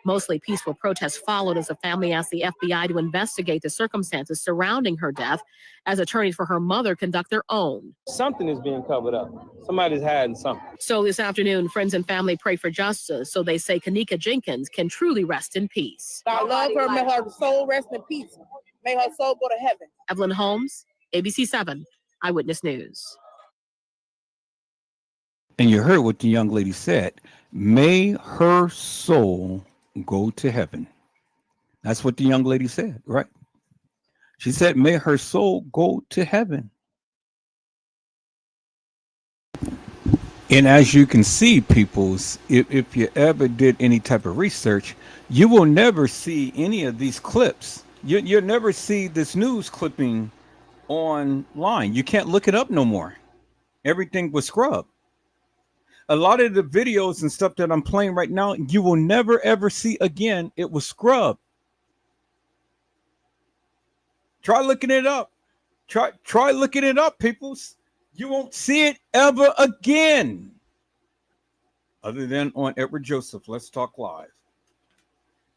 Mostly peaceful protests followed as the family asked the FBI to investigate the circumstances surrounding her death, as attorneys for her mother conduct their own. Something is being covered up. Somebody's hiding something. So this afternoon, friends and family pray for justice, so they say Kenneka Jenkins can truly rest in peace. I love her. May her soul rest in peace. May her soul go to heaven. Evelyn Holmes, ABC 7, Eyewitness News. And you heard what the young lady said. May her soul go to heaven. That's what the young lady said, right? She said, may her soul go to heaven. And as you can see, peoples, if you ever did any type of research, you will never see any of these clips. You'll never see this news clipping online. You can't look it up no more. Everything was scrubbed. A lot of the videos and stuff that I'm playing right now, you will never ever see again. It was scrubbed. Try looking it up. Try looking it up, peoples. You won't see it ever again. Other than on Edward Joseph, Let's Talk Live.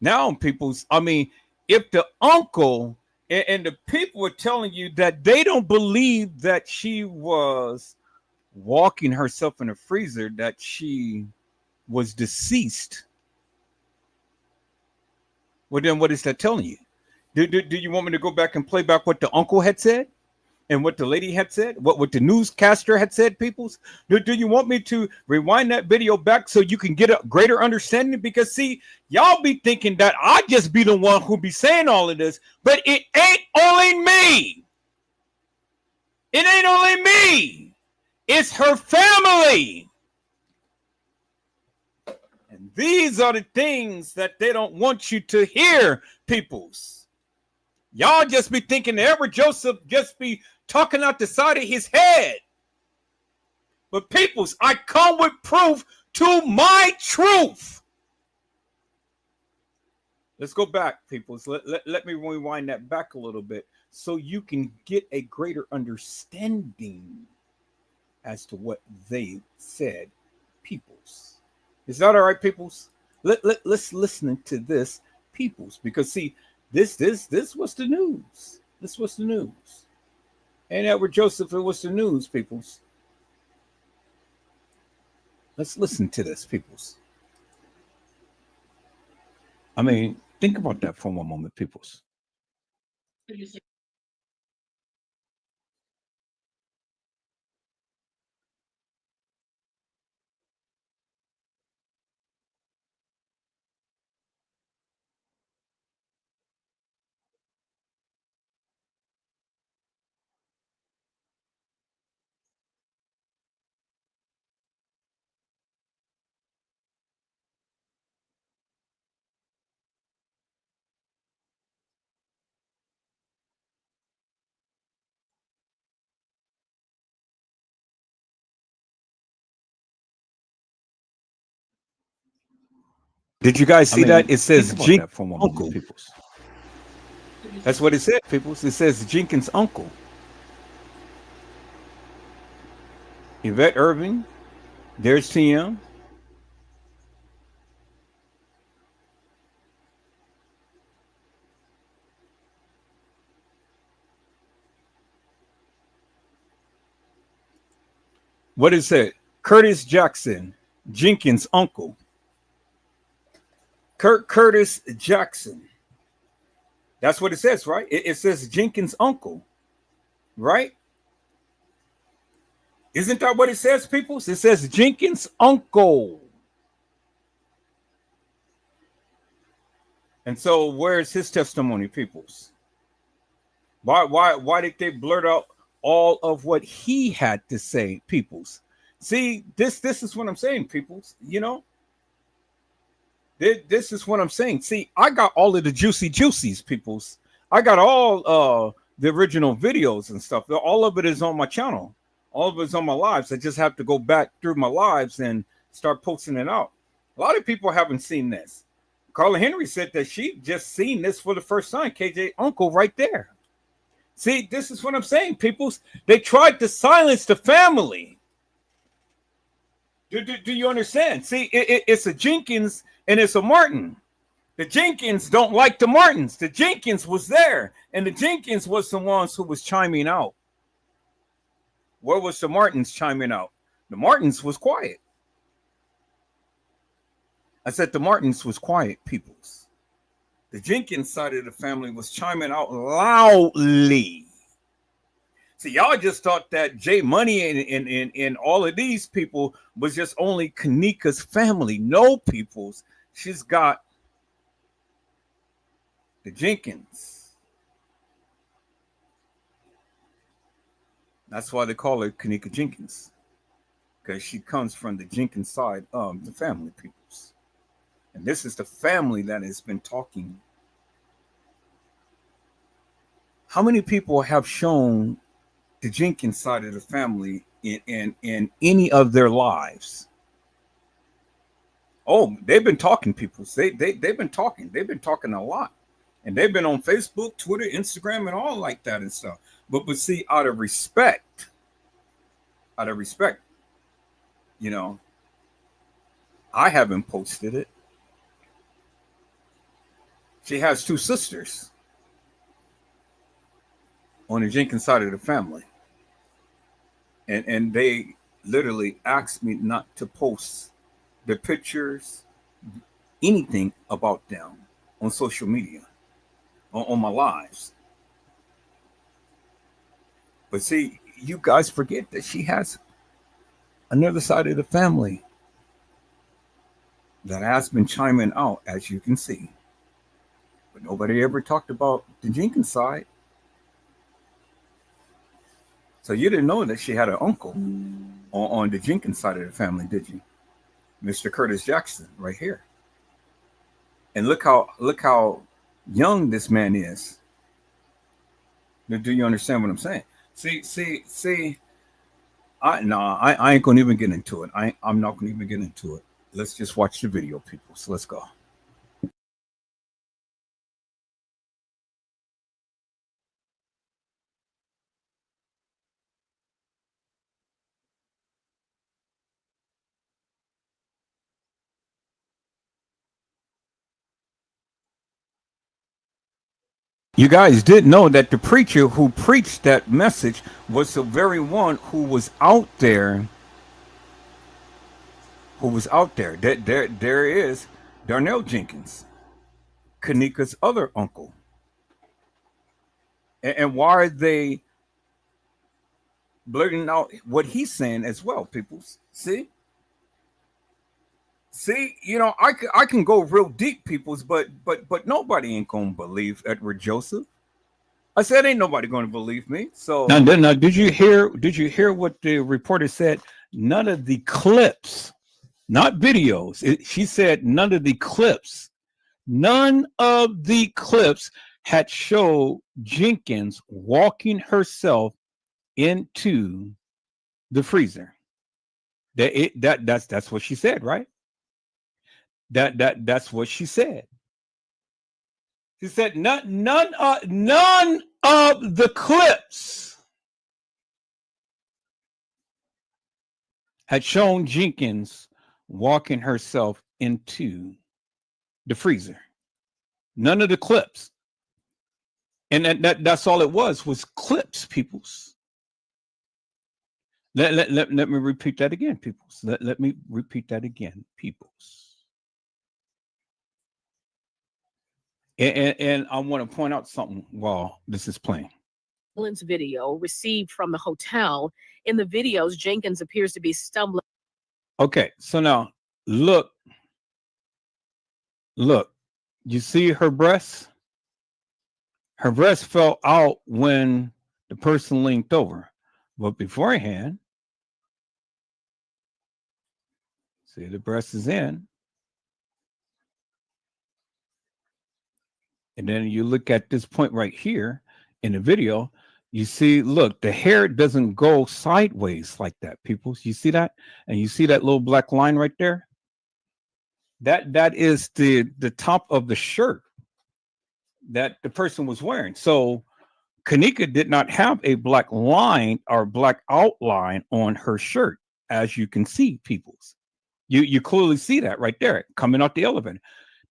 Now, peoples, I mean, if the uncle and the people are telling you that they don't believe that she was walking herself in a freezer, that she was deceased, well, then what is that telling you? Do you want me to go back and play back what the uncle had said and what the lady had said, what the newscaster had said, peoples? Do you want me to rewind that video back so you can get a greater understanding? Because see, y'all be thinking that I just be the one who be saying all of this, but it ain't only me. It ain't only me. It's her family. And these are the things that they don't want you to hear, peoples. Y'all just be thinking that Edward Joseph just be talking out the side of his head. But peoples, I come with proof to my truth. Let's go back, people. So let me rewind that back a little bit so you can get a greater understanding as to what they said, peoples. Is that all right, peoples? Let's listen to this, peoples, because see, this was the news. This was the news. And Edward Joseph, it was the news, peoples. Let's listen to this, peoples. I mean, think about that for one moment, peoples. Did you guys see that? It says Jenkins' uncle. Peoples. That's what it said, peoples. It says Jenkins' uncle. Yvette Irving. There's TM. What is it? Curtis Jackson, Jenkins' uncle. Curtis Jackson. That's what it says, right? It says Jenkins' uncle, right? Isn't that what it says, people? It says Jenkins' uncle. And so where's his testimony, peoples? Why did they blurt out all of what he had to say, peoples? See, this is what I'm saying, peoples. You know, this is what I'm saying. See, I got all of the juicies, peoples. I got all the original videos and stuff. All of it is on my channel. All of it is on my lives. I just have to go back through my lives and start posting it out. A lot of people haven't seen this. Carla Henry said that she just seen this for the first time. KJ uncle right there. See, this is what I'm saying, peoples. They tried to silence the family. Do you understand? See, it's a Jenkins and it's a Martin. The Jenkins don't like the Martins. The Jenkins was there, and the Jenkins was the ones who was chiming out. Where was the Martins chiming out? The Martins was quiet. I said the Martins was quiet, peoples. The Jenkins side of the family was chiming out loudly. See, y'all just thought that Jay Money and all of these people was just only Kanika's family. No, peoples. She's got the Jenkins. That's why they call her Kanika Jenkins, because she comes from the Jenkins side of the family, peoples. And this is the family that has been talking. How many people have shown the Jenkins side of the family in any of their lives? Oh, they've been talking, people. They've been talking. They've been talking a lot. And they've been on Facebook, Twitter, Instagram, and all like that and stuff. But see, out of respect, you know, I haven't posted it. She has two sisters on the Jenkins side of the family. And they literally asked me not to post the pictures, anything about them on social media, on my lives. But see, you guys forget that she has another side of the family that has been chiming out, as you can see. But nobody ever talked about the Jenkins side. So you didn't know that she had an uncle on the Jenkins side of the family, did you? Mr. Curtis Jackson, right here. And look how young this man is. Do you understand what I'm saying? See. I ain't gonna even get into it. I'm not gonna even get into it. Let's just watch the video, people. So let's go. You guys did know that the preacher who preached that message was the very one who was out there. There is Darnell Jenkins, Kanika's other uncle. And why are they blurting out what he's saying as well, people? See, I can go real deep, peoples, but nobody ain't gonna believe Edward Joseph. I said ain't nobody gonna believe me. So now did you hear what the reporter said? None of the clips, not videos. She said none of the clips had showed Jenkins walking herself into the freezer. That's what she said, right? That's what she said. She said none of the clips had shown Jenkins walking herself into the freezer. None of the clips. And that's all it was clips, peoples. Let me repeat that again, peoples. Let me repeat that again, peoples. And I want to point out something while this is playing. Video received from the hotel. In the videos, Jenkins appears to be stumbling. Okay, so now look. You see her breasts? Her breast fell out when the person leaned over. But beforehand, see, the breast is in. And then you look at this point right here in the video, you see, look, the hair doesn't go sideways like that, people. You see that? And you see that little black line right there? That is the top of the shirt that the person was wearing. So Kanika did not have a black line or black outline on her shirt, as you can see, peoples. You clearly see that right there coming out the elevator.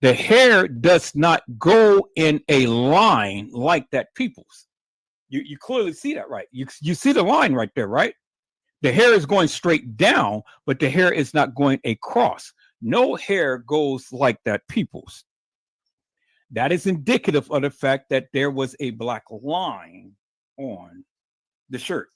The hair does not go in a line like that, peoples. You clearly see that, right? You see the line right there, right? The hair is going straight down, but the hair is not going across. No hair goes like that, peoples. That is indicative of the fact that there was a black line on the shirt.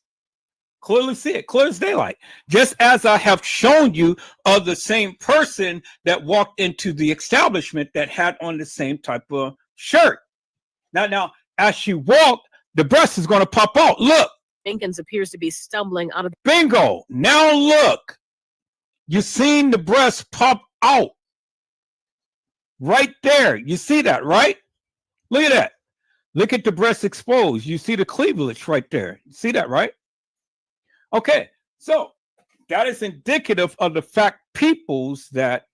Clearly see it, clear as daylight. Just as I have shown you of the same person that walked into the establishment that had on the same type of shirt. Now, as she walked, the breast is going to pop out. Look. Jenkins appears to be stumbling out of the bingo. Now look. You seen the breast pop out. Right there. You see that, right? Look at that. Look at the breast exposed. You see the cleavage right there. You see that, right? Okay. So that is indicative of the fact, peoples, that,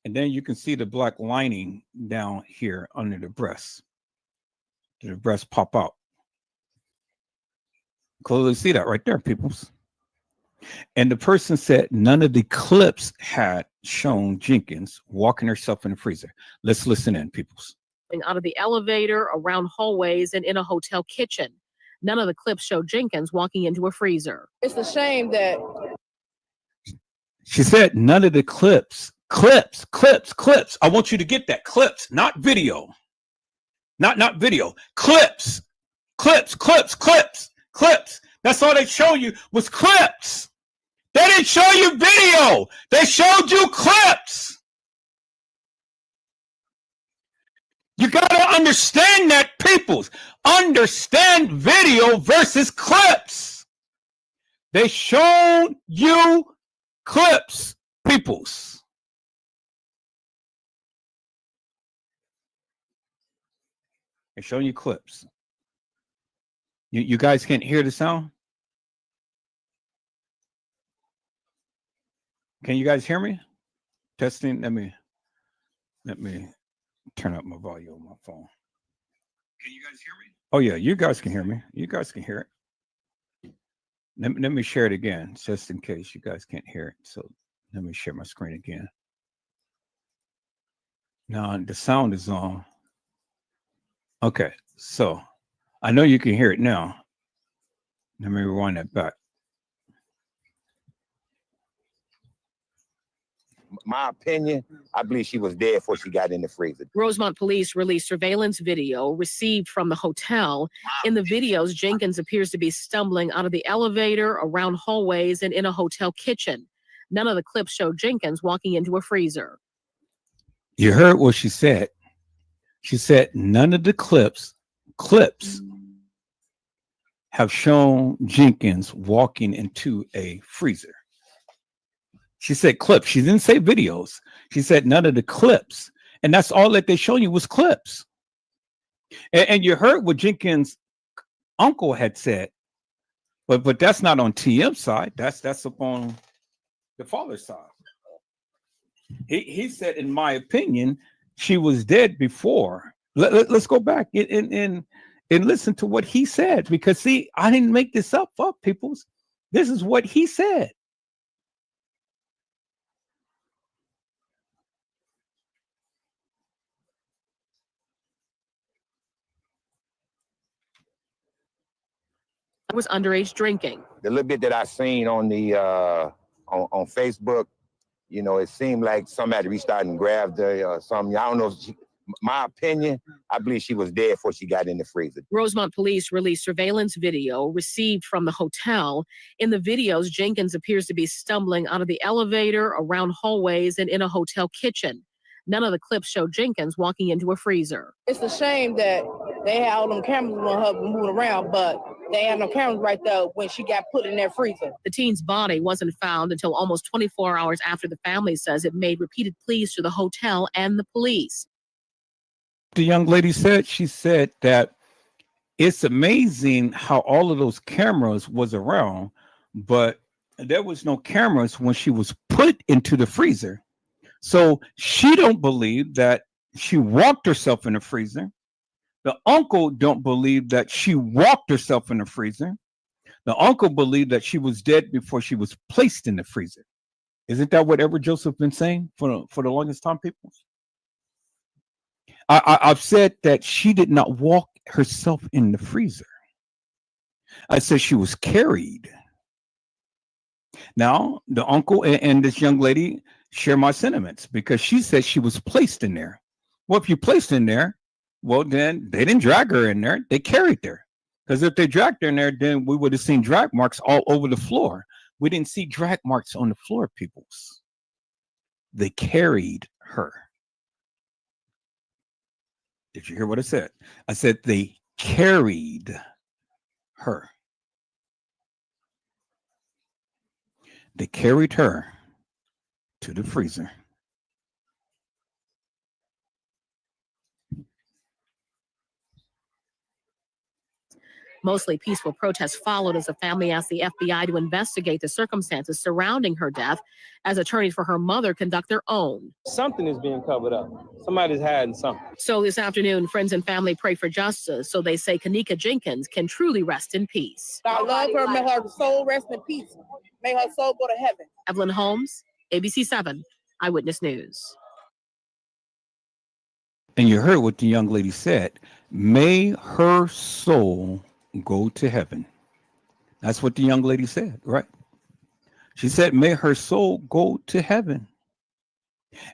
and then you can see the black lining down here under the breast. The breast pop out. Clearly see that right there, peoples. And the person said none of the clips had shown Jenkins walking herself in the freezer. Let's listen in, peoples. Out of the elevator, around hallways, and in a hotel kitchen. None of the clips show Jenkins walking into a freezer. It's a shame that she said none of the clips. I want you to get that. Clips, not video. Not video. Clips. That's all they show you was clips. They didn't show you video. They showed you clips. You got to understand that, peoples. Understand video versus clips. They showed you clips, peoples. They're showing you clips. You guys can't hear the sound? Can you guys hear me? Testing. Let me turn up my volume on my phone. Can you guys hear me? Oh yeah, you guys can hear me. You guys can hear it. Let me share it again, just in case you guys can't hear it. So let me share my screen again. Now the sound is on. Okay, so I know you can hear it now. Let me rewind that back. My opinion, I believe she was dead before she got in the freezer. Rosemont police released surveillance video received from the hotel. In the videos, Jenkins appears to be stumbling out of the elevator, around hallways, and in a hotel kitchen. None of the clips show Jenkins walking into a freezer. You heard what she said. She said none of the clips have shown Jenkins walking into a freezer. She said clips. She didn't say videos. She said none of the clips. And that's all that they show you was clips. And you heard what Jenkins' uncle had said. But that's not on TM's side. That's up on the father's side. He said, in my opinion, she was dead before. Let's go back and listen to what he said. Because, see, I didn't make this up, peoples. This is what he said. I was underage drinking. The little bit that I seen on the on Facebook, you know, it seemed like somebody reached out and grabbed her or something. I don't know. My opinion, I believe she was dead before she got in the freezer. Rosemont police released surveillance video received from the hotel. In the videos, Jenkins appears to be stumbling out of the elevator, around hallways, and in a hotel kitchen. None of the clips show Jenkins walking into a freezer. It's a shame that they had all them cameras on her moving around, but they had no cameras right there when she got put in that freezer. The teen's body wasn't found until almost 24 hours after the family says it made repeated pleas to the hotel and the police. The young lady said, she said that it's amazing how all of those cameras was around, but there was no cameras when she was put into the freezer. So she don't believe that she walked herself in the freezer. The uncle don't believe that she walked herself in the freezer. The uncle believed that she was dead before she was placed in the freezer. Isn't that what Edward Joseph been saying for the longest time, people? I've said that she did not walk herself in the freezer. I said she was carried. Now, the uncle and this young lady share my sentiments because she said she was placed in there. Well, if you placed in there, well, then they didn't drag her in there. They carried her. Because if they dragged her in there, then we would have seen drag marks all over the floor. We didn't see drag marks on the floor, peoples. They carried her. Did you hear what I said? I said they carried her. They carried her to the freezer. Mostly peaceful protests followed as the family asked the FBI to investigate the circumstances surrounding her death as attorneys for her mother conduct their own. Something is being covered up. Somebody's hiding something. So this afternoon, friends and family pray for justice so they say Kenneka Jenkins can truly rest in peace. I love her. May her soul rest in peace. May her soul go to heaven. Evelyn Holmes, ABC 7, Eyewitness News. And you heard what the young lady said. May her soul go to heaven. That's what the young lady said, right? She said, may her soul go to heaven.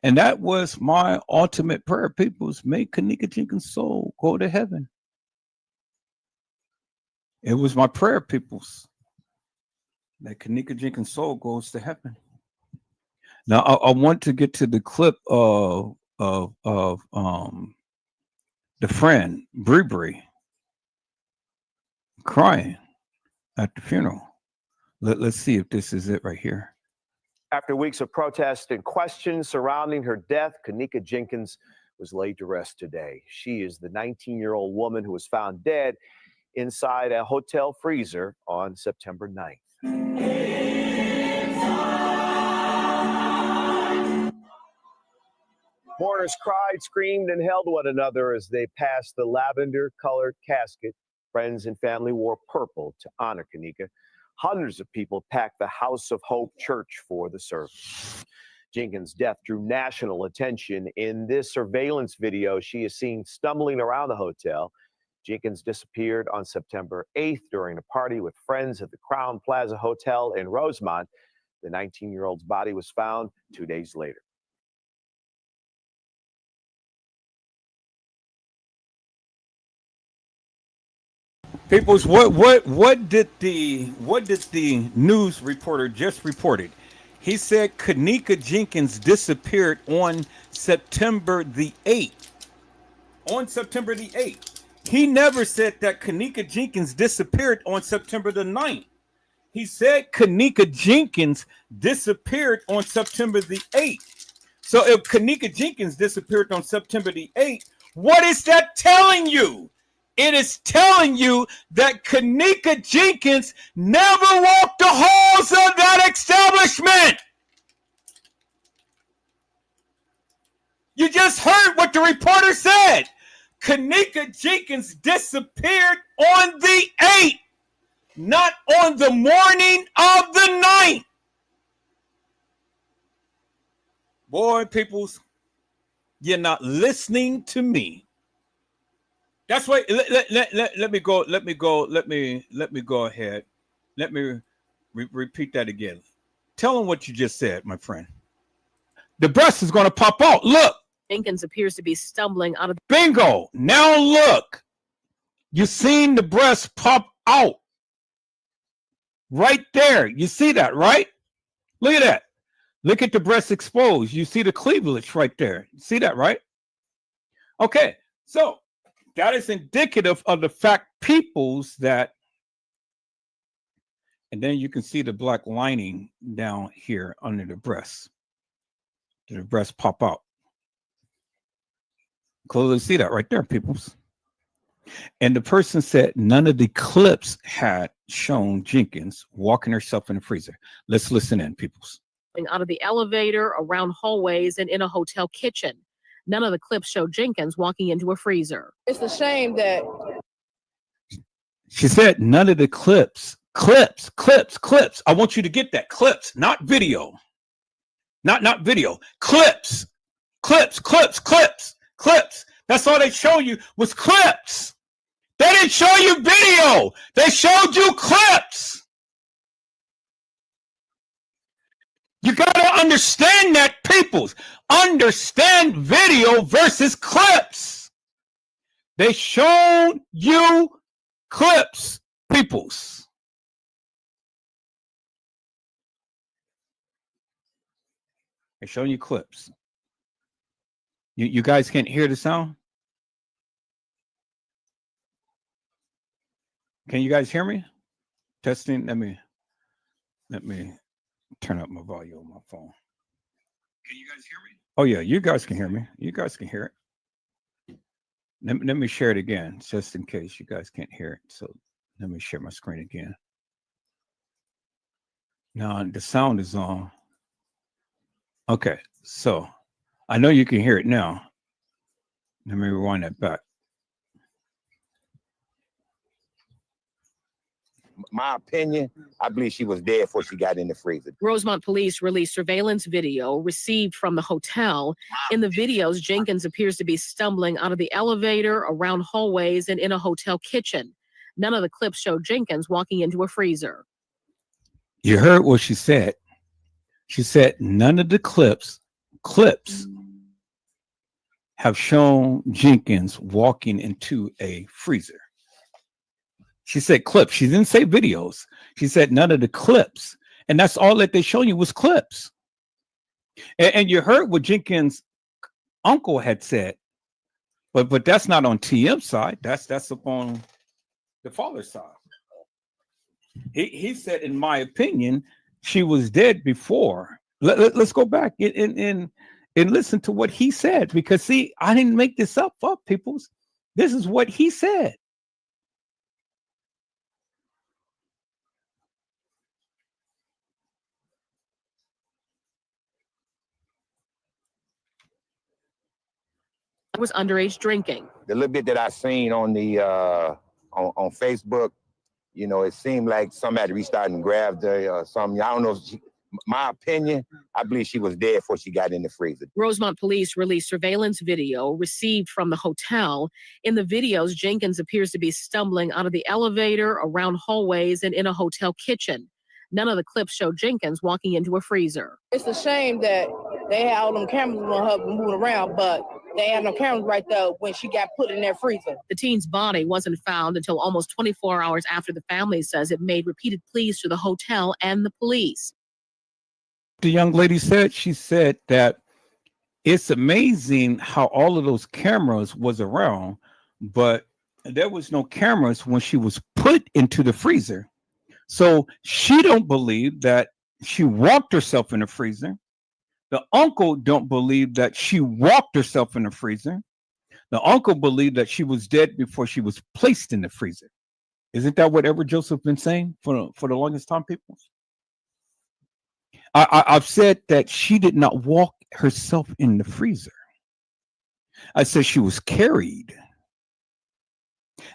And that was my ultimate prayer, peoples. May Kenneka Jenkins' soul go to heaven. It was my prayer, peoples, that Kenneka Jenkins' soul goes to heaven. Now, I want to get to the clip of the friend, Bree Bree, crying at the funeral. Let's see if this is it right here. After weeks of protest and questions surrounding her death, Kenneka Jenkins was laid to rest today. She is the 19-year-old woman who was found dead inside a hotel freezer on September 9th. Mourners cried, screamed, and held one another as they passed the lavender-colored casket. Friends and family wore purple to honor Kenneka. Hundreds of people packed the House of Hope Church for the service. Jenkins' death drew national attention. In this surveillance video, she is seen stumbling around the hotel. Jenkins disappeared on September 8th during a party with friends at the Crown Plaza Hotel in Rosemont. The 19-year-old's body was found 2 days later. Peoples, what did the news reporter just reported? He said Kenneka Jenkins disappeared on September the 8th. On September the 8th. He never said that Kenneka Jenkins disappeared on September the 9th. He said Kenneka Jenkins disappeared on September the 8th. So if Kenneka Jenkins disappeared on September the 8th, what is that telling you? It is telling you that Kenneka Jenkins never walked the halls of that establishment. You just heard what the reporter said. Kenneka Jenkins disappeared on the 8th, not on the morning of the 9th. Boy, peoples, you're not listening to me. That's why let me go ahead. Let me repeat that again. Tell them what you just said, my friend. The breast is going to pop out. Look. Jenkins appears to be stumbling out of the bingo. Now look. You seen the breast pop out. Right there. You see that, right? Look at that. Look at the breast exposed. You see the cleavage right there. You see that, right? Okay. So that is indicative of the fact, peoples, that, and then you can see the black lining down here under the breast. The breast pop out. Clearly see that right there, peoples. And the person said none of the clips had shown Jenkins walking herself in the freezer. Let's listen in, peoples. out of the elevator, around hallways, and in a hotel kitchen. None of the clips show Jenkins walking into a freezer. It's a shame that she said none of the clips. I want you to get that. Clips, not video. Not video. Clips. That's all they show you was clips. They didn't show you video. They showed you clips. You got to understand that, peoples. Understand video versus clips. They showed you clips, peoples. They showing you clips. You guys can't hear the sound? Can you guys hear me? Testing. Let me turn up my volume on my phone. Can you guys hear me? Oh yeah, you guys can hear me. You guys can hear it. Let me share it again, just in case you guys can't hear it. So let me share my screen again. Now the sound is on. Okay, so I know you can hear it now. Let me rewind that back. My opinion, I believe she was dead before she got in the freezer. Rosemont police released surveillance video received from the hotel. In the videos, Jenkins appears to be stumbling out of the elevator, around hallways, and in a hotel kitchen. None of the clips show Jenkins walking into a freezer. You heard what she said. She said none of the clips have shown Jenkins walking into a freezer. She said clips. She didn't say videos. She said none of the clips. And that's all that they show you was clips. And you heard what Jenkins' uncle had said. But that's not on TM's side. That's up on the father's side. He said, in my opinion, she was dead before. Let's go back and listen to what he said. Because, see, I didn't make this up, peoples. This is what he said. Was underage drinking. The little bit that I seen on the on Facebook, you know, it seemed like somebody reached out and grabbed her or something. I don't know if my opinion, I believe she was dead before she got in the freezer. Rosemont police released surveillance video received from the hotel. In the videos, Jenkins appears to be stumbling out of the elevator, around hallways, and in a hotel kitchen. None of the clips show Jenkins walking into a freezer. It's a shame that they had all them cameras on her moving around, but they had no cameras right there when she got put in that freezer. The teen's body wasn't found until almost 24 hours after the family says it made repeated pleas to the hotel and the police. The young lady said, she said that it's amazing how all of those cameras was around, but there was no cameras when she was put into the freezer. So she don't believe that she walked herself in the freezer. The uncle don't believe that she walked herself in the freezer. The uncle believed that she was dead before she was placed in the freezer. Isn't that what Edward Joseph been saying for the longest time, people? I've said that she did not walk herself in the freezer. I said she was carried.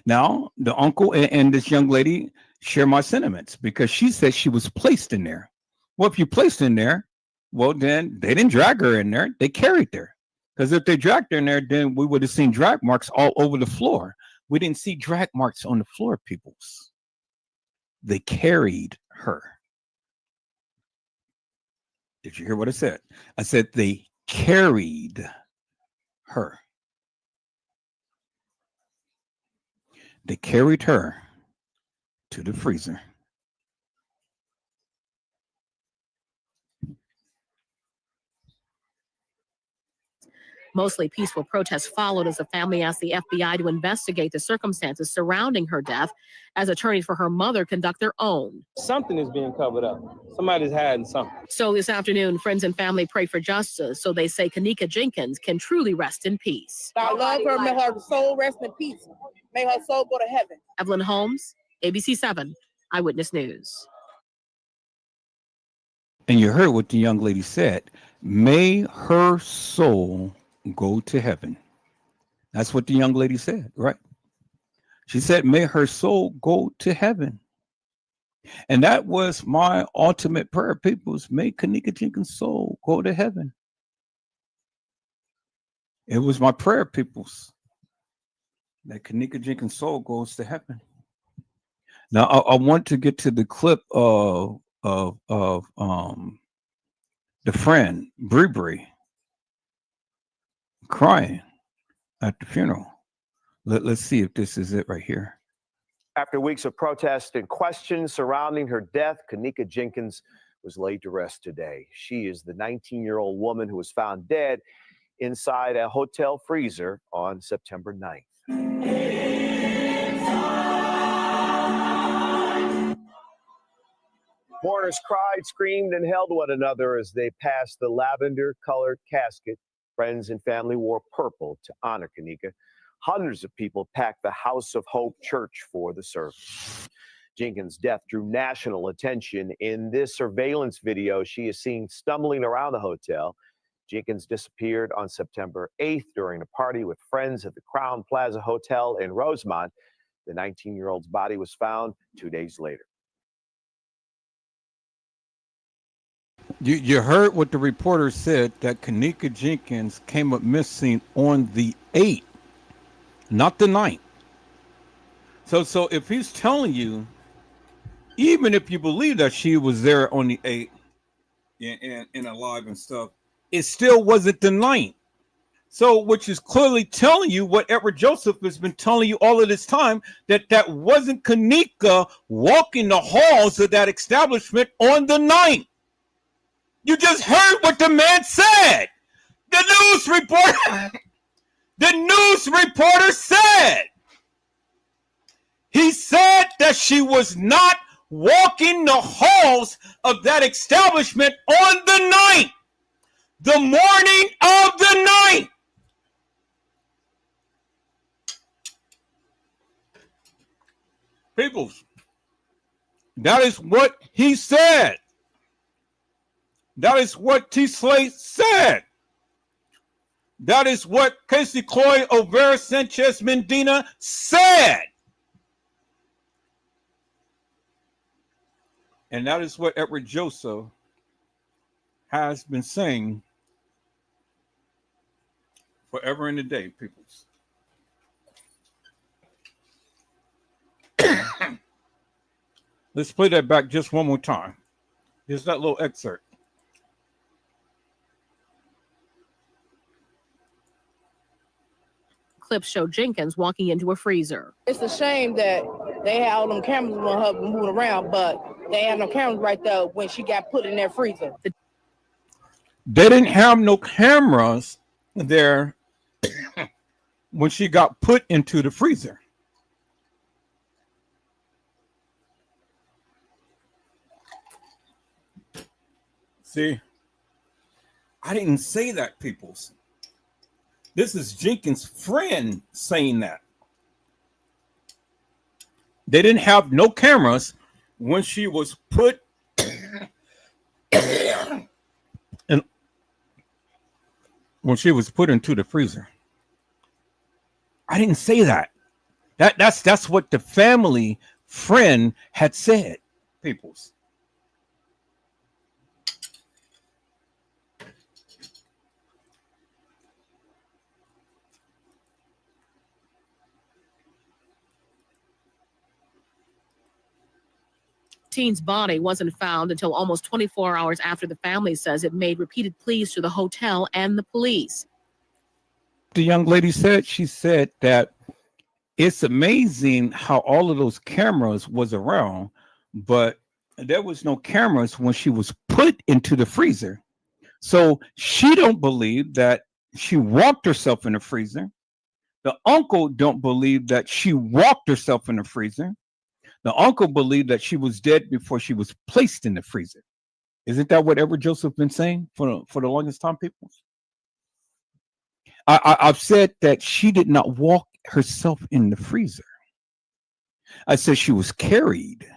Now, the uncle and this young lady share my sentiments because she said she was placed in there. Well, if you placed in there, well, then they didn't drag her in there. They carried her. Because if they dragged her in there, then we would have seen drag marks all over the floor. We didn't see drag marks on the floor, peoples. They carried her. Did you hear what I said? I said they carried her. They carried her to the freezer. Mostly peaceful protests followed as the family asked the FBI to investigate the circumstances surrounding her death as attorneys for her mother conduct their own. Something is being covered up. Somebody's hiding something. So this afternoon, friends and family pray for justice so they say Kenneka Jenkins can truly rest in peace. I love her. May her soul rest in peace. May her soul go to heaven. Evelyn Holmes, ABC 7, Eyewitness News. And you heard what the young lady said. May her soul go to heaven. That's what the young lady said, right? She said, may her soul go to heaven. And that was my ultimate prayer, peoples. May Kenneka Jenkins' soul go to heaven. It was my prayer, peoples, that Kenneka Jenkins' soul goes to heaven. Now, I want to get to the clip of the friend, Bree Bree, crying at the funeral. Let's see if this is it right here. After weeks of protests and questions surrounding her death, Kenneka Jenkins was laid to rest today. She is the 19-year-old woman who was found dead inside a hotel freezer on September 9th. Mourners cried, screamed, and held one another as they passed the lavender-colored casket. Friends and family wore purple to honor Kenneka. Hundreds of people packed the House of Hope Church for the service. Jenkins' death drew national attention. In this surveillance video, she is seen stumbling around the hotel. Jenkins disappeared on September 8th during a party with friends at the Crown Plaza Hotel in Rosemont. The 19-year-old's body was found 2 days later. You heard what the reporter said, that Kenneka Jenkins came up missing on the 8th, not the 9th. So if he's telling you, even if you believe that she was there on the 8th and alive and stuff, it still wasn't the 9th. So, which is clearly telling you what Edward Joseph has been telling you all of this time, that wasn't Kenneka walking the halls of that establishment on the 9th. You just heard what the man said. The news reporter said. He said that she was not walking the halls of that establishment on the 9th, the morning of the 9th. People, that is what he said. That is what T. Slate said. That is what Casey Cloy Overa Sanchez Medina said. And that is what Edward Joseph has been saying forever and a day, peoples. Let's play that back just one more time. Here's that little excerpt. Clips show Jenkins walking into a freezer. It's a shame that they had all them cameras on her moving around, but they had no cameras right there when she got put in that freezer. They didn't have no cameras there when she got put into the freezer. See, I didn't say that, peoples. This is Jenkins' friend saying that. They didn't have no cameras when she was put and when she was put into the freezer. I didn't say that. That's what the family friend had said, peoples. Teen's body wasn't found until almost 24 hours after the family says it made repeated pleas to the hotel and the police. The young lady said, she said that it's amazing how all of those cameras was around, but there was no cameras when she was put into the freezer. So she don't believe that she walked herself in the freezer. The uncle don't believe that she walked herself in the freezer. The uncle believed that she was dead before she was placed in the freezer. Isn't that what Edward Joseph been saying for the longest time, people? I've said that she did not walk herself in the freezer. I said she was carried.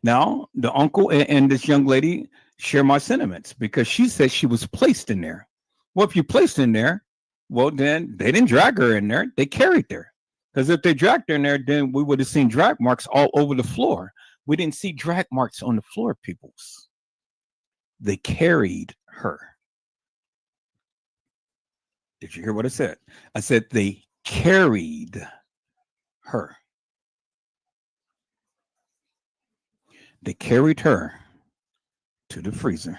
Now, the uncle and this young lady share my sentiments because she said she was placed in there. Well, if you placed in there, well, then they didn't drag her in there. They carried her. Because if they dragged her in there, then we would have seen drag marks all over the floor. We didn't see drag marks on the floor, peoples. They carried her. Did you hear what I said? I said they carried her. They carried her to the freezer.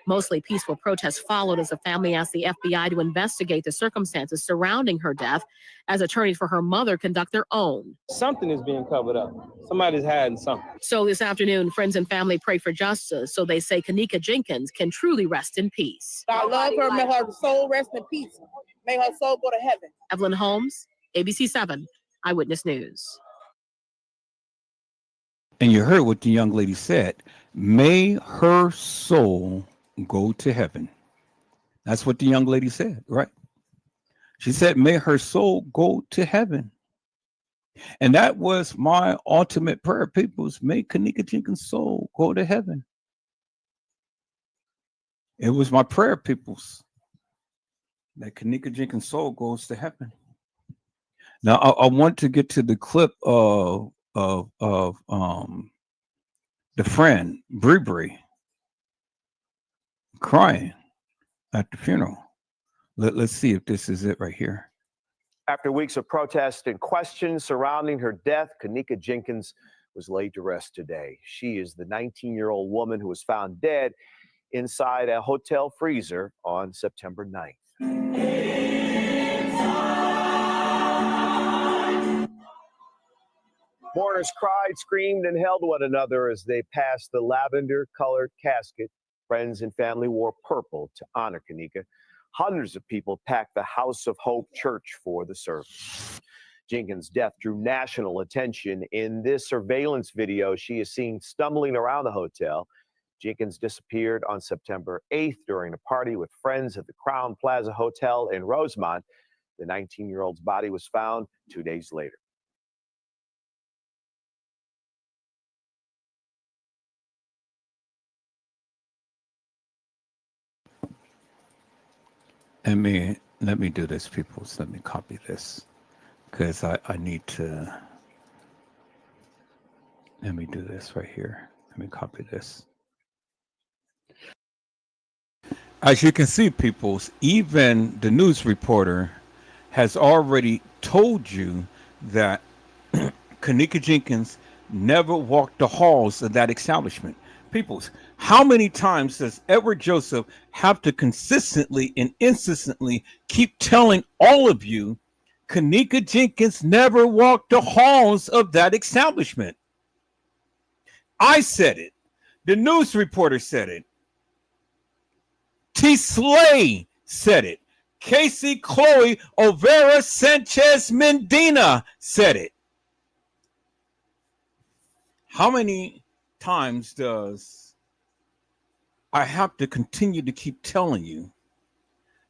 Mostly peaceful protests followed as the family asked the FBI to investigate the circumstances surrounding her death as attorneys for her mother conduct their own. Something is being covered up. Somebody's hiding something. So this afternoon, friends and family pray for justice so they say Kenneka Jenkins can truly rest in peace. I love her. May her soul rest in peace. May her soul go to heaven. Evelyn Holmes, ABC 7, Eyewitness News. And you heard what the young lady said. May her soul go to heaven. That's what the young lady said, right? She said, may her soul go to heaven. And that was my ultimate prayer, peoples. May Kenneka Jenkins' soul go to heaven. It was my prayer, peoples, that Kenneka Jenkins' soul goes to heaven. Now, I want to get to the clip of the friend, Bree Bree, crying at the funeral. Let's see if this is it right here. After weeks of protest and questions surrounding her death, Kenneka Jenkins was laid to rest today. She is the 19-year-old woman who was found dead inside a hotel freezer on September 9th. Mourners cried, screamed, and held one another as they passed the lavender-colored casket. Friends and family wore purple to honor Kenneka. Hundreds of people packed the House of Hope Church for the service. Jenkins' death drew national attention. In this surveillance video, she is seen stumbling around the hotel. Jenkins disappeared on September 8th during a party with friends at the Crown Plaza Hotel in Rosemont. The 19-year-old's body was found 2 days later. Let me do this, people. So let me copy this. because I need to. Let me do this right here. Let me copy this. As you can see, peoples, even the news reporter has already told you that Kanika Jenkins never walked the halls of that establishment. Peoples, how many times does Edward Joseph have to consistently and insistently keep telling all of you Kanika Jenkins never walked the halls of that establishment? I said it. The news reporter said it. T. Slay said it. Casey Chloe Overa Sanchez Mendina said it. How many times does I have to continue to keep telling you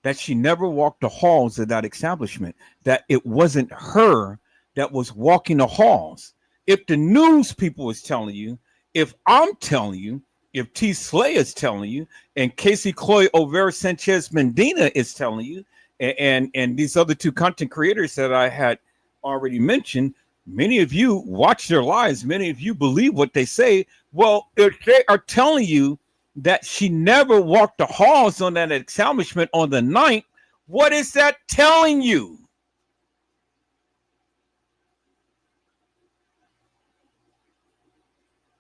that she never walked the halls of that establishment, that it wasn't her that was walking the halls? If the news people is telling you, if I'm telling you, if T. Slay is telling you, and Casey Chloe Overa Sanchez Mendina is telling you, and these other two content creators that I had already mentioned, many of you watch their lives, many of you believe what they say. Well, if they are telling you that she never walked the halls on that establishment on the 9th, what is that telling you?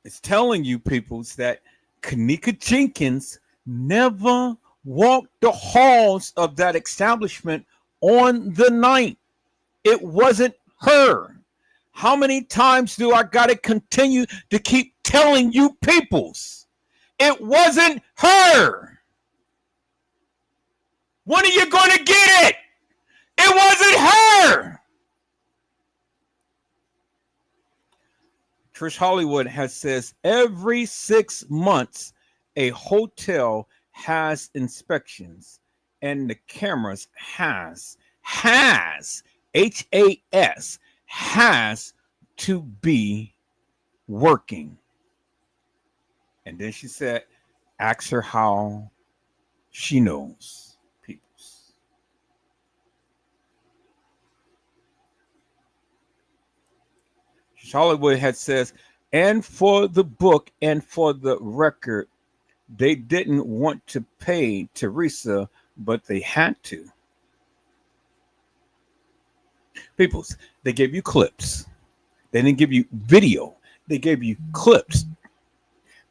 It's telling you, peoples, that Kanika Jenkins never walked the halls of that establishment on the 9th. It wasn't her. How many times do I got to continue to keep telling you peoples? It wasn't her. When are you going to get it? It wasn't her. Trish Hollywood has says every 6 months a hotel has inspections and the cameras has HAS has to be working. And then she said, ask her how she knows, peoples. Hollywood had says, and for the book and for the record, they didn't want to pay Teresa, but they had to. Peoples, they gave you clips. They didn't give you video. They gave you clips.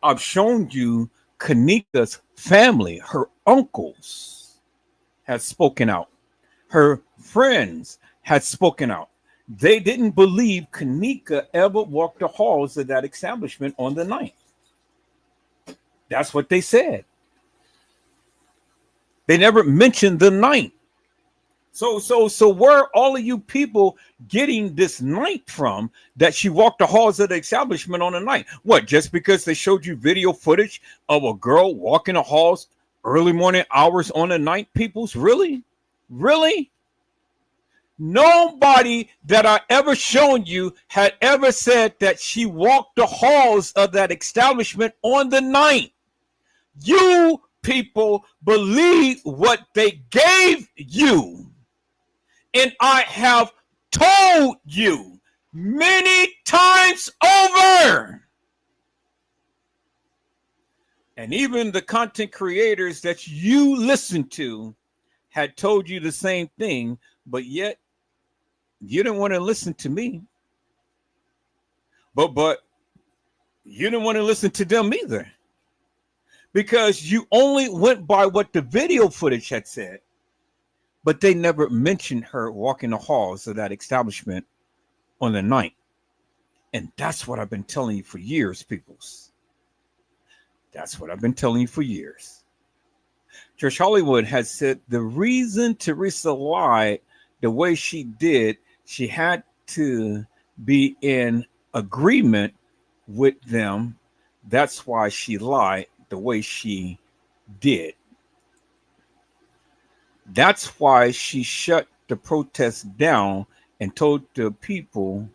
I've shown you Kanika's family, her uncles had spoken out. Her friends had spoken out. They didn't believe Kanika ever walked the halls of that establishment on the 9th. That's what they said. They never mentioned the 9th. So where are all of you people getting this 9th from, that she walked the halls of the establishment on the 9th? What, just because they showed you video footage of a girl walking the halls early morning hours on the 9th, peoples? Really? Really? Nobody that I ever shown you had ever said that she walked the halls of that establishment on the 9th. You people believe what they gave you. And I have told you many times over. And even the content creators that you listen to had told you the same thing, but yet you didn't want to listen to me. But you didn't want to listen to them either, because you only went by what the video footage had said, but they never mentioned her walking the halls of that establishment on the 9th. And that's what I've been telling you for years, peoples. That's what I've been telling you for years. Trish Hollywood has said the reason Teresa lied the way she did, she had to be in agreement with them. That's why she lied the way she did. That's why she shut the protest down and told the people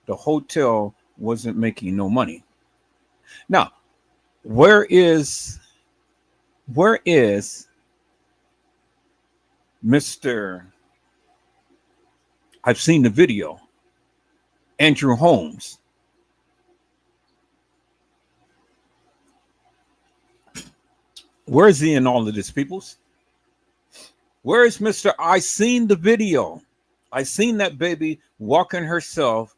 the hotel wasn't making no money. Now, where is Mr. I've seen the video. Andrew Holmes. Where is he in all of this, peoples? Where is Mr. I seen the video? I seen that baby walking herself,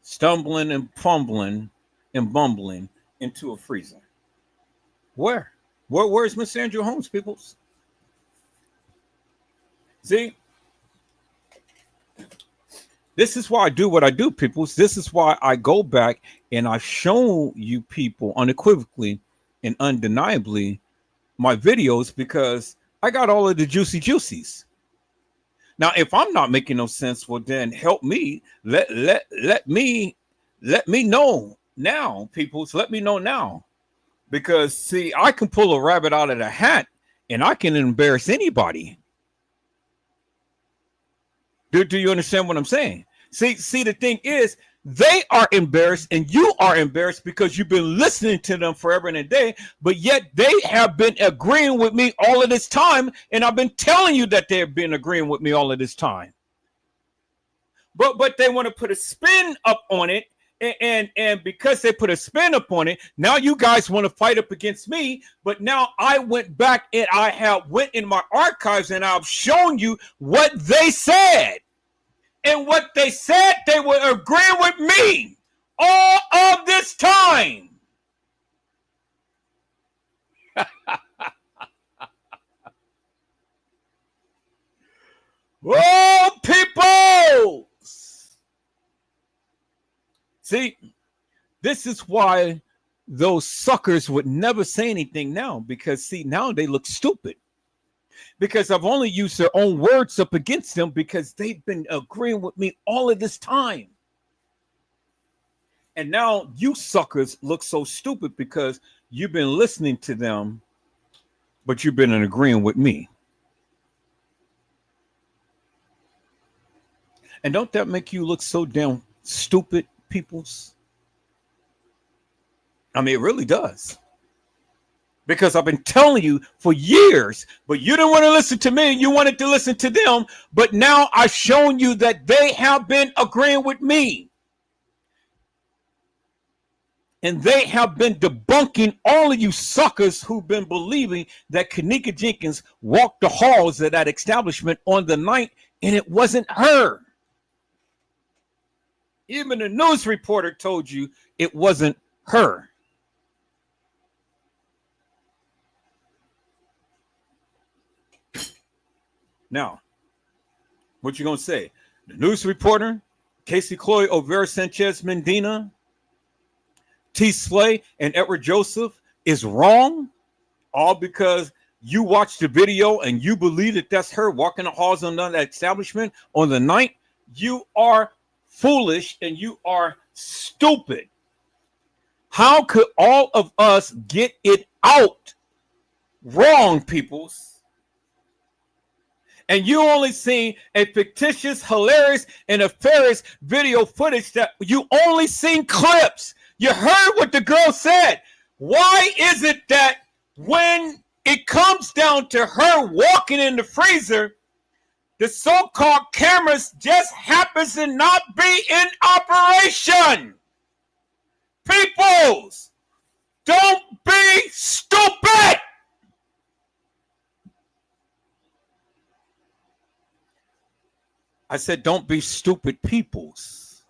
stumbling and fumbling and bumbling into a freezer. Where's Mr. Andrew Holmes, peoples? See? This is why I do what I do, peoples. This is why I go back and I show you people unequivocally and undeniably my videos, because I got all of the juicies. Now, if I'm not making no sense, well, then help me. Let me know now, peoples. Let me know now. Because see, I can pull a rabbit out of the hat and I can embarrass anybody. Do you understand what I'm saying? See, the thing is, they are embarrassed and you are embarrassed because you've been listening to them forever and a day, but yet they have been agreeing with me all of this time, and I've been telling you that they've been agreeing with me all of this time. But they want to put a spin up on it, and because they put a spin up on it, now you guys want to fight up against me. But now I went back and I have went in my archives and I've shown you what they said. And what they said, they were agreeing with me all of this time. Oh, people! See, this is why those suckers would never say anything now, because see, now they look stupid. Because I've only used their own words up against them, because they've been agreeing with me all of this time. And now you suckers look so stupid because you've been listening to them, but you've been agreeing with me. And don't that make you look so damn stupid, peoples? I mean, it really does. Because I've been telling you for years, but you didn't want to listen to me. You wanted to listen to them. But now I've shown you that they have been agreeing with me. And they have been debunking all of you suckers who've been believing that Kenneka Jenkins walked the halls of that establishment on the night, and it wasn't her. Even the news reporter told you it wasn't her. Now, what you gonna say? The news reporter, Casey Chloe O'Vera Sanchez Medina, T. Slay, and Edward Joseph is wrong, all because you watched the video and you believe that that's her walking the halls on that establishment on the night? You are foolish and you are stupid. How could all of us get it out wrong, peoples? And you only seen a fictitious, hilarious, and nefarious video footage that you only seen clips. You heard what the girl said. Why is it that when it comes down to her walking in the freezer, the so-called cameras just happens to not be in operation? Peoples, don't be stupid. I said, don't be stupid, peoples.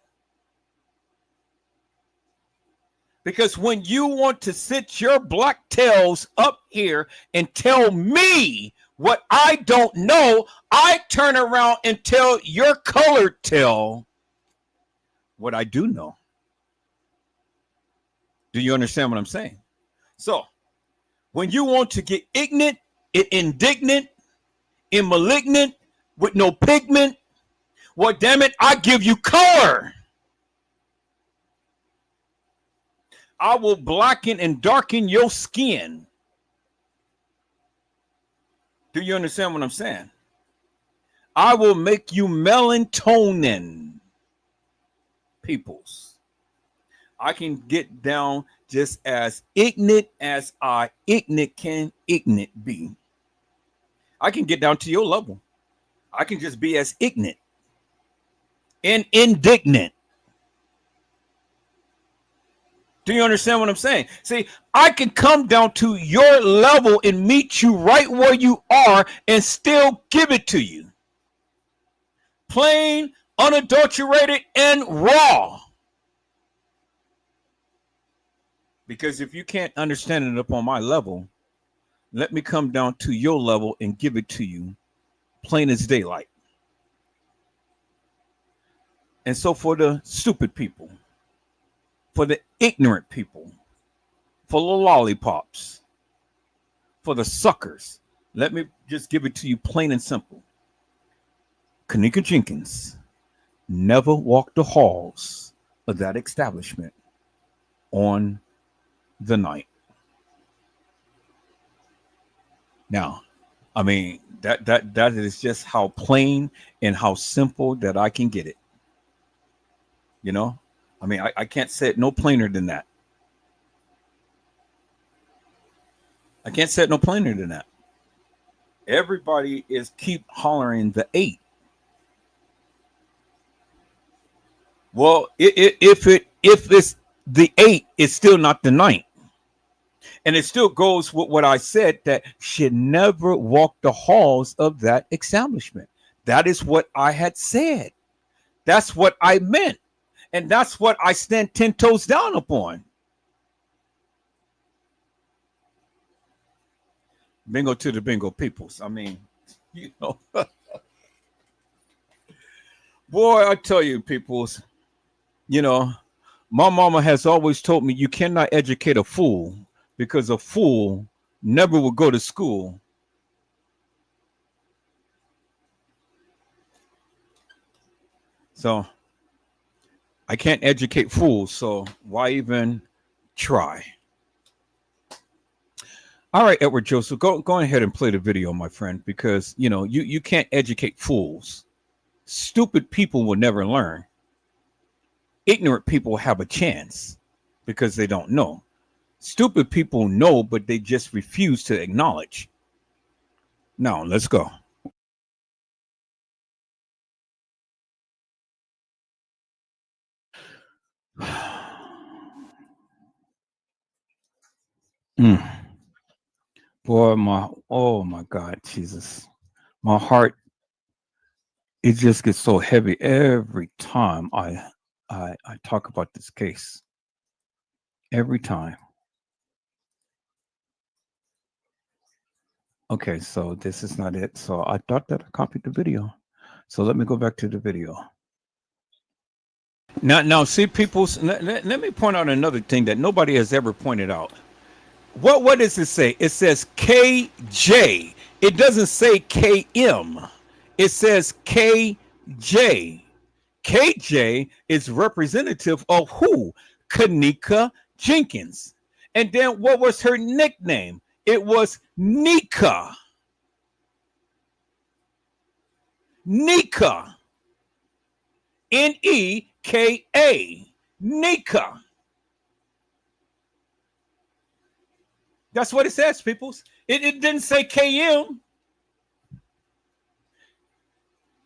Because when you want to sit your black tails up here and tell me what I don't know, I turn around and tell your colored tail what I do know. Do you understand what I'm saying? So, when you want to get ignorant and indignant and malignant with no pigment, well, damn it, I give you color. I will blacken and darken your skin. Do you understand what I'm saying? I will make you melatonin, peoples. I can get down just as ignorant as I ignorant can ignorant be. I can get down to your level. I can just be as ignorant and indignant. Do you understand what I'm saying? See, I can come down to your level and meet you right where you are and still give it to you. Plain, unadulterated, and raw. Because if you can't understand it up on my level, let me come down to your level and give it to you plain as daylight. And so for the stupid people, for the ignorant people, for the lollipops, for the suckers, let me just give it to you plain and simple. Kenneka Jenkins never walked the halls of that establishment on the night. Now, I mean, that is just how plain and how simple that I can get it. You know, I mean, I can't say it no plainer than that. I can't say it no plainer than that. Everybody is keep hollering the 8. Well, if it's the 8, it's still not the 9. And it still goes with what I said, that she never walked the halls of that establishment. That is what I had said. That's what I meant. And that's what I stand 10 toes down upon. Bingo to the bingo peoples. I mean, you know. Boy, I tell you, peoples, you know, my mama has always told me you cannot educate a fool, because a fool never will go to school. So I can't educate fools, so why even try? All right, Edward Joseph, go ahead and play the video, my friend, because you know you can't educate fools. Stupid people will never learn. Ignorant people have a chance because they don't know. Stupid people know, but they just refuse to acknowledge. Now, let's go. Boy, oh my God, Jesus. My heart, it just gets so heavy every time I talk about this case. Every time. Okay, so this is not it. So I thought that I copied the video. So let me go back to the video. Now, see, people, let me point out another thing that nobody has ever pointed out. What does it say? It says KJ. It doesn't say KM. It says KJ. KJ is representative of who? Kenneka Jenkins. And then what was her nickname? It was Nika. Nika. Neka. Nika. That's what it says, peoples. It didn't say KM.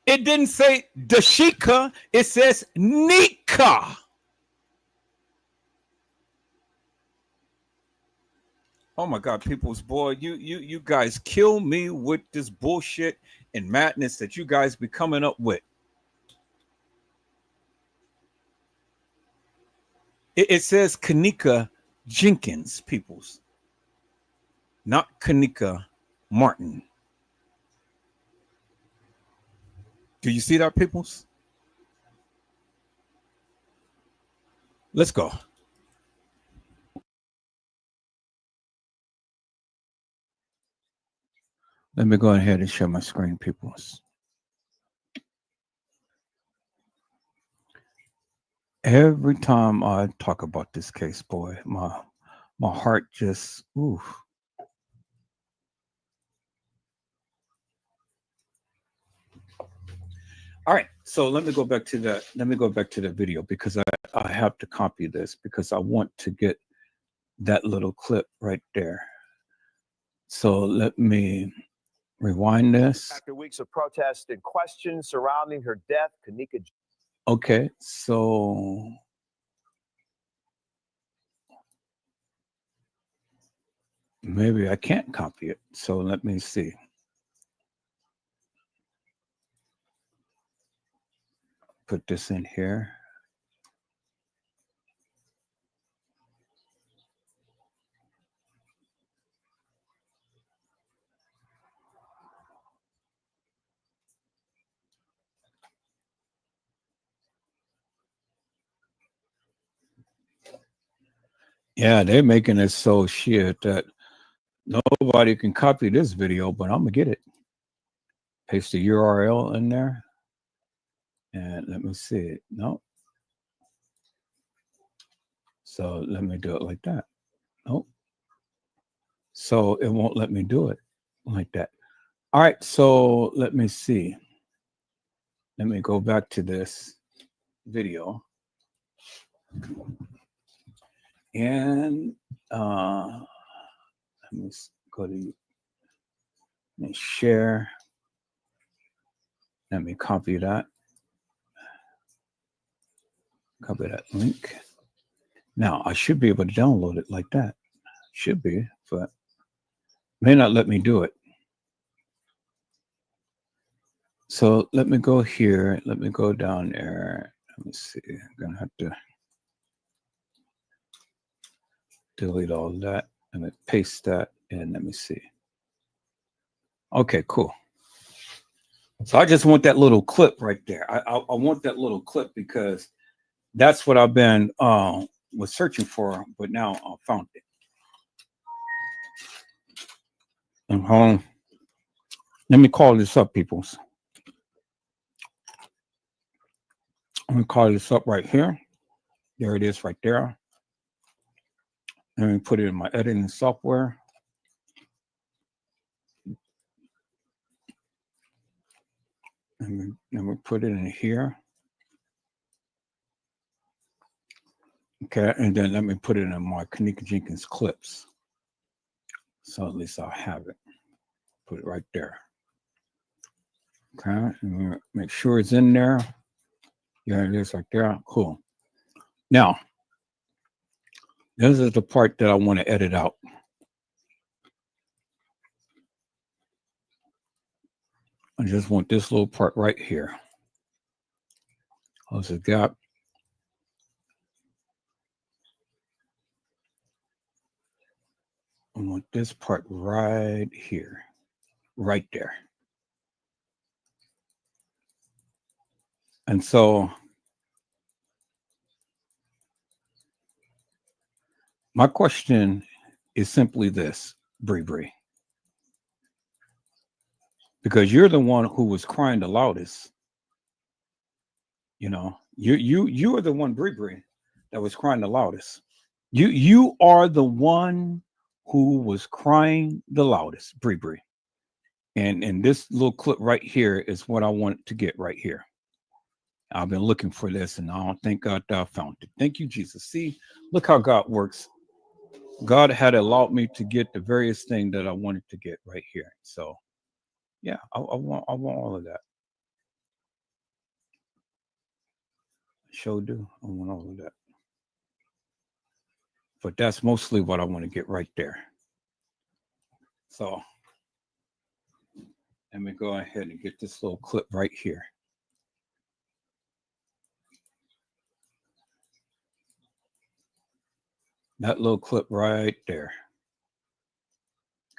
It didn't say Dashika. It says Nika. Oh my God, peoples, boy, you guys kill me with this bullshit and madness that you guys be coming up with. It says Kenneka Jenkins, peoples, not Kenneka Martin. Do you see that, peoples? Let's go. Let me go ahead and share my screen, peoples. Every time I talk about this case, boy, my heart just, ooh. All right, so let me go back to that. Let me go back to the video because I have to copy this because I want to get that little clip right there. So let me rewind this. After weeks of protests and questions surrounding her death, Kenneka Okay, so maybe I can't copy it. So let me see. Put this in here. Yeah, they're making it so shit that nobody can copy this video, but I'm gonna get it. Paste the URL in there. And let me see it. No. So let me do it like that. Nope. So it won't let me do it like that. All right, so let me see. Let me go back to this video. And let me go to and share. Let me copy that. Copy that link. Now I should be able to download it like that. Should be, but may not let me do it. So let me go here. Let me go down there. Let me see. I'm gonna have to delete all that. Let me paste that and let me see. Okay, cool. So I just want that little clip right there. I want that little clip because that's what I've been was searching for, but now I found it. And let me call this up, peoples. I'm gonna call this up right here. There it is right there. Let me put it in my editing software. And let me put it in here. Okay, and then let me put it in my Kenneka Jenkins clips. So at least I'll have it. Put it right there. Okay, and make sure it's in there. Yeah, it is right there. Cool. Now, this is the part that I want to edit out. I just want this little part right here. Close the gap. I want this part right here, right there. And so my question is simply this, Bree Bree, because you're the one who was crying the loudest. You know, you are the one, Bree Bree, that was crying the loudest. You are the one who was crying the loudest, Bree Bree. And this little clip right here is what I want to get right here. I've been looking for this, and I don't think I found it. Thank you, Jesus. See, look how God works. God had allowed me to get the various thing that I wanted to get right here. So, yeah, I want all of that. Sure do. I want all of that. But that's mostly what I want to get right there. So let me go ahead and get this little clip right here. That little clip right there.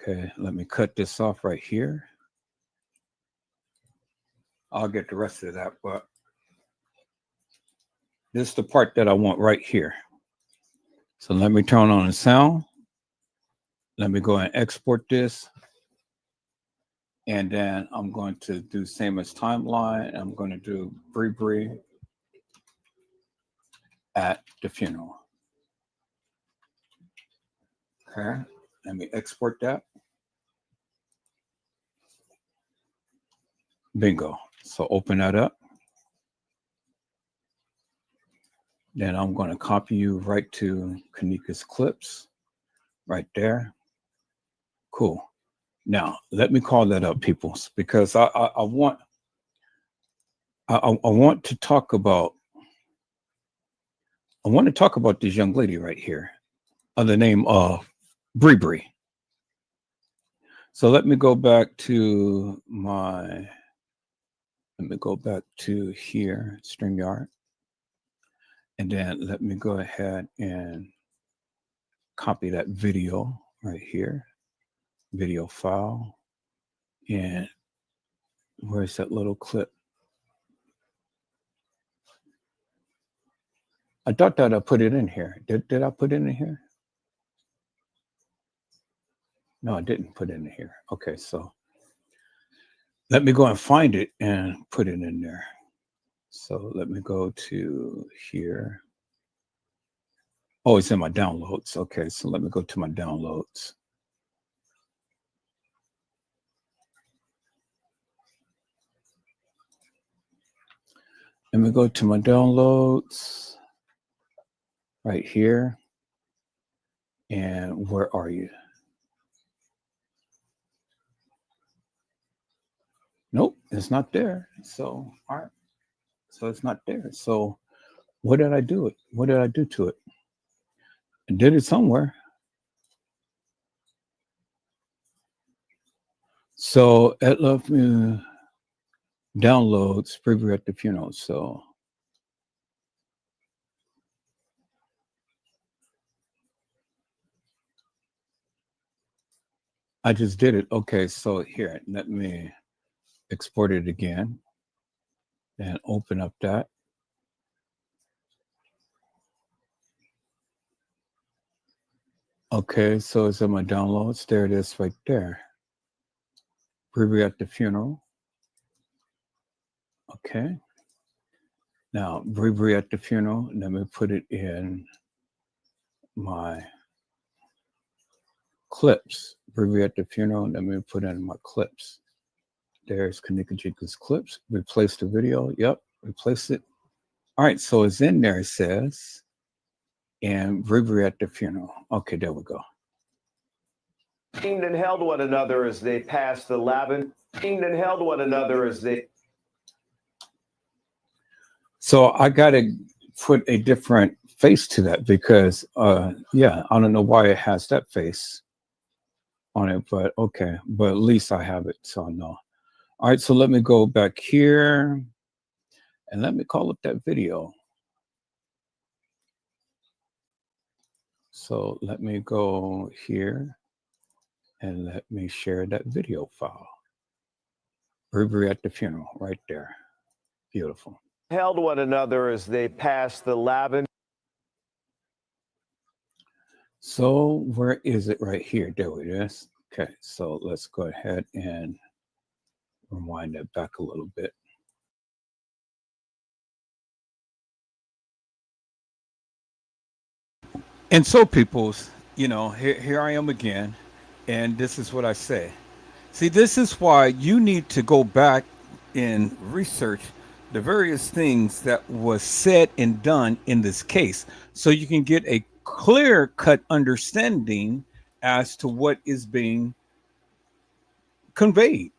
Okay, let me cut this off right here. I'll get the rest of that, but this is the part that I want right here. So let me turn on the sound. Let me go and export this. And then I'm going to do same as timeline. I'm going to do Bree Bree at the funeral. Okay, let me export that. Bingo. So open that up. Then I'm going to copy you right to Kenneka's clips right there. Cool. Now, let me call that up, peoples, because I want to talk about I want to talk about this young lady right here by the name of Bree Bree. So let me go back to here, StreamYard. And then let me go ahead and copy that video right here, video file. And where's that little clip? I thought that I put it in here. Did I put it in here? No, I didn't put it in here. Okay, so let me go and find it and put it in there. So let me go to here. Oh, it's in my downloads. Okay, so let me go to my downloads. Let me go to my downloads right here. And where are you? Nope, it's not there. So, all right. So it's not there. So what did I do it? What did I do to it? I did it somewhere. So it left me downloads, Bree Bree at the funeral. So I just did it. Okay, so here, let me export it again and open up that. Okay, so it's in my downloads. There it is right there. Bree Bree at the funeral. Okay. Now, Bree Bree at the funeral. Let me put it in my clips. Bree Bree at the funeral. Let me put it in my clips. There's Kenneka Jenkins clips. Replace the video. Yep, replace it. All right, so it's in there, it says. And Bree Bree at the funeral. Okay, there we go. Aimed and held one another as they passed the Lavin. Aimed and held one another as they. So I got to put a different face to that because, yeah, I don't know why it has that face on it, but okay. But at least I have it, so I know. All right, so let me go back here and let me call up that video. So let me go here and let me share that video file. Bree Bree at the funeral, right there. Beautiful. Held one another as they passed the Lavin. So where is it? Right here. There it is. Okay, so let's go ahead and rewind that back a little bit. And so, peoples, you know, here I am again, and this is what I say. See, this is why you need to go back and research the various things that was said and done in this case, so you can get a clear-cut understanding as to what is being conveyed.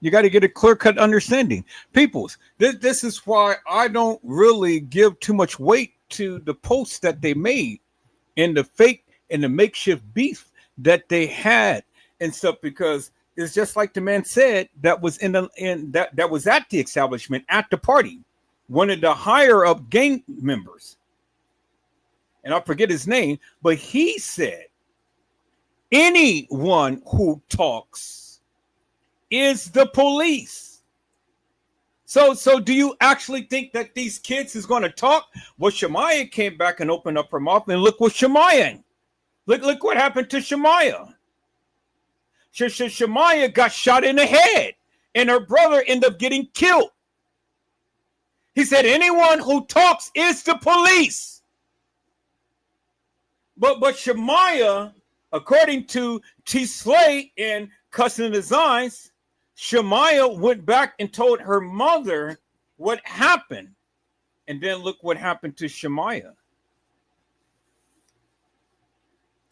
You got to get a clear-cut understanding. Peoples, this is why I don't really give too much weight to the posts that they made and the fake and the makeshift beef that they had and stuff, because it's just like the man said that was that was at the establishment at the party, one of the higher up gang members, and I forget his name, but he said anyone who talks is the police. So do you actually think that these kids is going to talk? Well, Shemaya came back and opened up her mouth, and look what Shemaya, look what happened to Shemaya. Shemaya got shot in the head, and her brother ended up getting killed. He said anyone who talks is the police. But Shemaya, according to T. Slay and Cussing Designs, Shemaya went back and told her mother what happened. And then look what happened to Shemaya.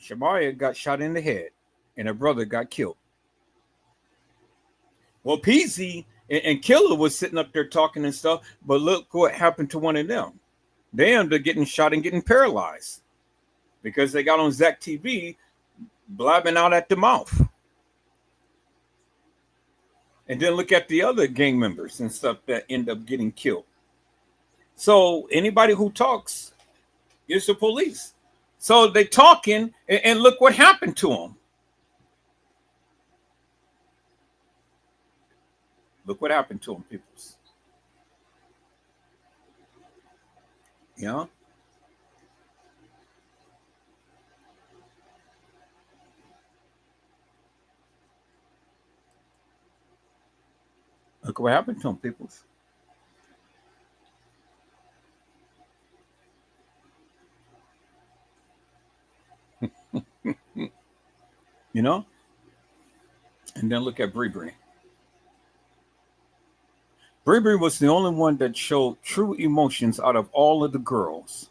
Shemaya got shot in the head, and her brother got killed. Well, Peasy and Killer was sitting up there talking and stuff, but look what happened to one of them. They ended up getting shot and getting paralyzed because they got on Zach TV blabbing out at the mouth. And then look at the other gang members and stuff that end up getting killed. So anybody who talks is the police. So they talking, and look what happened to them. Look what happened to them, peoples. Yeah. Look what happened to them, peoples. You know? And then look at Bree Bree. Bree Bree was the only one that showed true emotions out of all of the girls.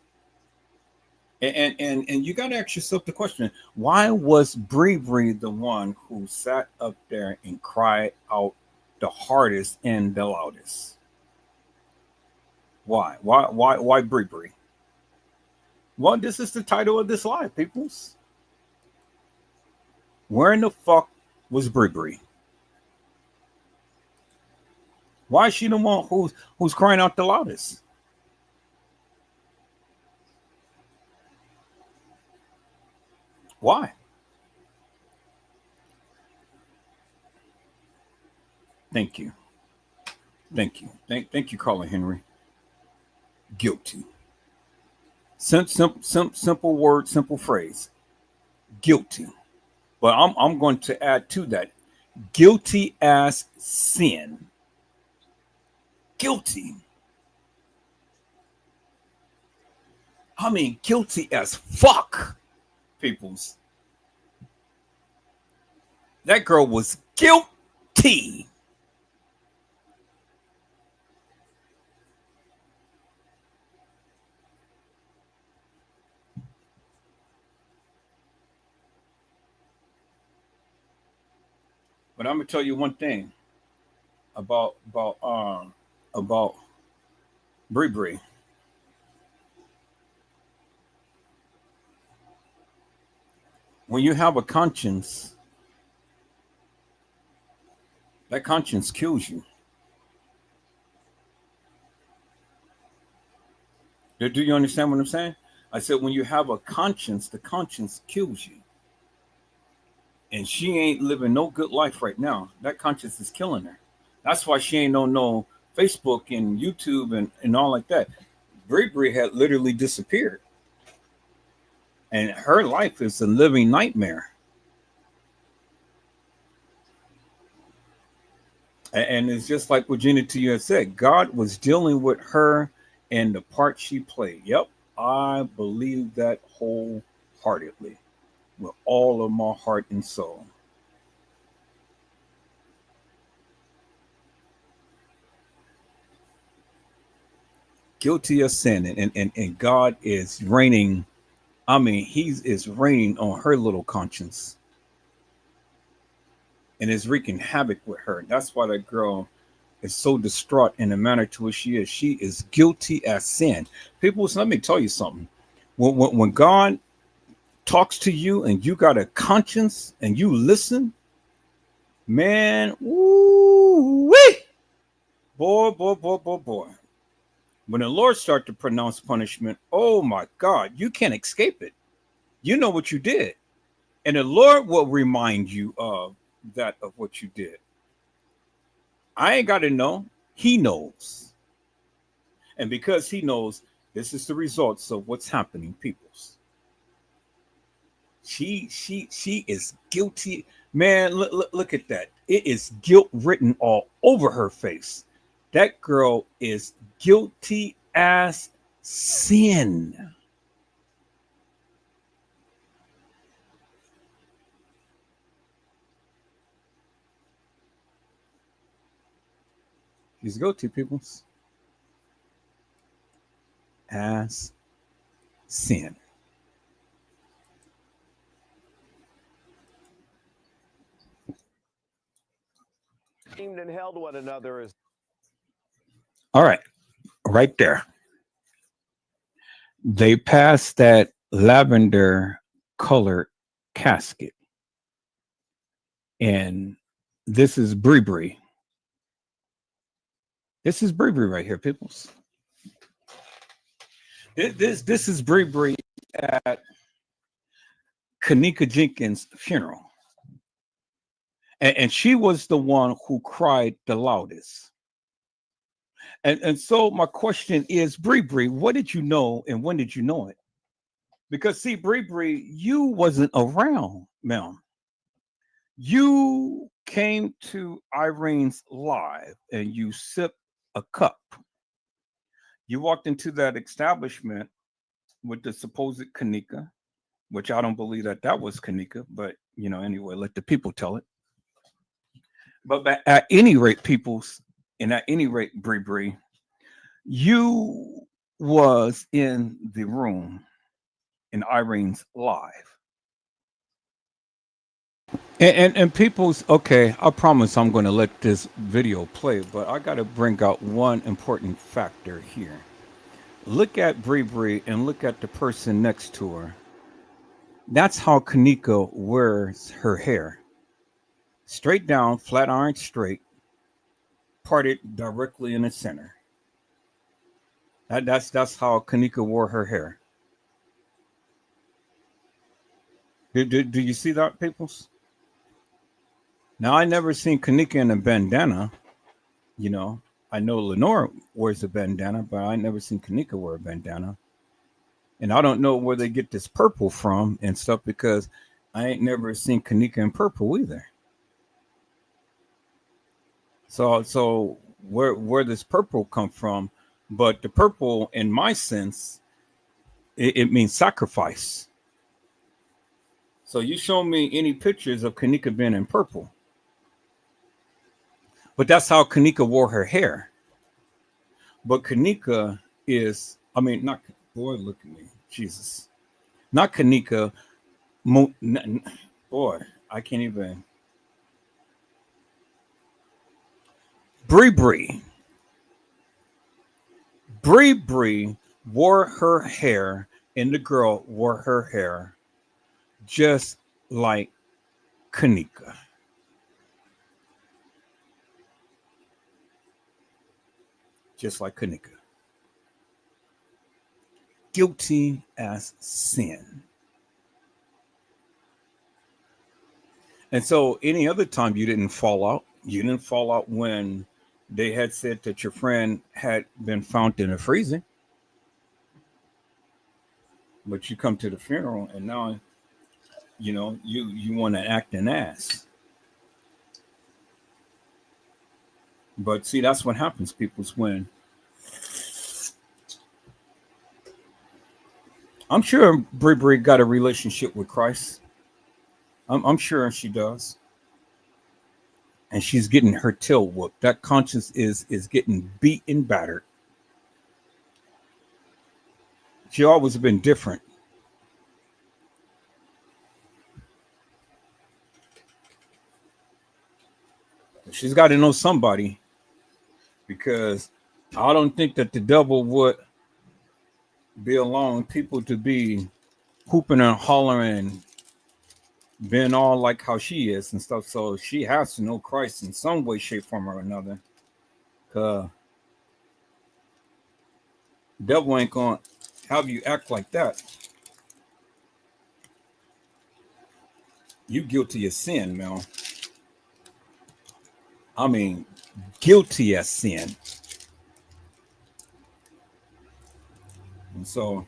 And you got to ask yourself the question, why was Bree Bree the one who sat up there and cried out the hardest and the loudest? Why? Why Bree Bree? Well, this is the title of this live, peoples. Where in the fuck was Bree Bree? Why is she the one who's crying out the loudest? Why? Thank you. Thank you. Thank you, Carla Henry. Guilty. Simple word, simple phrase. Guilty. But I'm going to add to that. Guilty as sin. Guilty. I mean, guilty as fuck, peoples. That girl was guilty. But I'm gonna tell you one thing about Bree Bree. When you have a conscience, that conscience kills you. Do you understand what I'm saying? I said when you have a conscience, the conscience kills you. And she ain't living no good life right now. That conscience is killing her. That's why she ain't on no Facebook and YouTube and all like that. Bree Bree had literally disappeared. And her life is a living nightmare. And it's just like what Gina to you had said. God was dealing with her and the part she played. Yep, I believe that wholeheartedly with all of my heart and soul. Guilty of sin, and God is reigning. I mean, he is reigning on her little conscience and is wreaking havoc with her. That's why that girl is so distraught in the manner to which she is. She is guilty as sin. People, let me tell you something. When God talks to you and you got a conscience and you listen, man, woo-wee, boy. When the Lord starts to pronounce punishment, oh my God, you can't escape it. You know what you did. And the Lord will remind you of what you did. I ain't got to know. He knows. And because he knows, this is the results of what's happening, peoples. She is guilty. Man, look at that. It is guilt written all over her face. That girl is guilty as sin. She's guilty, peoples. As sin. Aimed and held one another as all right there. They passed that lavender colored casket. And this is Bree Bree. This is Bree Bree right here, peoples. This is Bree Bree at Kenneka Jenkins' funeral. And she was the one who cried the loudest. And so my question is, Bree Bree, what did you know and when did you know it? Because see, Bree Bree, you wasn't around, ma'am. You came to Irene's live and you sipped a cup. You walked into that establishment with the supposed Kenneka, which I don't believe that was Kenneka, but anyway, let the people tell it. But at any rate, peoples, and at any rate, Bree Bree, you was in the room in Irene's live. And people's, okay, I promise I'm going to let this video play, but I got to bring out one important factor here. Look at Bree Bree and look at the person next to her. That's how Kenneka wears her hair. Straight down, flat iron straight, parted directly in the center. That's how Kenneka wore her hair. Do you see that, peoples? Now, I never seen Kenneka in a bandana. I know Lenore wears a bandana, but I never seen Kenneka wear a bandana. And I don't know where they get this purple from and stuff, because I ain't never seen Kenneka in purple either. So where this purple come from? But the purple, in my sense, it means sacrifice. So you show me any pictures of Kenneka being in purple. But that's how Kenneka wore her hair. But Kenneka is, not, boy, look at me, Jesus. Not Kenneka, boy, I can't even. Bree Bree. Bree Bree wore her hair, and the girl wore her hair just like Kenneka. Just like Kenneka. Guilty as sin. And so any other time you didn't fall out. You didn't fall out when they had said that your friend had been found in a freezer. But you come to the funeral and now, you want to act an ass. But see, that's what happens, people's, when I'm sure Bree Bree got a relationship with Christ. I'm sure she does. And she's getting her tail whooped. That conscience is getting beat and battered. She always been different. She's got to know somebody, because I don't think that the devil would be allowing people to be hooping and hollering, being all like how she is and stuff. So she has to know Christ in some way, shape, form, or another. Devil ain't going to have you act like that. You guilty of sin, man. Guilty as sin. And so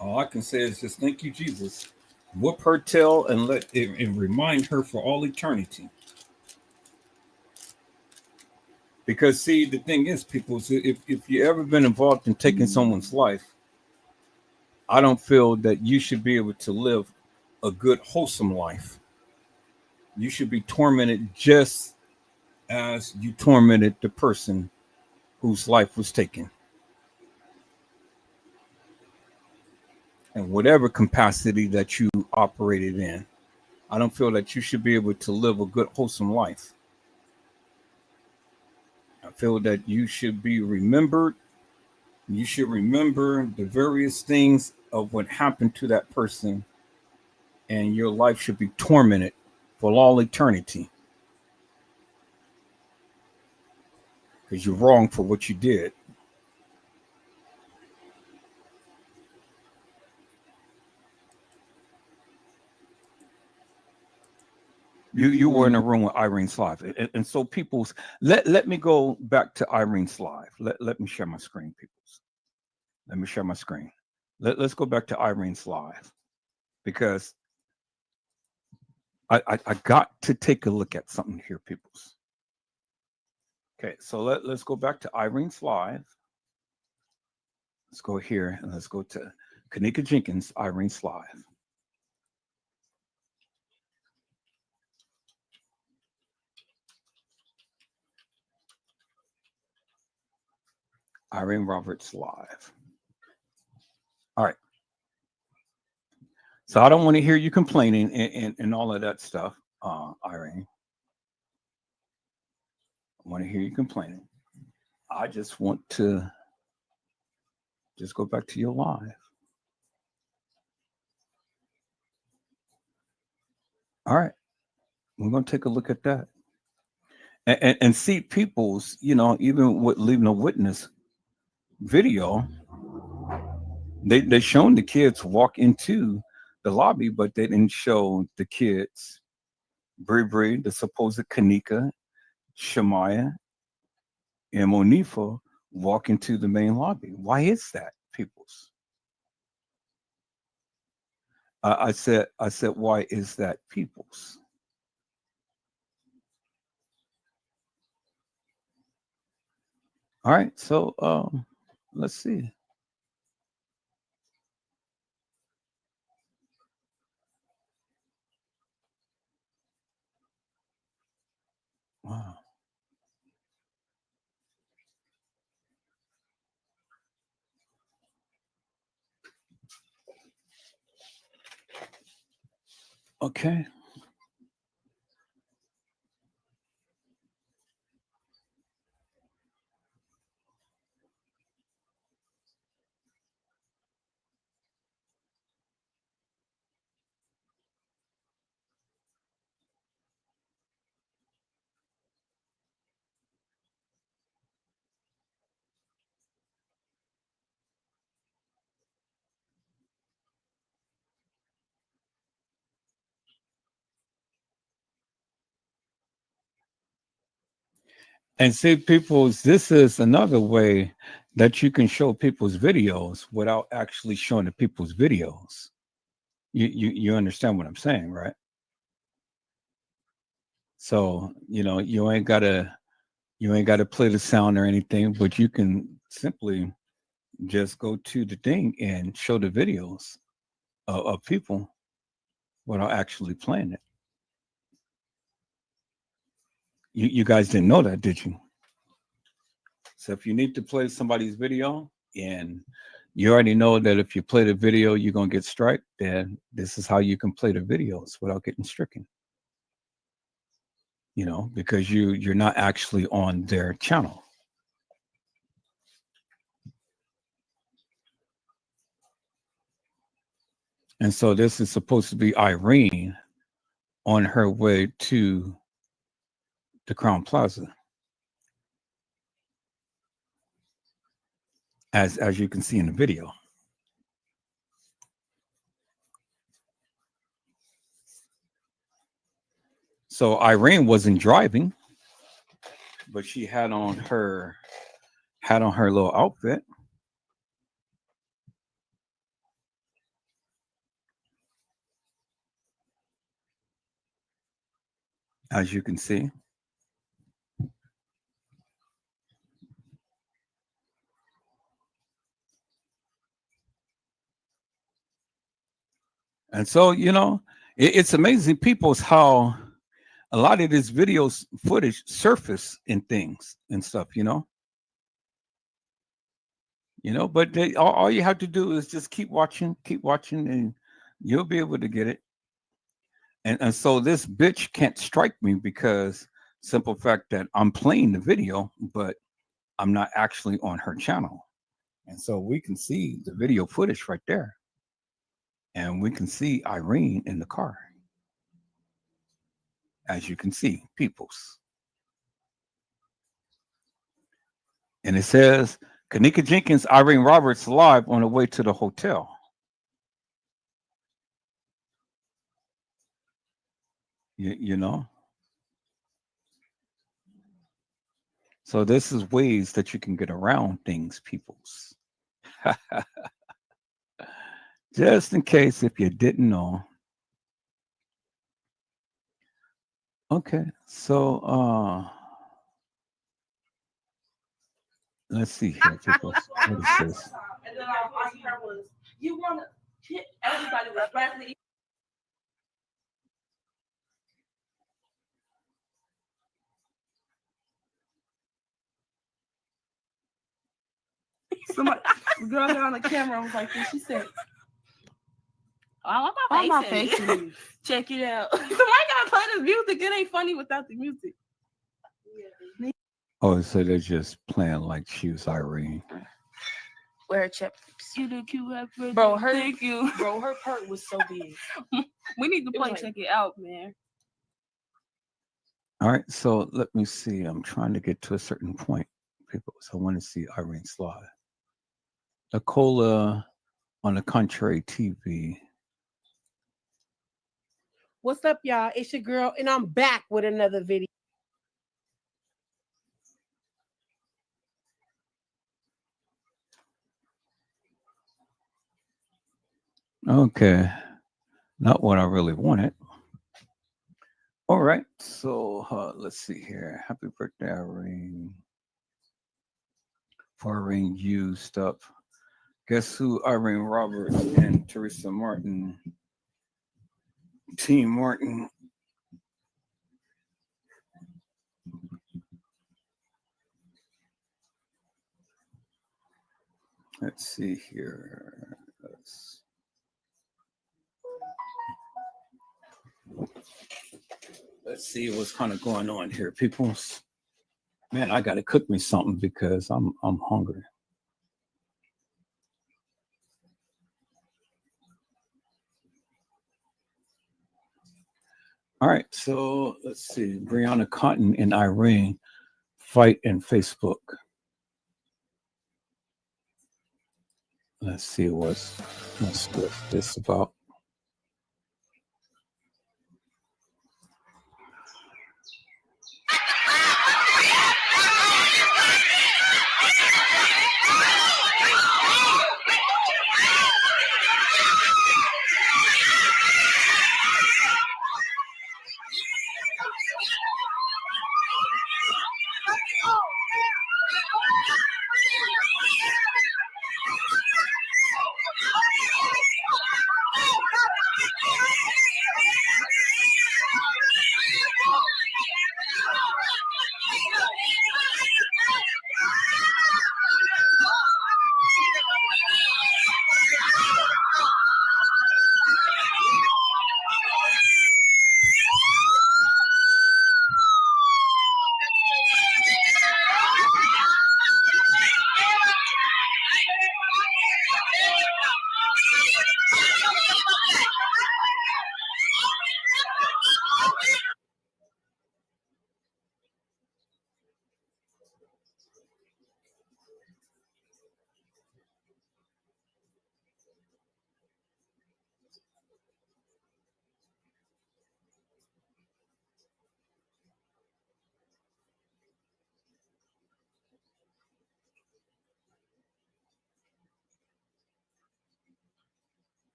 all I can say is just thank you, Jesus. Whoop her tail and let it and remind her for all eternity. Because see, the thing is, people, if you ever been involved in taking someone's life, I don't feel that you should be able to live a good, wholesome life. You should be tormented just as you tormented the person whose life was taken. And whatever capacity that you operated in, I don't feel that you should be able to live a good, wholesome life. I feel that you should be remembered You should remember the various things of what happened to that person, and your life should be tormented for all eternity because you're wrong for what you did. You were in a room with Irene Slive, and so people's let me go back to Irene Slive. Let me share my screen, peoples. Let me share my screen. Let's go back to Irene Slive because I got to take a look at something here, peoples. Okay, so let's go back to Irene Slive. Let's go here and let's go to Kenneka Jenkins, Irene Slive. Irene Roberts Live. All right. So I don't want to hear you complaining and all of that stuff, Irene. I want to hear you complaining. I just want to just go back to your live. All right. We're going to take a look at that. And see people's, even with leaving a witness video, they shown the kids walk into the lobby, but they didn't show the kids, Bree Bree, the supposed Kenneka, Shemaya, and Monifa walk into the main lobby. Why is that, peoples? I said, why is that, peoples? All right, so let's see. Wow. Okay. And see, people's, this is another way that you can show people's videos without actually showing the people's videos. You understand what I'm saying, right? So, you ain't gotta play the sound or anything, but you can simply just go to the thing and show the videos of people without actually playing it. You guys didn't know that, did you? So if you need to play somebody's video and you already know that if you play the video, you're going to get striked, then this is how you can play the videos without getting stricken. Because you're not actually on their channel. And so this is supposed to be Irene on her way to the Crown Plaza. As you can see in the video. So Irene wasn't driving, but she had on her little outfit. As you can see. And so, it's amazing, people's, how a lot of this video footage surface in things and stuff, but all you have to do is just keep watching, and you'll be able to get it. And so this bitch can't strike me because simple fact that I'm playing the video, but I'm not actually on her channel. And so we can see the video footage right there. And we can see Irene in the car. As you can see, peoples. And it says, Kenneka Jenkins, Irene Roberts live on the way to the hotel. You know? So this is ways that you can get around things, peoples. Just in case if you didn't know. Okay, so let's see here, people. What is this? And then all you heard was, you want to hit everybody was rapidly. Somebody, the girl got on the camera and was like this. She said, "All my face. Check it out." Somebody gotta play this music. It ain't funny without the music. Oh, so they're just playing like she was Irene. Wear a chip. Bro, thank you. Bro, her part was so big. We need to play Check It Out, man. All right, so let me see. I'm trying to get to a certain point, people. So I want to see Irene slide. Nicola on the Contrary TV. What's up, y'all? It's your girl, and I'm back with another video. Okay, not what I really wanted. All right, so let's see here. Happy birthday, Irene. For Irene used up. Guess who? Irene Roberts and Teresa Martin. Team Martin. Let's see here. Let's see what's kind of going on here, people. Man, I gotta cook me something because I'm hungry. All right, so let's see. Brianna Cotton and Irene fight in Facebook. Let's see what's this about.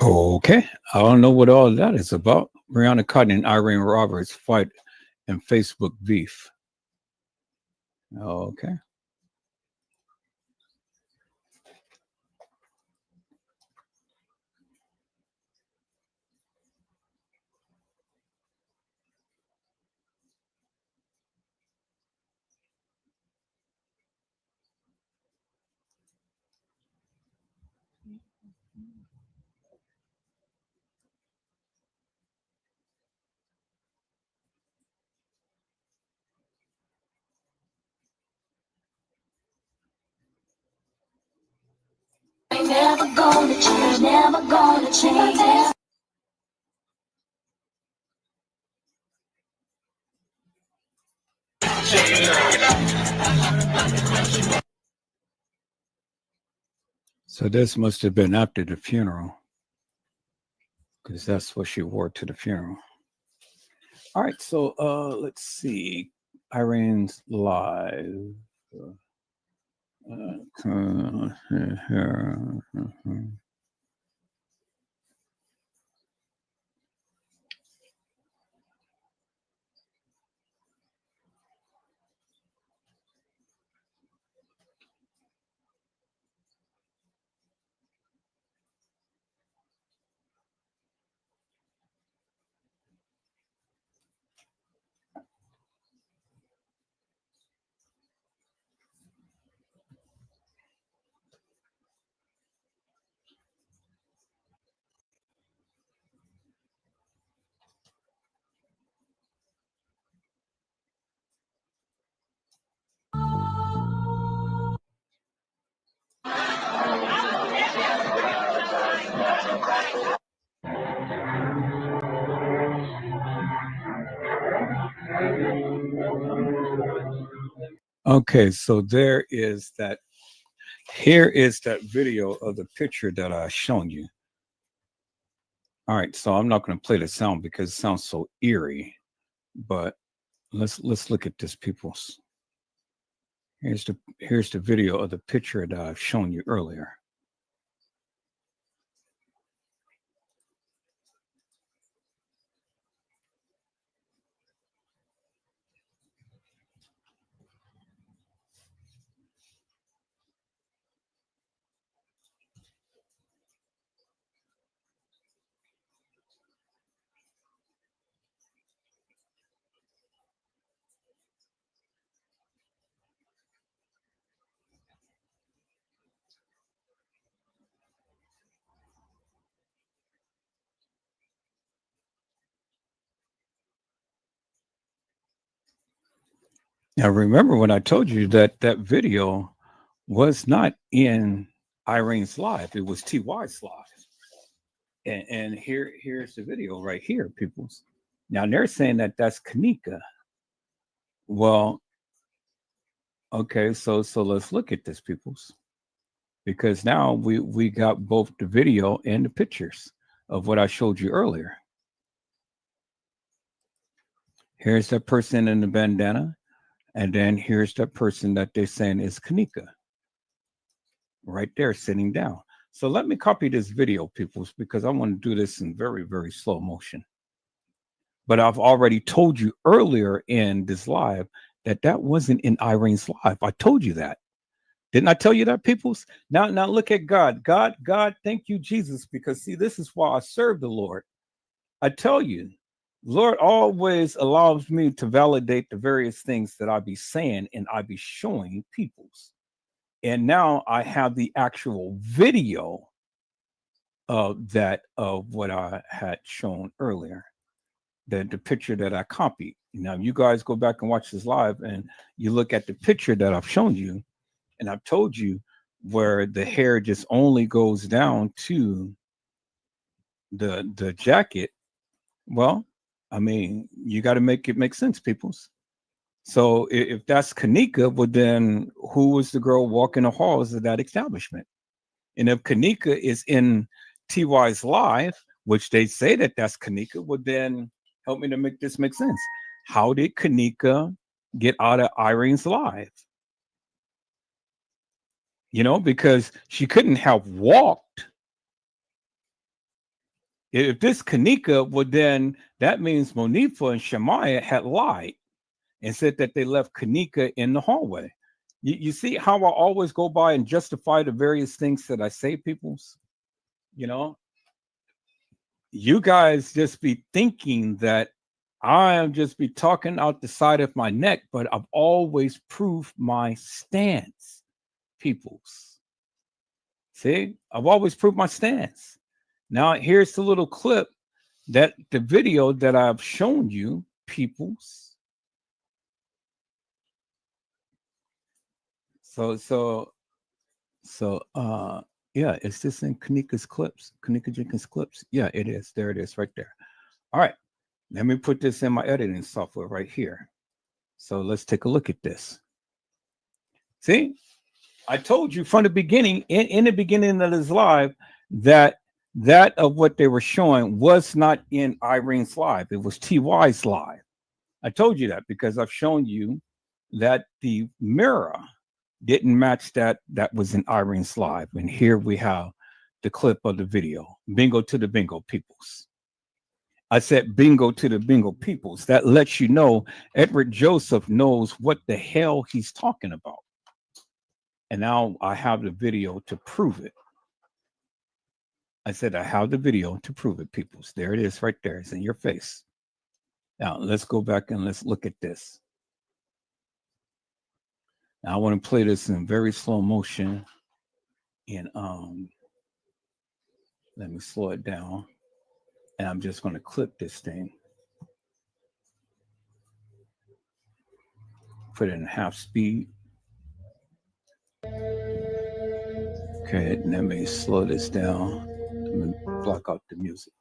Okay, I don't know what all that is about. Brianna Cotton and Irene Roberts fight in Facebook beef. Okay. Never gonna change, never gonna change. So this must have been after the funeral, because that's what she wore to the funeral. All right, so let's see. Irene's live. Okay, so there is that. Here is that video of the picture that I shown you. All right, so I'm not going to play the sound because it sounds so eerie, but let's look at this, peoples. Here's the video of the picture that I've shown you earlier. Now, remember when I told you that that video was not in Irene's live, it was TY's live. And here's the video right here, peoples. Now they're saying that that's Kanika. Well, okay, so let's look at this, peoples, because now we got both the video and the pictures of what I showed you earlier. Here's that person in the bandana, and then here's that person that they're saying is Kanika, right there sitting down. So let me copy this video, peoples, because I want to do this in very, very slow motion. But I've already told you earlier in this live that that wasn't in Irene's live. I told you that. Didn't I tell you that, peoples? Now look at God. God, thank you, Jesus, because see, this is why I serve the Lord. I tell you, Lord always allows me to validate the various things that I be saying and I be showing peoples. And now I have the actual video of that, of what I had shown earlier. The picture that I copied. Now you guys go back and watch this live and you look at the picture that I've shown you, and I've told you where the hair just only goes down to the jacket. Well, I mean, you got to make it make sense, peoples. So if that's Kanika, well then who was the girl walking the halls of that establishment? And if Kanika is in TY's live, which they say that that's Kanika, well then help me to make this make sense. How did Kanika get out of Irene's live? You know, because she couldn't have walked. If this Kanika, well then that means Monifa and Shemaiah had lied and said that they left Kanika in the hallway. You see how I always go by and justify the various things that I say, peoples? You know, you guys just be thinking that I am just be talking out the side of my neck, but I've always proved my stance, peoples. See, I've always proved my stance. Now, here's the little clip that the video that I've shown you, peoples. Yeah, is this in Kanika's clips? Kanika Jenkins clips? Yeah, it is. There it is right there. All right. Let me put this in my editing software right here. So let's take a look at this. See, I told you from the beginning, in the beginning of this live, that of what they were showing was not in Irene's live. It was TY's live. I told you that because I've shown you that the mirror didn't match that was in Irene's live. And here we have the clip of the video. Bingo to the bingo peoples. I said bingo to the bingo peoples. That lets you know Edward Joseph knows what the hell he's talking about. And now I have the video to prove it. I said I have the video to prove it, peoples. There it is right there. It's in your face. Now let's go back and let's look at this. Now I want to play this in very slow motion. And let me slow it down. And I'm just going to clip this thing. Put it in half speed. Okay, let me slow this down. Let me block out the music.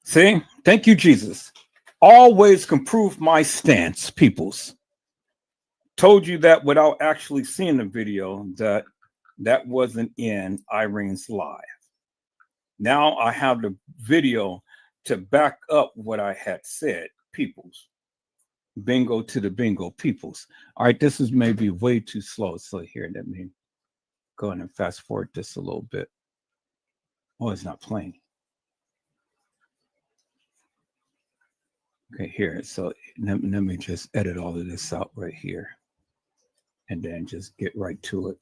See? Thank you, Jesus. Always can prove my stance, peoples. Told you that without actually seeing the video, that wasn't in Irene's live. Now I have the video to back up what I had said, peoples. Bingo to the bingo peoples. All right, this is maybe way too slow. So here, let me go ahead and fast forward this a little bit. Oh, it's not playing. Okay, here. So let me just edit all of this out right here. And then just get right to it.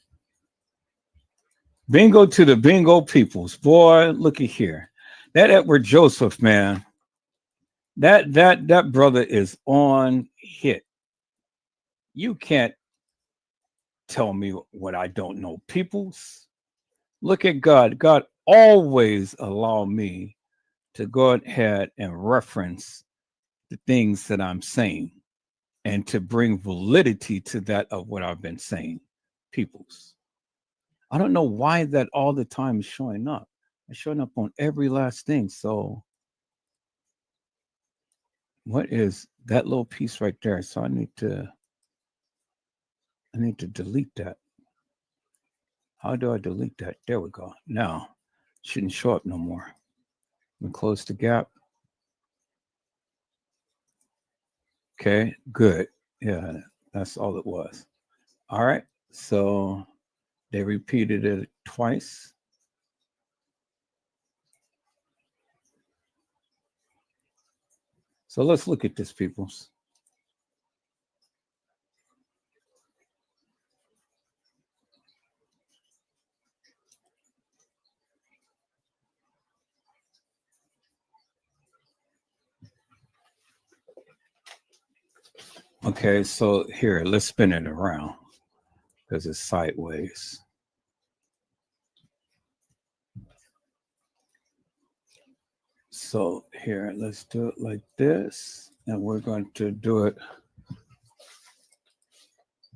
Bingo to the bingo peoples. Boy, looky here. That Edward Joseph, man. That brother is on hit. You can't tell me what I don't know. Peoples, look at God. God always allow me to go ahead and reference the things that I'm saying and to bring validity to that of what I've been saying. Peoples. I don't know why that all the time is showing up. It's showing up on every last thing. So what is that little piece right there? So I need to delete that. How do I delete that? There we go. Now it shouldn't show up no more. We close the gap. Okay, good. Yeah, that's all it was. All right. So they repeated it twice. So let's look at this, peoples. Okay, so here, let's spin it around because it's sideways. So here, let's do it like this. And we're going to do it.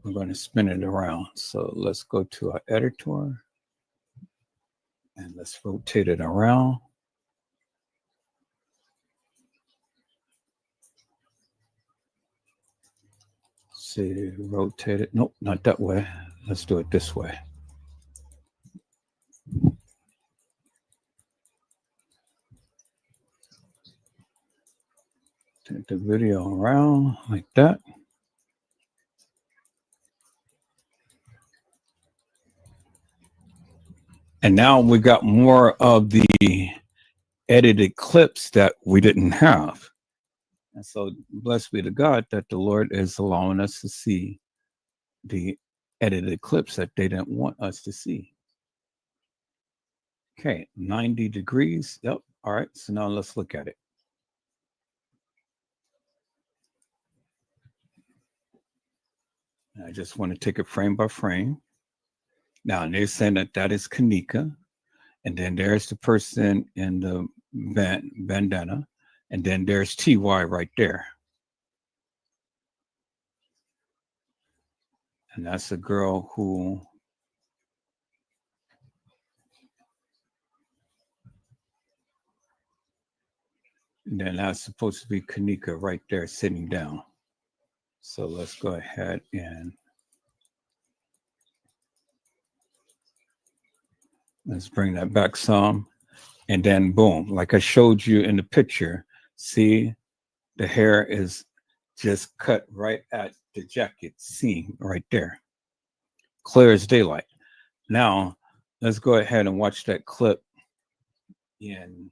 We're going to spin it around. So let's go to our editor. And let's rotate it around. See, rotate it. Nope, not that way. Let's do it this way. Take the video around like that. And now we got more of the edited clips that we didn't have. And so blessed be to God that the Lord is allowing us to see the edited clips that they didn't want us to see. Okay, 90 degrees. Yep. All right. So now let's look at it. I just want to take it frame by frame. Now, they're saying that that is Kanika. And then there's the person in the bandana. And then there's TY right there. And that's a girl who and then that's supposed to be Kanika right there sitting down. So let's go ahead and let's bring that back some. And then boom, like I showed you in the picture, see the hair is just cut right at the jacket seam right there. Clear as daylight. Now, let's go ahead and watch that clip in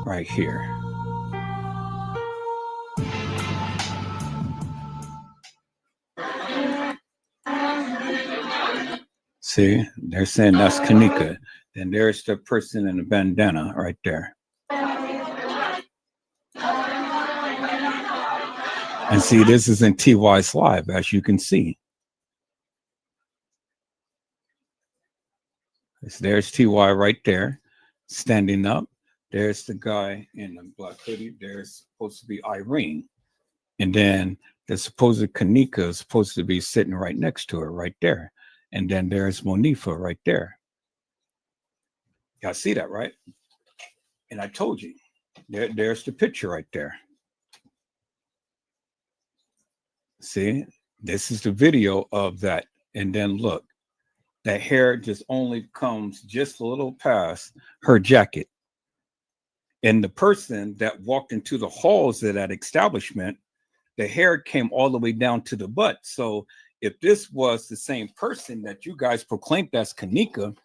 right here. See, they're saying that's Kanika. Then there's the person in the bandana right there. And see, this is in TY's live, as you can see. There's TY right there, standing up. There's the guy in the black hoodie. There's supposed to be Irene. And then the supposed Kanika is supposed to be sitting right next to her, right there. And then there's Monifa right there. Y'all see that, right? And I told you, there's the picture right there. See, this is the video of that. And then look, that hair just only comes just a little past her jacket. And the person that walked into the halls of that establishment, the hair came all the way down to the butt. So if this was the same person that you guys proclaimed as Kanika,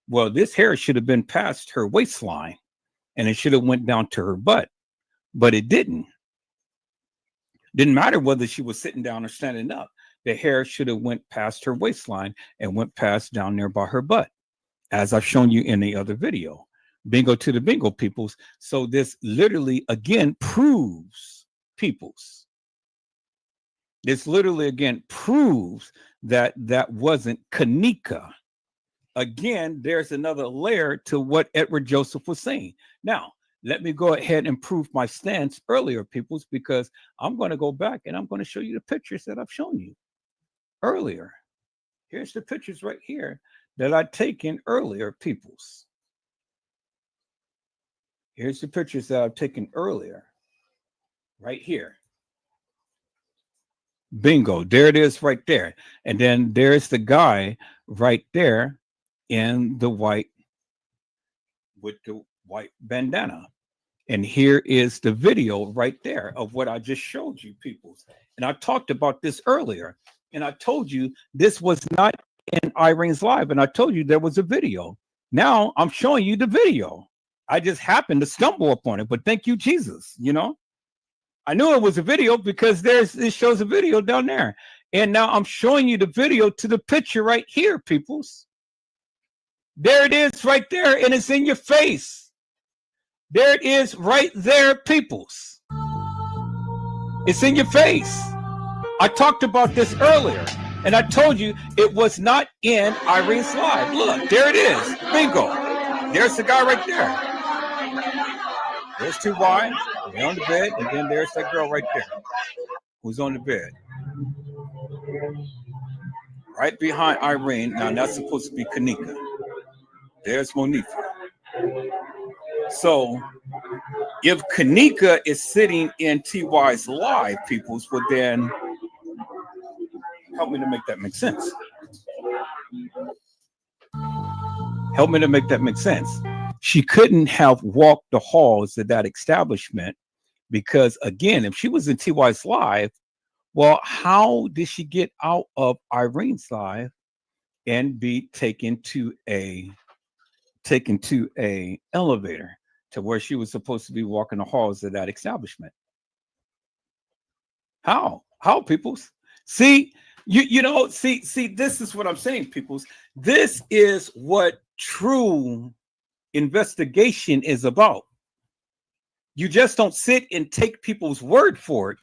well, this hair should have been past her waistline and it should have went down to her butt, but it didn't. Didn't matter whether she was sitting down or standing up. The hair should have went past her waistline and went past down there by her butt, as I've shown you in the other video. Bingo to the bingo, peoples. So this literally, again, proves, peoples. This literally, again, proves that that wasn't Kanika. Again, there's another layer to what Edward Joseph was saying. Now, let me go ahead and prove my stance earlier, peoples, because I'm going to go back and I'm going to show you the pictures that I've shown you earlier. Here's the pictures right here that I'd taken earlier, peoples. Here's the pictures that I've taken earlier, right here. Bingo, there it is right there. And then there's the guy right there in the white, with the white bandana. And here is the video right there of what I just showed you, peoples. And I talked about this earlier. And I told you this was not in Irene's live. And I told you there was a video. Now I'm showing you the video. I just happened to stumble upon it. But thank you, Jesus. You know, I knew it was a video because it shows a video down there. And now I'm showing you the video to the picture right here, peoples. There it is right there. And it's in your face. There it is right there, peoples. It's in your face. I talked about this earlier, and I told you it was not in Irene's live. Look, there it is. Bingo. There's the guy right there. There's two wives. They're on the bed, and then there's that girl right there who's on the bed. Right behind Irene. Now, that's supposed to be Kanika. There's Monifa. So, if Kanika is sitting in TY's live, peoples, would then help me to make that make sense. Help me to make that make sense. She couldn't have walked the halls of that establishment because, again, if she was in TY's live, well, how did she get out of Irene's live and be taken to a elevator to where she was supposed to be walking the halls of that establishment? How, peoples? See, you know, see, this is what I'm saying, peoples. This is what true investigation is about. You just don't sit and take people's word for it.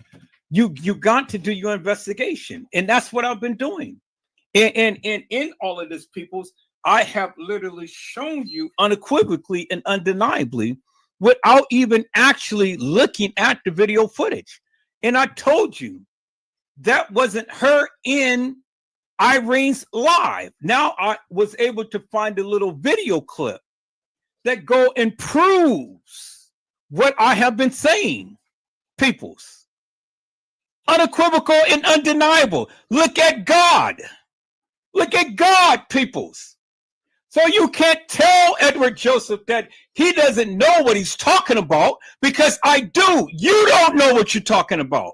You got to do your investigation, and that's what I've been doing. And in all of this, peoples, I have literally shown you unequivocally and undeniably without even actually looking at the video footage. And I told you that wasn't her in Irene's live. Now I was able to find a little video clip that go and proves what I have been saying, peoples. Unequivocal and undeniable. Look at God. Look at God, peoples. So you can't tell Edward Joseph that he doesn't know what he's talking about, because I do. You don't know what you're talking about.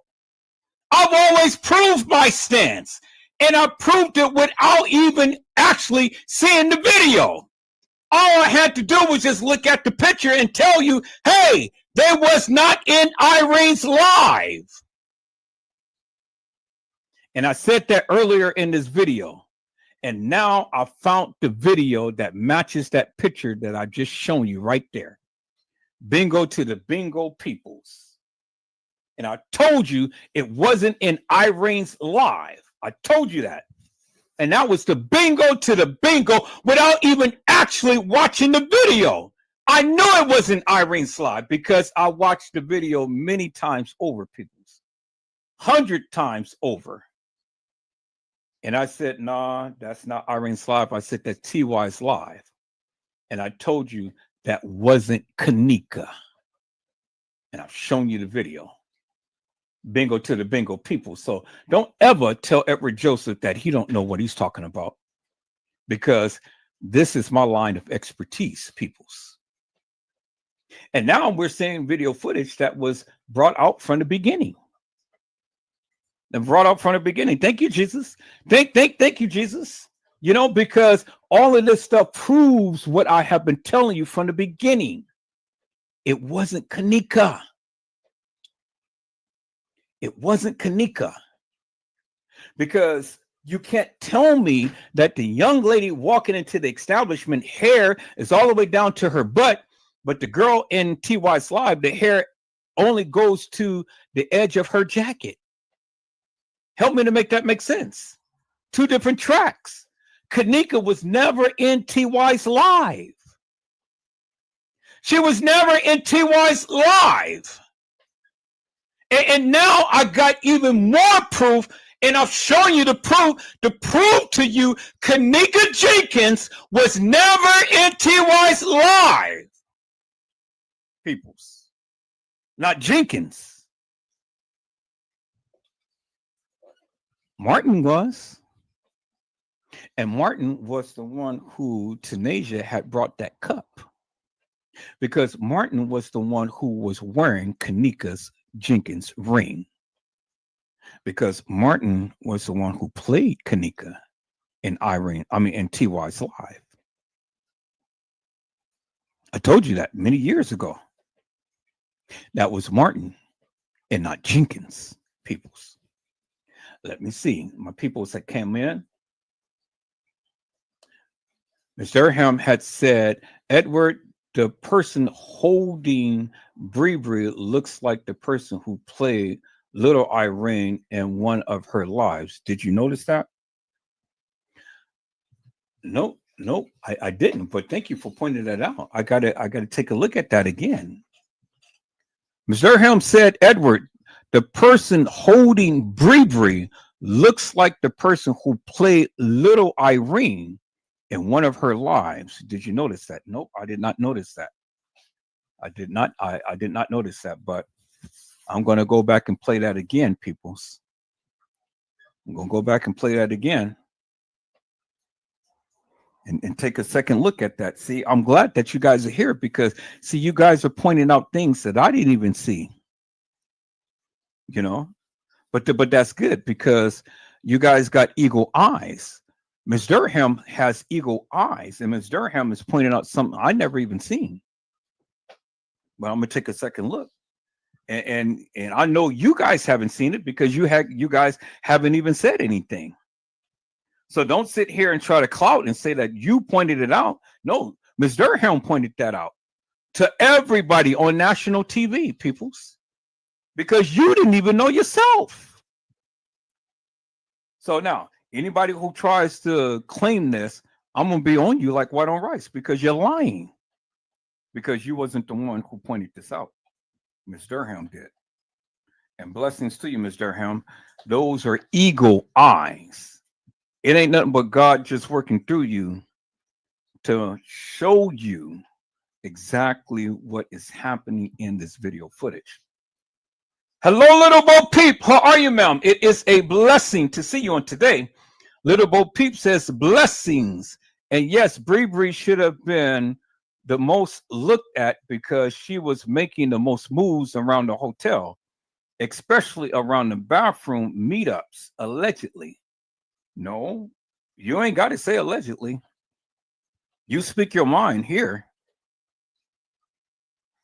I've always proved my stance, and I proved it without even actually seeing the video. All I had to do was just look at the picture and tell you, hey, they was not in Irene's live. And I said that earlier in this video. And now I found the video that matches that picture that I just shown you right there. Bingo to the bingo peoples. And I told you it wasn't in Irene's live. I told you that. And that was the bingo to the bingo without even actually watching the video. I knew it wasn't Irene's live because I watched the video many times over, peoples. 100 times over. And I said, nah, that's not Irene's live. I said, that's TY's live. And I told you that wasn't Kanika. And I've shown you the video. Bingo to the bingo people. So don't ever tell Edward Joseph that he don't know what he's talking about, because this is my line of expertise, peoples. And now we're seeing video footage that was brought out from the beginning. And brought up from the beginning. Thank you, Jesus. Thank you, Jesus. You know, because all of this stuff proves what I have been telling you from the beginning. It wasn't Kanika. It wasn't Kanika. Because you can't tell me that the young lady walking into the establishment, hair is all the way down to her butt, but the girl in TY's live, the hair only goes to the edge of her jacket. Help me to make that make sense. Two different tracks. Kanika was never in TY's live. She was never in TY's live. And now I got even more proof, and I've shown you the proof to prove to you Kanika Jenkins was never in TY's live. Peoples. Not Jenkins. Martin was. And Martin was the one who Tanasia had brought that cup. Because Martin was the one who was wearing Kanika's Jenkins ring. Because Martin was the one who played Kanika in in TY's live. I told you that many years ago. That was Martin and not Jenkins, peoples. Let me see. My people that came in. Ms. Durham had said, Edward, the person holding Bree Bree looks like the person who played Little Irene in one of her lives. Did you notice that? Nope, I didn't. But thank you for pointing that out. I gotta take a look at that again. Ms. Durham said, Edward, the person holding Bree Bree looks like the person who played Little Irene in one of her lives. Did you notice that? Nope, I did not notice that. I did not notice that, but I'm going to go back and play that again, peoples. I'm going to go back and play that again and take a second look at that. See, I'm glad that you guys are here because, see, you guys are pointing out things that I didn't even see. You know, but that's good because you guys got eagle eyes. Ms. Durham has eagle eyes, and Ms. Durham is pointing out something I never even seen. But I'm gonna take a second look, and I know you guys haven't seen it because you guys haven't even said anything. So don't sit here and try to clout and say that you pointed it out. No, Ms. Durham pointed that out to everybody on national TV, peoples, because you didn't even know yourself. So now, anybody who tries to claim this, I'm going to be on you like white on rice because you're lying. Because you wasn't the one who pointed this out. Ms. Durham did. And blessings to you, Ms. Durham. Those are eagle eyes. It ain't nothing but God just working through you to show you exactly what is happening in this video footage. Hello, Little Bo Peep. How are you, ma'am? It is a blessing to see you on today. Little Bo Peep says blessings. And yes, Bree Bree should have been the most looked at because she was making the most moves around the hotel, especially around the bathroom meetups, allegedly. No, you ain't got to say allegedly. You speak your mind here.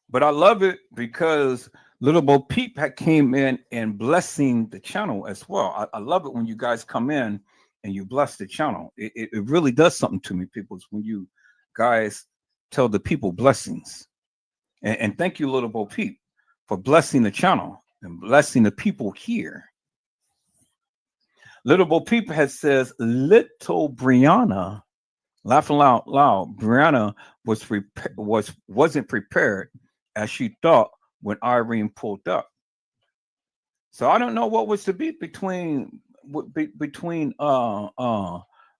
But I love it because Little Bo Peep came in and blessing the channel as well. I love it when you guys come in and you bless the channel. It really does something to me, people, when you guys tell the people blessings. And thank you, Little Bo Peep, for blessing the channel and blessing the people here. Little Bo Peep has says, little Brianna, laughing loud, Brianna wasn't prepared as she thought when Irene pulled up. So I don't know what was to be between Brianna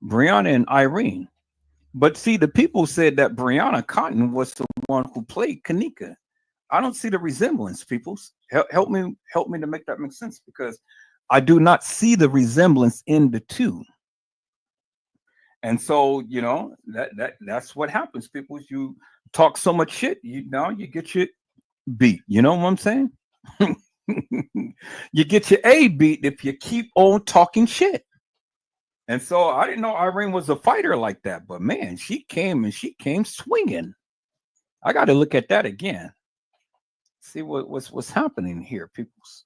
and Irene. But see, the people said that Brianna Cotton was the one who played Kanika. I don't see the resemblance, people. Help me to make that make sense, because I do not see the resemblance in the two. And so, you know, that's what happens, people. You talk so much shit, you get your beat. You know what I'm saying? You get your A beat if you keep on talking shit. And so I didn't know Irene was a fighter like that, but man, she came swinging. I got to look at that again. See what's happening here, peoples.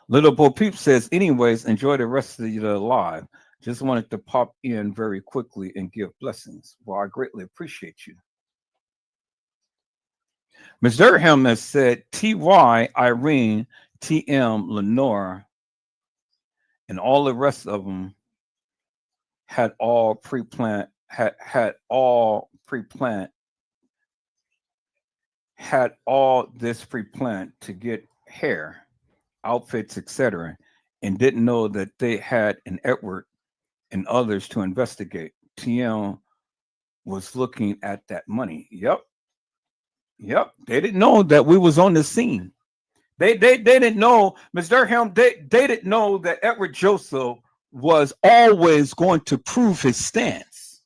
Little Bo Peep says, anyways, enjoy the rest of the live. Just wanted to pop in very quickly and give blessings. Well, I greatly appreciate you. Ms. Durham has said, T.Y., Irene, T.M., Lenore, and all the rest of them had all pre-planned, had all this pre-planned to get hair, outfits, etc., and didn't know that they had an Edward and others to investigate. TM was looking at that money. Yep. They didn't know that we was on the scene. They didn't know, Ms. Durham, they didn't know that Edward Joseph was always going to prove his stance.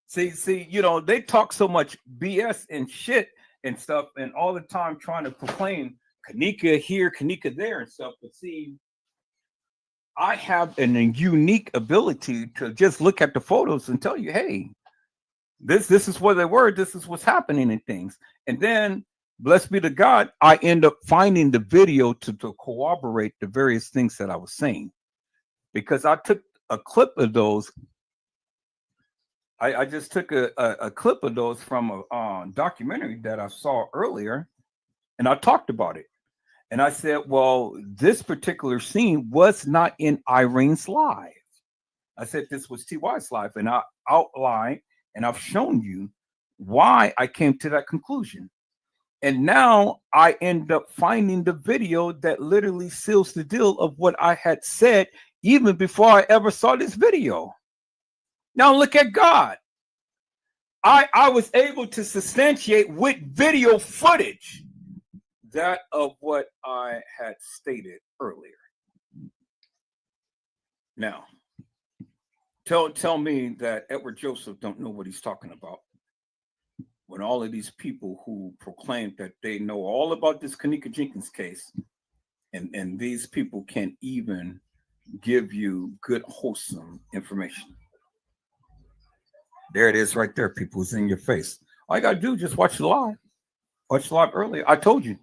See, you know, they talk so much BS and shit and stuff, and all the time trying to proclaim Kanika here, Kanika there and stuff. But see, I have a unique ability to just look at the photos and tell you, hey, this is where they were, this is what's happening and things. And then, blessed be to God, I end up finding the video to corroborate the various things that I was saying. Because I took a clip of those. I just took a clip of those from a documentary that I saw earlier, and I talked about it. And I said, well, this particular scene was not in Irene's live. I said this was TY's live, and I outlined and I've shown you why I came to that conclusion. And now I end up finding the video that literally seals the deal of what I had said even before I ever saw this video. Now look at God. I was able to substantiate with video footage that of what I had stated earlier. Now, tell me that Edward Joseph don't know what he's talking about. When all of these people who proclaim that they know all about this Kanika Jenkins case, and these people can't even give you good, wholesome information. There it is right there, people. It's in your face. All you got to do is just watch the live. Watch the live earlier. I told you.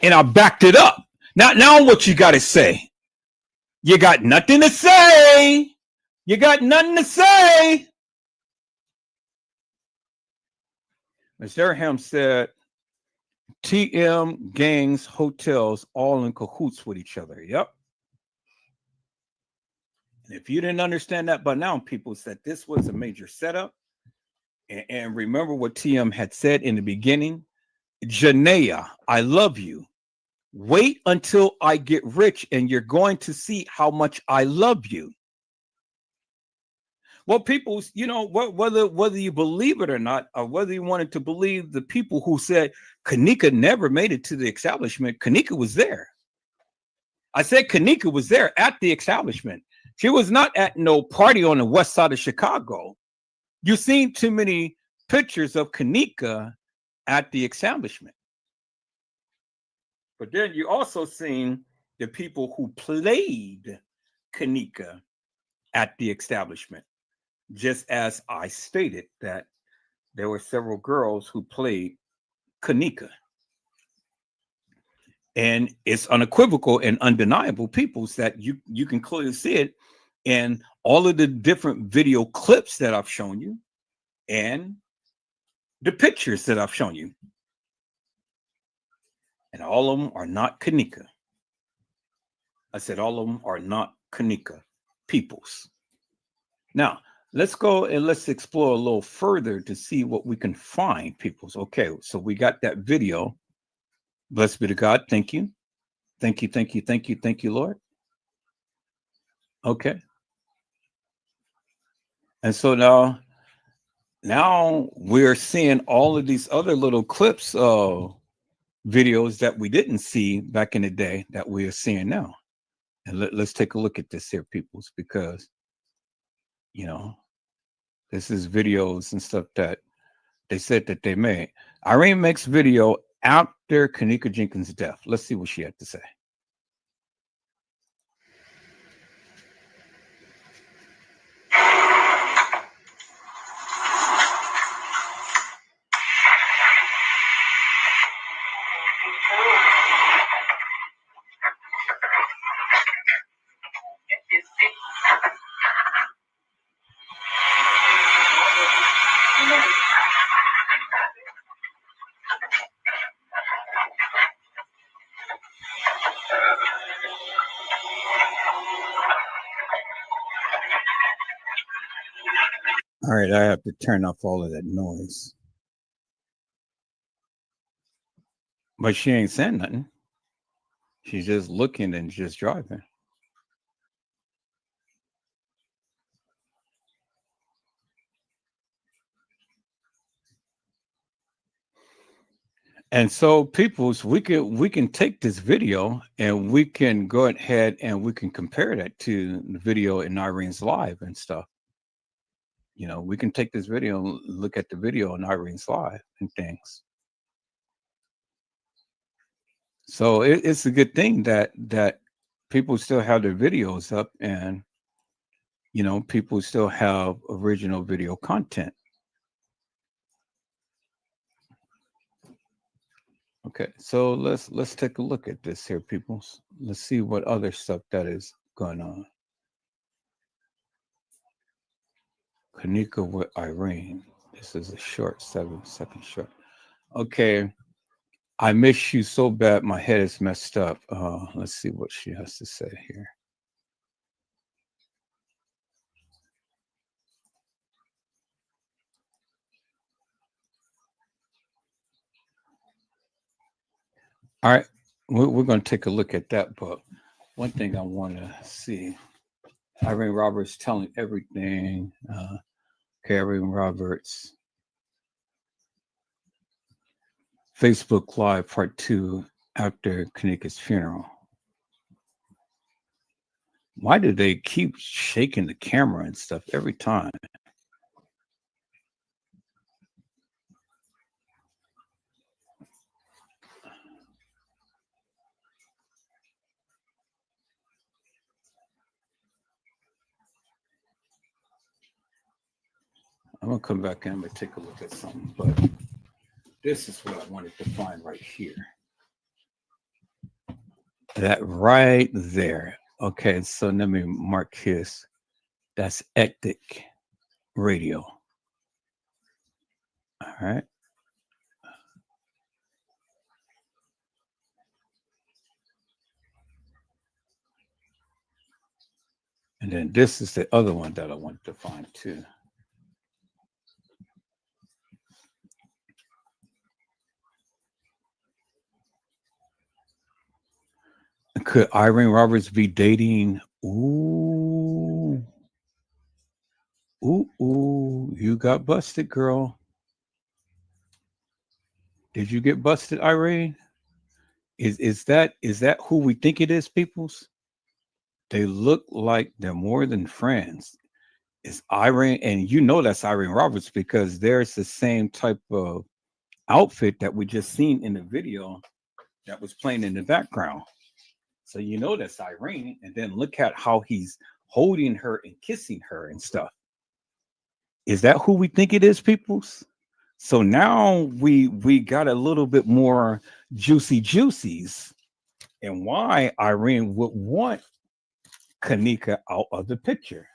And I backed it up. Now what you got to say? You got nothing to say. You got nothing to say. Ms. Abraham said, TM gangs, hotels, all in cahoots with each other. Yep. And if you didn't understand that by now, people said this was a major setup. And remember what TM had said in the beginning, Janaea, I love you. Wait until I get rich and you're going to see how much I love you. Well, people, you know, whether you believe it or not, or whether you wanted to believe the people who said Kanika never made it to the establishment, Kanika was there. I said Kanika was there at the establishment. She was not at no party on the west side of Chicago. You've seen too many pictures of Kanika at the establishment. But then you also seen the people who played Kanika at the establishment. Just as I stated that there were several girls who played Kanika. And it's unequivocal and undeniable, peoples, that you can clearly see it in all of the different video clips that I've shown you and the pictures that I've shown you. And all of them are not Kanika. I said all of them are not Kanika peoples. Now, let's go and let's explore a little further to see what we can find, peoples. Okay, so we got that video. Blessed be to God. Thank you. Thank you, thank you, thank you, thank you, Lord. Okay. And so now we're seeing all of these other little clips of videos that we didn't see back in the day that we are seeing now. And let's take a look at this here, peoples, because, you know, this is videos and stuff that they said that they made. Irene makes video after Kanika Jenkins' death. Let's see what she had to say. All right, I have to turn off all of that noise. But she ain't saying nothing. She's just looking and just driving. And so, peoples, we can take this video and we can go ahead and we can compare that to the video in Irene's live and stuff. You know, we can take this video and look at the video in Irene's live and things. So it's a good thing that people still have their videos up, and you know, people still have original video content. Okay, so let's take a look at this here, peoples. Let's see what other stuff that is going on. Kanika with Irene. This is a short 7-second short. Okay, I miss you so bad. My head is messed up. Let's see what she has to say here. All right, we're going to take a look at that. But one thing I want to see, Irene Roberts telling everything. Irene Roberts, Facebook Live Part 2 after Kanika's funeral. Why do they keep shaking the camera and stuff every time? I'm gonna come back in and take a look at something, but this is what I wanted to find right here. That right there. Okay, so let me mark his. That's Ectic Radio. All right. And then this is the other one that I wanted to find too. Could Irene Roberts be dating? Ooh. Ooh, you got busted, girl. Did you get busted, Irene? Is that who we think it is, peoples? They look like they're more than friends. It's Irene, and you know that's Irene Roberts because there's the same type of outfit that we just seen in the video that was playing in the background. So you know that's Irene, and then look at how he's holding her and kissing her and stuff. Is that who we think it is, peoples? So now we got a little bit more juicies and why Irene would want Kanika out of the picture.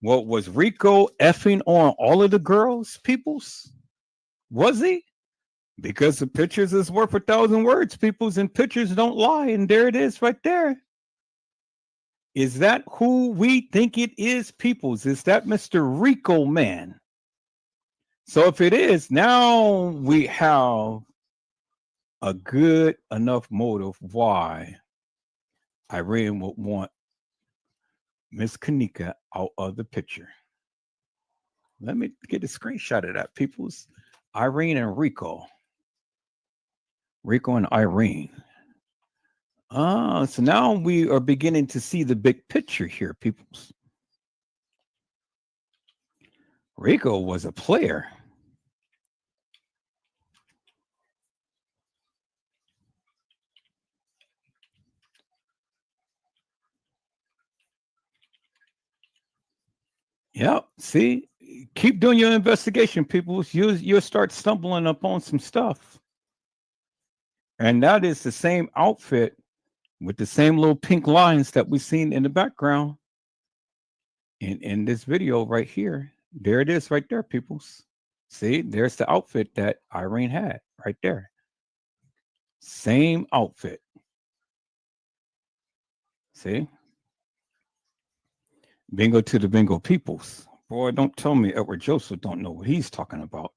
Well, was Rico effing on all of the girls, peoples? Was he? Because the pictures is worth 1,000 words, peoples, and pictures don't lie. And there it is right there. Is that who we think it is, peoples? Is that Mr. Rico man? So if it is, now we have a good enough motive why Irene would want Miss Kanika out of the picture. Let me get a screenshot of that, peoples. Irene and Rico. Rico and Irene. So now we are beginning to see the big picture here, peoples. Rico was a player. Yep. See, keep doing your investigation, people. You'll start stumbling upon some stuff. And that is the same outfit with the same little pink lines that we've seen in the background in this video right here. There it is right there, peoples. See, there's the outfit that Irene had right there. Same outfit. See? Bingo to the bingo peoples. Boy, don't tell me Edward Joseph don't know what he's talking about.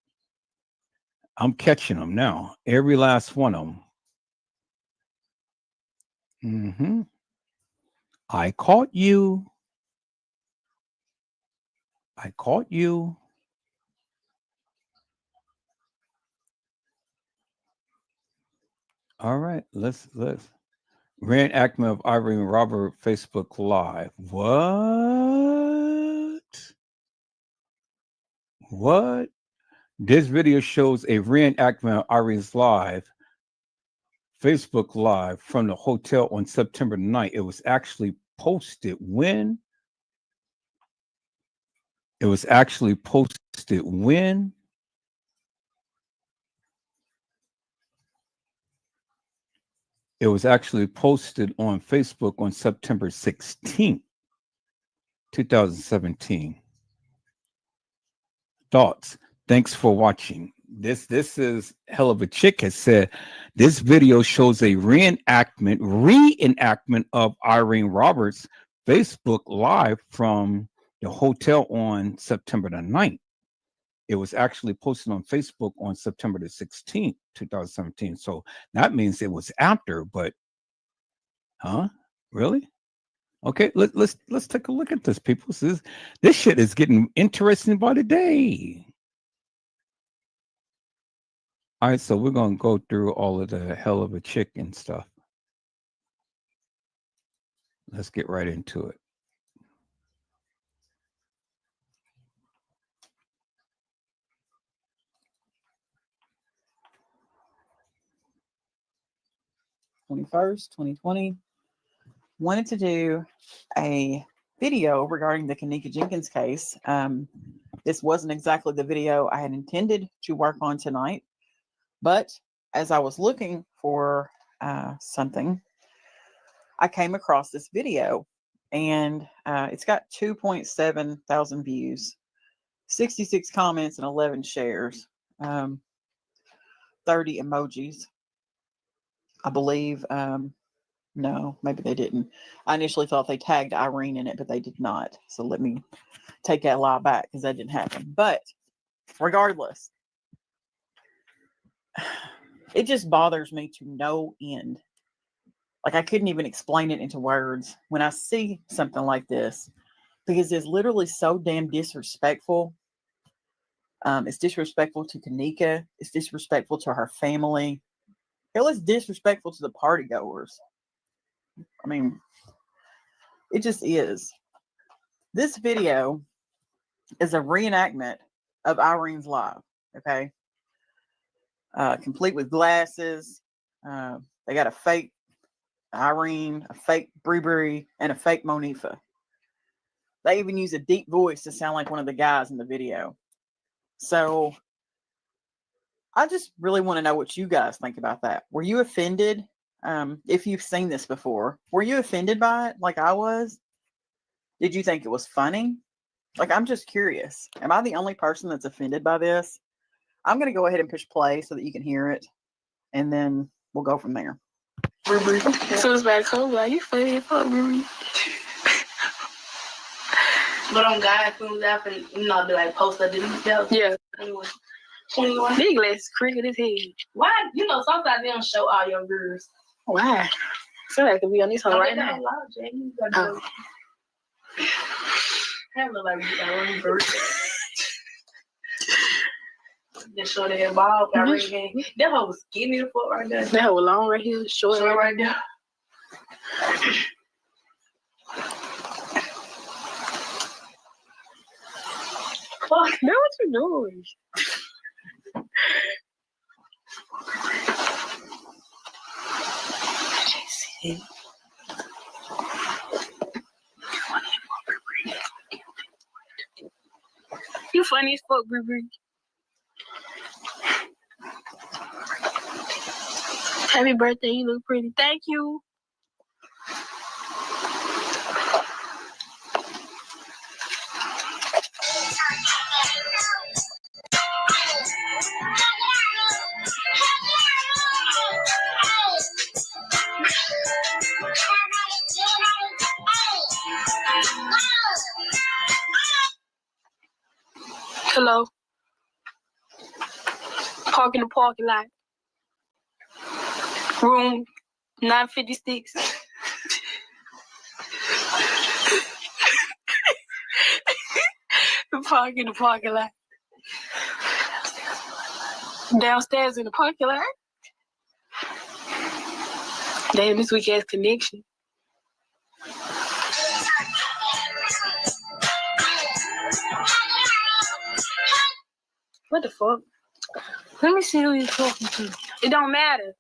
I'm catching them now. Every last one of them. Mm-hmm. I caught you. I caught you. All right, let's reenactment of Irene Robert Facebook Live. What? This video shows a reenactment of Irene's live Facebook Live from the hotel on September 9th. It was actually posted when? It was actually posted when? It was actually posted on Facebook on September 16th, 2017. Thoughts? Thanks for watching. This is Hell of a Chick has said this video shows a reenactment of Irene Roberts' Facebook Live from the hotel on September the 9th. It was actually posted on Facebook on September the 16th, 2017. So that means it was after, but really? Okay, let's take a look at this, people. This shit is getting interesting by the day. All right, so we're gonna go through all of the Hell of a Chick and stuff. Let's get right into it. (21st, 2020). Wanted to do a video regarding the Kanika Jenkins case. This wasn't exactly the video I had intended to work on tonight, but as I was looking for something, I came across this video, and it's got 2.7 thousand views, 66 comments, and 11 shares, 30 emojis. I believe No, maybe they didn't. I initially thought they tagged Irene in it, but they did not. So let me take that lie back because that didn't happen. But regardless, it just bothers me to no end. Like, I couldn't even explain it into words when I see something like this, because it's literally so damn disrespectful. It's disrespectful to Kanika. It's disrespectful to her family. Hell, it's disrespectful to the party goers. I mean, it just is. This video is a reenactment of Irene's life, okay? Complete with glasses. They got a fake Irene, a fake Bree Bree, and a fake Monifa. They even use a deep voice to sound like one of the guys in the video. So I just really want to know what you guys think about that. Were you offended? If you've seen this before, were you offended by it like I was? Did you think it was funny? Like, I'm just curious. Am I the only person that's offended by this? I'm going to go ahead and push play so that you can hear it, and then we'll go from there. So it's back home, like, you funny as fuck, Bree. But on God, comes out and do like post a delete stuff. Yeah. 21. Big less cricket his head. Why? Sometimes they don't show all your girls. Why? So that could be on this one right now. That look like Irene bird. Just show that ball. Irene. That hoe was skinny the fuck right there. That hoe was long right here, short right there. Fuck, man, what you doing? You funny as fuck, Bree Bree. Happy birthday, you look pretty. Thank you. Hello. Park in the parking lot. Room 956. Park in the parking lot. Downstairs in the parking lot. Damn, this week has connection. What the fuck? Let me see who you're talking to. It don't matter.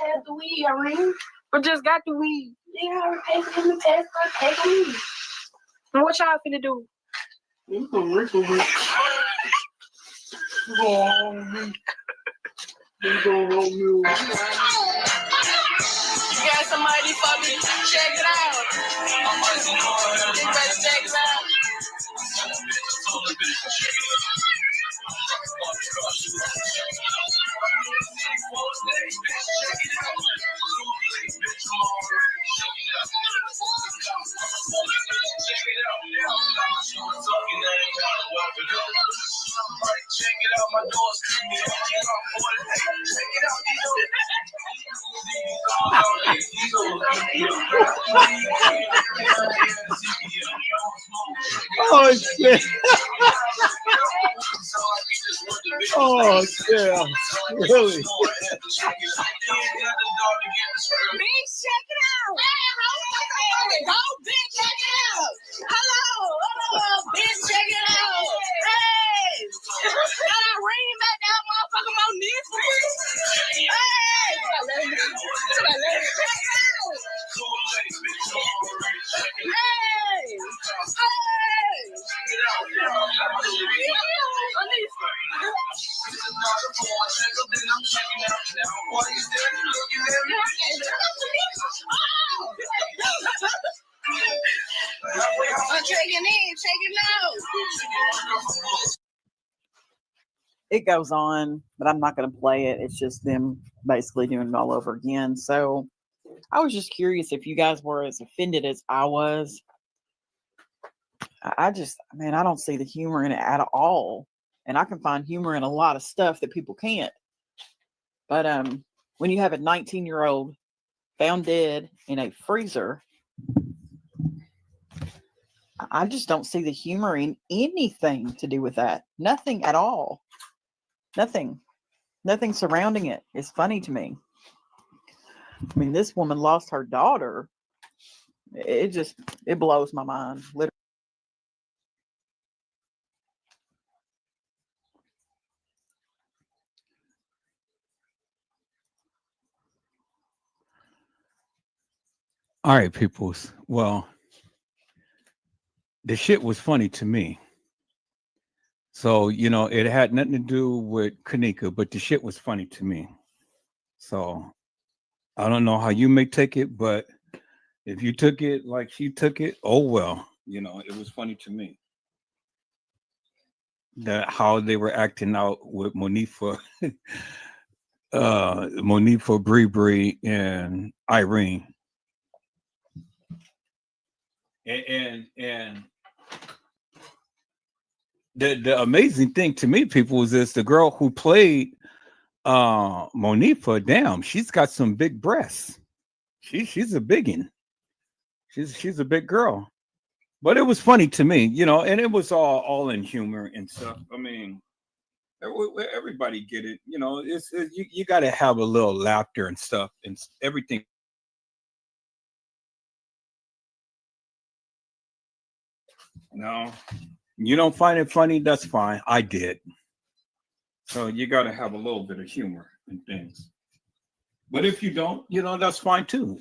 Have the weed, Irene. I just got the weed. Yeah, I already paid for him to pass for take the weed. And what y'all finna do? You can rip it. You got somebody for me? Check it out. You better check it out. Check it out, my door's creepy. Check it out, Oh shit! Oh yeah, really? Bitch, check it out. Go, bitch, check it out. Hello, bitch, check it out. Hey, got I ring back that motherfucker on this one. Hey, checking in, checking out. It goes on, but I'm not going to play it. It's just them basically doing it all over again. So I was just curious if you guys were as offended as I was. I don't see the humor in it at all. And I can find humor in a lot of stuff that people can't. But when you have a 19-year-old found dead in a freezer, I just don't see the humor in anything to do with that. Nothing at all. Nothing surrounding it is funny to me. I mean, this woman lost her daughter. It blows my mind. Literally. All right, peoples. Well, the shit was funny to me. So, it had nothing to do with Kanika, but the shit was funny to me. So I don't know how you may take it, but if you took it like she took it, oh well, it was funny to me. That how they were acting out with Monifa, Monifa, Bree Bree, and Irene. And the amazing thing to me, people, is this: the girl who played Monifa, damn, she's got some big breasts. She's a biggin. She's a big girl. But it was funny to me, and it was all in humor and stuff. I mean, everybody get it, you got to have a little laughter and stuff and everything. No, you don't find it funny, that's fine. I did. So you got to have a little bit of humor and things. But if you don't, that's fine too.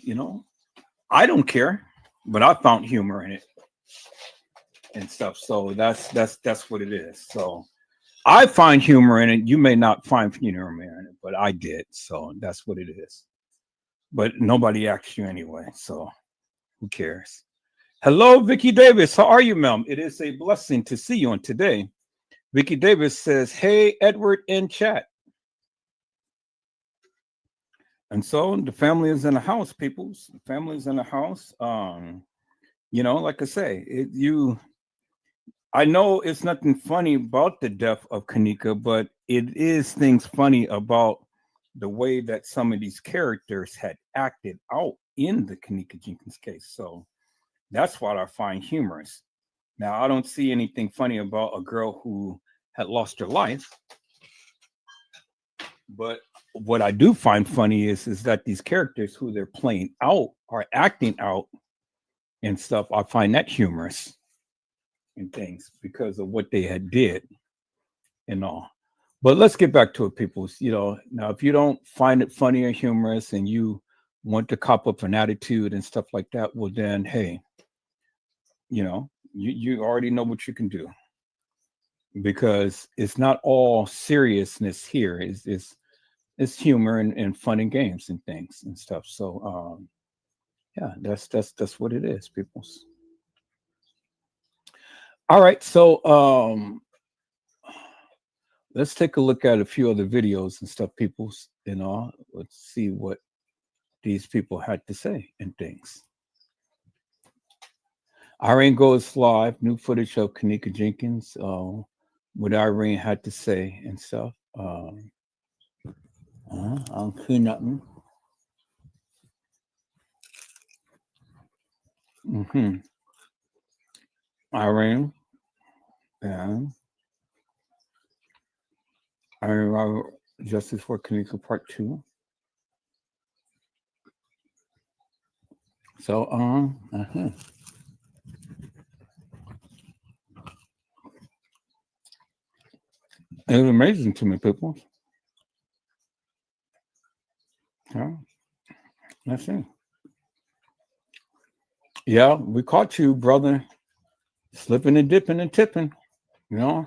I don't care, but I found humor in it and stuff. So that's what it is. So I find humor in it. You may not find humor in it, but I did. So that's what it is. But nobody asked you anyway. So who cares? Hello, Vicky Davis. How are you, ma'am? It is a blessing to see you on today. Vicky Davis says, hey, Edward in chat. And so the family is in the house, peoples. The family is in the house. Like I say, I know it's nothing funny about the death of Kanika, but it is things funny about the way that some of these characters had acted out in the Kanika Jenkins case. So that's what I find humorous. Now, I don't see anything funny about a girl who had lost her life. But what I do find funny is that these characters who they're playing out are acting out and stuff. I find that humorous and things because of what they had did and all. But let's get back to it, people. Now if you don't find it funny or humorous and you want to cop up an attitude and stuff like that, well then, hey, you already know what you can do, because it's not all seriousness here. It's humor and fun and games and things and stuff. So yeah, that's what it is, peoples. All right, so let's take a look at a few other videos and stuff, peoples. Let's see what these people had to say and things. Irene goes live, new footage of Kanika Jenkins, what Irene had to say and stuff. I don't see nothing. Irene, yeah. Irene, Justice for Kanika Part 2. So, it was amazing to me, people. Yeah, that's it. Yeah, we caught you, brother, slipping and dipping and tipping, All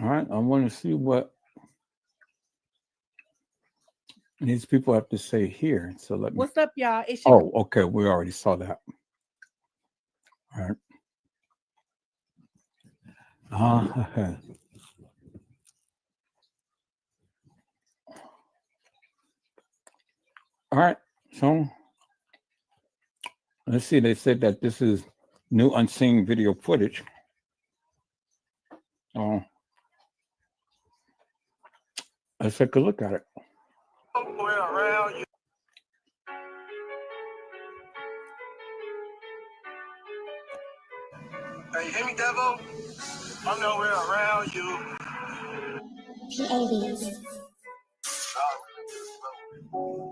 right, I want to see what And these people have to say here. So let me. What's up, y'all? It's your Oh, okay. We already saw that. All right. All right. So let's see. They said that this is new unseen video footage. Let's take a look at it. We're around you. Hey, hear me, Devo? I'm nowhere around you.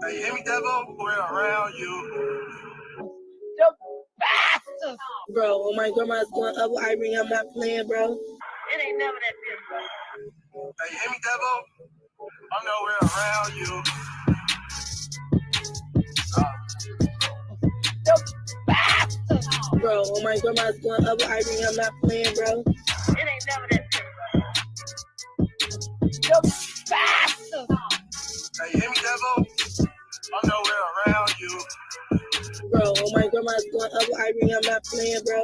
Hey, hear me, Devo? We're around you. Bastard! bro. When my grandma's going up with Irene, I'm not playing, bro. It ain't never that simple. Hey, hear me, Devo? I'm nowhere around you. Bastard! Bro, when my grandma's going up with Irene, I'm not playing, bro. It ain't never that simple. Bastard! Hey, hear me, Devo? I'm nowhere around you. Bro, when my grandma's going up with Irene, I'm not playing, bro.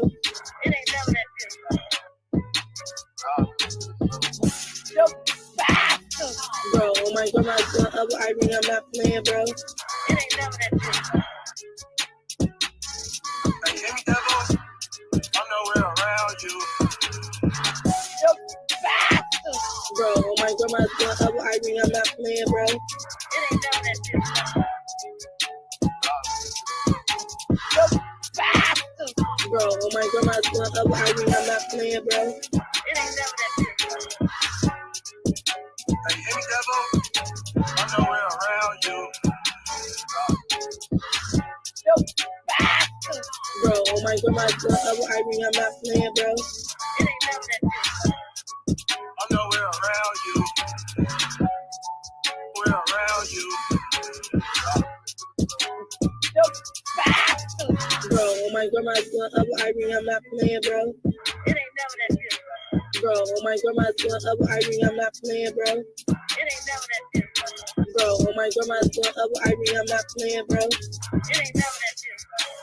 It ain't never that simple. Bastard! Bro, when my grandma's going up with Irene, I'm not playing, bro. It ain't never that simple. Hey, hear me, Devo? I'm nowhere around you. Bastard! Bro, when my grandma's going up with Irene, I'm not playing, bro. It ain't never that simple. Bastard! Bro, when my grandma's going up with Irene, I'm not playing, bro. It ain't never that simple. Hey, hear me, Devo? I'm nowhere around you. Bastard! Bro, when my grandma's going up with Irene, I'm not playing, bro. It ain't never that simple. I'm nowhere around you. We're around you. Bastard! Bro, when my grandma's going up with Irene, I'm not playing, bro. It ain't never that simple. Bro, when my grandma's going up with Irene, I'm not playing, bro. It ain't never that simple. Bro, when my grandma's going up with Irene, I'm not playing, bro. It ain't never that simple.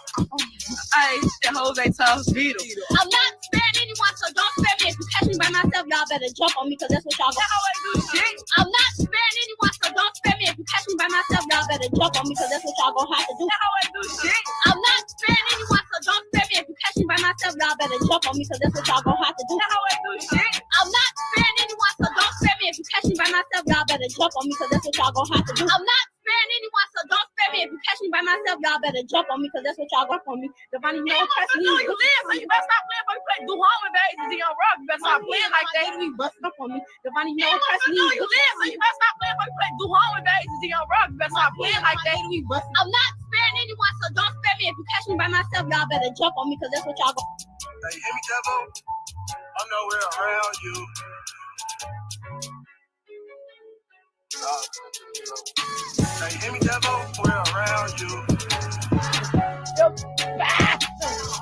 Hey, the Jose Toss Beetle. I'm not sparing anyone, so don't spare me. If you catch me by myself, y'all better jump on me, cause that's what y'all gonna do. I'm not sparing anyone, so don't spare me. If you catch me by myself, y'all better jump on me, cause that's what y'all gonna have to do. I'm not sparing anyone, so don't spare me. If you catch me by myself, y'all better jump on me, cause that's what y'all gonna have to do. I'm not sparing anyone, so don't spare me. If you catch me by myself, y'all better jump on me, cause that's what y'all gonna have to do. I'm not sparing anyone, so don't spare me. If you catch me by myself, y'all better jump on me, cause that's what y'all got on me. Devon, you know what press me. You live, so you better stop playing for you play do home bases in your rock. You better stop playing like that. We busting up on me. Devon, you know what press me. You live, so you better stop playing for you play do home bases in your rock. You better stop playing like that. We busting. I'm not sparing anyone, so don't spare me. If you catch me by myself, y'all better jump on me, cause that's what y'all got. Hey, hear me, Devo? I'm nowhere around you. Hey, hear me, Devo? We're around you.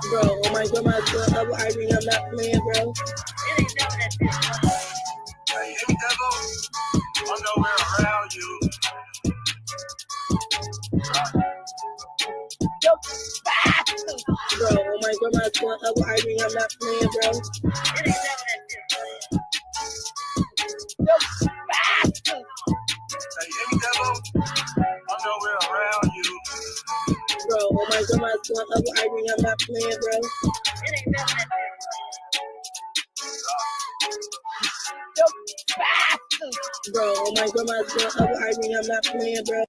Bro, when my grandma's going up with Irene, I'm not playing, bro. It ain't never that simple. Hey, hear me, Devo? I'm nowhere around you. Bro, when my grandma's going up with Irene, I'm not playing, bro. It ain't never that simple. Hey, hear me, Devo? I'm nowhere around you. Bro, when my grandma's going up with Irene, I'm not playing, bro. It ain't never that simple. Bro, when my grandma's going up with Irene, I'm not playing, bro.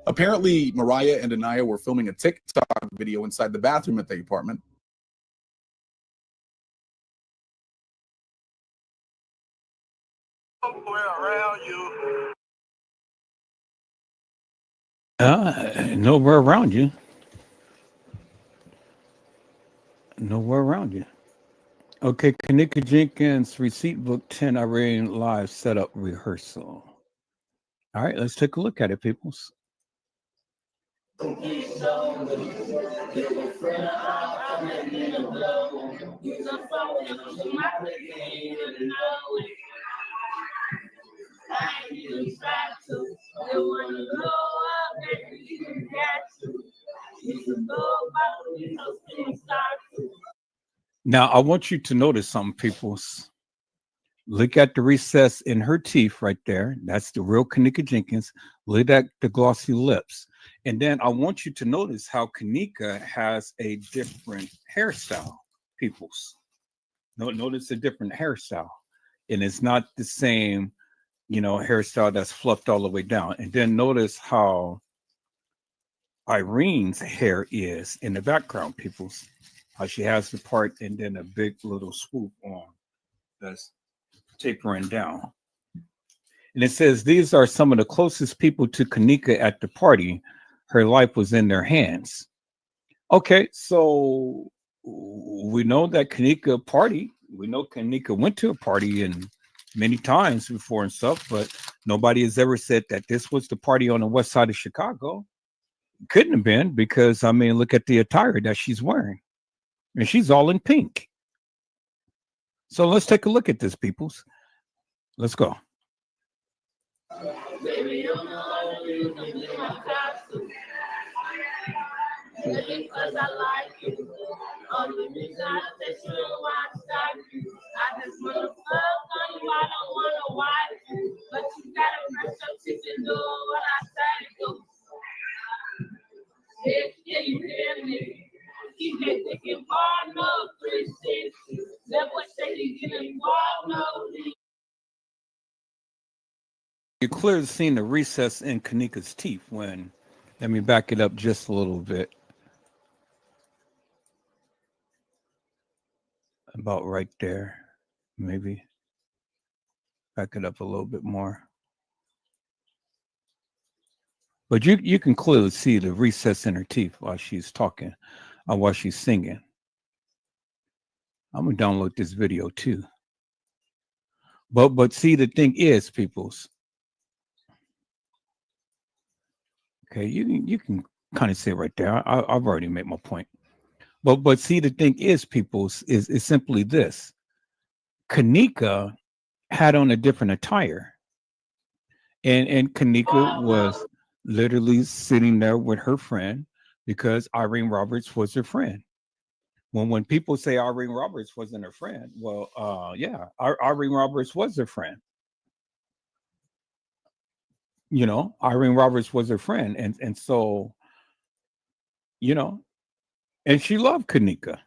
Apparently, Mariah and Anaya were filming a TikTok video inside the bathroom at the apartment. We're around you. Nowhere around you. Nowhere around you. Okay, Kanika Jenkins, receipt book 10, Irene live setup rehearsal. All right, let's take a look at it, peoples. you try to. You wanna blow up, and you got to. You can go about it, so things start to. Now, I want you to notice something, people. Look at the recess in her teeth right there. That's the real Kanika Jenkins. Look at the glossy lips. And then I want you to notice how Kanika has a different hairstyle, peoples. Notice a different hairstyle. And it's not the same, hairstyle that's fluffed all the way down. And then notice how Irene's hair is in the background, peoples. How she has the part and then a big little swoop on that's tapering down. And it says, these are some of the closest people to Kanika at the party. Her life was in their hands. Okay, so we know that Kanika party. We know Kanika went to a party and many times before and stuff, but nobody has ever said that this was the party on the west side of Chicago. Couldn't have been because, look at the attire that she's wearing. And she's all in pink. So let's take a look at this, peoples. Let's go. Baby, you know you can be my costume. Baby, cause I like you. Only reason I say you don't want to stop you. I just wanna fuck on you, I don't wanna watch you. But you gotta press your teeth and do what I say to. Yeah, you hear me? Keep that dick involved, no 360. That boy say he get involved, no. You clearly seen the recess in Kanika's teeth when, let me back it up just a little bit. About right there, maybe. Back it up a little bit more. But you can clearly see the recess in her teeth while she's talking, or while she's singing. I'm gonna download this video too. But see, the thing is, peoples. Okay, you can kind of see it right there. I've already made my point. But see, the thing is, peoples, is simply this. Kanika had on a different attire. And Kanika was literally sitting there with her friend because Irene Roberts was her friend. When people say Irene Roberts wasn't her friend, well, yeah, Irene Roberts was her friend. Irene Roberts was her friend, and so, and she loved Kanika,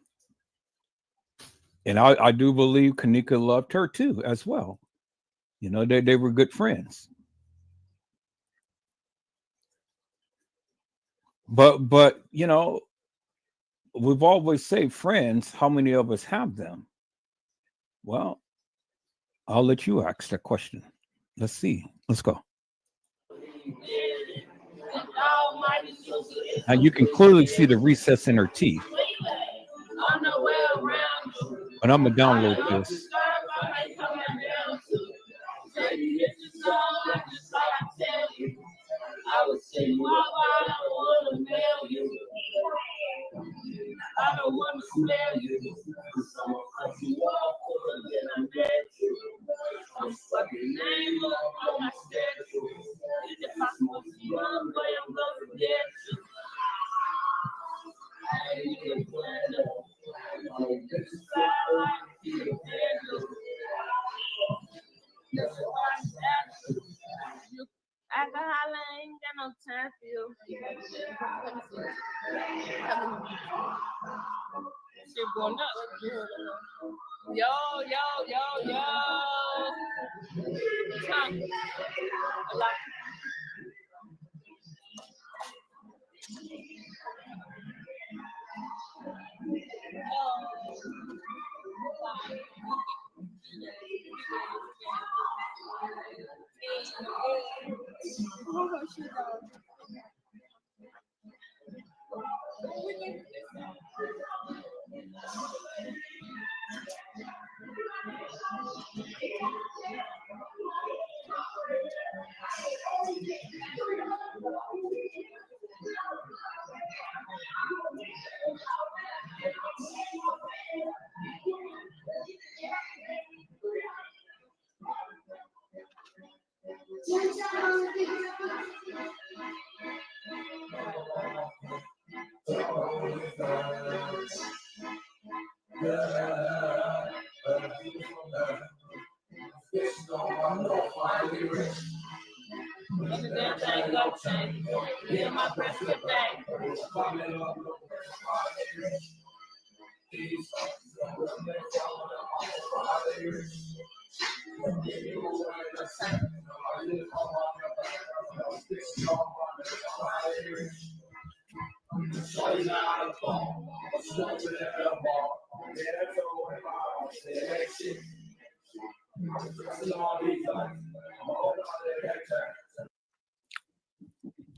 and I do believe Kanika loved her too as well. They were good friends. But we've always said friends. How many of us have them? Well, I'll let you ask that question. Let's see. Let's go. Now you can clearly see the recess in her teeth. But I'm gonna download this. I was sitting while I don't wanna mail you. I don't wanna smell you. Someone cut you off, and then I met you. I'm fucking name up on my statue. If I smoke you one way, I'm gonna forget you. I ain't even planned up. I'm just like you, that's why I asked you. Alcohol ain't got no time for you. Shit going up. Yo. Tongue. A lot.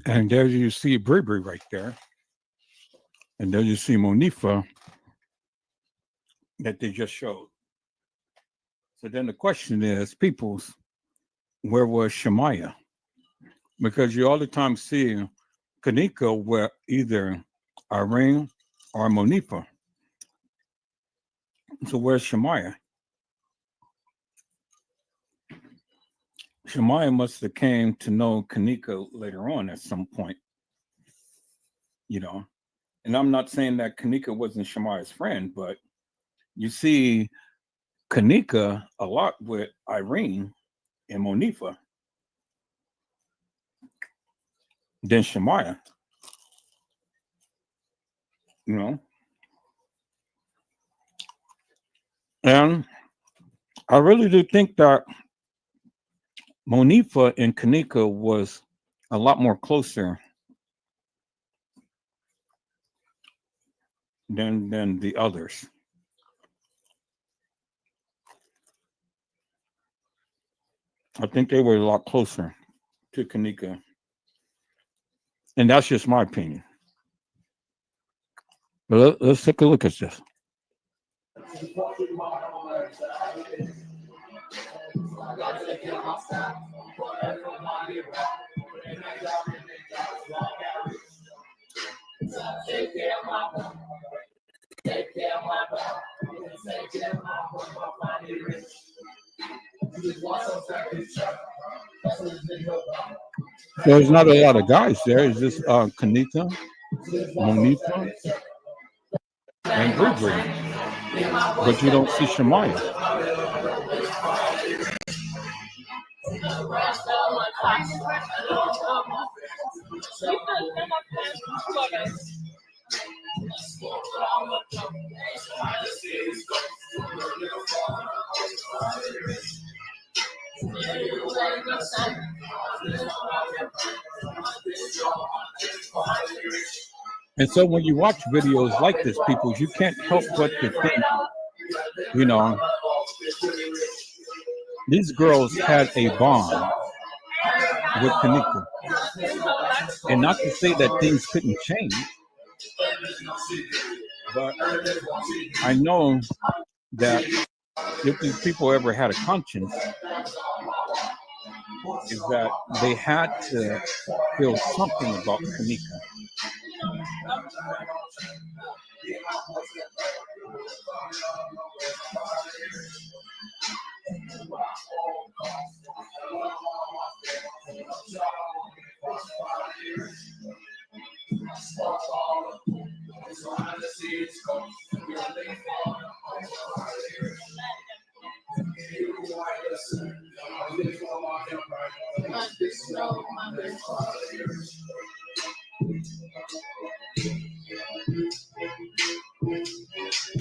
And there you see Bree Bree right there. And there you see Monifa that they just showed. So then the question is, peoples, where was Shemaya? Because you all the time see Kanika with either Irene or Monifa. So where's Shemaya? Shemaya must have came to know Kanika later on at some point, you know. And I'm not saying that Kanika wasn't Shemaya's friend, but you see Kanika a lot with Irene and Monifa. Then Shemaya, you know. And I really do think that Monifa and Kanika was a lot more closer than the others. I think they were a lot closer to Kanika. And that's just my opinion. But let's take a look at this. There's not a lot of guys there. It's just Kanika, Monifa, and Bree Bree. But you don't see Shemaya. And so when you watch videos like this, people, you can't help but to think, you know, these girls had a bond with Kanika. And not to say that things couldn't change, but I know that if these people ever had a conscience, is that they had to feel something about Kanika.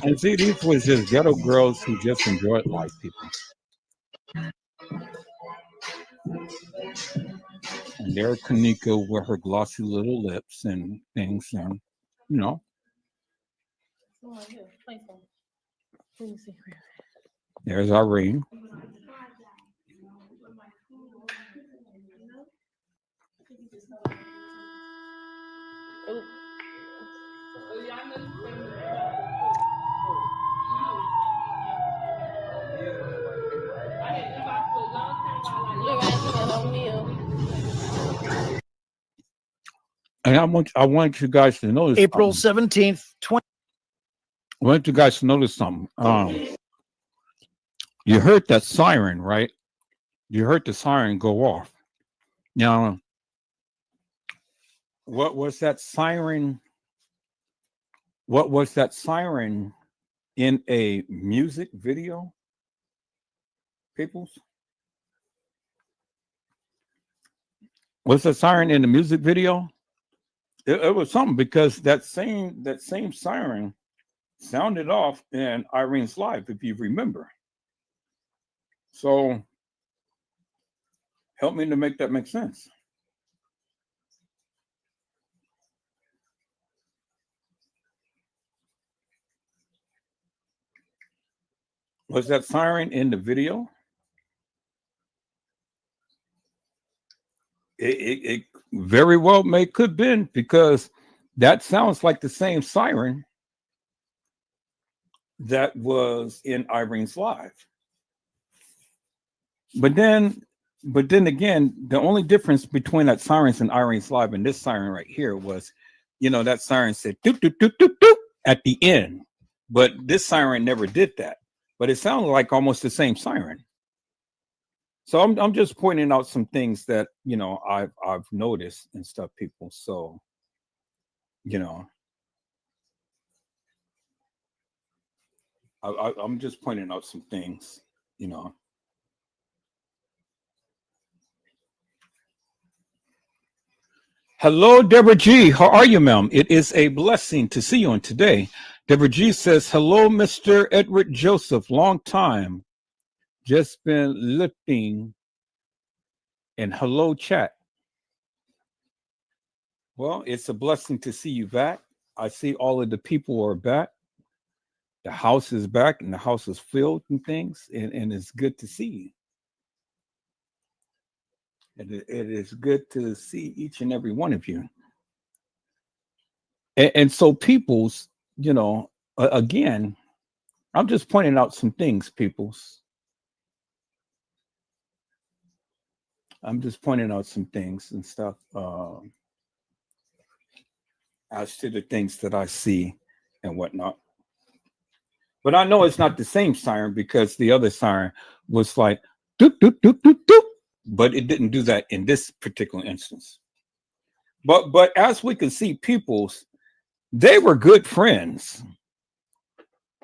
And see, these was just ghetto girls who just enjoyed life, people. And there Kanika with her glossy little lips and things, and you know. There's Irene. And I want you guys to notice April 17th, 20. I want you guys to notice something. You heard that siren, right? You heard the siren go off. Now, what was that siren? What was that siren in a music video, peoples? Was the siren in the music video? It was something, because that same siren sounded off in Irene's live, if you remember. So help me to make that make sense. Was that siren in the video? It very well could have been, because that sounds like the same siren that was in Irene's live. But then again, the only difference between that sirens in Irene's live and this siren right here was, that siren said doop, doop, doop, doop, doop at the end, but this siren never did that. But it sounded like almost the same siren. So I'm just pointing out some things that I've noticed and stuff, people. So I'm just pointing out some things, Hello, Deborah G. How are you, ma'am? It is a blessing to see you on today. Deborah G says, hello, Mr. Edward Joseph. Long time. Just been lifting. And hello, chat. Well, it's a blessing to see you back. I see all of the people are back. The house is back, and the house is filled and things, and it's good to see you. And it is good to see each and every one of you. And so peoples, again, I'm just pointing out some things, peoples. I'm just pointing out some things and stuff as to the things that I see and whatnot. But I know it's not the same siren, because the other siren was like doop, doop, doop, doop, doop. But it didn't do that in this particular instance. But as we can see, peoples, they were good friends.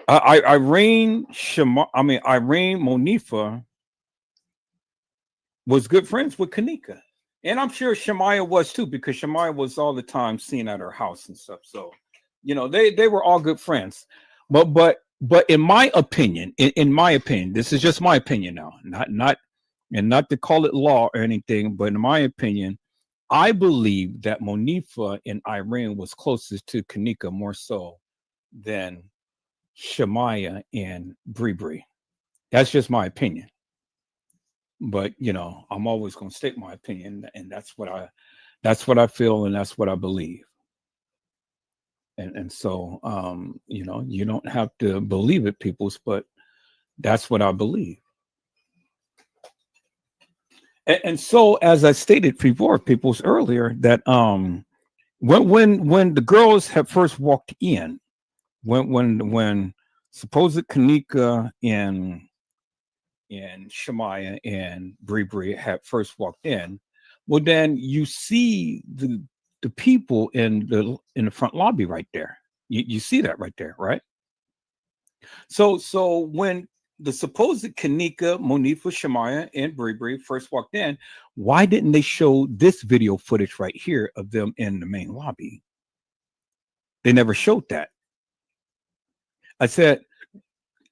Irene Monifa was good friends with Kanika. And I'm sure Shemaya was too, because Shemaya was all the time seen at her house and stuff. So, they were all good friends. But in my opinion, this is just my opinion now, not to call it law or anything, but in my opinion, I believe that Monifa and Irene was closest to Kanika more so than Shemaya and Bree Bree. That's just my opinion. But I'm always going to state my opinion, and that's what I feel, and that's what I believe. And so you don't have to believe it, peoples, but that's what I believe. And so, as I stated before, peoples, earlier, that when the girls had first walked in, when supposed Kanika and Shemaya and Bree Bree had first walked in, well, then you see the people in the front lobby right there. You see that right there, right? So when the supposed Kanika, Monifa, Shemaya, and Bree Bree first walked in, why didn't they show this video footage right here of them in the main lobby? They never showed that. I said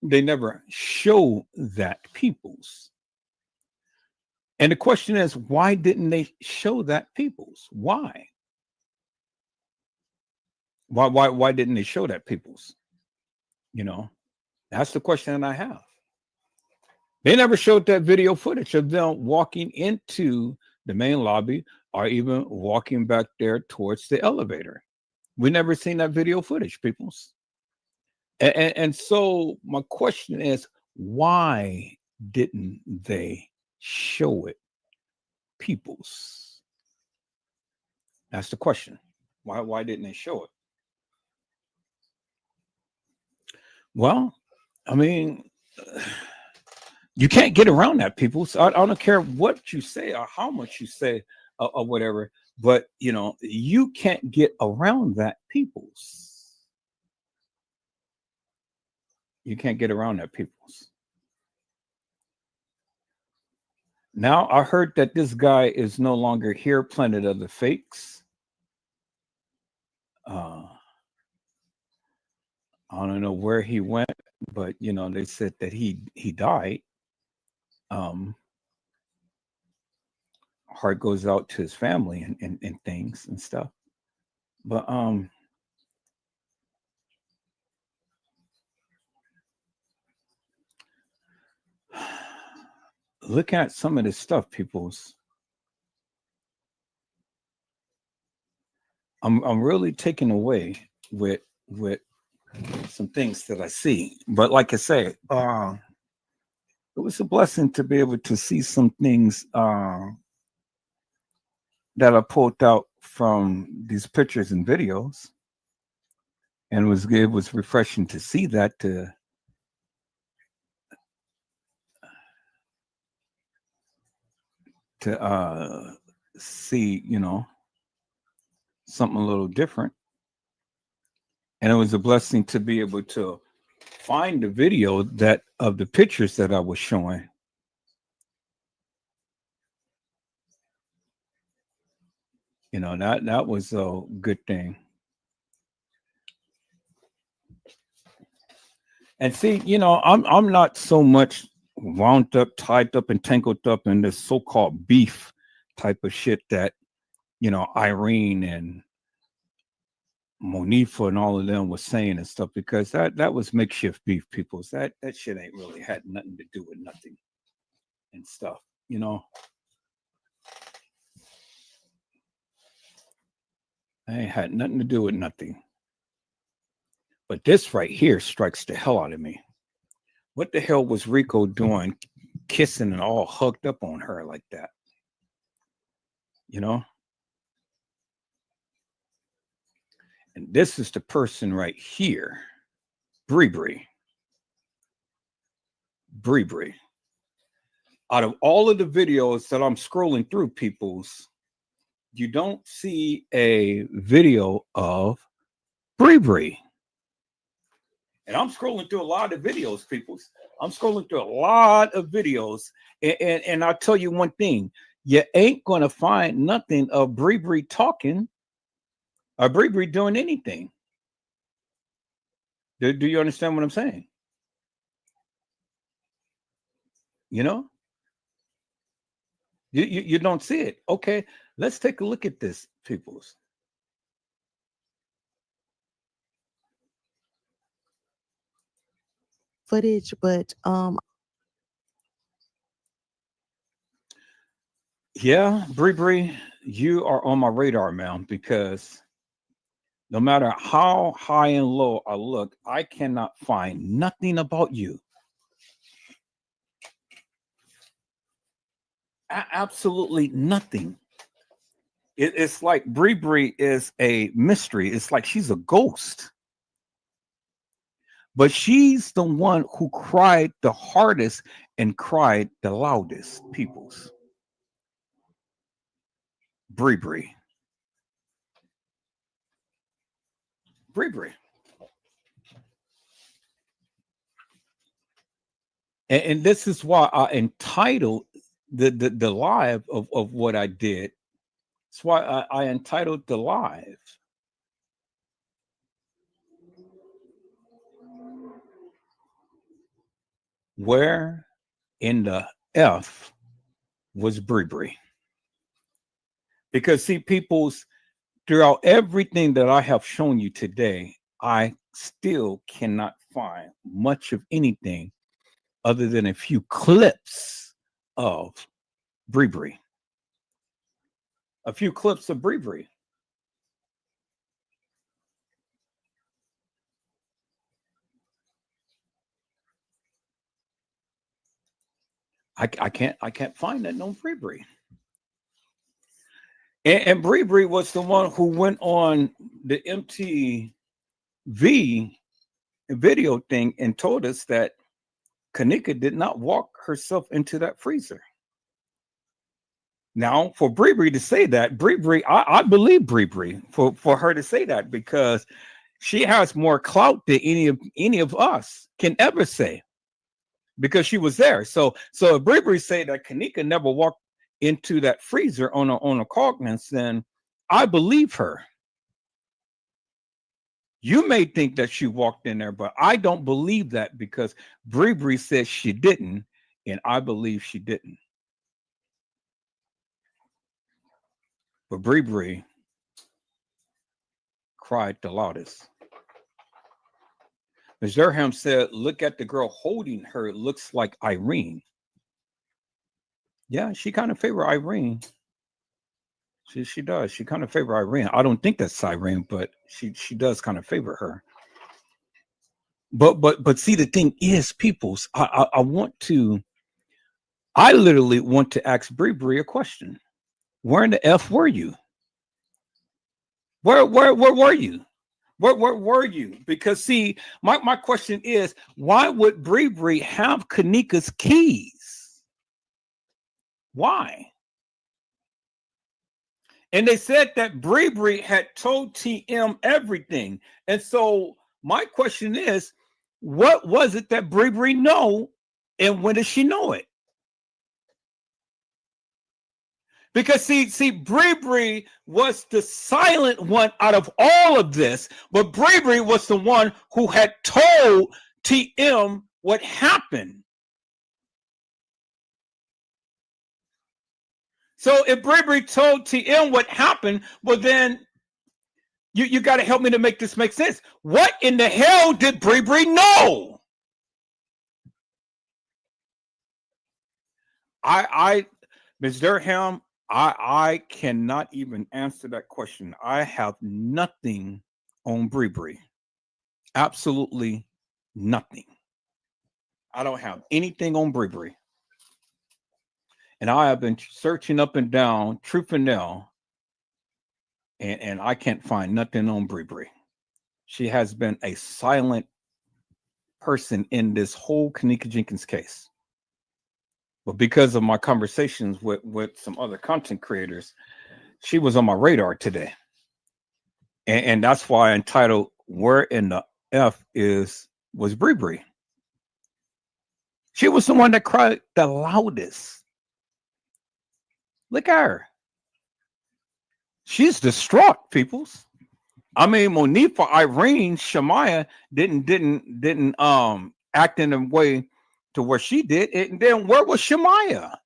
they never show that, peoples. And the question is, why didn't they show that, peoples? Why? Why didn't they show that, peoples? That's the question that I have. They never showed that video footage of them walking into the main lobby or even walking back there towards the elevator. We never seen that video footage, peoples. And so my question is, why didn't they show it, peoples? That's the question. Why didn't they show it? Well, I mean, you can't get around that, people. So I don't care what you say or how much you say or whatever. But you know, you can't get around that, peoples. You can't get around that, peoples. Now I heard that this guy is no longer here, Planet of the Fakes. I don't know where he went, but you know, they said that he died. Heart goes out to his family and things and stuff. But look at some of this stuff, peoples. I'm really taken away with some things that I see. But like I say, it was a blessing to be able to see some things that I pulled out from these pictures and videos, and it was refreshing to see that, to see, you know, something a little different. And it was a blessing to be able to find the video that of the pictures that I was showing. You know, that was a good thing. And see, you know, I'm not so much wound up, tied up, and tangled up in this so-called beef type of shit that, you know, Irene and Monifa and all of them was saying and stuff, because that was makeshift beef, peoples. That shit ain't really had nothing to do with nothing and stuff, you know. It ain't had nothing to do with nothing. But this right here strikes the hell out of me. What the hell was Rico doing, kissing and all hugged up on her like that? You know? And this is the person right here, Bree Bree. Bree Bree. Out of all of the videos that I'm scrolling through, peoples, you don't see a video of Bree Bree. And I'm scrolling through a lot of videos, peoples. I'm scrolling through a lot of videos. And I'll tell you one thing. You ain't going to find nothing of Bree Bree talking or Bree Bree doing anything. Do you understand what I'm saying? You know? You don't see it. Okay, let's take a look at this, peoples. Footage, but yeah, Bree Bree, you are on my radar, man, because no matter how high and low I look, I cannot find nothing about you. Absolutely nothing. It's like Bree Bree is a mystery. It's like she's a ghost. But she's the one who cried the hardest and cried the loudest, peoples. Bree Bree. Bree Bree. And this is why I entitled the live of what I did. That's why I entitled the live. Where in the F was Bree Bree? Because see, peoples, throughout everything that I have shown you today, I still cannot find much of anything other than a few clips of Bree Bree. A few clips of Bree Bree. I can't find that no Bree Bree. And Bree Bree was the one who went on the MTV video thing and told us that Kanika did not walk herself into that freezer. Now, for Bree Bree to say that, Bree Bree, I believe Bree Bree for her to say that, because she has more clout than any of us can ever say, because she was there. So if Bree Bree say that Kanika never walked into that freezer on a Cognance, then I believe her. You may think that she walked in there, but I don't believe that, because Bree Bree said she didn't, and I believe she didn't. But Bree Bree cried the loudest. Ms. Durham said, look at the girl holding her. It looks like Irene. Yeah, she kind of favor Irene. She does. She kind of favor Irene. I don't think that's Irene, but she does kind of favor her. But see, the thing is, peoples, I literally want to ask Bree Bree a question. Where in the F were you? Where were you? Where were you? Because see, my question is, why would Bree Bree have Kanika's keys? Why? And they said that Bree Bree had told TM everything. And so my question is, what was it that Bree Bree know, and when did she know it? Because see, Bree Bree was the silent one out of all of this, but Bree Bree was the one who had told TM what happened. So if Bree Bree told TM what happened, well then you got to help me to make this make sense. What in the hell did Bree Bree know? Ms. Durham, I cannot even answer that question. I have nothing on Bree Bree. Absolutely nothing. I don't have anything on Bree Bree. And I have been searching up and down Truth and Nail, and I can't find nothing on Bree Bree. She has been a silent person in this whole Kanika Jenkins case. But because of my conversations with some other content creators, she was on my radar today. And that's why I entitled, Where in the F was Bree Bree? She was the one that cried the loudest. Look at her. She's distraught, peoples. I mean, Monifa, Irene, Shamaya didn't act in a way to where she did. And then where was Shamaya?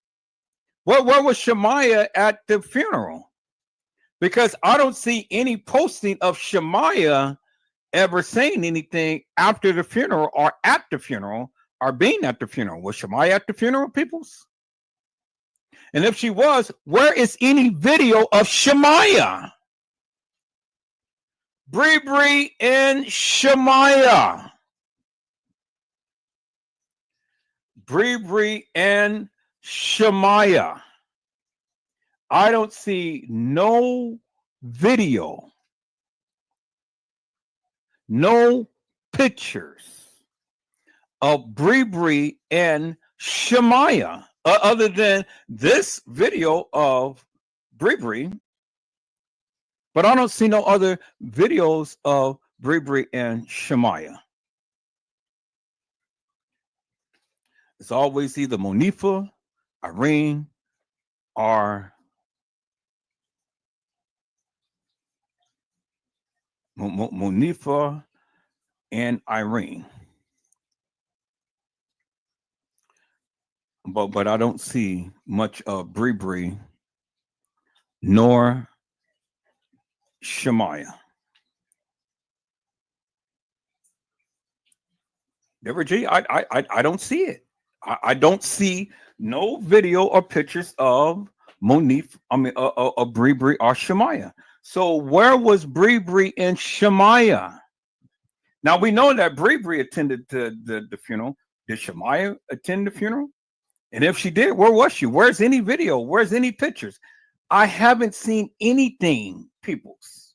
Where was Shamaya at the funeral? Because I don't see any posting of Shamaya ever saying anything after the funeral or at the funeral or being at the funeral. Was Shamaya at the funeral, peoples? And if she was, where is any video of Shamaya? Bree Bree and Shamaya. Bree Bree and Shamaya. I don't see no video, no pictures of Bree Bree and Shamaya other than this video of Bree Bree. But I don't see no other videos of Bree Bree and Shamaya. It's always either Monifa, Irene, or Monifa and Irene. But I don't see much of Bree Bree nor Shamaya. Deborah G, I don't see it. I don't see no video or pictures of Monifa, of Bree Bree or Shamaya. So where was Bree Bree and Shamaya? Now we know that Bree Bree attended the funeral. Did Shamaya attend the funeral? And if she did, where was she? Where's any video? Where's any pictures? I haven't seen anything, peoples.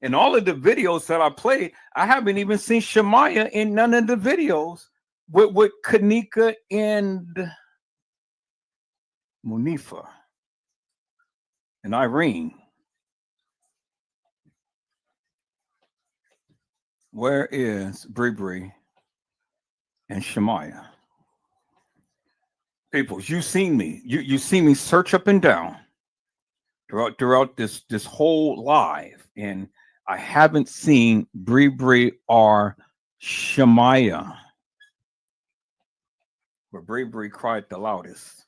In all of the videos that I played, I haven't even seen Shamaya in none of the videos with Kanika and Monifa. and Irene. Where is Bree Bree and Shemaya? People, you seen me. You see me search up and down throughout this whole live, and I haven't seen Bree Bree or Shemaya. Where Bree Bree cried the loudest.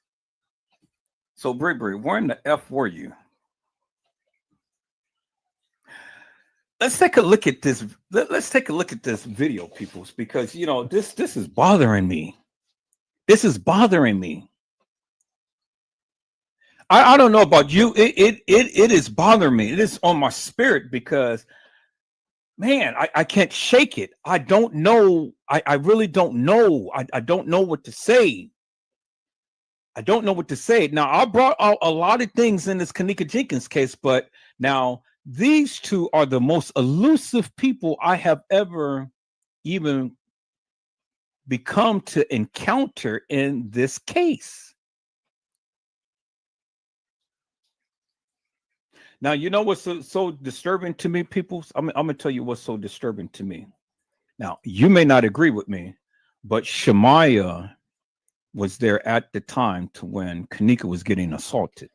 So Bree Bree, where in the F were you? Let's take a look at this. Let's take a look at this video, peoples, because you know this is bothering me. This is bothering me. I don't know about you. It is bothering me. It is on my spirit because, man, I can't shake it. I don't know. I really don't know. I don't know what to say. I don't know what to say. Now, I brought out a lot of things in this Kenneka Jenkins case, but now these two are the most elusive people I have ever even become to encounter in this case. Now, you know what's so disturbing to me, people? I'm going to tell you what's so disturbing to me. Now, you may not agree with me, but Shemaya was there at the time to when Kenneka was getting assaulted.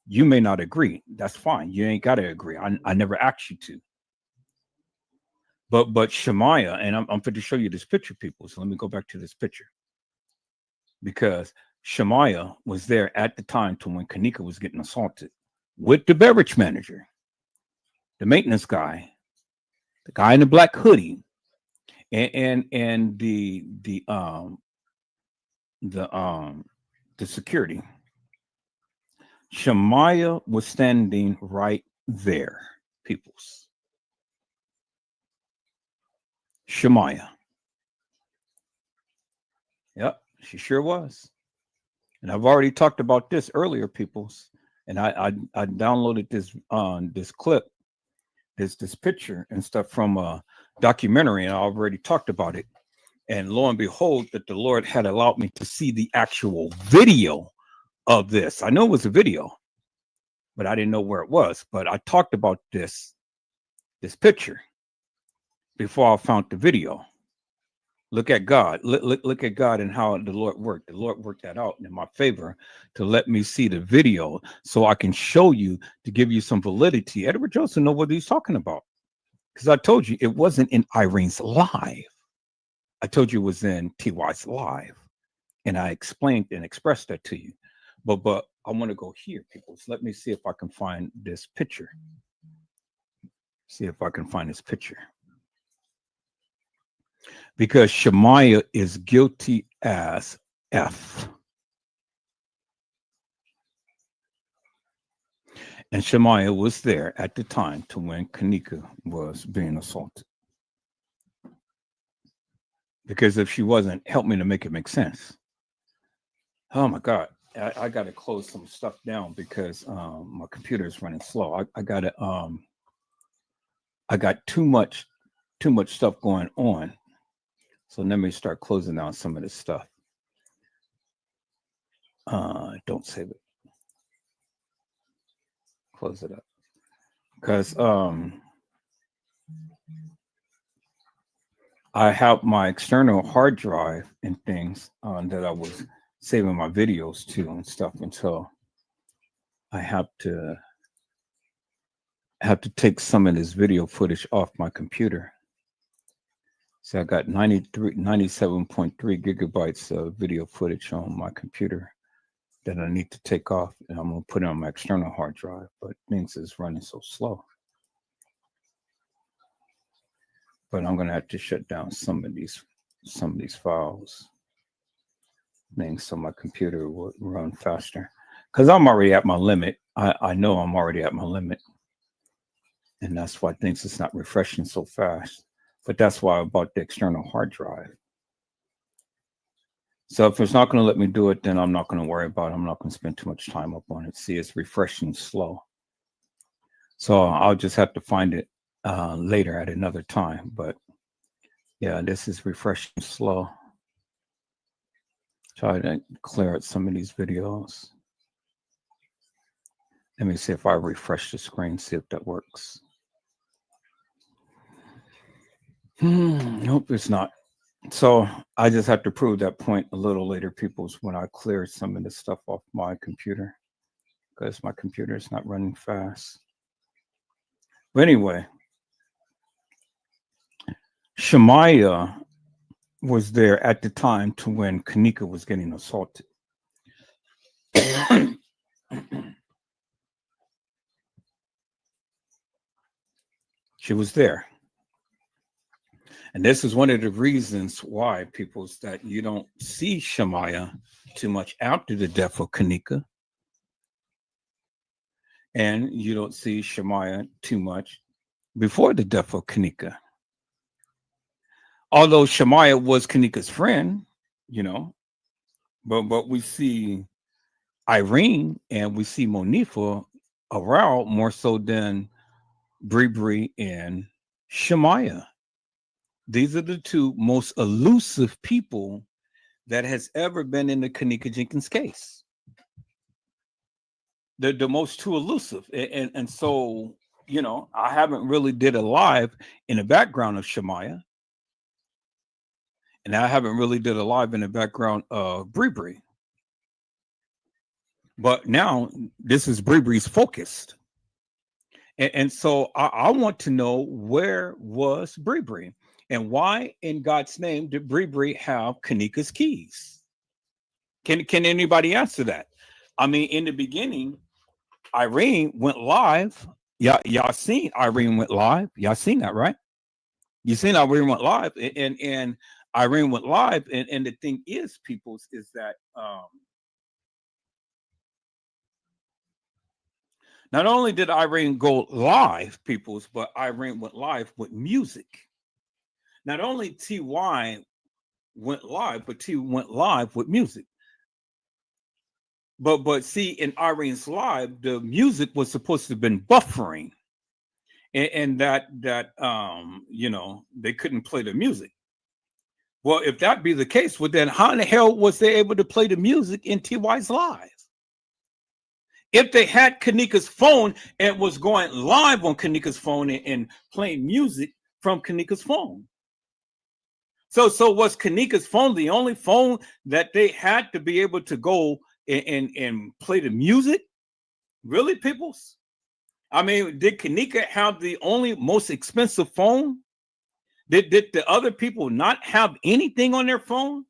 You may not agree. That's fine. You ain't got to agree. I never asked you to. But Shemaya, and I'm going to show you this picture, people. So let me go back to this picture. Because Shemaya was there at the time to when Kenneka was getting assaulted with the beverage manager, the maintenance guy, the guy in the black hoodie, and the security. Shemaya was standing right there, peoples. Shemaya. Yep, she sure was. And I've already talked about this earlier, peoples. And I downloaded this clip, this picture and stuff from a documentary, and I already talked about it. And lo and behold, that the Lord had allowed me to see the actual video of this. I know it was a video, but I didn't know where it was. But I talked about this picture before I found the video. Look at God. Look at God and how the Lord worked. The Lord worked that out in my favor to let me see the video so I can show you, to give you some validity. Edward Joseph know what he's talking about. Because I told you it wasn't in Irene's live. I told you it was in TY's live. And I explained and expressed that to you. But I want to go here, people. So let me see if I can find this picture. See if I can find this picture. Because Shemaya is guilty as F. And Shemaya was there at the time to when Kenneka was being assaulted. Because if she wasn't, help me to make it make sense. Oh my God. I got to close some stuff down because my computer is running slow. I got too much stuff going on. So let me start closing down some of this stuff. Don't save it. Close it up. Because I have my external hard drive and things that I was saving my videos to and stuff until I have to take some of this video footage off my computer. So I got 97.3 gigabytes of video footage on my computer that I need to take off, and I'm gonna put it on my external hard drive, but things is running so slow. But I'm gonna have to shut down some of these files. Things so my computer will run faster. Because I'm already at my limit. I know I'm already at my limit. And that's why things is not refreshing so fast. But that's why I bought the external hard drive. So if it's not going to let me do it, then I'm not going to worry about it. I'm not going to spend too much time up on it. See, it's refreshing slow. So I'll just have to find it later at another time. But yeah, this is refreshing slow. Try to clear out some of these videos. Let me see if I refresh the screen, see if that works. Nope, it's not. So I just have to prove that point a little later, peoples, when I clear some of this stuff off my computer, because my computer is not running fast. But anyway, Shemaya was there at the time to when Kanika was getting assaulted. She was there. And this is one of the reasons why, peoples, that you don't see Shemaya too much after the death of Kanika. And you don't see Shemaya too much before the death of Kanika. Although Shemaya was Kanika's friend, you know, but we see Irene and we see Monifa around more so than Bree Bree and Shemaya. These are the two most elusive people that has ever been in the Kanika Jenkins case. They're the most two elusive. And so, you know, I haven't really did a live in the background of Shemaya. And I haven't really did a live in the background of Bree Bree. But now this is Bree Bree's focused. And so I want to know, where was Bree Bree? And why in God's name did Bree Bree have Kanika's keys? Can anybody answer that? I mean, in the beginning, Irene went live. Y'all seen Irene went live. Y'all seen that, right? You seen Irene went live, and Irene went live. And the thing is, peoples, is that not only did Irene go live, peoples, but Irene went live with music. Not only TY went live, but T went live with music. But see, in Irene's live, the music was supposed to have been buffering, and that you know, they couldn't play the music. Well, if that be the case, well, then how in the hell was they able to play the music in TY's live? If they had Kanika's phone and was going live on Kanika's phone and playing music from Kanika's phone. So was Kanika's phone the only phone that they had to be able to go and play the music? Really, peoples? I mean, did Kanika have the only most expensive phone? Did the other people not have anything on their phone?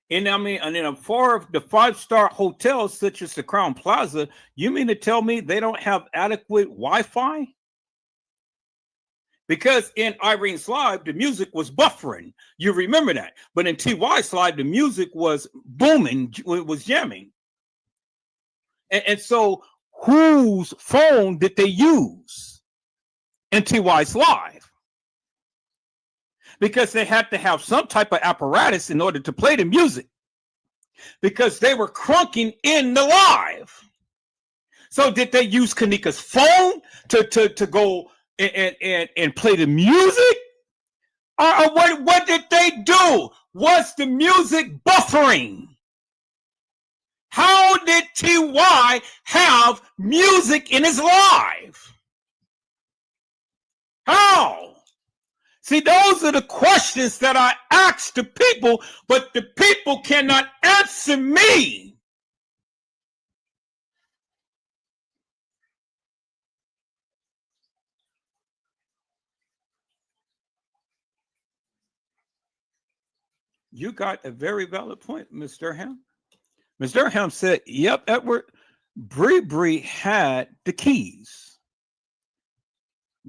And I mean, and in for the 5-star hotels such as the Crown Plaza, you mean to tell me they don't have adequate Wi-Fi? Because in Irene's live, the music was buffering. You remember that. But in TY's live, the music was booming, it was jamming. And so whose phone did they use in TY's live? Because they had to have some type of apparatus in order to play the music. Because they were crunking in the live. So did they use Kanika's phone to go and play the music? Or what did they do? Was the music buffering? How did TY have music in his live? How? See, those are the questions that I ask the people, but the people cannot answer me. You got a very valid point, Ms. Durham. Ms. Durham said, yep, Edward, Bree Bree had the keys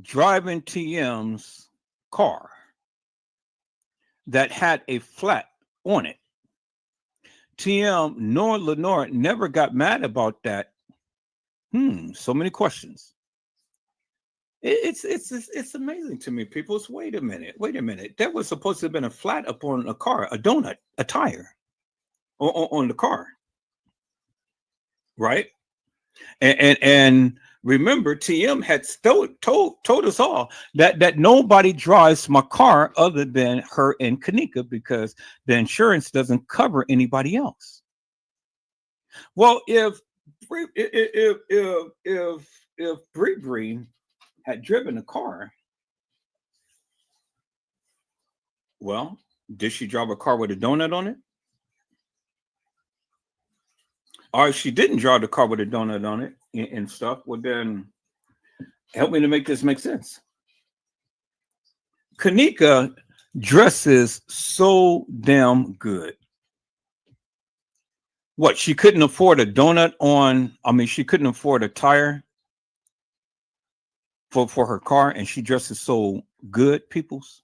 driving TM's car that had a flat on it. TM nor Lenore never got mad about that. So many questions. It's amazing to me, people. Wait a minute. That was supposed to have been a flat upon a car, a donut, a tire on the car, right? And remember, TM had told us all that nobody drives my car other than her and Kanika because the insurance doesn't cover anybody else. Well, if if Bree Bree had driven a car, well, did she drive a car with a donut on it? Or if she didn't drive the car with a donut on it and stuff, well then help me to make this make sense. Kanika dresses so damn good. What, she couldn't afford a donut on, she couldn't afford a tire for her car, and she dresses so good, peoples.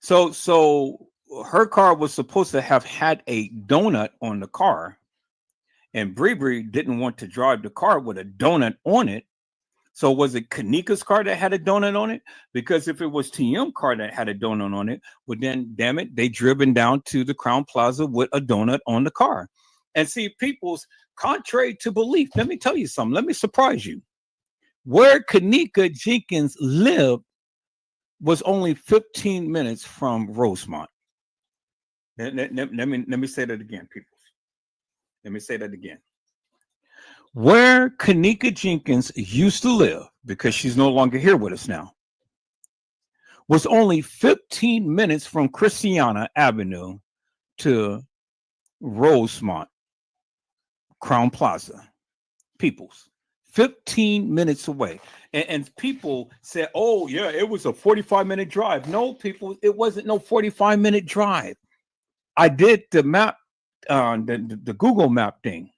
So her car was supposed to have had a donut on the car, and Bree Bree didn't want to drive the car with a donut on it. So was it Kanika's car that had a donut on it? Because if it was TM car that had a donut on it, well then, damn it, they driven down to the Crown Plaza with a donut on the car. And see, people's, contrary to belief, let me tell you something. Let me surprise you. Where Kanika Jenkins lived was only 15 minutes from Rosemont. Let me say that again, people. Let me say that again. Where Kanika Jenkins used to live, because she's no longer here with us now, was only 15 minutes from Christiana Avenue to Rosemont, Crown Plaza. Peoples, 15 minutes away. And people said, oh, yeah, it was a 45-minute drive. No, people, it wasn't no 45-minute drive. I did the map, the Google map thing,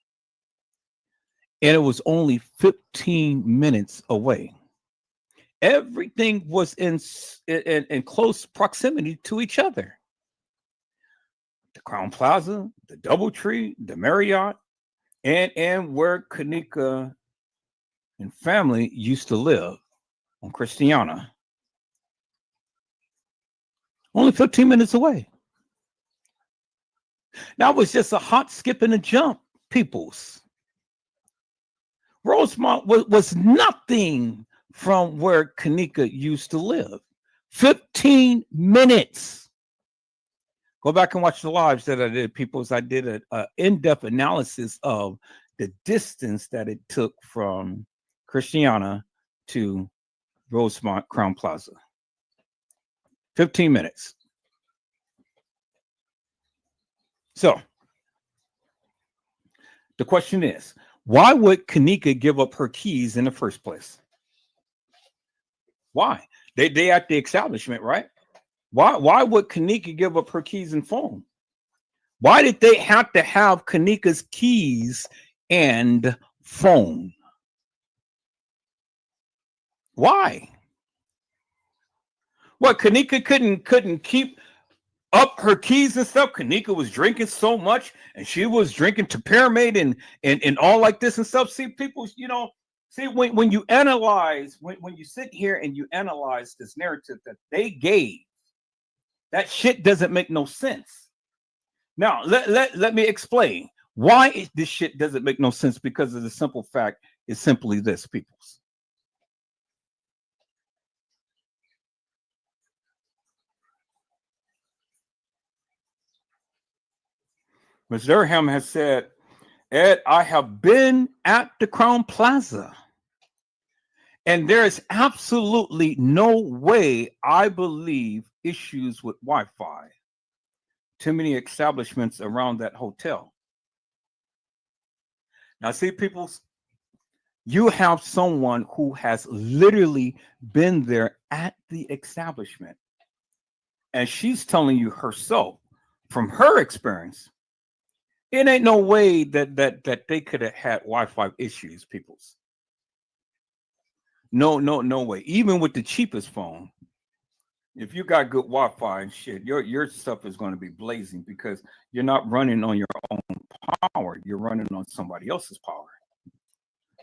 and it was only 15 minutes away. Everything was in close proximity to each other. The Crown Plaza, the DoubleTree, the Marriott, and where Kanika and family used to live on Christiana. Only 15 minutes away. That was just a hot skip and a jump, peoples. Rosemont was nothing from where Kanika used to live. 15 minutes. Go back and watch the lives that I did, peoples. I did an in-depth analysis of the distance that it took from Christiana to Rosemont Crown Plaza. 15 minutes. So the question is, why would Kanika give up her keys in the first place? Why? They at the establishment, right? Why would Kanika give up her keys and phone? Why did they have to have Kanika's keys and phone? Why? What, Kanika couldn't keep up her keys and stuff? Kanika was drinking so much, and she was drinking to pyramid and all like this and stuff. See, people, see, when you analyze, when you sit here and you analyze this narrative that they gave, that shit doesn't make no sense. Now, let me explain why this shit doesn't make no sense, because of the simple fact is simply this, peoples. Ms. Durham has said, Ed, I have been at the Crown Plaza, and there is absolutely no way I believe issues with Wi-Fi. Too many establishments around that hotel. Now, see, people, you have someone who has literally been there at the establishment, and she's telling you herself, from her experience, it ain't no way that they could have had Wi-Fi issues, peoples. No way. Even with the cheapest phone, if you got good Wi-Fi and shit, your stuff is going to be blazing, because you're not running on your own power. You're running on somebody else's power.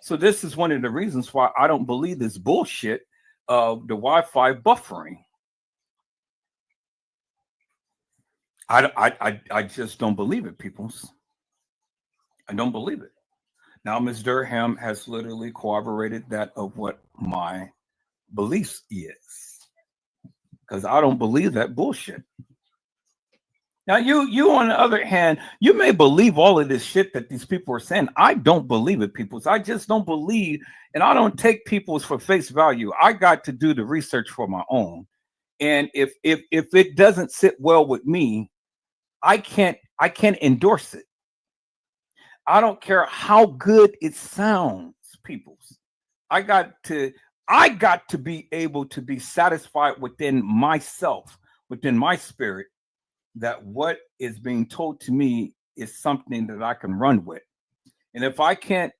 So this is one of the reasons why I don't believe this bullshit of the Wi-Fi buffering. I just don't believe it, peoples. I don't believe it. Now, Ms. Durham has literally corroborated that of what my beliefs is, because I don't believe that bullshit. Now, you on the other hand, you may believe all of this shit that these people are saying. I don't believe it, peoples. I just don't believe, and I don't take people's for face value. I got to do the research for my own. And if it doesn't sit well with me, I can't endorse it. I don't care how good it sounds, peoples. I got to be able to be satisfied within myself, within my spirit, that what is being told to me is something that I can run with. And if I can't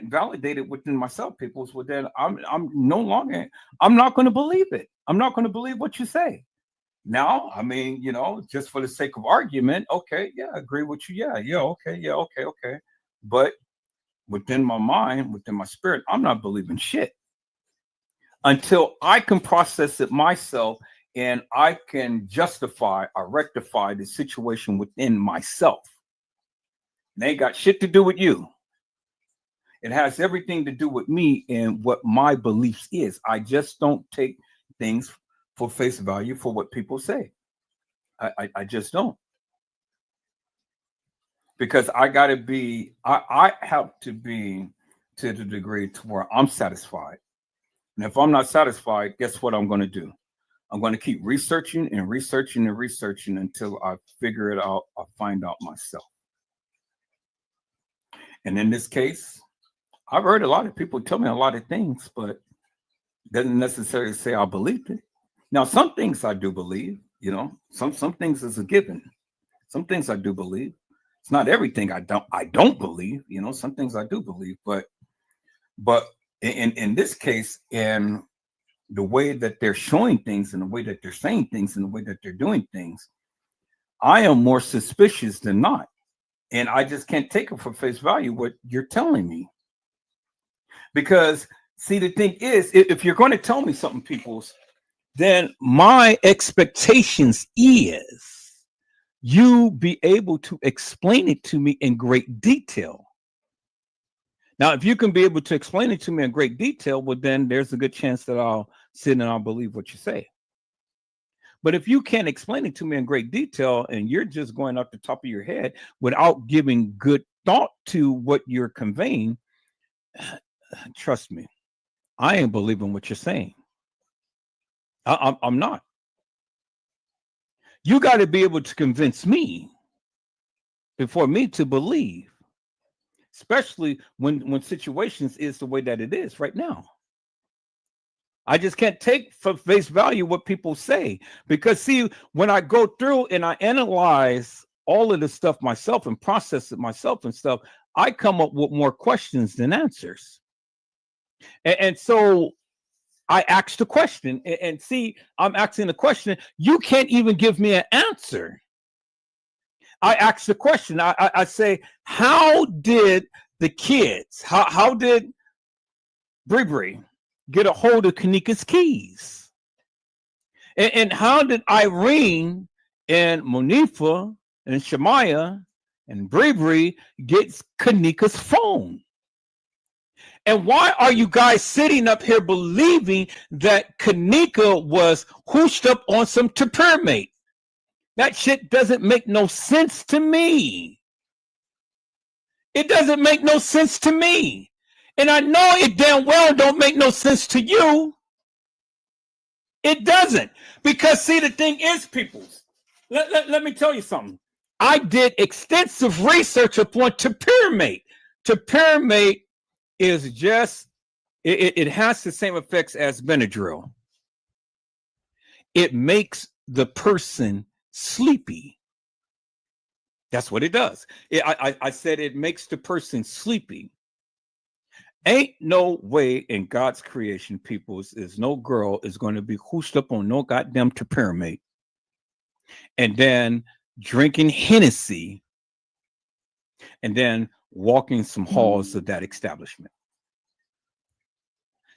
validate it within myself, peoples, well, then I'm not going to believe it. I'm not going to believe what you say. Now, I mean, just for the sake of argument, okay, yeah, I agree with you. Yeah, okay. But within my mind, within my spirit, I'm not believing shit until I can process it myself and I can justify or rectify the situation within myself. It ain't got shit to do with you. It has everything to do with me and what my beliefs is. I just don't take things for face value for what people say. I just don't. Because I have to be to the degree to where I'm satisfied. And if I'm not satisfied, guess what I'm going to do? I'm going to keep researching and researching and researching until I figure it out or find out myself. And in this case, I've heard a lot of people tell me a lot of things, but doesn't necessarily say I believe it. Now, some things I do believe, some things is a given. Some things I do believe. It's not everything I don't believe, some things I do believe, but in this case, and the way that they're showing things and the way that they're saying things and the way that they're doing things, I am more suspicious than not. And I just can't take it for face value what you're telling me. Because, see, the thing is, if you're going to tell me something, peoples, then my expectations is you be able to explain it to me in great detail. Now, if you can be able to explain it to me in great detail, well, then there's a good chance that I'll sit and I'll believe what you say. But if you can't explain it to me in great detail and you're just going off the top of your head without giving good thought to what you're conveying, trust me, I ain't believing what you're saying. I'm not. You got to be able to convince me before me to believe, especially when situations is the way that it is right now. I just can't take for face value what people say, because see, when I go through and I analyze all of this stuff myself and process it myself and stuff, I come up with more questions than answers. And so I asked the question, and see, I'm asking the question. You can't even give me an answer. I asked the question. I say, how did the kids, how did Bree Bree get a hold of Kanika's keys? And how did Irene and Monifa and Shamaya and Bree Bree get Kanika's phone? And why are you guys sitting up here believing that Kanika was hooshed up on some temperament? That shit doesn't make no sense to me. It doesn't make no sense to me. And I know it damn well don't make no sense to you. It doesn't. Because see, the thing is, peoples, let me tell you something. I did extensive research upon temperament. Temperament is just, it has the same effects as Benadryl. It makes the person sleepy. That's what it does. I said it makes the person sleepy. Ain't no way in God's creation, peoples, is no girl is going to be hoosed up on no goddamn temperament and then drinking Hennessy and then walking some halls of that establishment.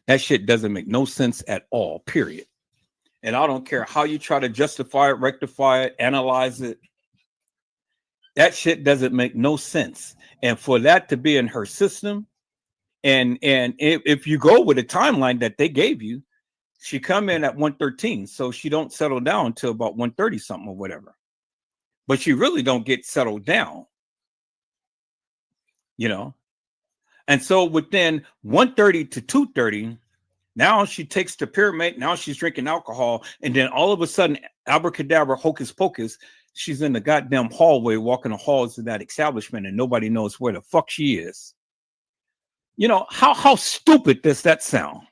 That shit doesn't make no sense at all, period. And I don't care how you try to justify it, rectify it, analyze it. That shit doesn't make no sense. And for that to be in her system, and if you go with the timeline that they gave you, She come in at 1:13, so she don't settle down till about 1:30 something or whatever. But she really don't get settled down, you know. And so within 1:30 to 2:30, now she takes the pyramid. Now she's drinking alcohol, and then all of a sudden, abracadabra, hocus pocus, she's in the goddamn hallway, walking the halls of that establishment, and nobody knows where the fuck she is. You know, how stupid does that sound?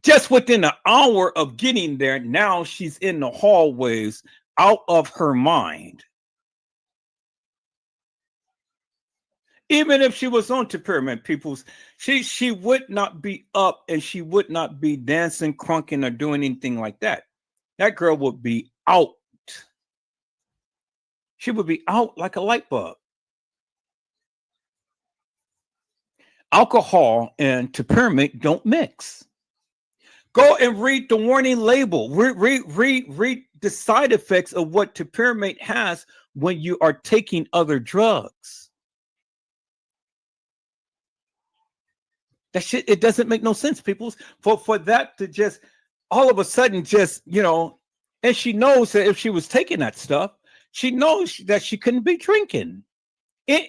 Just within an hour of getting there, now she's in the hallways, out of her mind. Even if she was on to pyramid, peoples, she would not be up, and she would not be dancing, crunking, or doing anything like that. That girl would be out. She would be out like a light bulb. Alcohol and pyramid don't mix. Go and read the warning label. Read the side effects of what pyramid has when you are taking other drugs. That shit, it doesn't make no sense, people. For that to just all of a sudden just, you know, and she knows that if she was taking that stuff, she knows that she couldn't be drinking. And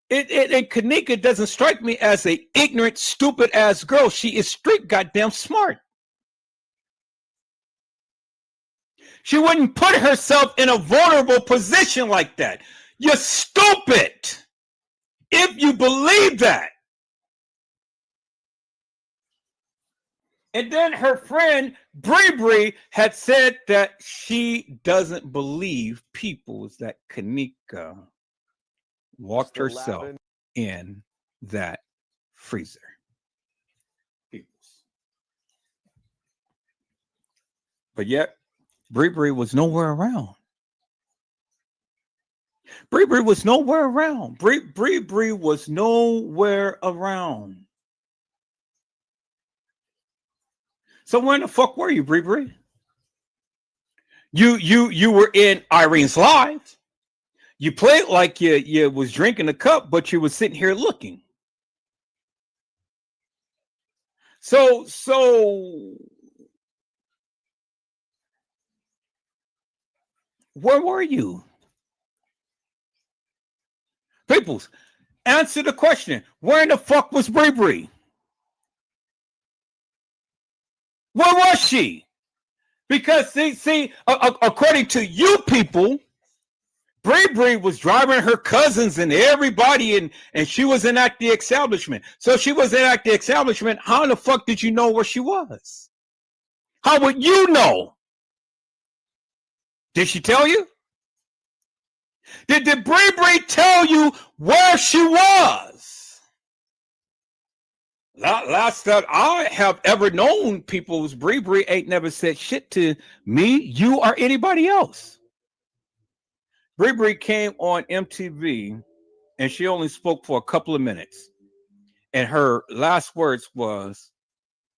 Kanika doesn't strike me as a ignorant, stupid ass girl. She is straight goddamn smart. She wouldn't put herself in a vulnerable position like that. You're stupid if you believe that. And then her friend Bree Bree had said that she doesn't believe peoples that Kanika walked herself in that freezer. Peoples. But yet, Bree Bree was nowhere around. Bree Bree was nowhere around. Bree Bree was nowhere around. So where in the fuck were you, Bree Bree? You were in Irene's live. You played like you was drinking a cup, but you was sitting here looking. So where were you? Peoples, answer the question. Where in the fuck was Bree Bree? Where was she? Because see, according to you people, Bree Bree was driving her cousins and everybody, and she was in at the establishment. So she was in at the establishment. How in the fuck did you know where she was? How would you know? Did she tell you? Did Bree Bree tell you where she was? Last that I have ever known, people's Bree Bree ain't never said shit to me, you, or anybody else. Bree Bree came on MTV and she only spoke for a couple of minutes. And her last words was,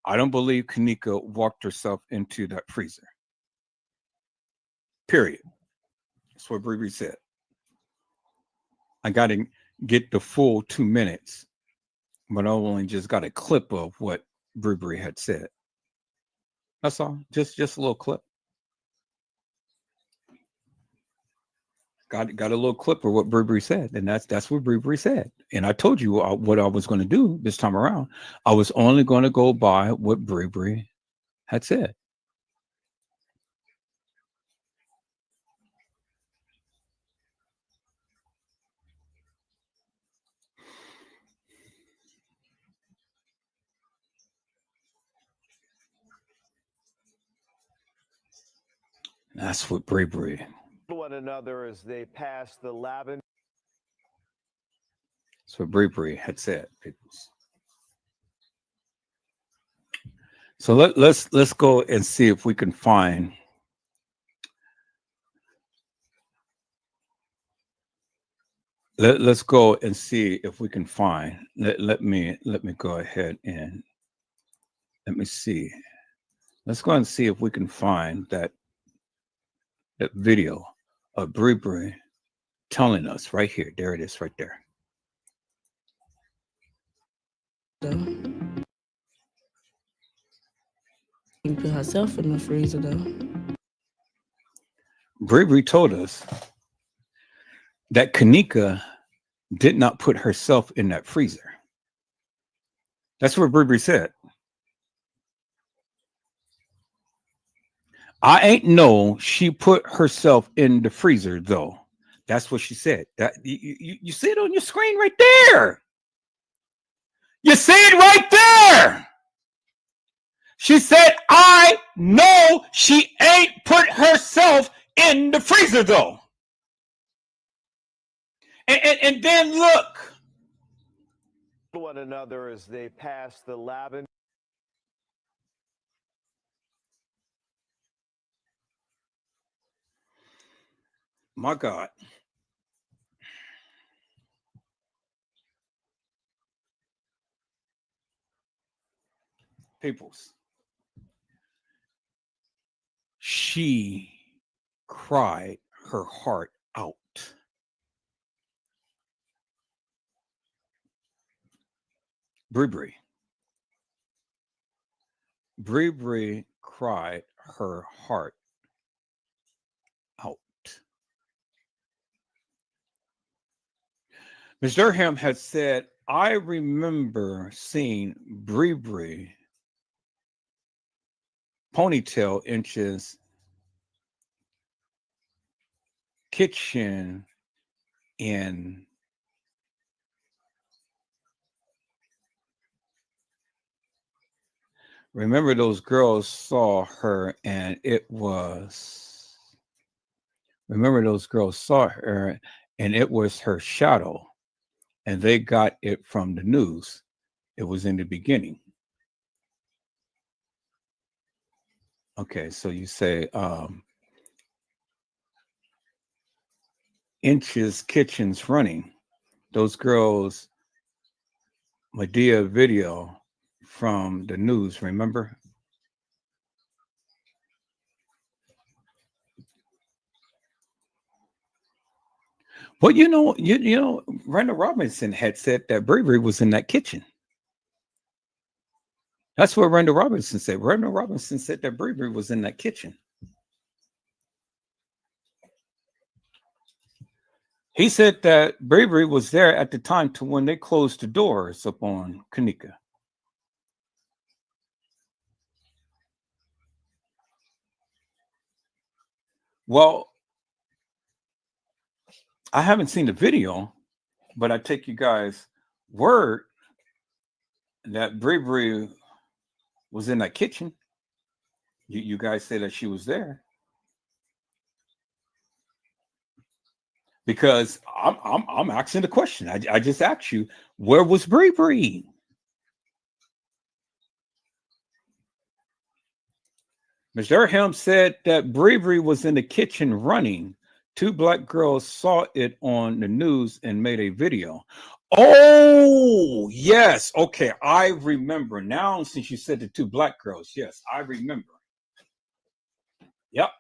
I don't believe Kanika walked herself into that freezer. Period. That's what Bree Bree said. I got to get the full 2 minutes, but I only just got a clip of what Bree Bree had said. That's all. Just a little clip. Got a little clip of what Bree Bree said, and that's what Bree Bree said. And I told you what I was going to do this time around. I was only going to go by what Bree Bree had said. That's what Bree Bree. One another as they pass the lavender. That's what Bree Bree had said, peoples. So let's go and see if we can find let's go and see if we can find let me go ahead and let me see. Let's go and see if we can find that video of Bree Bree telling us right here. There it is right there. She put herself in the freezer though. Bree Bree told us that Kanika did not put herself in that freezer. That's what Bree Bree said. I ain't know she put herself in the freezer though. That's what she said. That you see it on your screen right there. You see it right there. She said, I know she ain't put herself in the freezer though. And then look. One another as they pass the lab. My God. Peoples. She cried her heart out. Bree Bree. Bree Bree cried her heart out. Ms. Durham had said, I remember seeing Bree Bree ponytail inches kitchen in remember those girls saw her and it was remember those girls saw her and it was her shadow and they got it from the news. It was in the beginning. Okay, so you say Inches Kitchens running. Those girls Medea video from the news, remember? Well, you know, Randall Robinson had said that Bree Bree was in that kitchen. That's what Randall Robinson said. Randall Robinson said that Bree Bree was in that kitchen. He said that Bree Bree was there at the time to when they closed the doors up on Kanika. Well, I haven't seen the video, but I take you guys' word that Bree Bree was in that kitchen. You guys say that she was there. Because I'm asking the question. I just asked you, where was Bree Bree? Ms. Durham said that Bree Bree was in the kitchen running. 2 black girls saw it on the news and made a video. Oh, yes. Okay, I remember. Now, since you said the 2 black girls, yes, I remember. Yep.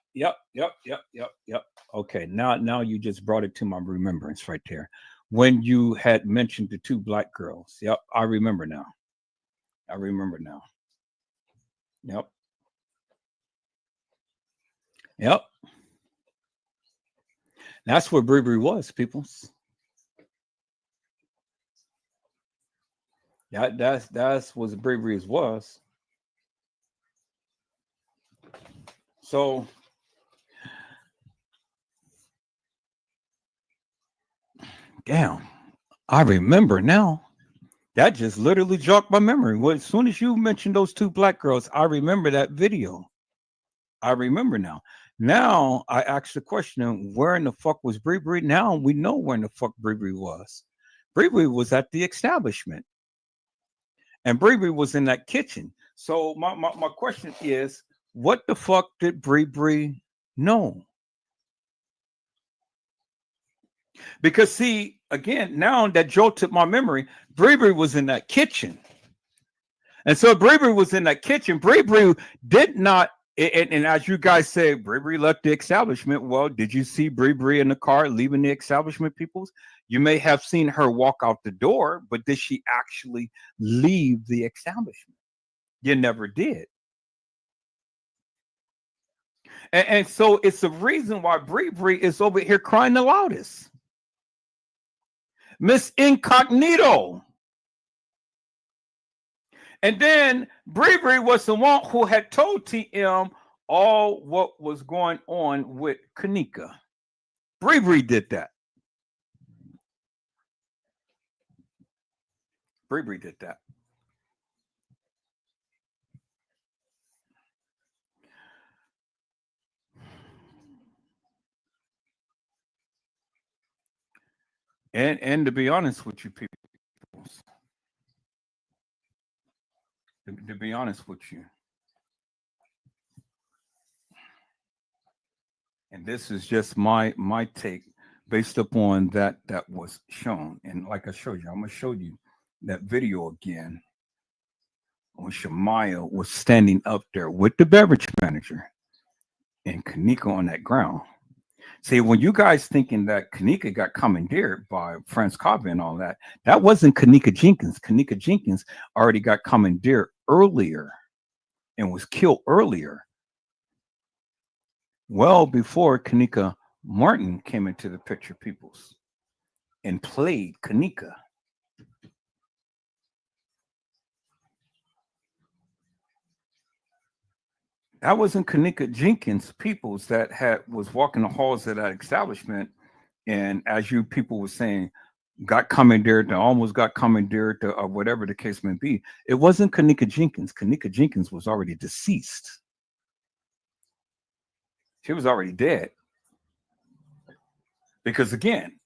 Okay, now you just brought it to my remembrance right there. When you had mentioned the 2 black girls. Yep, I remember now. Yep. That's where Bree Bree was, peoples. That's what Bree Bree's was. So damn, I remember now. That just literally jogged my memory. Well, as soon as you mentioned those 2 black girls, I remember that video. I remember now. Now I asked the question, where in the fuck was Bree Bree? Now we know where in the fuck Bree Bree was. Bree Bree was at the establishment. And Bree Bree was in that kitchen. So my question is, what the fuck did Bree Bree know? Because see, again, now that jolted my memory, Bree Bree was in that kitchen. And so Bree Bree was in that kitchen. Bree Bree did not, and as you guys say, Bree Bree left the establishment. Well, did you see Bree Bree in the car leaving the establishment, peoples? You may have seen her walk out the door, but did she actually leave the establishment? You never did. And so it's the reason why Bree Bree is over here crying the loudest. Miss Incognito. And then Bree Bree was the one who had told TM all what was going on with Kanika. Bree Bree did that. Bree Bree did that. And to be honest with you people, to be honest with you, and this is just my take based upon that was shown. And like I showed you, I'm gonna show you that video again when Shamaya was standing up there with the beverage manager and Kanika on that ground. See, when you guys thinking that Kanika got commandeered by Franz Kava and all that, that wasn't Kanika Jenkins. Kanika Jenkins already got commandeered earlier and was killed earlier, well before Kanika Martin came into the picture, peoples, and played Kanika. That wasn't Kanika Jenkins, peoples, that was walking the halls of that establishment, and as you people were saying, got commandeered, almost got commandeered, or whatever the case may be. It wasn't Kanika Jenkins. Kanika Jenkins was already deceased. She was already dead. Because again,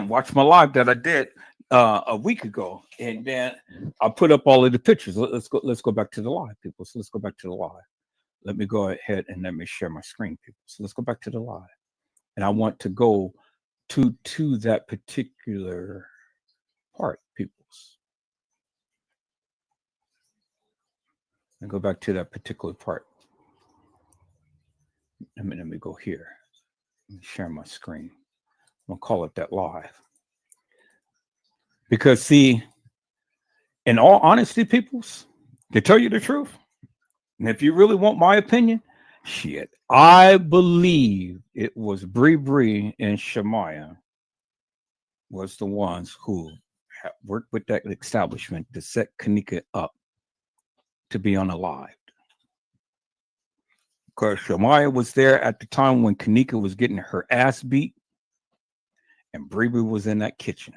watch my live that I did a week ago, and then I put up all of the pictures. Let's go back to the live, people. So let's go back to the live. Let me go ahead and let me share my screen, people. So let's go back to the live. And I want to go to that particular part, peoples. And go back to that particular part. Let me go here. Let me share my screen. I'm gonna call it that live. Because see, in all honesty, peoples, to tell you the truth, and if you really want my opinion, shit, I believe it was Bree Bree and Shamaya was the ones who worked with that establishment to set Kanika up to be unalived. Because Shamaya was there at the time when Kanika was getting her ass beat, and Bree Bree was in that kitchen.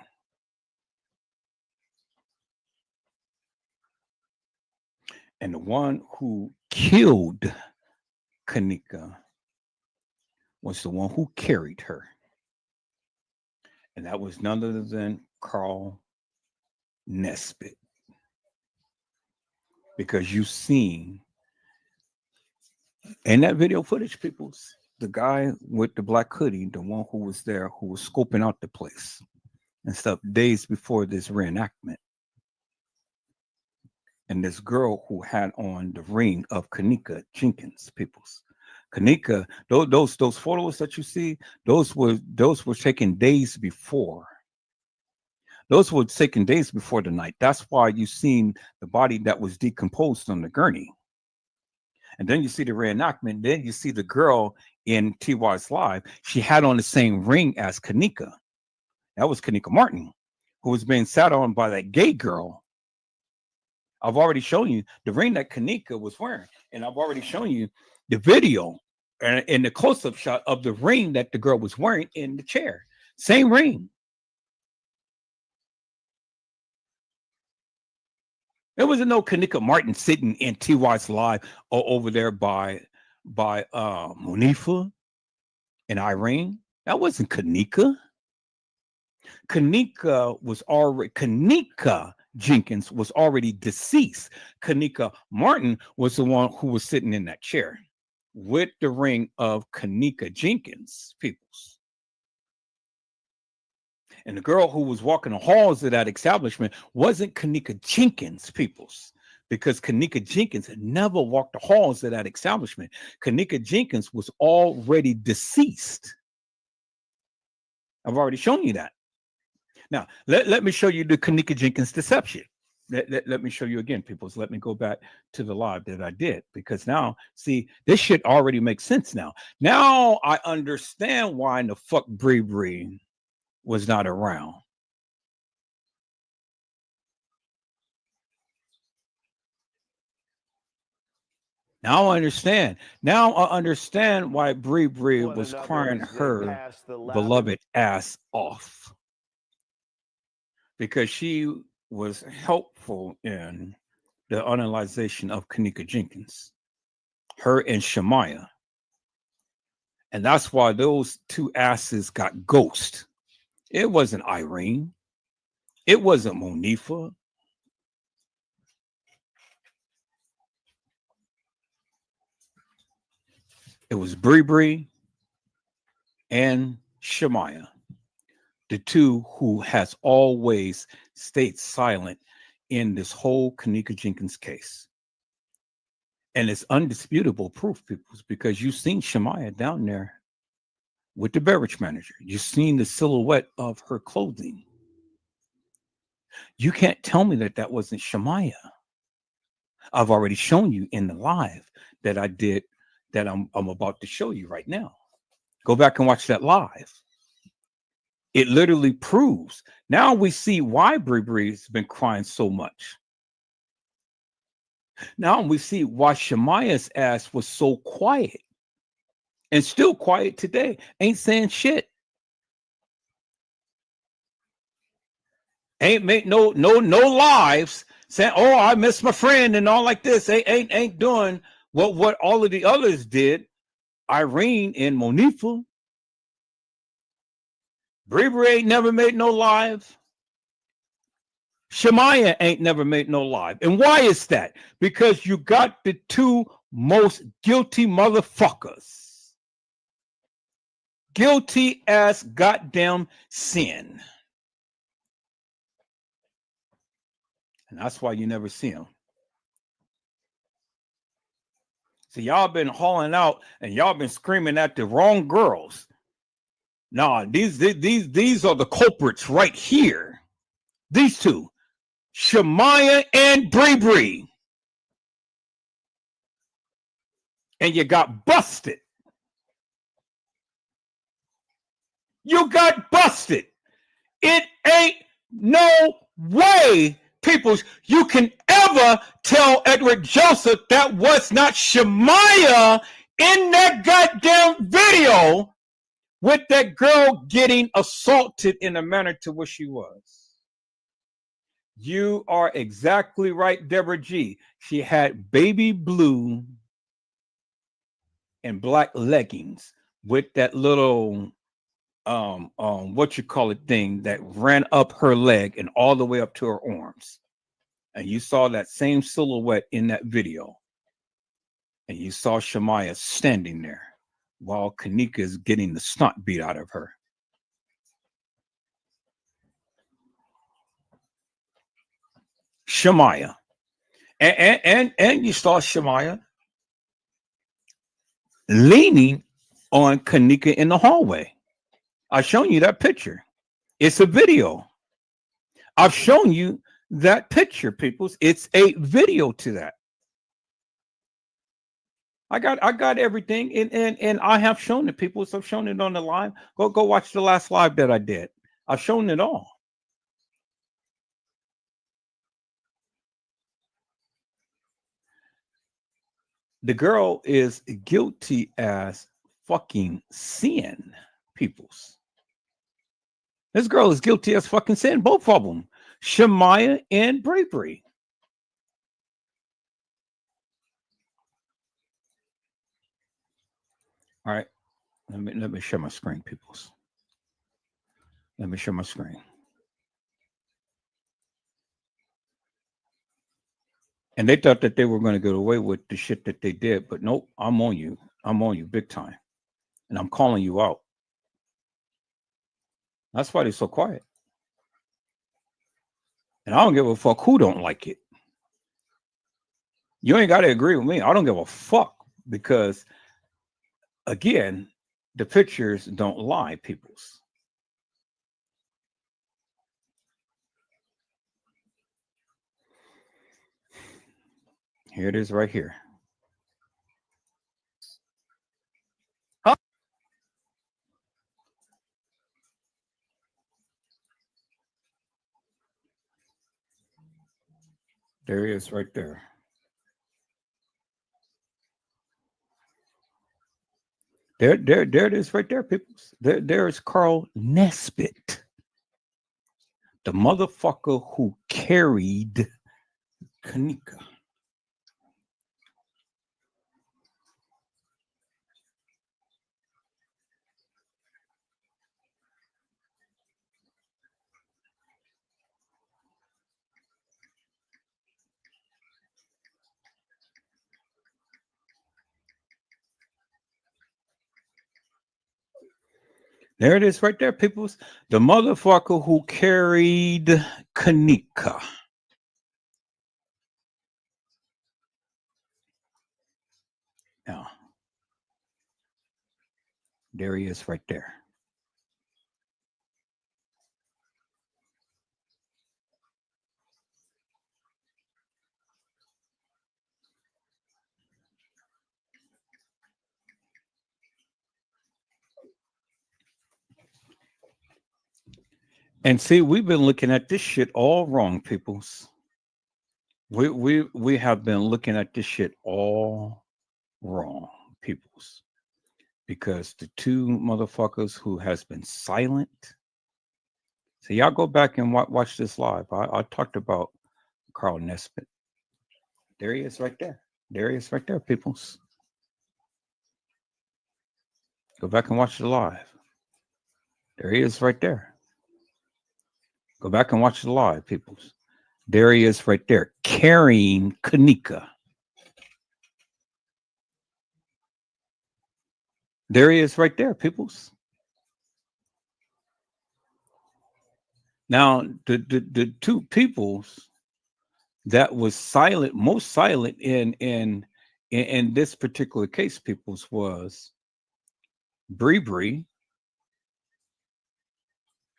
And the one who killed Kanika was the one who carried her. And that was none other than Carl Nesbitt. Because you've seen in that video footage, peoples, the guy with the black hoodie, the one who was there, who was scoping out the place and stuff days before this reenactment. And this girl who had on the ring of Kanika Jenkins, peoples. Kanika, those photos that you see, those were taken days before. Those were taken days before the night. That's why you seen the body that was decomposed on the gurney. And then you see the reenactment. Then you see the girl in TY's live. She had on the same ring as Kanika. That was Kanika Martin, who was being sat on by that gay girl. I've already shown you the ring that Kanika was wearing, and I've already shown you the video and the close-up shot of the ring that the girl was wearing in the chair. Same ring. There wasn't no Kanika Martin sitting in TY's live or over there by Monifa and Irene. That wasn't Kanika. Kanika Jenkins was already deceased. Kanika Martin was the one who was sitting in that chair with the ring of Kanika Jenkins, peoples. And the girl who was walking the halls of that establishment wasn't Kanika Jenkins, peoples, because Kanika Jenkins had never walked the halls of that establishment. Kanika Jenkins was already deceased. I've already shown you that. Now, let me show you the Kanika Jenkins deception. let me show you again, people. So let me go back to the live that I did, because now, see, this shit already makes sense now. Now I understand why in the fuck Bree Bree was not around. Now I understand. Now I understand why Bree Bree was crying her beloved ass off. Because she was helpful in the analyzation of Kenneka Jenkins, her and Shemaya. And that's why those two asses got ghost. It wasn't Irene. It wasn't Monifa. It was Bree Bree and Shemaya, the two who has always stayed silent in this whole Kenneka Jenkins case. And it's undisputable proof, people, because you've seen Shemaya down there with the beverage manager. You've seen the silhouette of her clothing. You can't tell me that that wasn't Shemaya. I've already shown you in the live that I did, that I'm about to show you right now. Go back and watch that live. It literally proves. Now we see why Bree Bree's been crying so much. Now we see why Shemaya's ass was so quiet and still quiet today. Ain't saying shit. Ain't make no lives saying, "Oh, I miss my friend," and all like this. Ain't doing what all of the others did. Irene and Monifa. Bree Bree ain't never made no live. Shemaya ain't never made no live. And why is that? Because you got the two most guilty motherfuckers. Guilty as goddamn sin. And that's why you never see them. So y'all been hauling out and y'all been screaming at the wrong girls. Nah, these are the culprits right here. These two. Shemaya and Bree Bree. And you got busted. You got busted. It ain't no way, peoples, you can ever tell Edward Joseph that was not Shemaya in that goddamn video with that girl getting assaulted in the manner to which she was. You are exactly right, Deborah G. She had baby blue and black leggings with that little what you call it thing that ran up her leg and all the way up to her arms. And you saw that same silhouette in that video. And you saw Shemaya standing there while Kenneka is getting the snot beat out of her. Shemaya. And you saw Shemaya leaning on Kenneka in the hallway. I've shown you that picture. It's a video. I've shown you that picture, peoples. It's a video to that. I got everything, and I have shown it, people. So I've shown it on the live. Go watch the last live that I did. I've shown it all. The girl is guilty as fucking sin, peoples. This girl is guilty as fucking sin, both of them. Shemaya and Bree Bree. All right, let me share my screen, peoples. Let me share my screen. And they thought that they were going to get away with the shit that they did, but nope, I'm on you. I'm on you big time. And I'm calling you out. That's why they're so quiet. And I don't give a fuck who don't like it. You ain't got to agree with me. I don't give a fuck because, again, the pictures don't lie, peoples. Here it is right here. There he is right there. There it is right there, people. There's Carl Nesbitt, the motherfucker who carried Kanika. There it is right there, peoples. The motherfucker who carried Kanika. Now, there he is right there. And see, we've been looking at this shit all wrong, peoples. We have been looking at this shit all wrong, peoples. Because the two motherfuckers who has been silent. So y'all go back and watch this live. I talked about Carl Nesbitt. There he is right there. There he is right there, peoples. Go back and watch the live. There he is right there. Go back and watch the live, peoples. There he is right there, carrying Kanika. There he is right there, peoples. Now, the two peoples that was silent, most silent in this particular case, peoples, was Bree Bree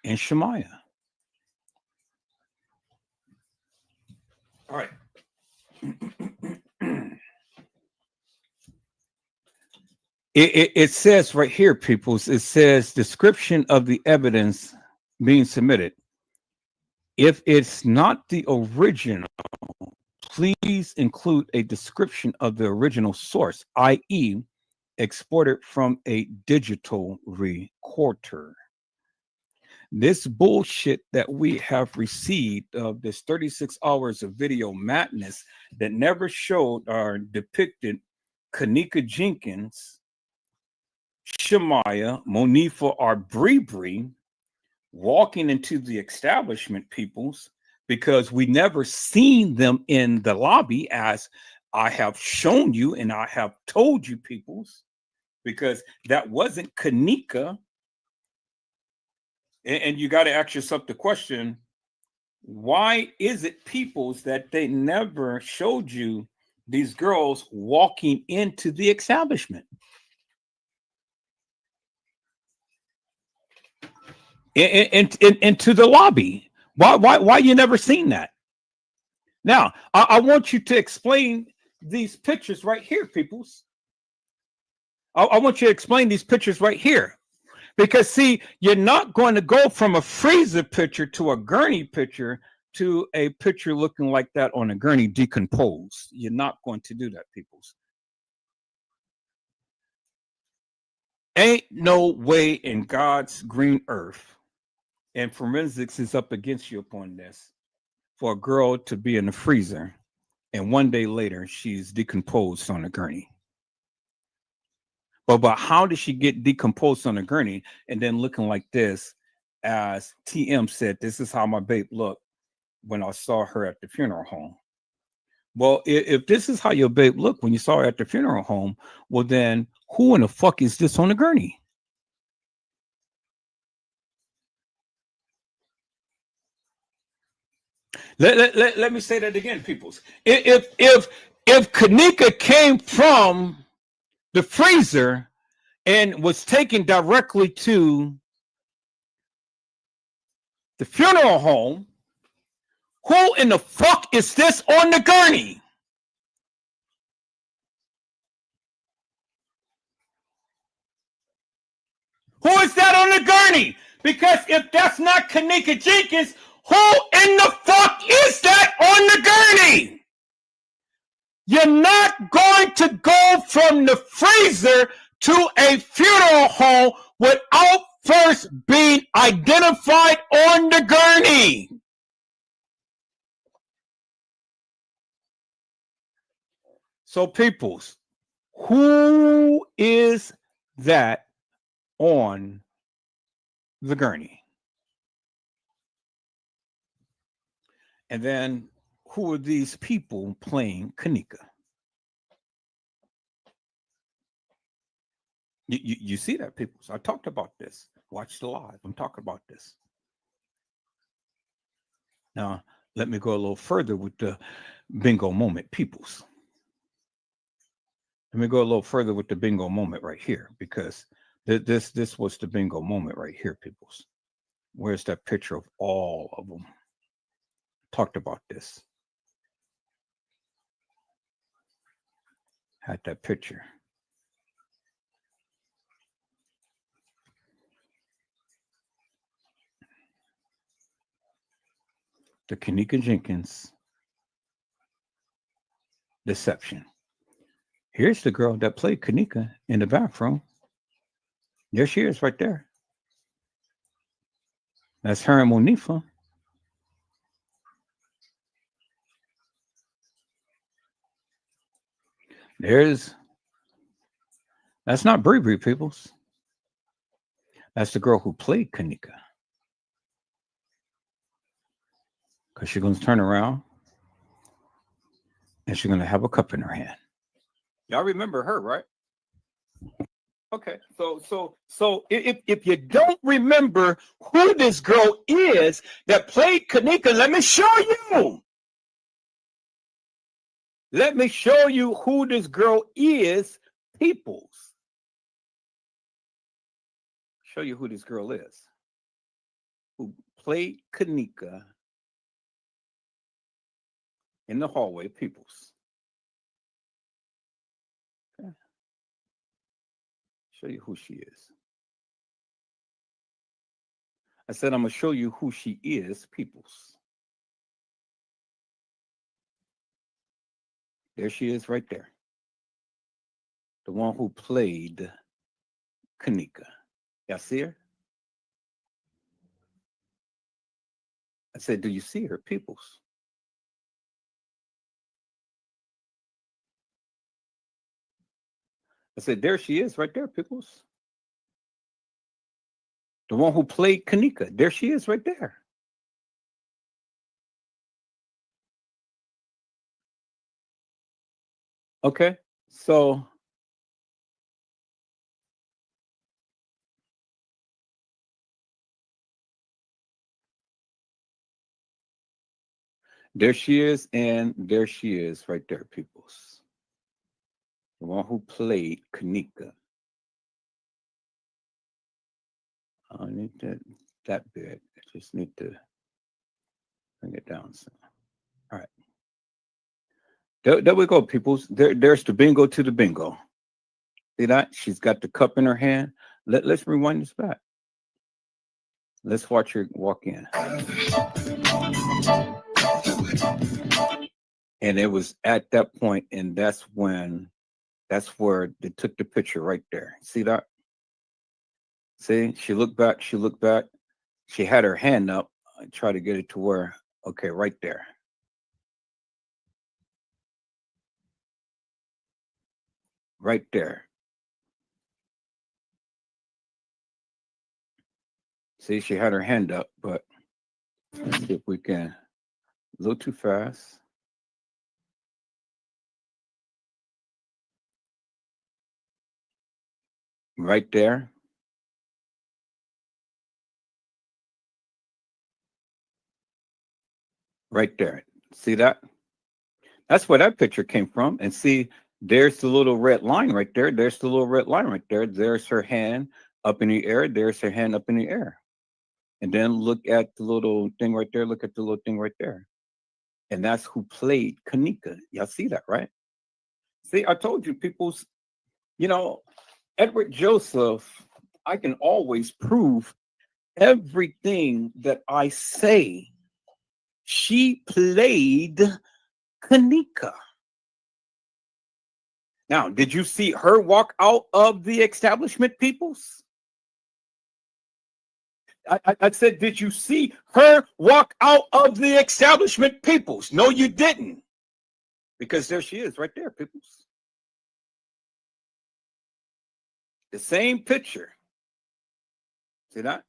and Shemaya. All right. It says right here, peoples, it says description of the evidence being submitted. If it's not the original, please include a description of the original source, i.e., exported from a digital recorder. This bullshit that we have received of this 36 hours of video madness that never showed or depicted Kanika Jenkins, Shemaya, Monifa, or Bree Bree walking into the establishment, peoples, because we never seen them in the lobby, as I have shown you and I have told you, peoples, because that wasn't Kanika. And you got to ask yourself the question, why is it, peoples, that they never showed you these girls walking into the establishment? Into the lobby. Why you never seen that? Now, I want you to explain these pictures right here, peoples. I want you to explain these pictures right here. Because, see, you're not going to go from a freezer picture to a gurney picture to a picture looking like that on a gurney decomposed. You're not going to do that, peoples. Ain't no way in God's green earth, and forensics is up against you upon this, for a girl to be in the freezer and one day later she's decomposed on a gurney. But how did she get decomposed on a gurney and then looking like this? As TM said, this is how my babe looked when I saw her at the funeral home. Well, if this is how your babe looked when you saw her at the funeral home, well then who in the fuck is this on the gurney? Let me say that again, peoples. If Kanika came from the freezer and was taken directly to the funeral home, who in the fuck is this on the gurney? Who is that on the gurney? Because if that's not Kanika Jenkins, who in the fuck is that on the gurney? You're not going to go from the freezer to a funeral home without first being identified on the gurney. So, peoples, who is that on the gurney? And then who are these people playing Kanika? You see that, people? So I talked about this. Watch the live. I'm talking about this. Now, let me go a little further with the bingo moment, peoples. Let me go a little further with the bingo moment right here, because this was the bingo moment right here, peoples. Where's that picture of all of them? Talked about this. Had that picture. The Kanika Jenkins deception. Here's the girl that played Kanika in the bathroom. There she is right there. That's her and Monifa. That's not Bree Bree, peoples. That's the girl who played Kanika. Because she's going to turn around and she's going to have a cup in her hand. Y'all remember her, right? Okay, so if you don't remember who this girl is that played Kanika, let me show you. Let me show you who this girl is, peoples. Show you who this girl is. Who played Kanika in the hallway, peoples. Okay. Show you who she is. I said I'm going to show you who she is, peoples. There she is right there. The one who played Kanika. Y'all see her? I said, do you see her, peoples? I said, there she is right there, peoples. The one who played Kanika. There she is right there. Okay, so there she is, and there she is right there, peoples. The one who played Kanika. I don't need that big. I just need to bring it down some. All right. There we go, peoples. There's the bingo to the bingo. See that? She's got the cup in her hand. Let's rewind this back. Let's watch her walk in. And it was at that point, and that's where they took the picture right there. See that? See, she looked back, she had her hand up. I try to get it to where, okay, right there. Right there. See, she had her hand up, but let's see if we can. A little too fast. Right there. Right there. See that? That's where that picture came from. And see, there's the little red line right there. There's the little red line right there. There's her hand up in the air. There's her hand up in the air. And then look at the little thing right there. Look at the little thing right there. And that's who played Kanika. Y'all see that, right? See, I told you, people's, Edward Joseph, I can always prove everything that I say. She played Kanika. Now, did you see her walk out of the establishment, peoples? I said, did you see her walk out of the establishment, peoples? No, you didn't. Because there she is right there, peoples. The same picture. See that?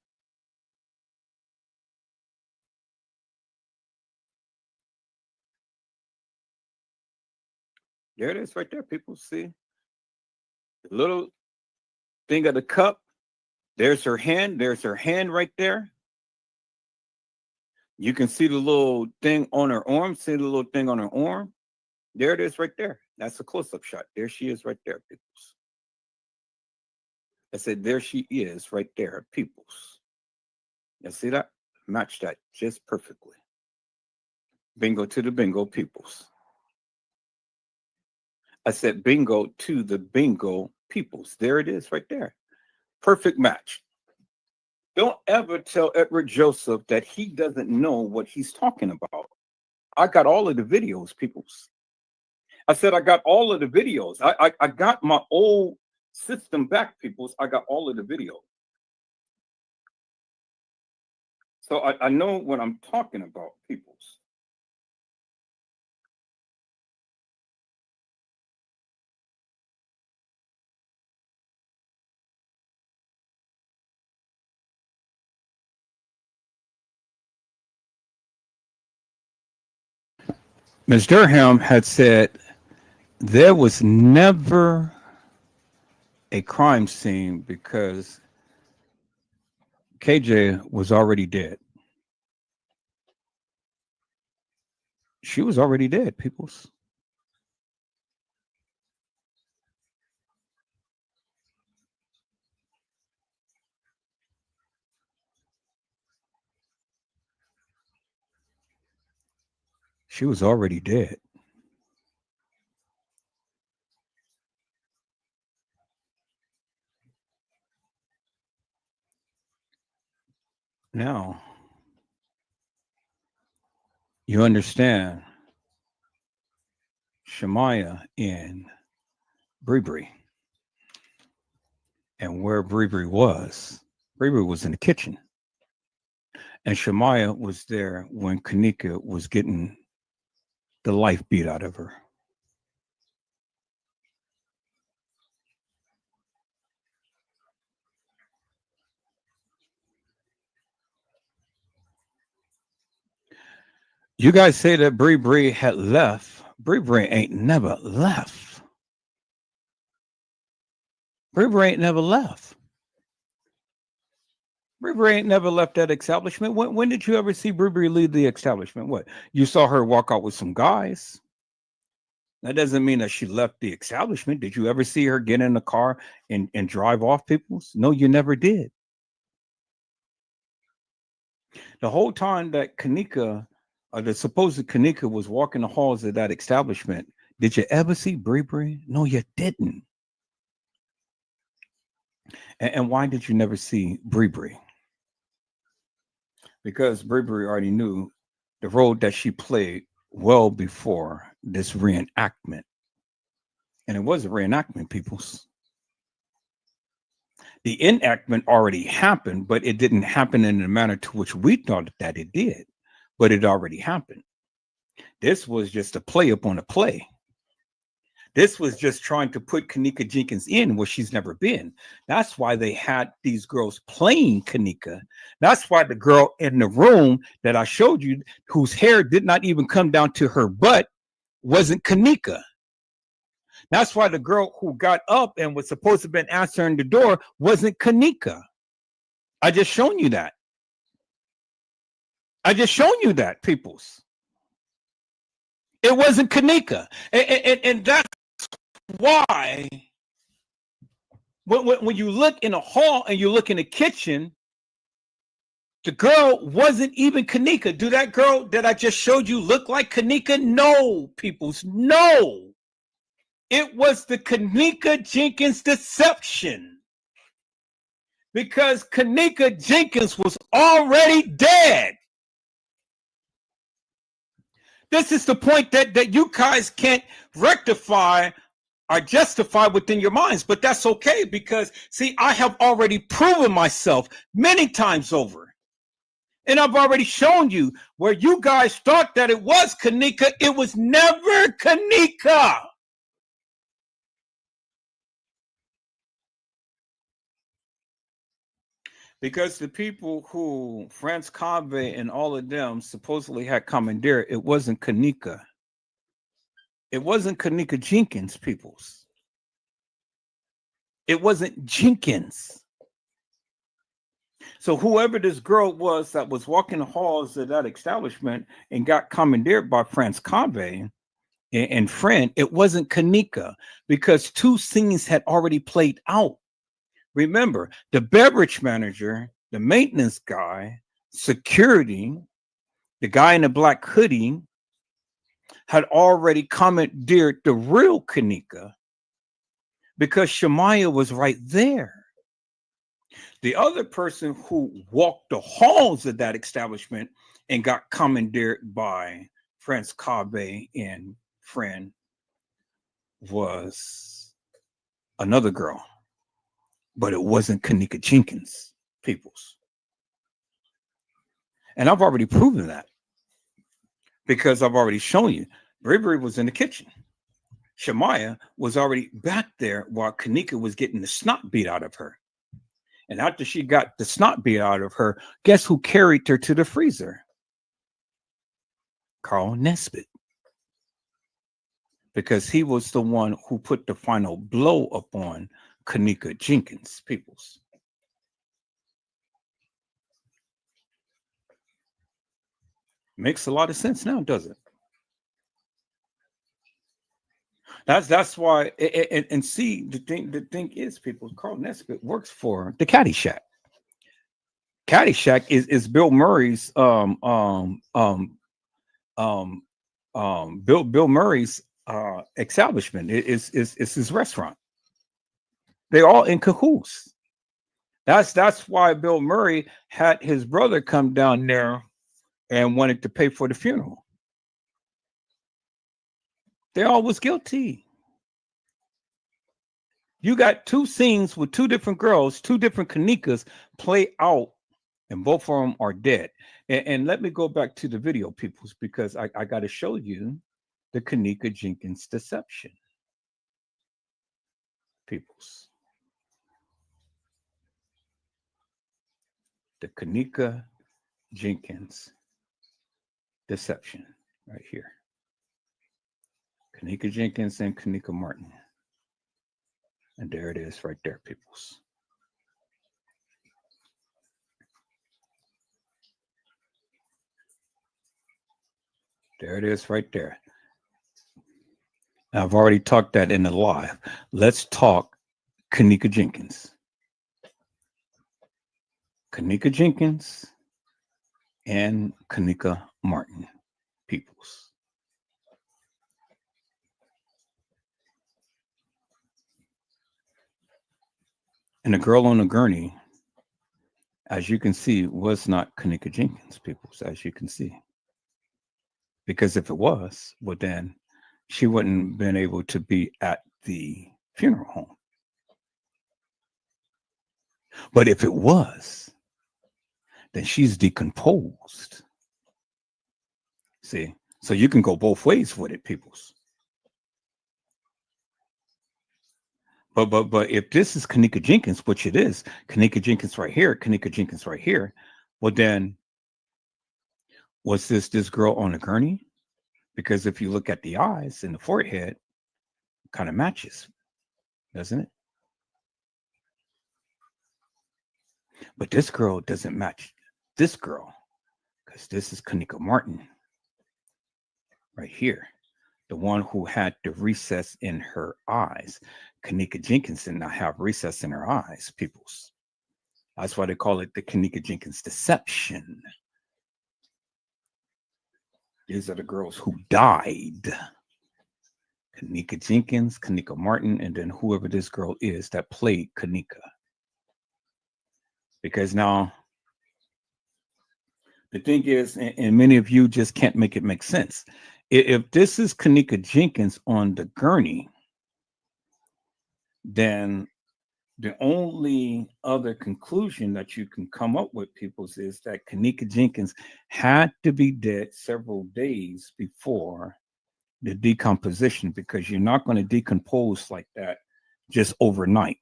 There it is right there, people. See? The little thing of the cup. There's her hand. There's her hand right there. You can see the little thing on her arm. See the little thing on her arm? There it is right there. That's a close-up shot. There she is right there, peoples. I said, there she is right there, peoples. You see that? Match that just perfectly. Bingo to the bingo, peoples. I said, bingo to the bingo, peoples. There it is right there. Perfect match. Don't ever tell Edward Joseph that he doesn't know what he's talking about. I got all of the videos, peoples. I said, I got all of the videos. I got my old system back, peoples. I got all of the videos. So I know what I'm talking about, peoples. Ms. Durham had said there was never a crime scene because KJ was already dead. She was already dead, peoples. She was already dead. Now, you understand Shemaya and Bree Bree and where Bree Bree was. Bree Bree was in the kitchen. And Shemaya was there when Kanika was getting the life beat out of her. You guys say that Bree Bree had left. Bree Bree ain't never left. Bree Bree ain't never left. Bree Bree ain't never left that establishment. When did you ever see Bree Bree leave the establishment? What? You saw her walk out with some guys. That doesn't mean that she left the establishment. Did you ever see her get in the car and drive off people's? No, you never did. The whole time that Kanika, the supposed Kanika was walking the halls of that establishment, did you ever see Bree Bree? No, you didn't. And why did you never see Bree Bree? Because Bree Bree already knew the role that she played well before this reenactment. And it was a reenactment, peoples. The enactment already happened, but it didn't happen in the manner to which we thought that it did. But it already happened. This was just a play upon a play. This was just trying to put Kanika Jenkins in where she's never been. That's why they had these girls playing Kanika. That's why the girl in the room that I showed you, whose hair did not even come down to her butt, wasn't Kanika. That's why the girl who got up and was supposed to have been answering the door wasn't Kanika. I just shown you that. I just shown you that, peoples. It wasn't Kanika. And that's why when you look in a hall and you look in the kitchen, the girl wasn't even Kanika. Do that girl that I just showed you look like Kanika? No, peoples, no. It was the Kanika Jenkins deception. because Kanika Jenkins was already dead. This is the point that you guys can't rectify or justify within your minds, but that's okay because, see, I have already proven myself many times over. And I've already shown you where you guys thought that it was Kanika. It was never Kanika. Because the people who Franz Conway and all of them supposedly had commandeered, it wasn't Kanika. It wasn't Kanika Jenkins, peoples. It wasn't Jenkins. So whoever this girl was that was walking the halls of that establishment and got commandeered by Franz Conway and friend, it wasn't Kanika because two scenes had already played out. Remember, the beverage manager, the maintenance guy, security, the guy in the black hoodie had already commandeered the real Kanika because Shemaiah was right there. The other person who walked the halls of that establishment and got commandeered by Franz Kabe and friend was another girl. But it wasn't Kanika Jenkins, peoples. And I've already proven that because I've already shown you. Bree Bree was in the kitchen. Shemaiah was already back there while Kanika was getting the snot beat out of her. And after she got the snot beat out of her, guess who carried her to the freezer? Carl Nesbitt. Because he was the one who put the final blow upon Kanika Jenkins, peoples. Makes a lot of sense now, doesn't it? That's why, and see, the thing is, people, Carl Nesbitt works for the Caddyshack. Caddyshack is Bill Murray's Bill Murray's establishment. It's his restaurant. They're all in cahoots. That's why Bill Murray had his brother come down there and wanted to pay for the funeral. They all was guilty. You got two scenes with two different girls, two different Kanikas play out, and both of them are dead. And let me go back to the video, peoples, because I got to show you the Kanika Jenkins deception, peoples. The Kanika Jenkins deception right here. Kanika Jenkins and Kanika Martin. And there it is right there, peoples. There it is right there. Now, I've already talked that in the live. Let's talk Kanika Jenkins. Kanika Jenkins and Kanika Martin, peoples. And the girl on the gurney, as you can see, was not Kanika Jenkins, peoples, as you can see. Because if it was, well, then she wouldn't have been able to be at the funeral home. But if it was, then she's decomposed. See? So you can go both ways with it, peoples. But if this is Kanika Jenkins, which it is, Kanika Jenkins right here, Kanika Jenkins right here, well then, was this girl on a gurney? Because if you look at the eyes and the forehead, it kind of matches, doesn't it? But this girl doesn't match this girl, because this is Kanika Martin right here, the one who had the recess in her eyes. Kanika Jenkins did not have recess in her eyes, peoples. That's why they call it the Kanika Jenkins deception. These are the girls who died. Kanika Jenkins, Kanika Martin, and then whoever this girl is that played Kanika. Because now the thing is, and many of you just can't make it make sense. If this is Kenneka Jenkins on the gurney, then the only other conclusion that you can come up with, peoples, is that Kenneka Jenkins had to be dead several days before the decomposition, because you're not going to decompose like that just overnight.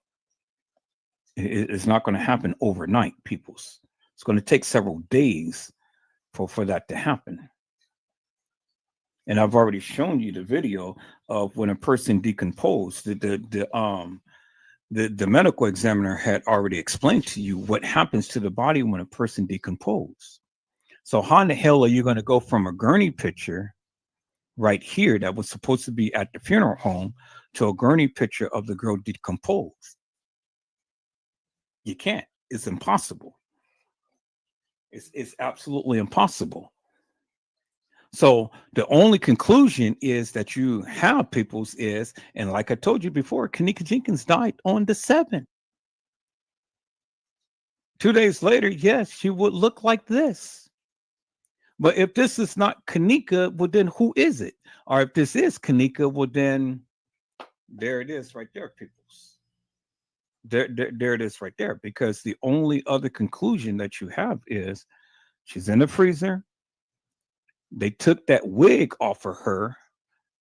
It's not going to happen overnight, peoples. It's going to take several days for that to happen. And I've already shown you the video of when a person decomposed. The medical examiner had already explained to you what happens to the body when a person decomposes. So how in the hell are you going to go from a gurney picture right here that was supposed to be at the funeral home to a gurney picture of the girl decomposed? You can't. It's impossible. It's absolutely impossible. So the only conclusion is that you have, peoples, is, and like I told you before, Kenneka Jenkins died on the 7th. 2 days later, yes, she would look like this. But if this is not Kenneka, well, then who is it? Or if this is Kenneka, well, then there it is right there, peoples. There it is right there. Because the only other conclusion that you have is she's in the freezer. They took that wig off of her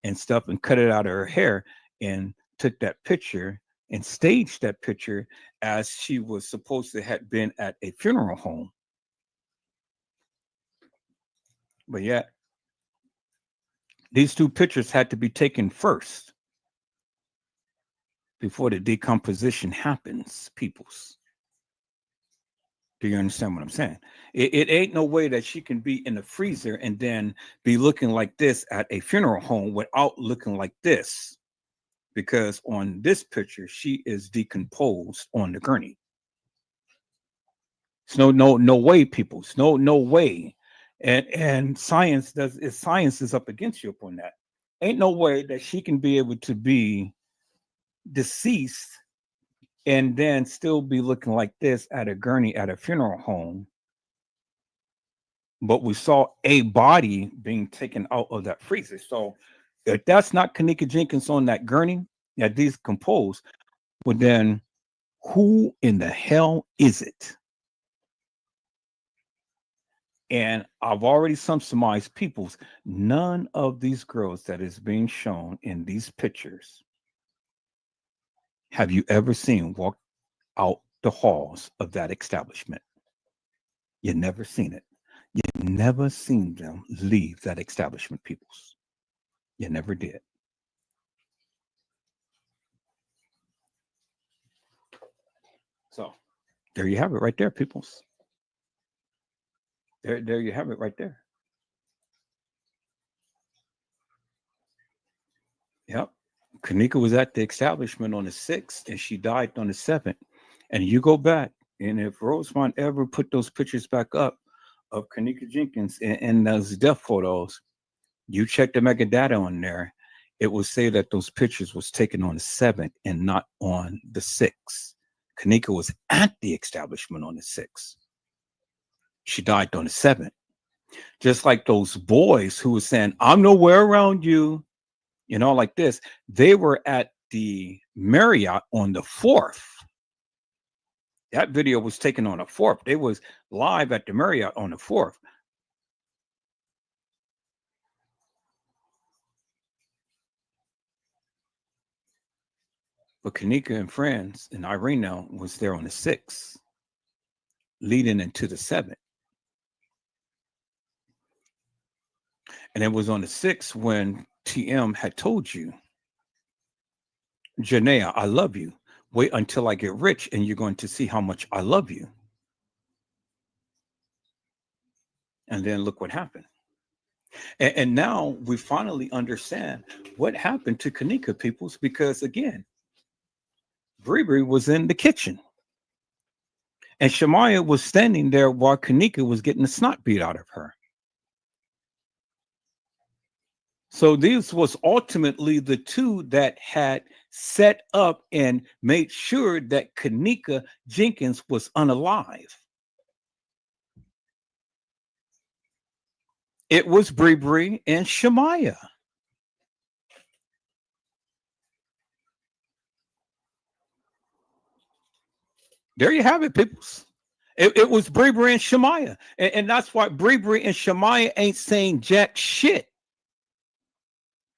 and stuff and cut it out of her hair and took that picture and staged that picture as she was supposed to have been at a funeral home. But yet, these two pictures had to be taken first before the decomposition happens, peoples. Do you understand what I'm saying? It ain't no way that she can be in the freezer and then be looking like this at a funeral home without looking like this. Because on this picture, she is decomposed on the gurney. It's no way, people. It's no way. And science is up against you upon that. Ain't no way that she can be able to be deceased and then still be looking like this at a gurney at a funeral home. But we saw a body being taken out of that freezer. So if that's not Kenneka Jenkins on that gurney that decomposed, well, then who in the hell is it? And I've already summarized, peoples, none of these girls that is being shown in these pictures have you ever seen walk out the halls of that establishment. You never seen it. You never seen them leave that establishment, peoples. You never did. So there you have it right there, peoples. There you have it right there. Yep. Kenneka was at the establishment on the 6th and she died on the 7th. And you go back, and if Rosemont ever put those pictures back up of Kenneka Jenkins and those death photos, you check the metadata on there, it will say that those pictures was taken on the 7th and not on the 6th. Kenneka was at the establishment on the 6th. She died on the 7th. Just like those boys who were saying, I'm nowhere around you, you know, like this, they were at the Marriott on the 4th. That video was taken on the 4th. They was live at the Marriott on the 4th. But Kenneka and friends and Irene now was there on the 6th, leading into the 7th. And it was on the 6th when TM had told you, Janaea, I love you. Wait until I get rich and you're going to see how much I love you. And then look what happened. And now we finally understand what happened to Kenneka, peoples, because again, Bree Bree was in the kitchen. And Shamaya was standing there while Kenneka was getting the snot beat out of her. So these was ultimately the two that had set up and made sure that Kenneka Jenkins was unalive. It was Bree Bree and Shemaya. There you have it, peoples. It was Bree Bree and Shemaya. And that's why Bree Bree and Shemaya ain't saying jack shit.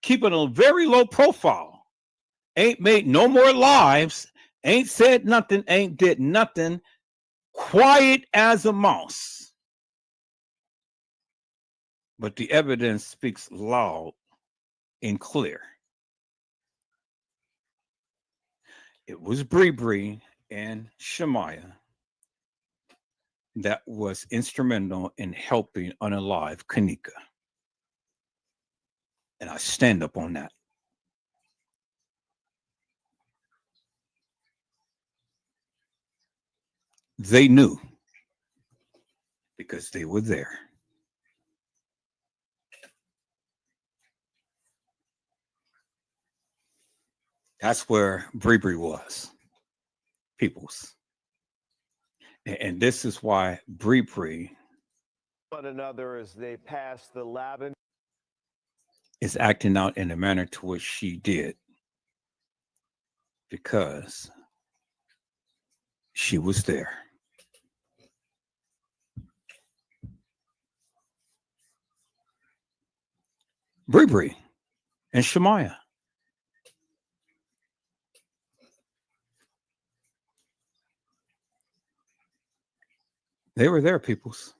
Keeping a very low profile. Ain't made no more lives. Ain't said nothing. Ain't did nothing. Quiet as a mouse. But the evidence speaks loud and clear. It was Bree Bree and Shemaya that was instrumental in helping unalive Kenneka. And I stand up on that. They knew because they were there. That's where Bree Bree was, peoples. And this is why Bree Bree One another as they pass the lab is acting out in the manner to which she did, because she was there. Bree Bree and Shemaya. They were there, peoples.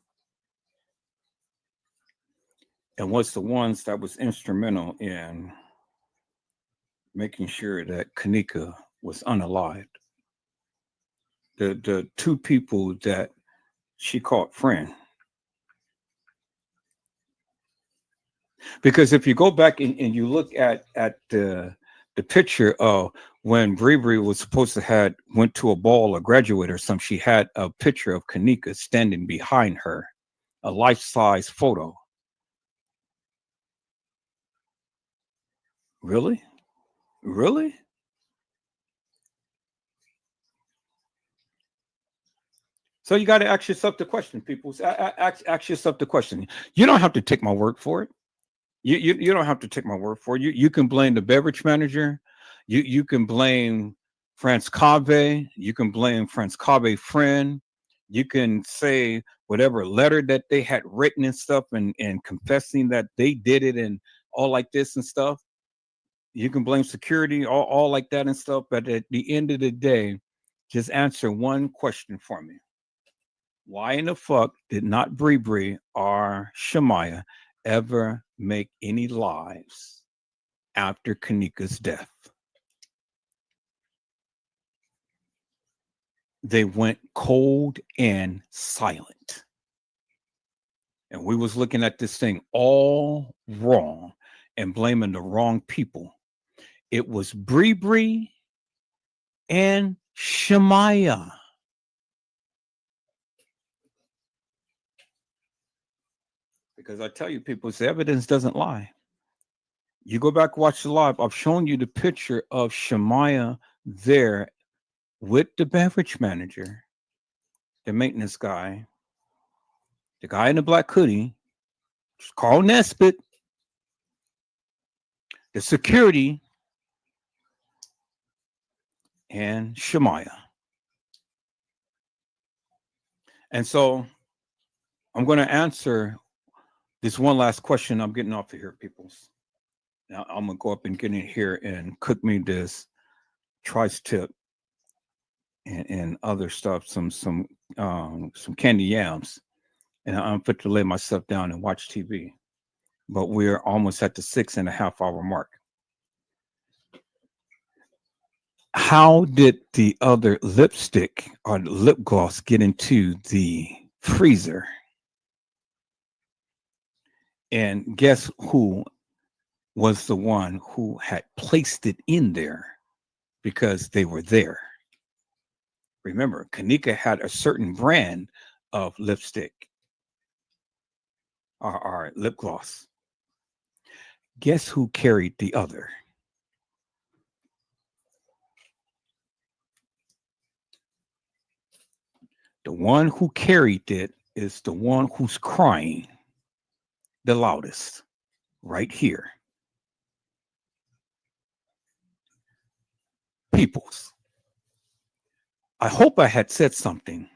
And was the ones that was instrumental in making sure that Kenneka was unalived. The two people that she called friend. Because if you go back and you look at the picture of when Bree Bree was supposed to went to a ball or graduate or something, she had a picture of Kenneka standing behind her, a life-size photo. Really? Really? So you got to ask yourself the question, people. Ask yourself the question. You don't have to take my word for it. You don't have to take my word for it. You can blame the beverage manager. You can blame France Cave. You can blame France Cave friend. You can say whatever letter that they had written and stuff and confessing that they did it and all like this and stuff. You can blame security, all like that and stuff. But at the end of the day, just answer one question for me. Why in the fuck did not Bree Bree or Shemaya ever make any lives after Kenneka's death? They went cold and silent. And we was looking at this thing all wrong and blaming the wrong people. It was Bree Bree and Shemaya. Because I tell you, people, the evidence doesn't lie. You go back, watch the live. I've shown you the picture of Shemaya there with the beverage manager, the maintenance guy, the guy in the black hoodie, Carl Nesbitt, the security, and Shemaya. And so I'm going to answer this one last question. I'm getting off of here, peoples. Now I'm going to go up and get in here and cook me this tri-tip and other stuff, some candy yams. And I'm fit to lay myself down and watch TV. But we're almost at the 6.5 hour mark. How did the other lipstick or lip gloss get into the freezer? And guess who was the one who had placed it in there because they were there? Remember, Kenneka had a certain brand of lipstick or lip gloss. Guess who carried the other? The one who carried it is the one who's crying the loudest right here. Peoples, I hope I had said something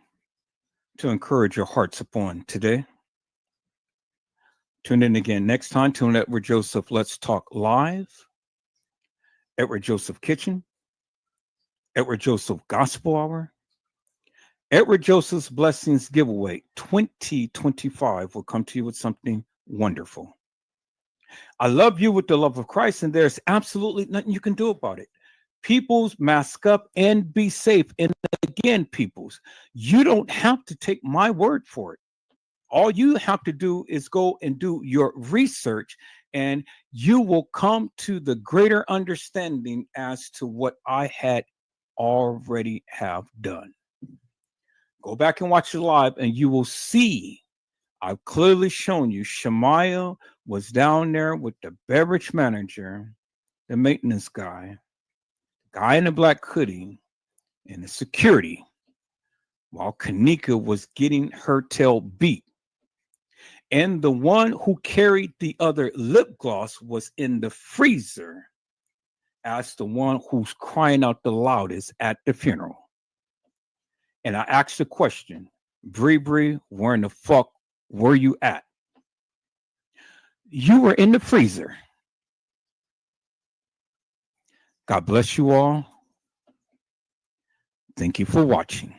to encourage your hearts upon today. Tune in again next time. Tune in at Edward Joseph Let's Talk Live, Edward Joseph Kitchen, Edward Joseph Gospel Hour, Edward Joseph's Blessings Giveaway 2025 will come to you with something wonderful. I love you with the love of Christ, and there's absolutely nothing you can do about it. Peoples, mask up and be safe. And again, peoples, you don't have to take my word for it. All you have to do is go and do your research, and you will come to the greater understanding as to what I had already have done. Go back and watch it live, and you will see I've clearly shown you Shemaiah was down there with the beverage manager, the maintenance guy in the black hoodie, and the security, while Kanika was getting her tail beat. And the one who carried the other lip gloss was in the freezer as the one who's crying out the loudest at the funeral. And I asked the question, Bree Bree, where in the fuck were you at? You were in the freezer. God bless you all. Thank you for watching.